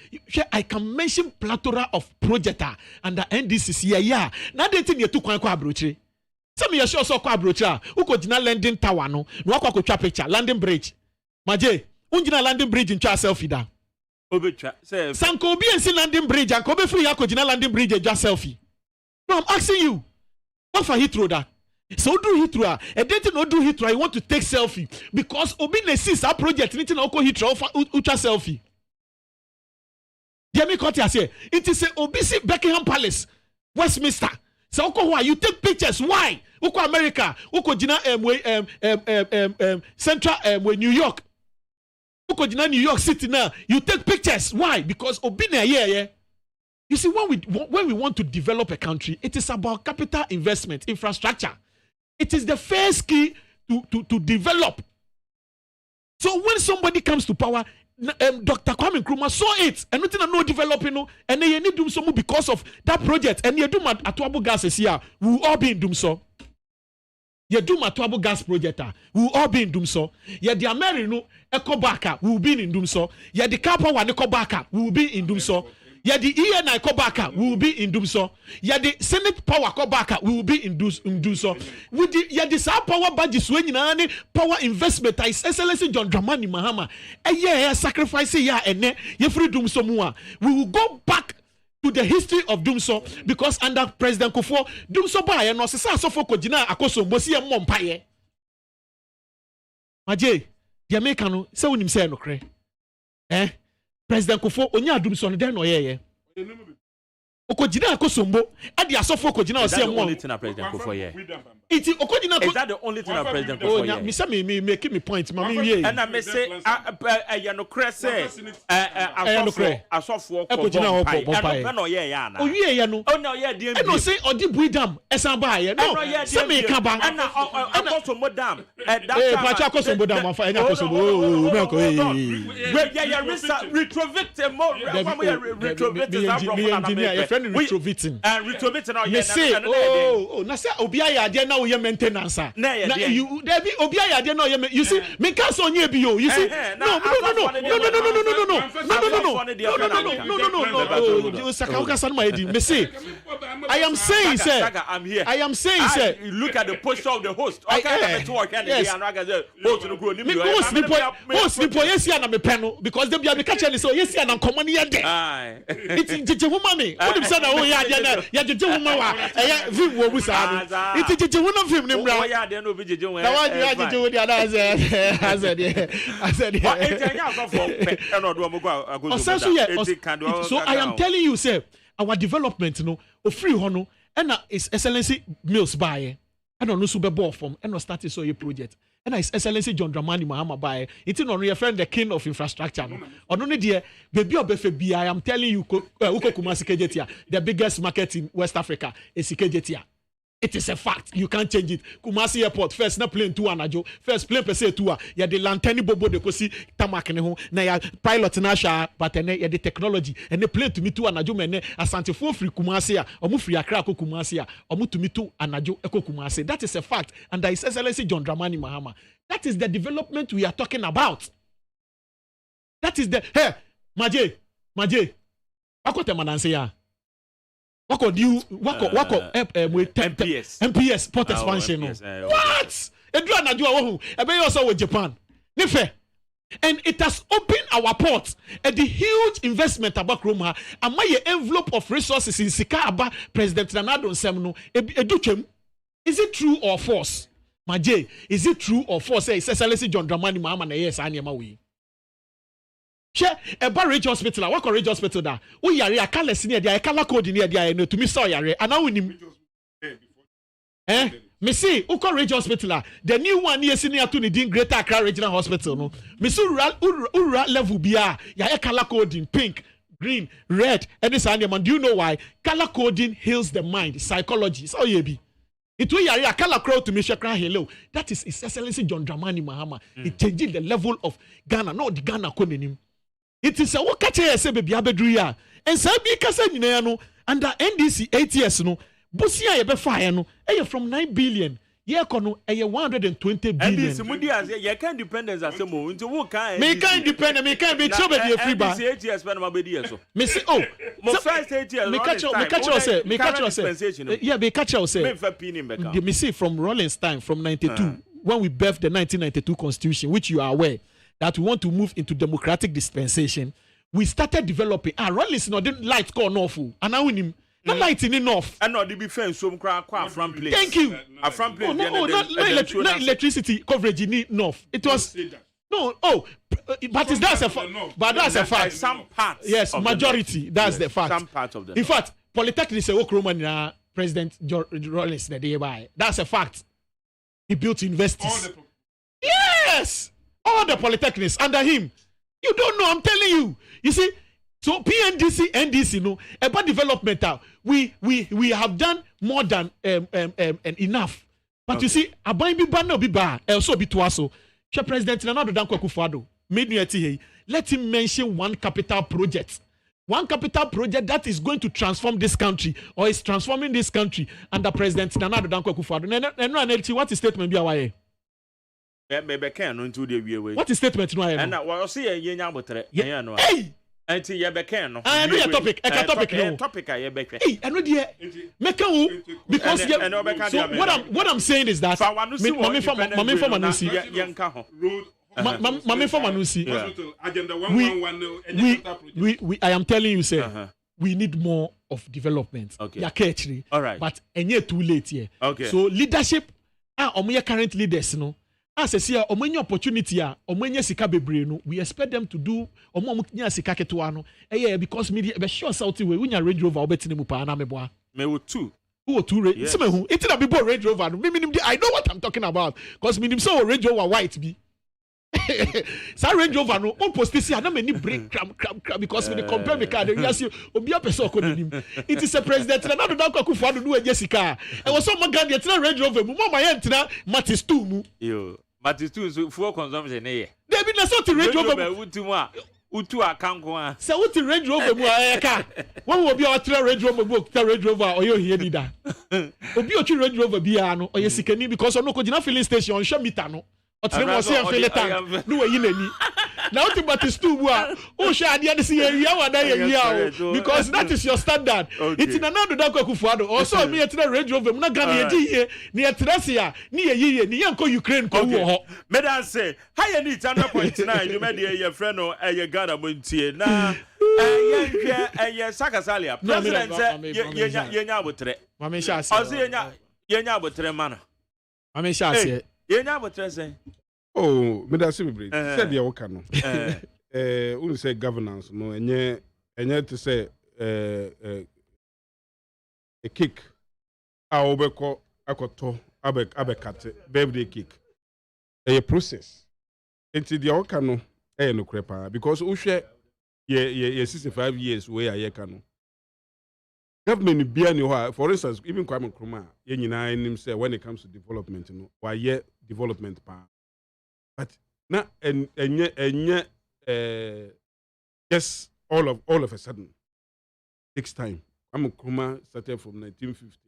I can mention plethora of projects under NDC. Yeah. Now they think you too quick abroach. Some you sure so quick abroach. Who could na landing tower no? No ko ko picture landing bridge. Maje, unjina landing bridge in cha selfie da. Sanko obi ensi landing bridge and kobe free akojina landing bridge and just selfie. No, I'm asking you. What for Heathrow that? So do Heathrow. And then no do Heathrow. You want to take selfie because obi ne sees our project. Anything na oko Heathrow ucha selfie. Demi Kotia say it is a obisi Buckingham Palace, Westminster. So oko why you take pictures? Why? Oko America. Oko jina Central New York. New York City now, you take pictures. Why? Because Obina, yeah. You see, when we want to develop a country, it is about capital investment, infrastructure. It is the first key to develop. So when somebody comes to power, Dr. Kwame Nkrumah saw it, and nothing no developing, and they need to do because of that project. And you do Atuabu gas here, we will all be in Dumso. You do Atuabu gas project, we will all be in Dumso. You the American Eco Baka, we will be in Dumso. You the Kapa one Eco Baka, we will be in Dumso. You the ENI Kobaka, we will be in Dumso. You the Senate Power Kobaka, we will be in Dumso. With the you the South Power budget when you power investment, His Excellency John Dramani Mahama. Sacrifice and you free Dumso mua. We will go back to the history of Dumso because under President Kufuor, Dumso ba no se sa so foko jina akoso mbosi e mompaye. Maje, the American say wonim say no kre. President Kufuor onya Dumso no den no ye. okojina akosombo adi asofo okojina ose mo only thing a president go for here iti okojina is that the only thing a president go for here me say me make me point mama wie and I may say you know crese asofo okojina okojina na no ye ya na owie ye no na ye de no say odi buidam esan ba ye no say me ka ba na akosombo dam pacha akosombo dam afa enya akosombo me ko retrovicting more retrovicting retroviting me say na say obi ayade na we maintenance na you there be obi ayade na you see me can so onye bi yo you see no sakauka san my edi me say I am saying sir I am saying sir look at the posture of the host host ni po yes na me peno because they be catch any so yes na common ye de it jeje huma me what say na o ya de na ya jeje huma wa vim wo busa no it jeje huma film ni mra ya de no bi jeje huma na wa jeje wo dia na azed so I am telling you sir our development no o free ho no and His Excellency Mills buy and no super ball from and no started so a project and His Excellency John Dramani Mahama buy it no your friend the king of infrastructure no ono ne de baby obefe bi I am telling you uko Kumasi Kejetia the biggest market in West Africa is Kejetia. It is a fact. You can't change it. Kumasi Airport first na plane 2 anajo. First plane per se 2 ya de lantani bobo de kosi tamak ne ho na ya pilot na sha but ene ya de technology ene plane to me 2 anajo mene asante fo free Kumasi a omu free Accra ko Kumasi a omu to me 2 anajo eko Kumasi. That is a fact and His Excellency John Dramani Mahama. That is the development we are talking about. That is the Maje akote mananse ya wako MPS port expansion what edu anaju awu ebe you also with Japan nife and it has opened our port and the huge investment about Roma and my envelope of resources in Sikaba President Nana Nsem no edutwem. Is it true or false Maje is it true or false say Excellency John Dramani Mahama na yes anyama we she eba Ridge Hospital a wako Ridge Hospital da wo yare akala sini dia akala code ni dia no tumi so yare ana wonim me see uko Ridge Hospital the new one here sini atu ni din Greater Accra Regional Hospital no me see rural level bia ya akala coding pink green red and this and man do you know why color coding heals the mind psychology so ye be it will yare akala crowd to me shakra hello that is His Excellency John Dramani Mahama. It changing the level of Ghana no the Ghana konenim. It is a what catch say baby abedru ya and say bi kasa nyina no under NDC 8 years no bosia ye be fire no from 9 billion ye kono 120 billion NDC mudi as ye can independence asemo nti wo kan me can independent me can be chop be free ba NDC 8 years spend ma be die so me say oh mo first 8 years me catch yeah me catch say me fa pin be me see from Rollins time from 92 when we birthed the 1992 constitution which you are aware that we want to move into democratic dispensation, we started developing. Rollins no didn't light call no fool. And now we not lighting enough. And no, they be fence so from place. Thank you. From place. Not electricity coverage enough. It was no. But that's a fact. But that's a fact. Some parts. Yes, majority. That's the fact. Some parts of them. In fact, Polytechnic is a work Roman President Rollins the day by. That's a fact. He built universities. Yes. All the polytechnics under him. You don't know, I'm telling you. You see, so PNDC, NDC, no, about development, we have done more than enough. But you see, abai bi ba no bi ba, also bi to aso. Che President Nana Danko Akufo-Addo made me let him mention one capital project. One capital project that is going to transform this country or is transforming this country under President Nana Danko Akufo-Addo. What is statement be away? What is statement no and what see ye nya botre yen no anti ye beken no I know your topic no topic ye beken I know the make because so what I'm saying is that mama agenda 111 we I am telling you sir we need more of development all right but enye too late here okay so leadership omo current leaders no as a see omo opportunity a omo nya sika bebre no we expect them to do omo nya sika ketewa no because media be sure south way unya Range Rover obetine mu pa na meboa me wo two yes. Mehu it na people Range Rover no me I know what I'm talking about because me so Range Rover white be sa Range Rover no on post this na me ni break cram because me compare me car you see obi person ko nim it is a president na do dan kwaku fo do Jessica e was so maganda tina Range Rover mu mama ye tina Matis 2 mu yo Matis 2 so fuel consumption e ye David na so ti Range Rover wutu a utu akanko a se wuti Range Rover mu ayeka won obi a tina Range Rover mu tina Range Rover oyo hie dida obi o ti Range Rover bia no oye sikani because ono ko gina filling station on show meter no ọtí mo sí ẹnfẹlẹ tank ní wọ́n yí n'ani na ó ti Matis 2 bu a ó ṣe adìẹ ní sí yẹn yíyá wà dá yẹn yíyá o because that is your standard ìtì nana àdó dákọ̀ ẹ̀kú fún adó ọ̀sọ́ mi yẹ ti náà Range Rover mu náà Ghana yẹ di yie ni yẹ tẹ̀lé sí ya ni yẹ yíyẹ ni yẹ nkọ Ukraine kọ wọ họ. mẹ́dà sẹ́ ha yẹ ní ìtàn 100.9 ẹ̀yẹ́mẹ́dì ẹ̀yẹ fẹ́ no ẹ̀yẹ Ghana mo n tiẹ̀ na ẹ̀yẹ nhwẹ́ ẹ̀yẹ Sakasalia president yẹ nya abotire ọ̀sẹ̀ yẹ nya abotire ma no. Mami ṣe àṣẹ. Yenya abotrese. Oh, me da se be break. Said ya woka no. We say governance no enye to say a cake a obeko akoto abekate birthday cake. A process. Enti dia woka no no krepa because wo hwe ye 65 years we ayeka no. Government bia ni ho for instance even Kwame Nkrumah ye nyina nim say when it comes to development no wa ye development pa but na enye just all of a sudden takes time. Kwame Nkrumah started from 1950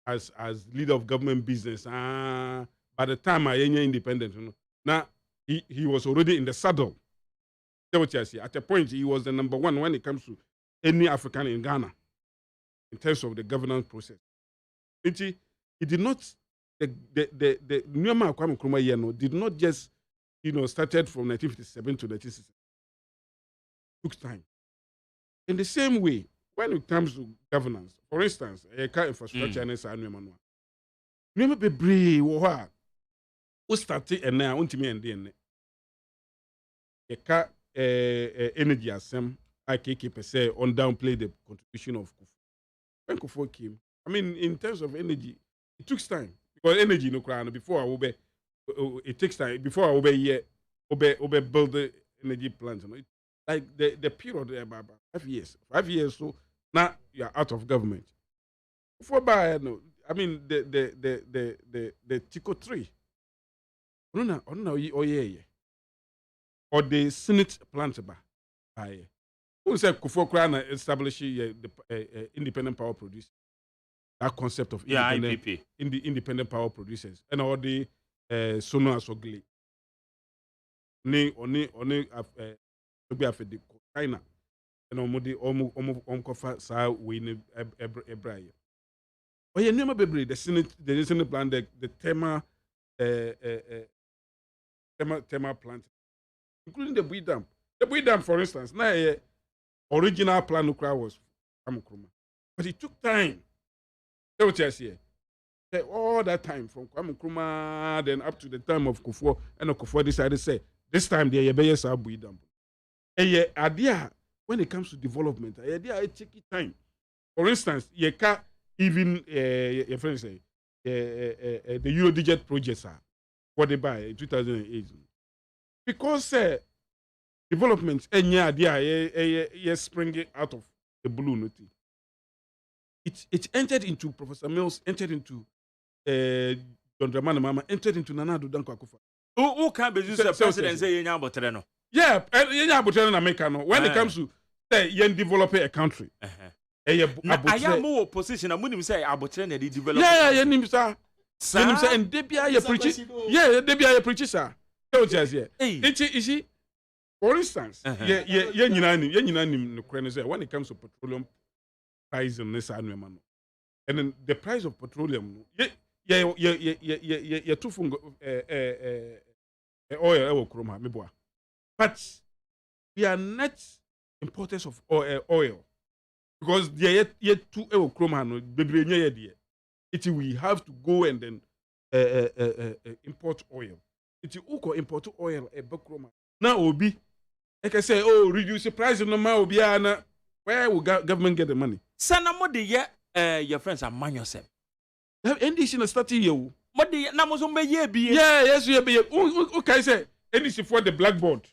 as leader of government business by the time I independent you know now he was already in the saddle. At a point he was the number one when it comes to any African in Ghana in terms of the governance process. He did not the Nyama Kwame Nkrumah did not just started from 1957 to 1960. It took time. In the same way, when it comes to governance, for instance, infrastructure and Nyama bebree wo ha o started and now untimi ende energy asem IKK per se on downplay the contribution of Kufu. When Kufu came, I mean, in terms of energy, it took time because energy no crown before it takes time before I build the energy plant. You know? Like the period about 5 years. 5 years, so now you are out of government. Before by no, I mean the Tico 3. No, or the Senate plant by. Who said Kufuor establish the independent power producers? That concept of independent power producers and all the sono asogli. Oni be afedi China and omodi kofa sa we ne ebraye. Oye nema bebre the Senate plan the Tema plant including the Bui Dam. The Bui Dam for instance now original plan was Kwame Nkrumah. But it took time. That's what I say. All that time from Kwame Nkrumah then up to the time of Kufuor, and Kufuor decided to say, this time the Yebeye Sabu Idam. And idea when it comes to development, idea it take time. For instance, you can't even your friends say the Euro Digit projects are what they buy in 2008. Because development any idea springing out of the blue. It entered into Professor Mills, entered into John Dramani Mahama, entered into Nana Addo Dankwa Akufo. Who can be the president say yenya abotreno? Yeah, yenya abotreno na make no. When it comes to say yen develop a country. I am more opposition. I'm going to say abotreno dey develop. Yeah, yenim sir. Yenim sir and debia ye preach. Yeah, debia ye preach sir. What you say? You see, for instance, yen nyina nim no kwen say when it comes to petroleum price in this annual man. And then the price of petroleum, too fun oil, but we are net importers of oil because they too chroma no it we have to go and then import oil. It's uko import oil a bakroma. Now obi, I can say, oh, reduce the price of no more obiana. Where will government get the money? Sana de ye your friends are man yourself. NDC na start you. But the namozombe ye be. Yeah, yes, you be. Okay, say NDC for the blackboard.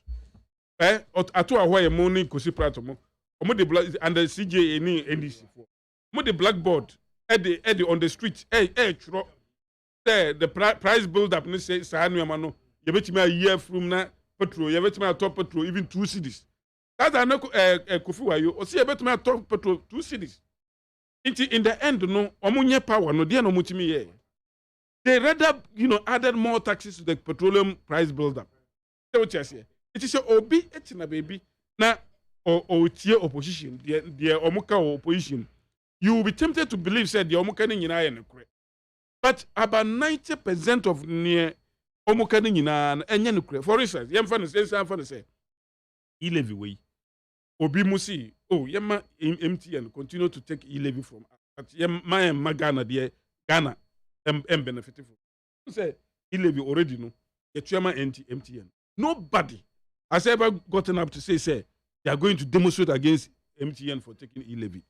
Atu ahwa money kosi prato mo. Omo the black and the CJ any NDC for. Omo the blackboard at the on the street. Chro. The price build up ni say sa anu amano. You bet me a year from na petrol. You bet me a top petrol even 2 cities. That's an Kofi Wayo. Or see you bet me a top petrol 2 cities. In the end, no, omunye power no dia no mutimi ye. They rather, added more taxes to the petroleum price build-up. That's what you say. It is a obi etina baby. Na o tie opposition, the omuka opposition. You will be tempted to believe said the omuka ni nyina ye nekure. But about 90% of near omuka ni nyina enye nekure. For instance, yem say e-levy way. Obi musi, yema MTN continue to take e-levy from us. But yema Ghana there, Ghana benefiting from. Say e-levy already no. Yetuyama MTN. Nobody has ever gotten up to say they are going to demonstrate against MTN for taking e-levy.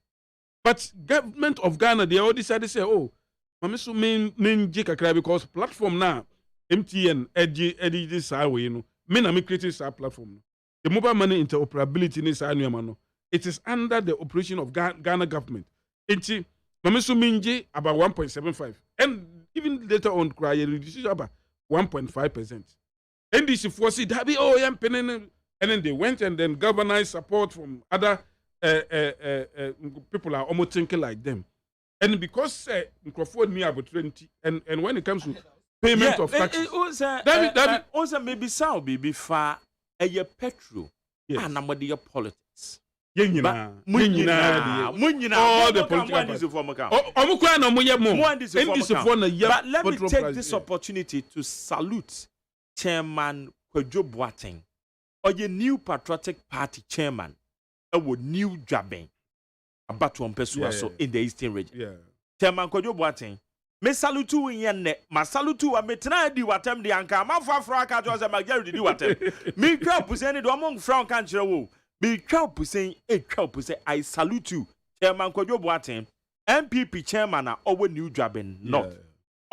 But government of Ghana, they all decided to say, mamisu main jikakra because platform now MTN edgy this way, me na me creating this platform. The mobile money interoperability in this annual it is under the operation of Ghana government. It's mamisu minji about 1.75 and even later on cry reduces about 1.5%. NDC foresee that be and then they went and then galvanized support from other people are almost thinking like them. And because microphone me about 20 and when it comes to payment of taxes, also maybe sound be far a petrol and nobody politics. All the political but let me take this opportunity to salute Chairman Kwadwo Boateng, or your new Patriotic Party chairman, our new Jabin, about to so in the Eastern region. Chairman Kwadwo Boateng, me salutu yenne, ma salutu a metra di watem di anka, ma fa fraka to say magari di watem. Me kwa puseni do among frank kan kire wo. Me kwa puseni I salute you, Chairman Kwadwo Boateng, MPP chairman na our new Jabin North.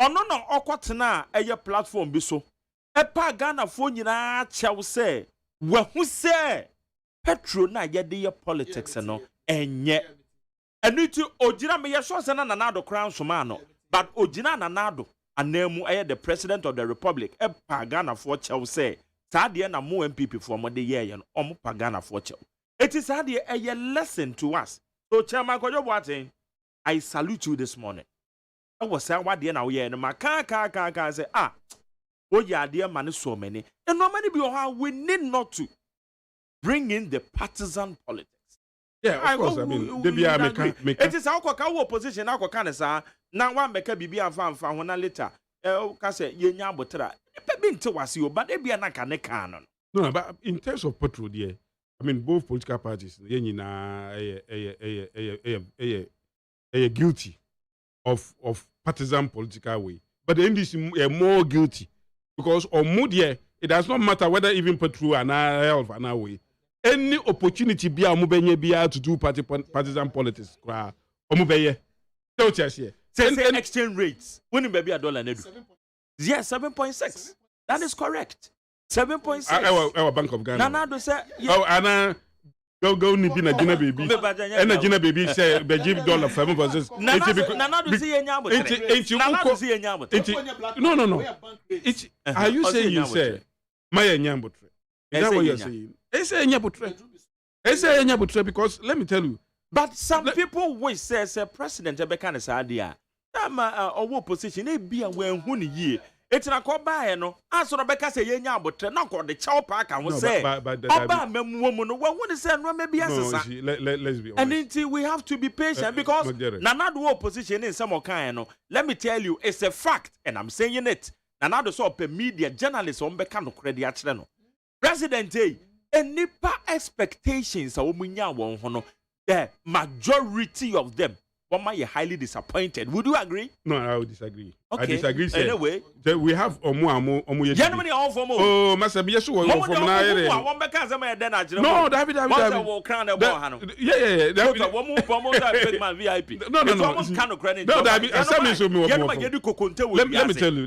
Ono no okwatena eye platform bi so. Epa Ghana fo nyina chew say we hu say petrol na yede ye politics no enye enuti ogina me ye so say na nanado crown soma no but ogina nanado anemu the president of the republic epa Ghana fo chew say sa de na mo MPP fo mo de ye no omo pa Ghana fo chew it is a lesson to us. So Chairman Kwadwo Boateng, I salute you this morning. I was saying what de na we no ma ka say yeah, dear man, so many. And no many be how we need not to bring in the partisan politics. Yeah, of course. I mean, it is our opposition. Our kind of say now one make a bibi and fan when later. Can say ye nya botra. Been to was you, but they be an canon. No, but in terms of petrol, yeah, I mean both political parties, guilty of partisan political way, but the NDC are more guilty. Because on Moody, it does not matter whether even petrol and health and our way. Any opportunity be a mubenya to do partisan politics. Omubeye. Don't you say? Say exchange rates. When maybe $1 yes, 7.6. That is correct. 7.6. Our Bank of Ghana. Nanado say Anna go ni na Gina baby. And a Gina baby say be give $7.6. Nanado say No. Are you saying you say Maya Nyambotre? Is that what you're saying? They say Nyambotre because let me tell you. But some people wish say president Ebeka Sadia. Our opposition they be aware when ye. It's na ko ba no aso no beka say yenya abotre na ko de chow park and we say oba memuomu no when say no maybe asesa let's be honest and until we have to be patient because nanado opposition in some kind no let me tell you it's a fact and I'm saying it nanado so pe media journalists on beka no credit akere no president any expectations a omunya won ho no the majority of them Why you highly disappointed? Would you agree? No, I would disagree. Okay. I disagree. Sir. Anyway, we have omu. Germany all for more. Oh, Master, yes, you are from Nigeria. No, David. Yeah. No. Let me tell you.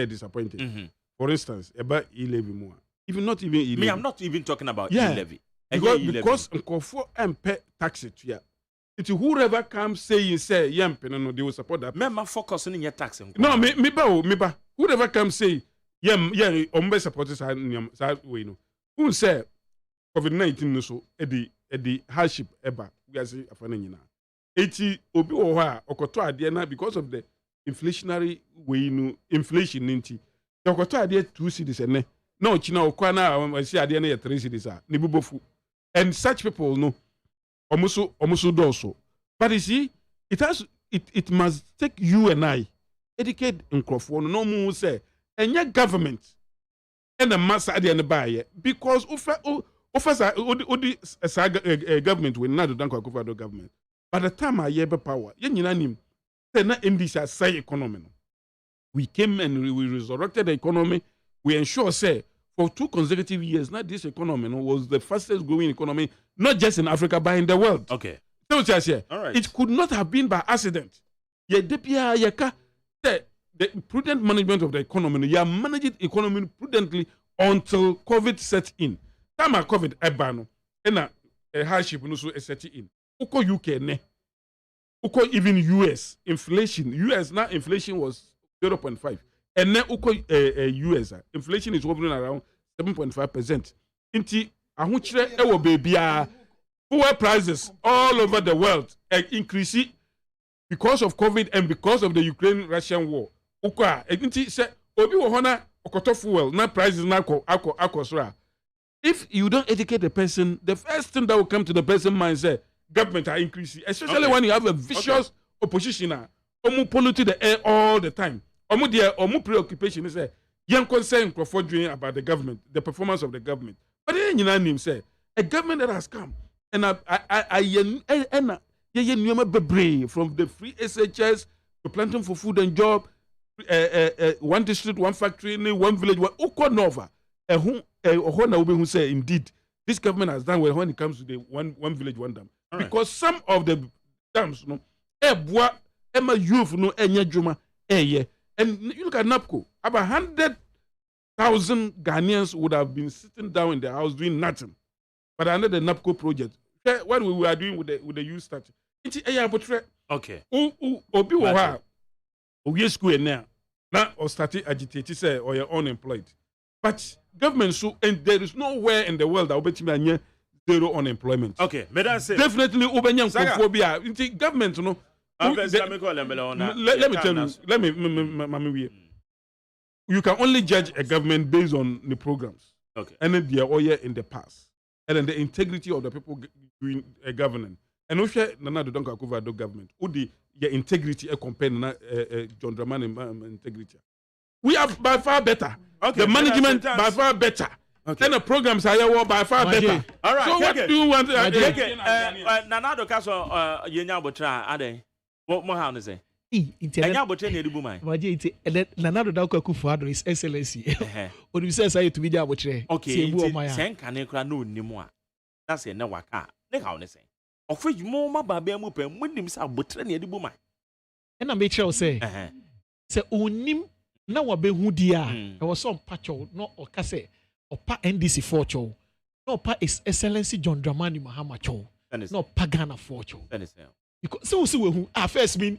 Disappointed. For instance, about e-levy more. Even not even e-levy. Me, I'm not even talking about e-levy. Because Nkofo pay taxes to ya. It's whoever comes saying say no, they will support that. Me focusing in your tax. No, me ba. Whoever comes say ombe support sa way no. Who say COVID-19 no so the hardship eba we are say afana nyina. Eti obi wo ho a okoto ade na because of the inflationary way no inflation ninti. Okoto ade 2 cedis ene. No china okwa na see ade na 3 cedis a ne bubofu. And such people no almost also. But you see, it must take you and I educate Nkrofo no more say and your government and the mass at the end buy because government will not done cover the government. By the time I have power, nim not in this say economy. We came and we resurrected the economy. We ensure say for 2 consecutive years, now this economy was the fastest growing economy, not just in Africa, but in the world. Okay. So all right. It could not have been by accident. The prudent management of the economy, you managed the economy prudently until COVID set in. Time of COVID, and a hardship also set in. Uko UK, Uko even US, inflation. US now inflation was 0.5. And then US inflation is hovering around 7.5%. Inti ahuchire ewo baby fuel prices all over the world increase because of COVID and because of the Ukraine-Russian war. Ukwa inti say obi wo hona okoto fuel na prices na akosra. If you don't educate the person, the first thing that will come to the person mind say government are increasing, especially when you have a vicious opposition pollute the air all the time. Omu preoccupation is young concern for doing about the government, the performance of the government. But then you say a government that has come and from the free SHS to planting for food and job, 1 district, 1 factory, 1 village, Nova. Who say indeed this government has done well when it comes to the one village, 1 dam. Right. Because some of the dams, youth and you look at NAPCO, about 100,000 Ghanaians would have been sitting down in their house doing nothing. But under the NAPCO project, what we were doing with the youth structure, it's okay. Obi wa o school now or started agitating say or you're unemployed. But government so and there is nowhere in the world that will be zero unemployment. Okay, definitely phobia. Government no. Let me tell you. You can only judge a government based on the programs. Okay. And then they are all in the past. And then the integrity of the people doing a governance. And also, Nana don't cover the government. Who the integrity compared to John Dramani integrity. We are by far better. Okay. The management by far better. Okay. And the programs are by far better. All right. So what do you want? Nana do kaso yenya botra ade. What more how to say? Enya botre na edibu man. Maje ite Nanado da kwa kufuado is excellency. Onu say say to be dia botre. Okay. Sen kan kra na onimu a. Na say na waka. Ne ka woni say. Ofa jumo ma baba mu pe munim say botre na edibu man. E na me kire say. Say onim na wa be hu dia. E was some patcho no o ka say opa NDC for cho. No opa is excellency John Dramani Mahama cho. No pagana for cho. Because so we who first mean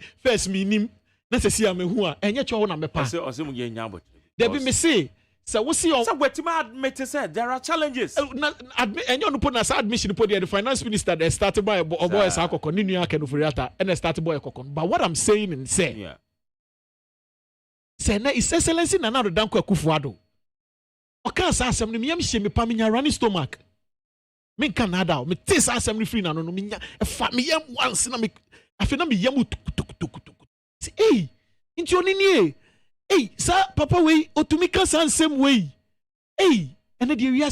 nim na se see am hu a enye cho na mepa ose mu ye nya bot there be me say so we see so wetima admit say there are challenges enye no put na admission put the finance minister that started by boy sa akoko ni nua Ken Oforiata and started boy akoko but what I'm saying and say say na is excellency na na Danko Akufo-Addo o kan sa asem no me yam hye me pa me nya running stomach me Canada me tis assembly free na no me nya fa me yam once na me afi na me yam tuk say hey into onini Hey, sir, Papa way, Otumika san same way. Hey, and the area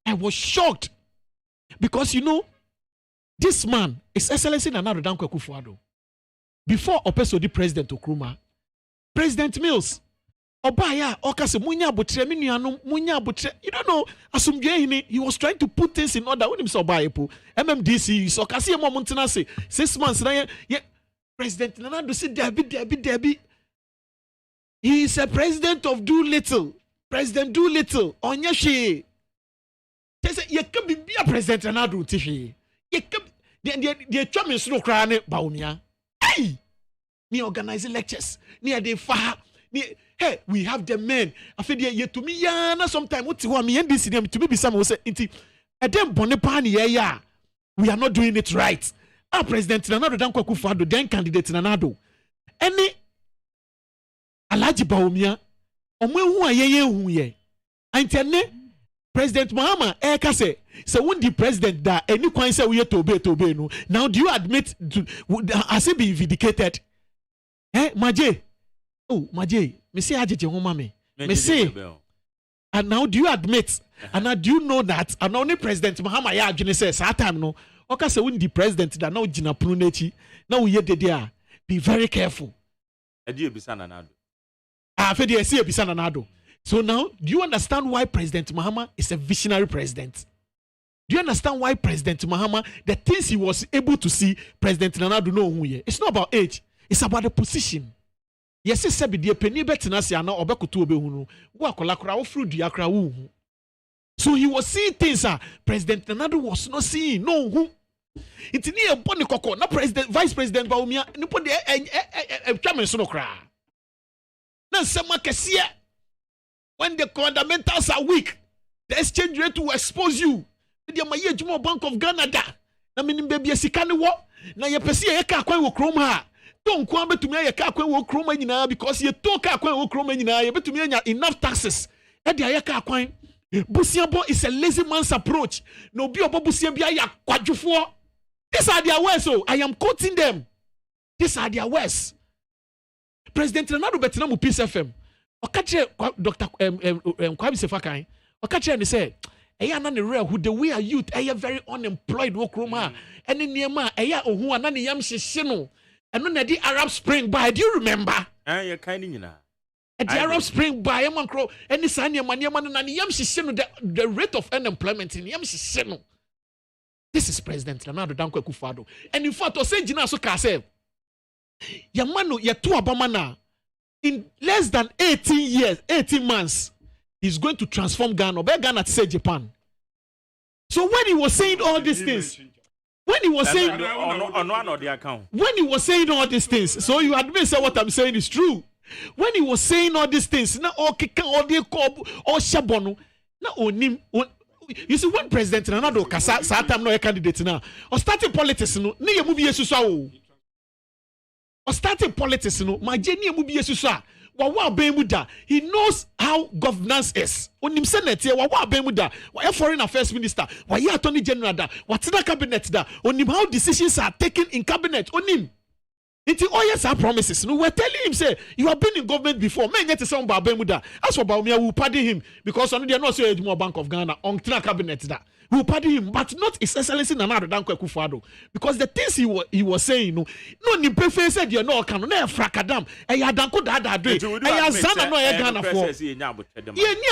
I was shocked because this man is Excellency Nana Addo Dankwa Akufo-Addo. Before Opeso the President Okrumah, President Mills, Obaya, Okase, Munya Botre, Minuano, Munya Botre, you don't know, Asumgye, he was trying to put things in order when him so Obayepo, MMDC, so Kasi Montanase, 6 months, yeah, President Nana Addo said, Debbie. He is a president of Doolittle. President Doolittle. Onyeshi. They say, you can be a president and I do Tishi. You can the chairman slow crying Baumia. Hey! Me organizing lectures. Near the far. Hey, we have the men. I feel you to me, yana sometime. What you want me and this to me be someone say, and then Bonapani, yeah. We are not doing it right. Our president, another Dankwa Akufo-Addo, then candidate Nanado. Any Alaji Baumia, omwe ayeye hu ye. Antene President Mahama kase so when the president da any kwan say we to obey no. Now do you admit to has he been vindicated? Maje. Oh, Maje, me say ajeje ho mame. Me say. And now do you admit and now do you know that and only President Mahama ya adwene say that time no. Oka say when the president da now gina pru n'echi. Now we dey there. Be very careful. Edi ebisa Nanado. So now, do you understand why President Mahama is a visionary president? Do you understand why President Mahama, the things he was able to see, President Nanado know who he is? It's not about age. It's about the position. Yes, it's said the penny betinasi ana obekutu obehunu. Wa kolakura ofru diakra wu. So he was seeing things President Nanado was not seeing. No who. It's near Bonnie Koko, not President, Vice President Baumia, and put the chairman Sonokra. When the fundamentals are weak, the exchange rate will expose you. The Bank of Ghana da. Na minim baby sikani wo. Na ye pesi ye ka kwan wo krom ha. Don kwan betumi ye ka kwan wo krom nyina because ye to ka kwan wo krom nyina ye betumi anya enough taxes. E dia ye ka kwan. Busiabo is a lazy man's approach. No bi obo busia bia ya kwadwofo. These are their words, so I am quoting them. These are their words. President Ronaldo Betina mu Peace FM. Okache Dr. Kwame Sefakan. Okache and say, "Eya na ne real who the way are youth eya very unemployed wo kroma. Ene niema eya ohu ana ne yam hyehye no. Eno na di Arab Spring by. Do you remember? You kind nyina. The Arab Spring by man kro ene sa niema na ne yam hyehye no the rate of unemployment in yam hyehye no. This is President Nana Addo Dankwa Akufo-Addo. And in fact, Osejina so ka say Yamano yetu abamana in less than 18 months, he's going to transform Ghana. But Ghana to say Japan. So when he was saying all these things, when he was saying all these things, so you admit say what I'm saying is true. When he was saying all these things, now all kika all the kob all shabono, now onim. You see when President Nana Addo kasa sa time no candidate now, or starting politics no, ni ye movie yesu so. Or starting politics, my genie will be a susa. Wawa Bemuda, he knows how governance is. On him Senate, Wawa Bemuda, why foreign affairs minister, why attorney general da, what's the cabinet da, on him how decisions are taken in cabinet, on him. It's all yes, our promises. No, we're telling him, say, you have been in government before. Man, yet sound about Bemuda. As for Baumia, we'll pardon him because only they are not so more Bank of Ghana on cabinet da. We'll pardon him, but not His Excellency Nana Addo Dankwa Akufo-Addo. Because the things he was saying, no ni prefer said you know can no frakadam. Eya danko da do. Eya zana no e Ghana for. Ye ni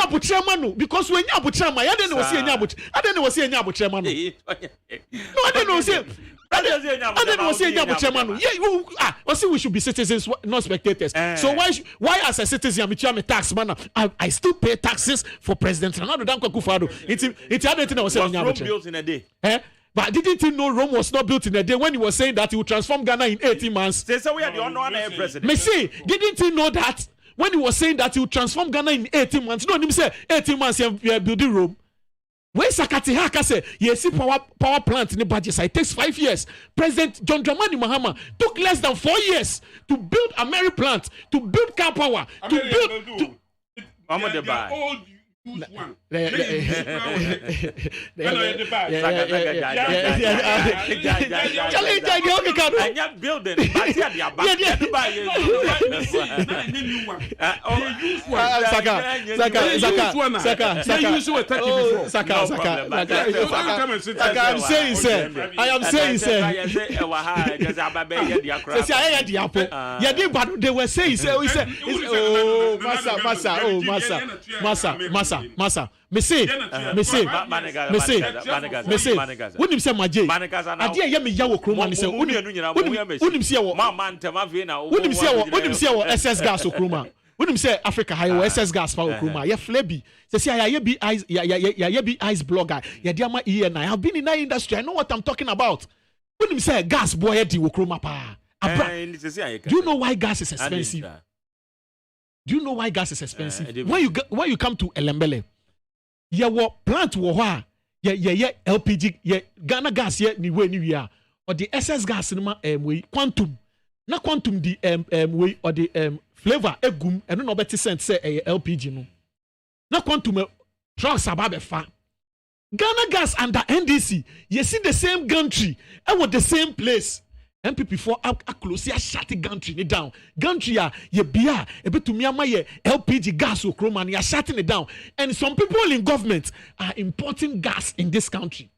abutrema no because when you abutrema, ya den no see nya abutrema. I don't know see nya abutrema no. No, I don't know see. I don't know say Chairman. Yeah, we should be citizens, not spectators. So why as a citizen, I'm a tax man. I still pay taxes for President Nana Addo Dankwa Akufo-Addo. It's other thing I was saying. Rome built in a day. But didn't he know Rome was not built in a day when he was saying that he would transform Ghana in 18 months? So we are the honorary president. Messi, didn't he know that when he was saying that he would transform Ghana in 18 months? No, he said 18 months you are building Rome. When Sakati Haka said, yes, power plant in the budget, it takes 5 years. President John Dramani Mahama took less than 4 years to build a Mary plant, to build car power, to build. they were saying, Massa. Messi. When him say Maje, Adia Yami Yawo Kruma, he said, Unim see our SS gas Okruma. When him say Africa, how SS gas power Okruma, ya Flebi. Say, I be eyes blogger, ya Diama E and I have been in that industry. I know what I'm talking about. When him say gas boy, di Okruma pa. Do you know why gas is expensive? Do you know why gas is expensive? When you come to Elembele, your plant wo ha, yeah LPG, yeah Ghana gas yeah ni we or the SS gas no we quantum. Na quantum the we or the flavor egum and no better sense say LPG no. Na quantum trucks ababe fa. Ghana gas under NDC, you see the same country and with the same place. MPP for a close ya shutting gantry it down. Gantry ye bia a bit to me my LPG gas or chroma ya shutting it down. And some people in government are importing gas in this country.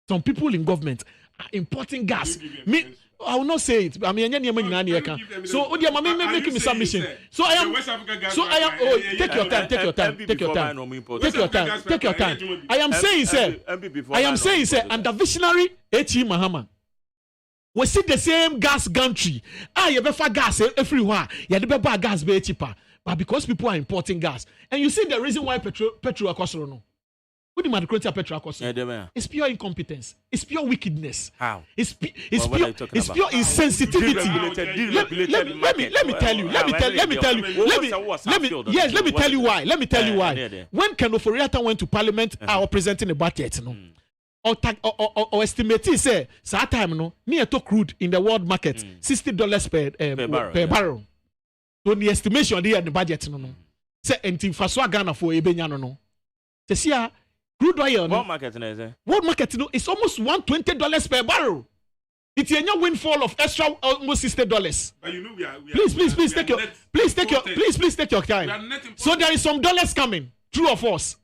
Some people in government are importing gas. Me, I will not say it. I mean, so making me submission. So I am. Oh, take your time. I am saying, sir, under visionary H.E. Mahama. We see the same gas gantry. You better gas everywhere. You better gas be cheaper. But because people are importing gas, and you see the reason why petrol costs no. What the create petrol costs? It's pure incompetence. It's pure wickedness. How? It's pure insensitivity. Let me tell you why. When Ken Oforiatta went to Parliament, presenting a budget, no. Or estimate say time no near to crude in the world market $60 per barrel. So the estimation there in the budget no. Say enti faswa Ghana for ebenya no. Say see crude oil no. World market no it's almost $120 per barrel. It's a windfall of extra almost $60. But you know we are please take your time. So there is some dollars coming. True or false?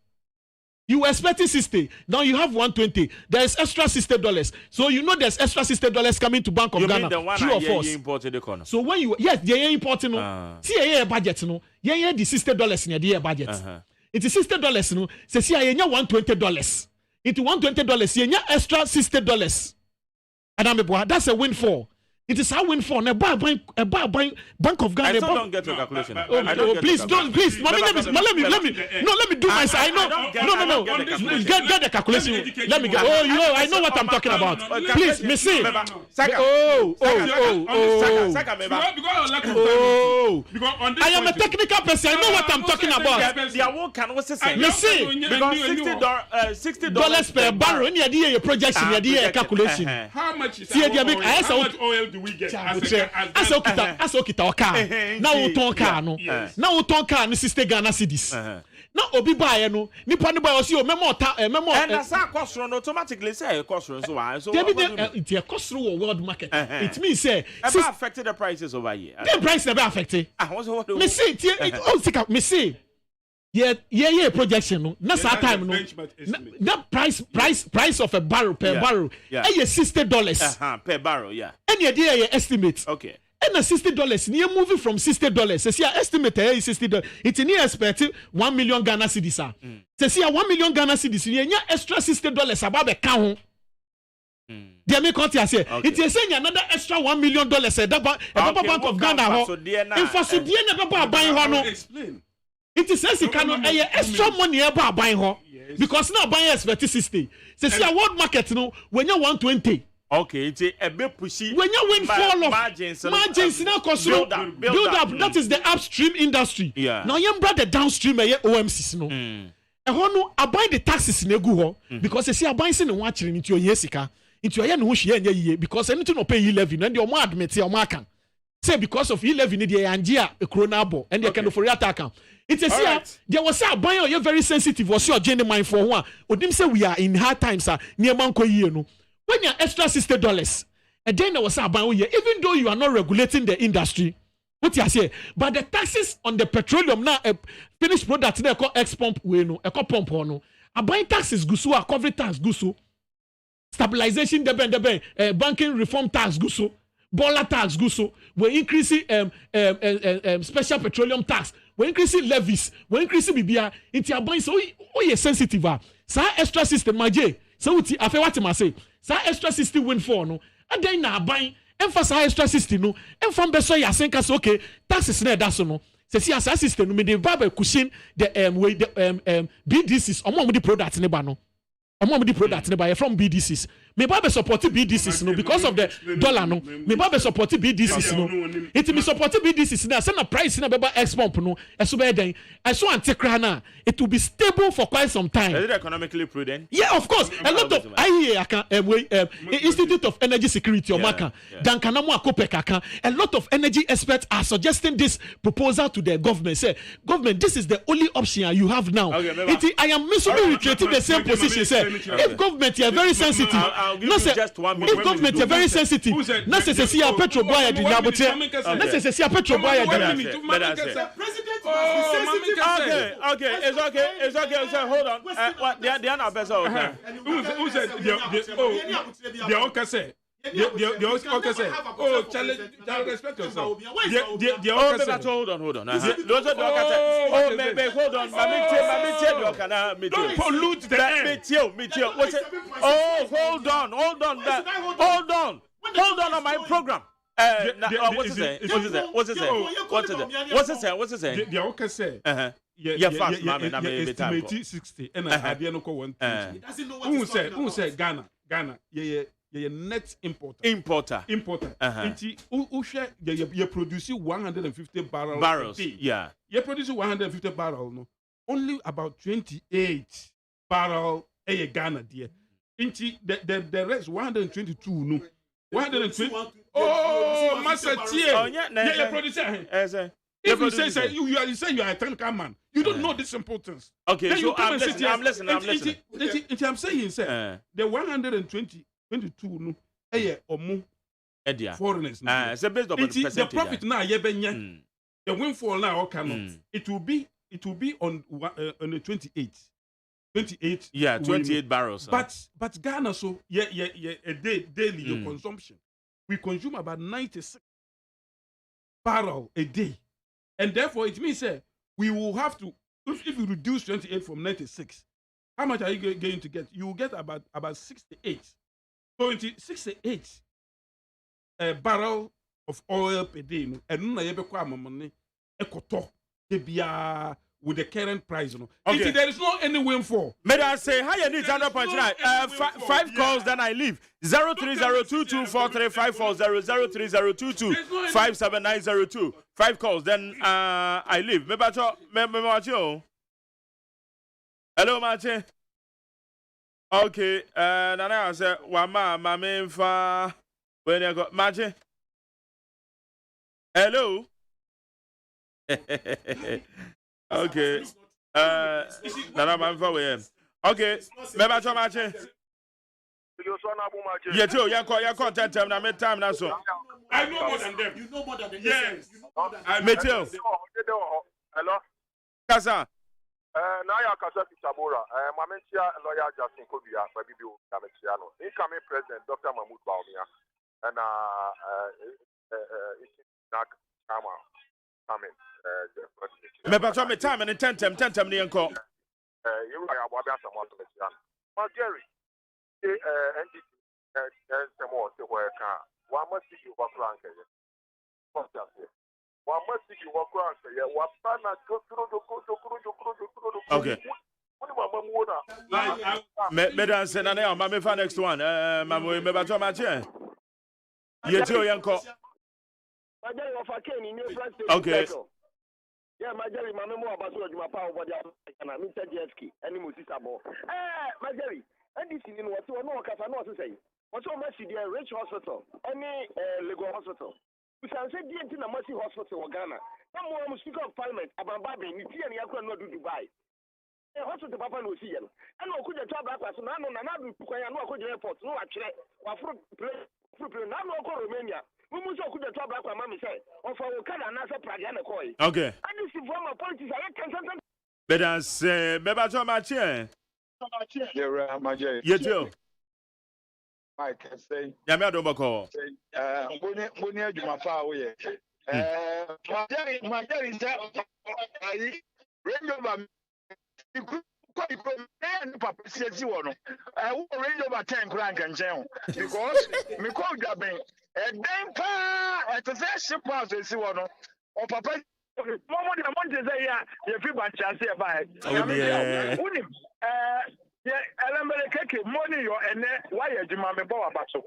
You were expecting 60. Now you have 120. There is extra $60. So you know there's extra $60 coming to Bank of Ghana. Mean the one true or false? Imported the corner. So when you they're importing no. See a budget no. The $60 in the budget. It is $60 no. Say see $120. Into $120 you extra $60. And that's a windfall. It is a windfall. A Bank of Ghana. I still don't get your calculation. Please. Let me do my side. No. Get the calculation. Let me get. I know what I'm talking about. Please, Missy. I am a technical person. I know what I'm talking about. Missy, because $60 per barrel. You need a projection. You need a calculation. How much oil do we get as a car? Now we talk car no. Now we talk car no sister Ghana cedis. Now obi buy no. Nipa no buy osi o memo. And that's how cost run automatically say cost run so it cost through world market. It means say never affected the prices over here. The price never affected. Me see me see. Yeah, projection no. Na sa time no. That price of a barrel per barrel. $60 per barrel, yeah. And you estimate. Okay. And $60, near moving from $60. Say estimate is $60. It's near expect 1 million Ghana cedis. Say 1 million Ghana cedis. You extra $60 about the count. They make what you say. It is saying another extra $1 million. Bank of Ghana. Explain. It is says you cannot extra money about buying her because now buying expect 60. Say see a world market no when you 120. Okay, it's a bit pushy. When you win fall of margins now build up. That is the upstream industry. Yeah. Now you brought the downstream OMCs no. No, I buy the taxes in egu because you see I buy in watch into your yesika into your no hwe because anything no pay you levy and your admit your mark. say because of 11 the Angia a Cronabo and the kind of for attack. It's a see there was a buyer you're very sensitive was your genuine mind for one. Odim say we are in hard times near Manko no. When you're extra $60, and then there was a buyer even though you are not regulating the industry. What you say? But the taxes on the petroleum now finished product they call X pump we no eco pump no. A buying taxes gusu a cover tax gusu. Stabilization deben banking reform tax gusu. Bola tax gusu. We increasing special petroleum tax. We increasing levies. We increasing bibia. Into a buying so you sensitive sa extra system maje. So what I say? Sa extra system win for no. And then na buying emphasize extra system no and from beso ya senka so okay taxes na da so no se si asa system no me dey barber cushion the BDCs omo the product ne ba no omo the product ne ba from BDCs me barber support BDCs no because of the dollar no me barber support BDCs no it me support BDCs na say na price na be ba X pump no eso be den eso anti-cra na it will be stable for quite some time. Is it economically prudent? Yeah, of course. A lot of Institute of Energy Security or MACA, Dankanamu Akopeka, a lot of energy experts are suggesting this proposal to the government. Say, government, this is the only option you have now. Okay, I am miserably retreating the same position. Say, if government are very sensitive, no say, if government are very sensitive, no say see a petrol buyer the Nabote, no say see a petrol buyer the Okay, it's okay. So hold on. What they are not best. Who said the okay say? The okay say. Oh, challenge, respect yourself. The okay say. Hold on. Those are the okay say. Oh, maybe hold on. Don't pollute the air. Me too. What's it? Oh, hold on. Hold on my program. What's it say? The okay say. Yeah, fast, man. Estimate 60 and I had no 120. Who said Ghana? Yeah, net importer. Who share you produce 150 barrels. Yeah. You produce 150 barrels. No, only about 28 barrel Ghana dear. The rest 122 no. 120. Oh, Master Tier. Yeah, producer. If you say you are a technical man, you don't know this importance. Okay, then so I'm listening. I'm saying, sir, the 122 no, or more foreigners. So based on the profit now, the windfall now, it will be on the 28. Yeah, 28 barrels. But Ghana, so a day daily your consumption, we consume about 96 barrel a day. And therefore, it means we will have to, if you reduce 28 from 96, how much are you going to get? You will get about 68. So it's 68 barrel of oil per day. And no, with the current price. Okay. There is no any windfall. May I say, how you need 100.9? 5 calls, then I leave. 03022435400 030225790 5 calls, then I leave. Hello, Martin. Okay, Nana, I said, Wama, Mame, Fa, when you got Martin. Hello. Okay. Nana Manfa we. Okay. Meba to mache. Yeah, too. You call time na me time na so. I know more than them. You know more than them. Yes. I met you. Hello. Kasa. Na ya kasa Sabora. Mamentia lawyer Justin Kobia for Bibu Nametiano. Incoming President Dr. Mahmoud Baumia and Kama coming. Me ba me time and 10 time ni enko. You are about some more to Metiano. But Jerry, NDC some more to work. One must see you walk around here. One must see you walk around here. What pana go through. Okay. Me dan say na na ma me fa next one. Me ba to ma che. Ye ti o yenko. Okay. Yeah, Majari, my memo about my power body and I'm Mr. Jeski, any Musisabo. Majari, and this is what no Casano to say. What's so much the Rich Hospital, any Lego Hospital. Usan say DNT na Mercy Hospital in Ghana. Now more Speaker of Parliament about Babi, you see any yakwa no do Dubai. Hospital papa no see yellow. And no could talk back as no do Pukaya no could airport, no actually, or for now no go Romania. We must could talk back what Mammy said, or for Okada and answer Pragana Koi. Okay. And this is former politics, I can sometimes. But as Bebato Machi, you too. I can say, Yamia Dobako. Bunya Jumafa, my daddy is Papa says you want. I will read over 10 crank and jail because me call Gabbing a damn pa at the first ship house is one or Papa. Moment I want to say, yeah, if you want to say by money or and why you mammy boa basso.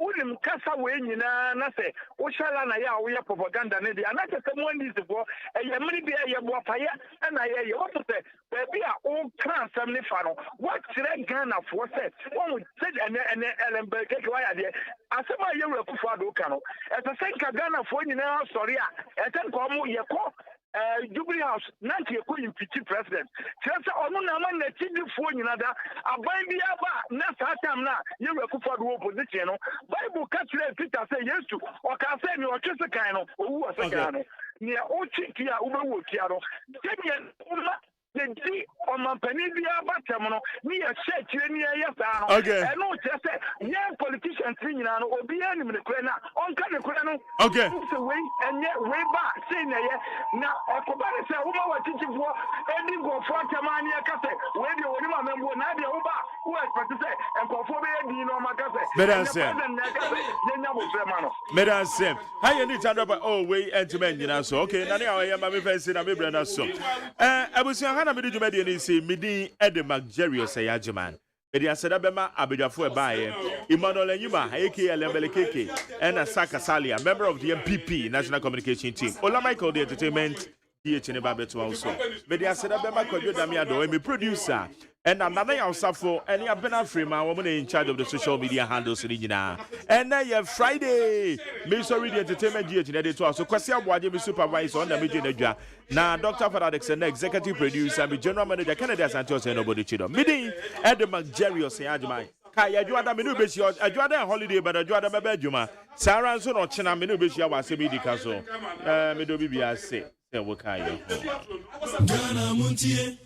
Ulim Casa Wayne, na say, Oshala Naya, we are propaganda, and I just one is the war, and you may be a wapaya, and I hear you also say, baby, all class family funnel. What should I Ghana for said? One would say, and Ellen Berkek, why are there? As a my Europe for Docano, as a same Ghana for you now, sorry, and then come your Jubilee House, not your queen, petty president. Just on one that you for another, a baby, not time now, you were for the opposition. Bible catch Peter say yes to, or can say no, just a kind of who was a kind of near Ochikia, Uberwokiano. The D on my Penibia Batamano, near Church, near Yasano. Okay. And no, just say, young politicians, or be enemy in the corner, on Canacrano. Okay. Away, and yet way back, saying, now, everybody say, what teaching for, and you go for Tamania Cafe, where you remember Nadia Uba, who has to say, and for Dino Macase. Madam Sam, how you need to drop oh, way and to men, you know, so okay, now I am a fancy, I'm a brother. So, I was saying, I'm going to say, Midi Eddie McJerry, say, Yajaman. Media Sedabema, Abidafo Baye, Emmanuel Yuma, aka Lembele and Asaka Salia, member of the MPP, National Communication Team. OLA MICHAEL, the entertainment, DH Babeto also. Media Sedabema, Koyodamiado, a producer. And another Safo, and you have been a free man, woman in charge of the social media handles in and now you have Friday. Miss already entertainment editor, so Kwasia Wadi supervisor on the media. Now, Dr. Faradex, an executive producer, and general manager, Canada Santos, and nobody chido. Meeting Eddie McJerry or Sayajma. Kaya, you are the Minubish, you are the holiday, but you are the Babajuma. Sarah and so on, China Minubish, you are Sebidi Castle. Medobi, I say, Ghana Muntie.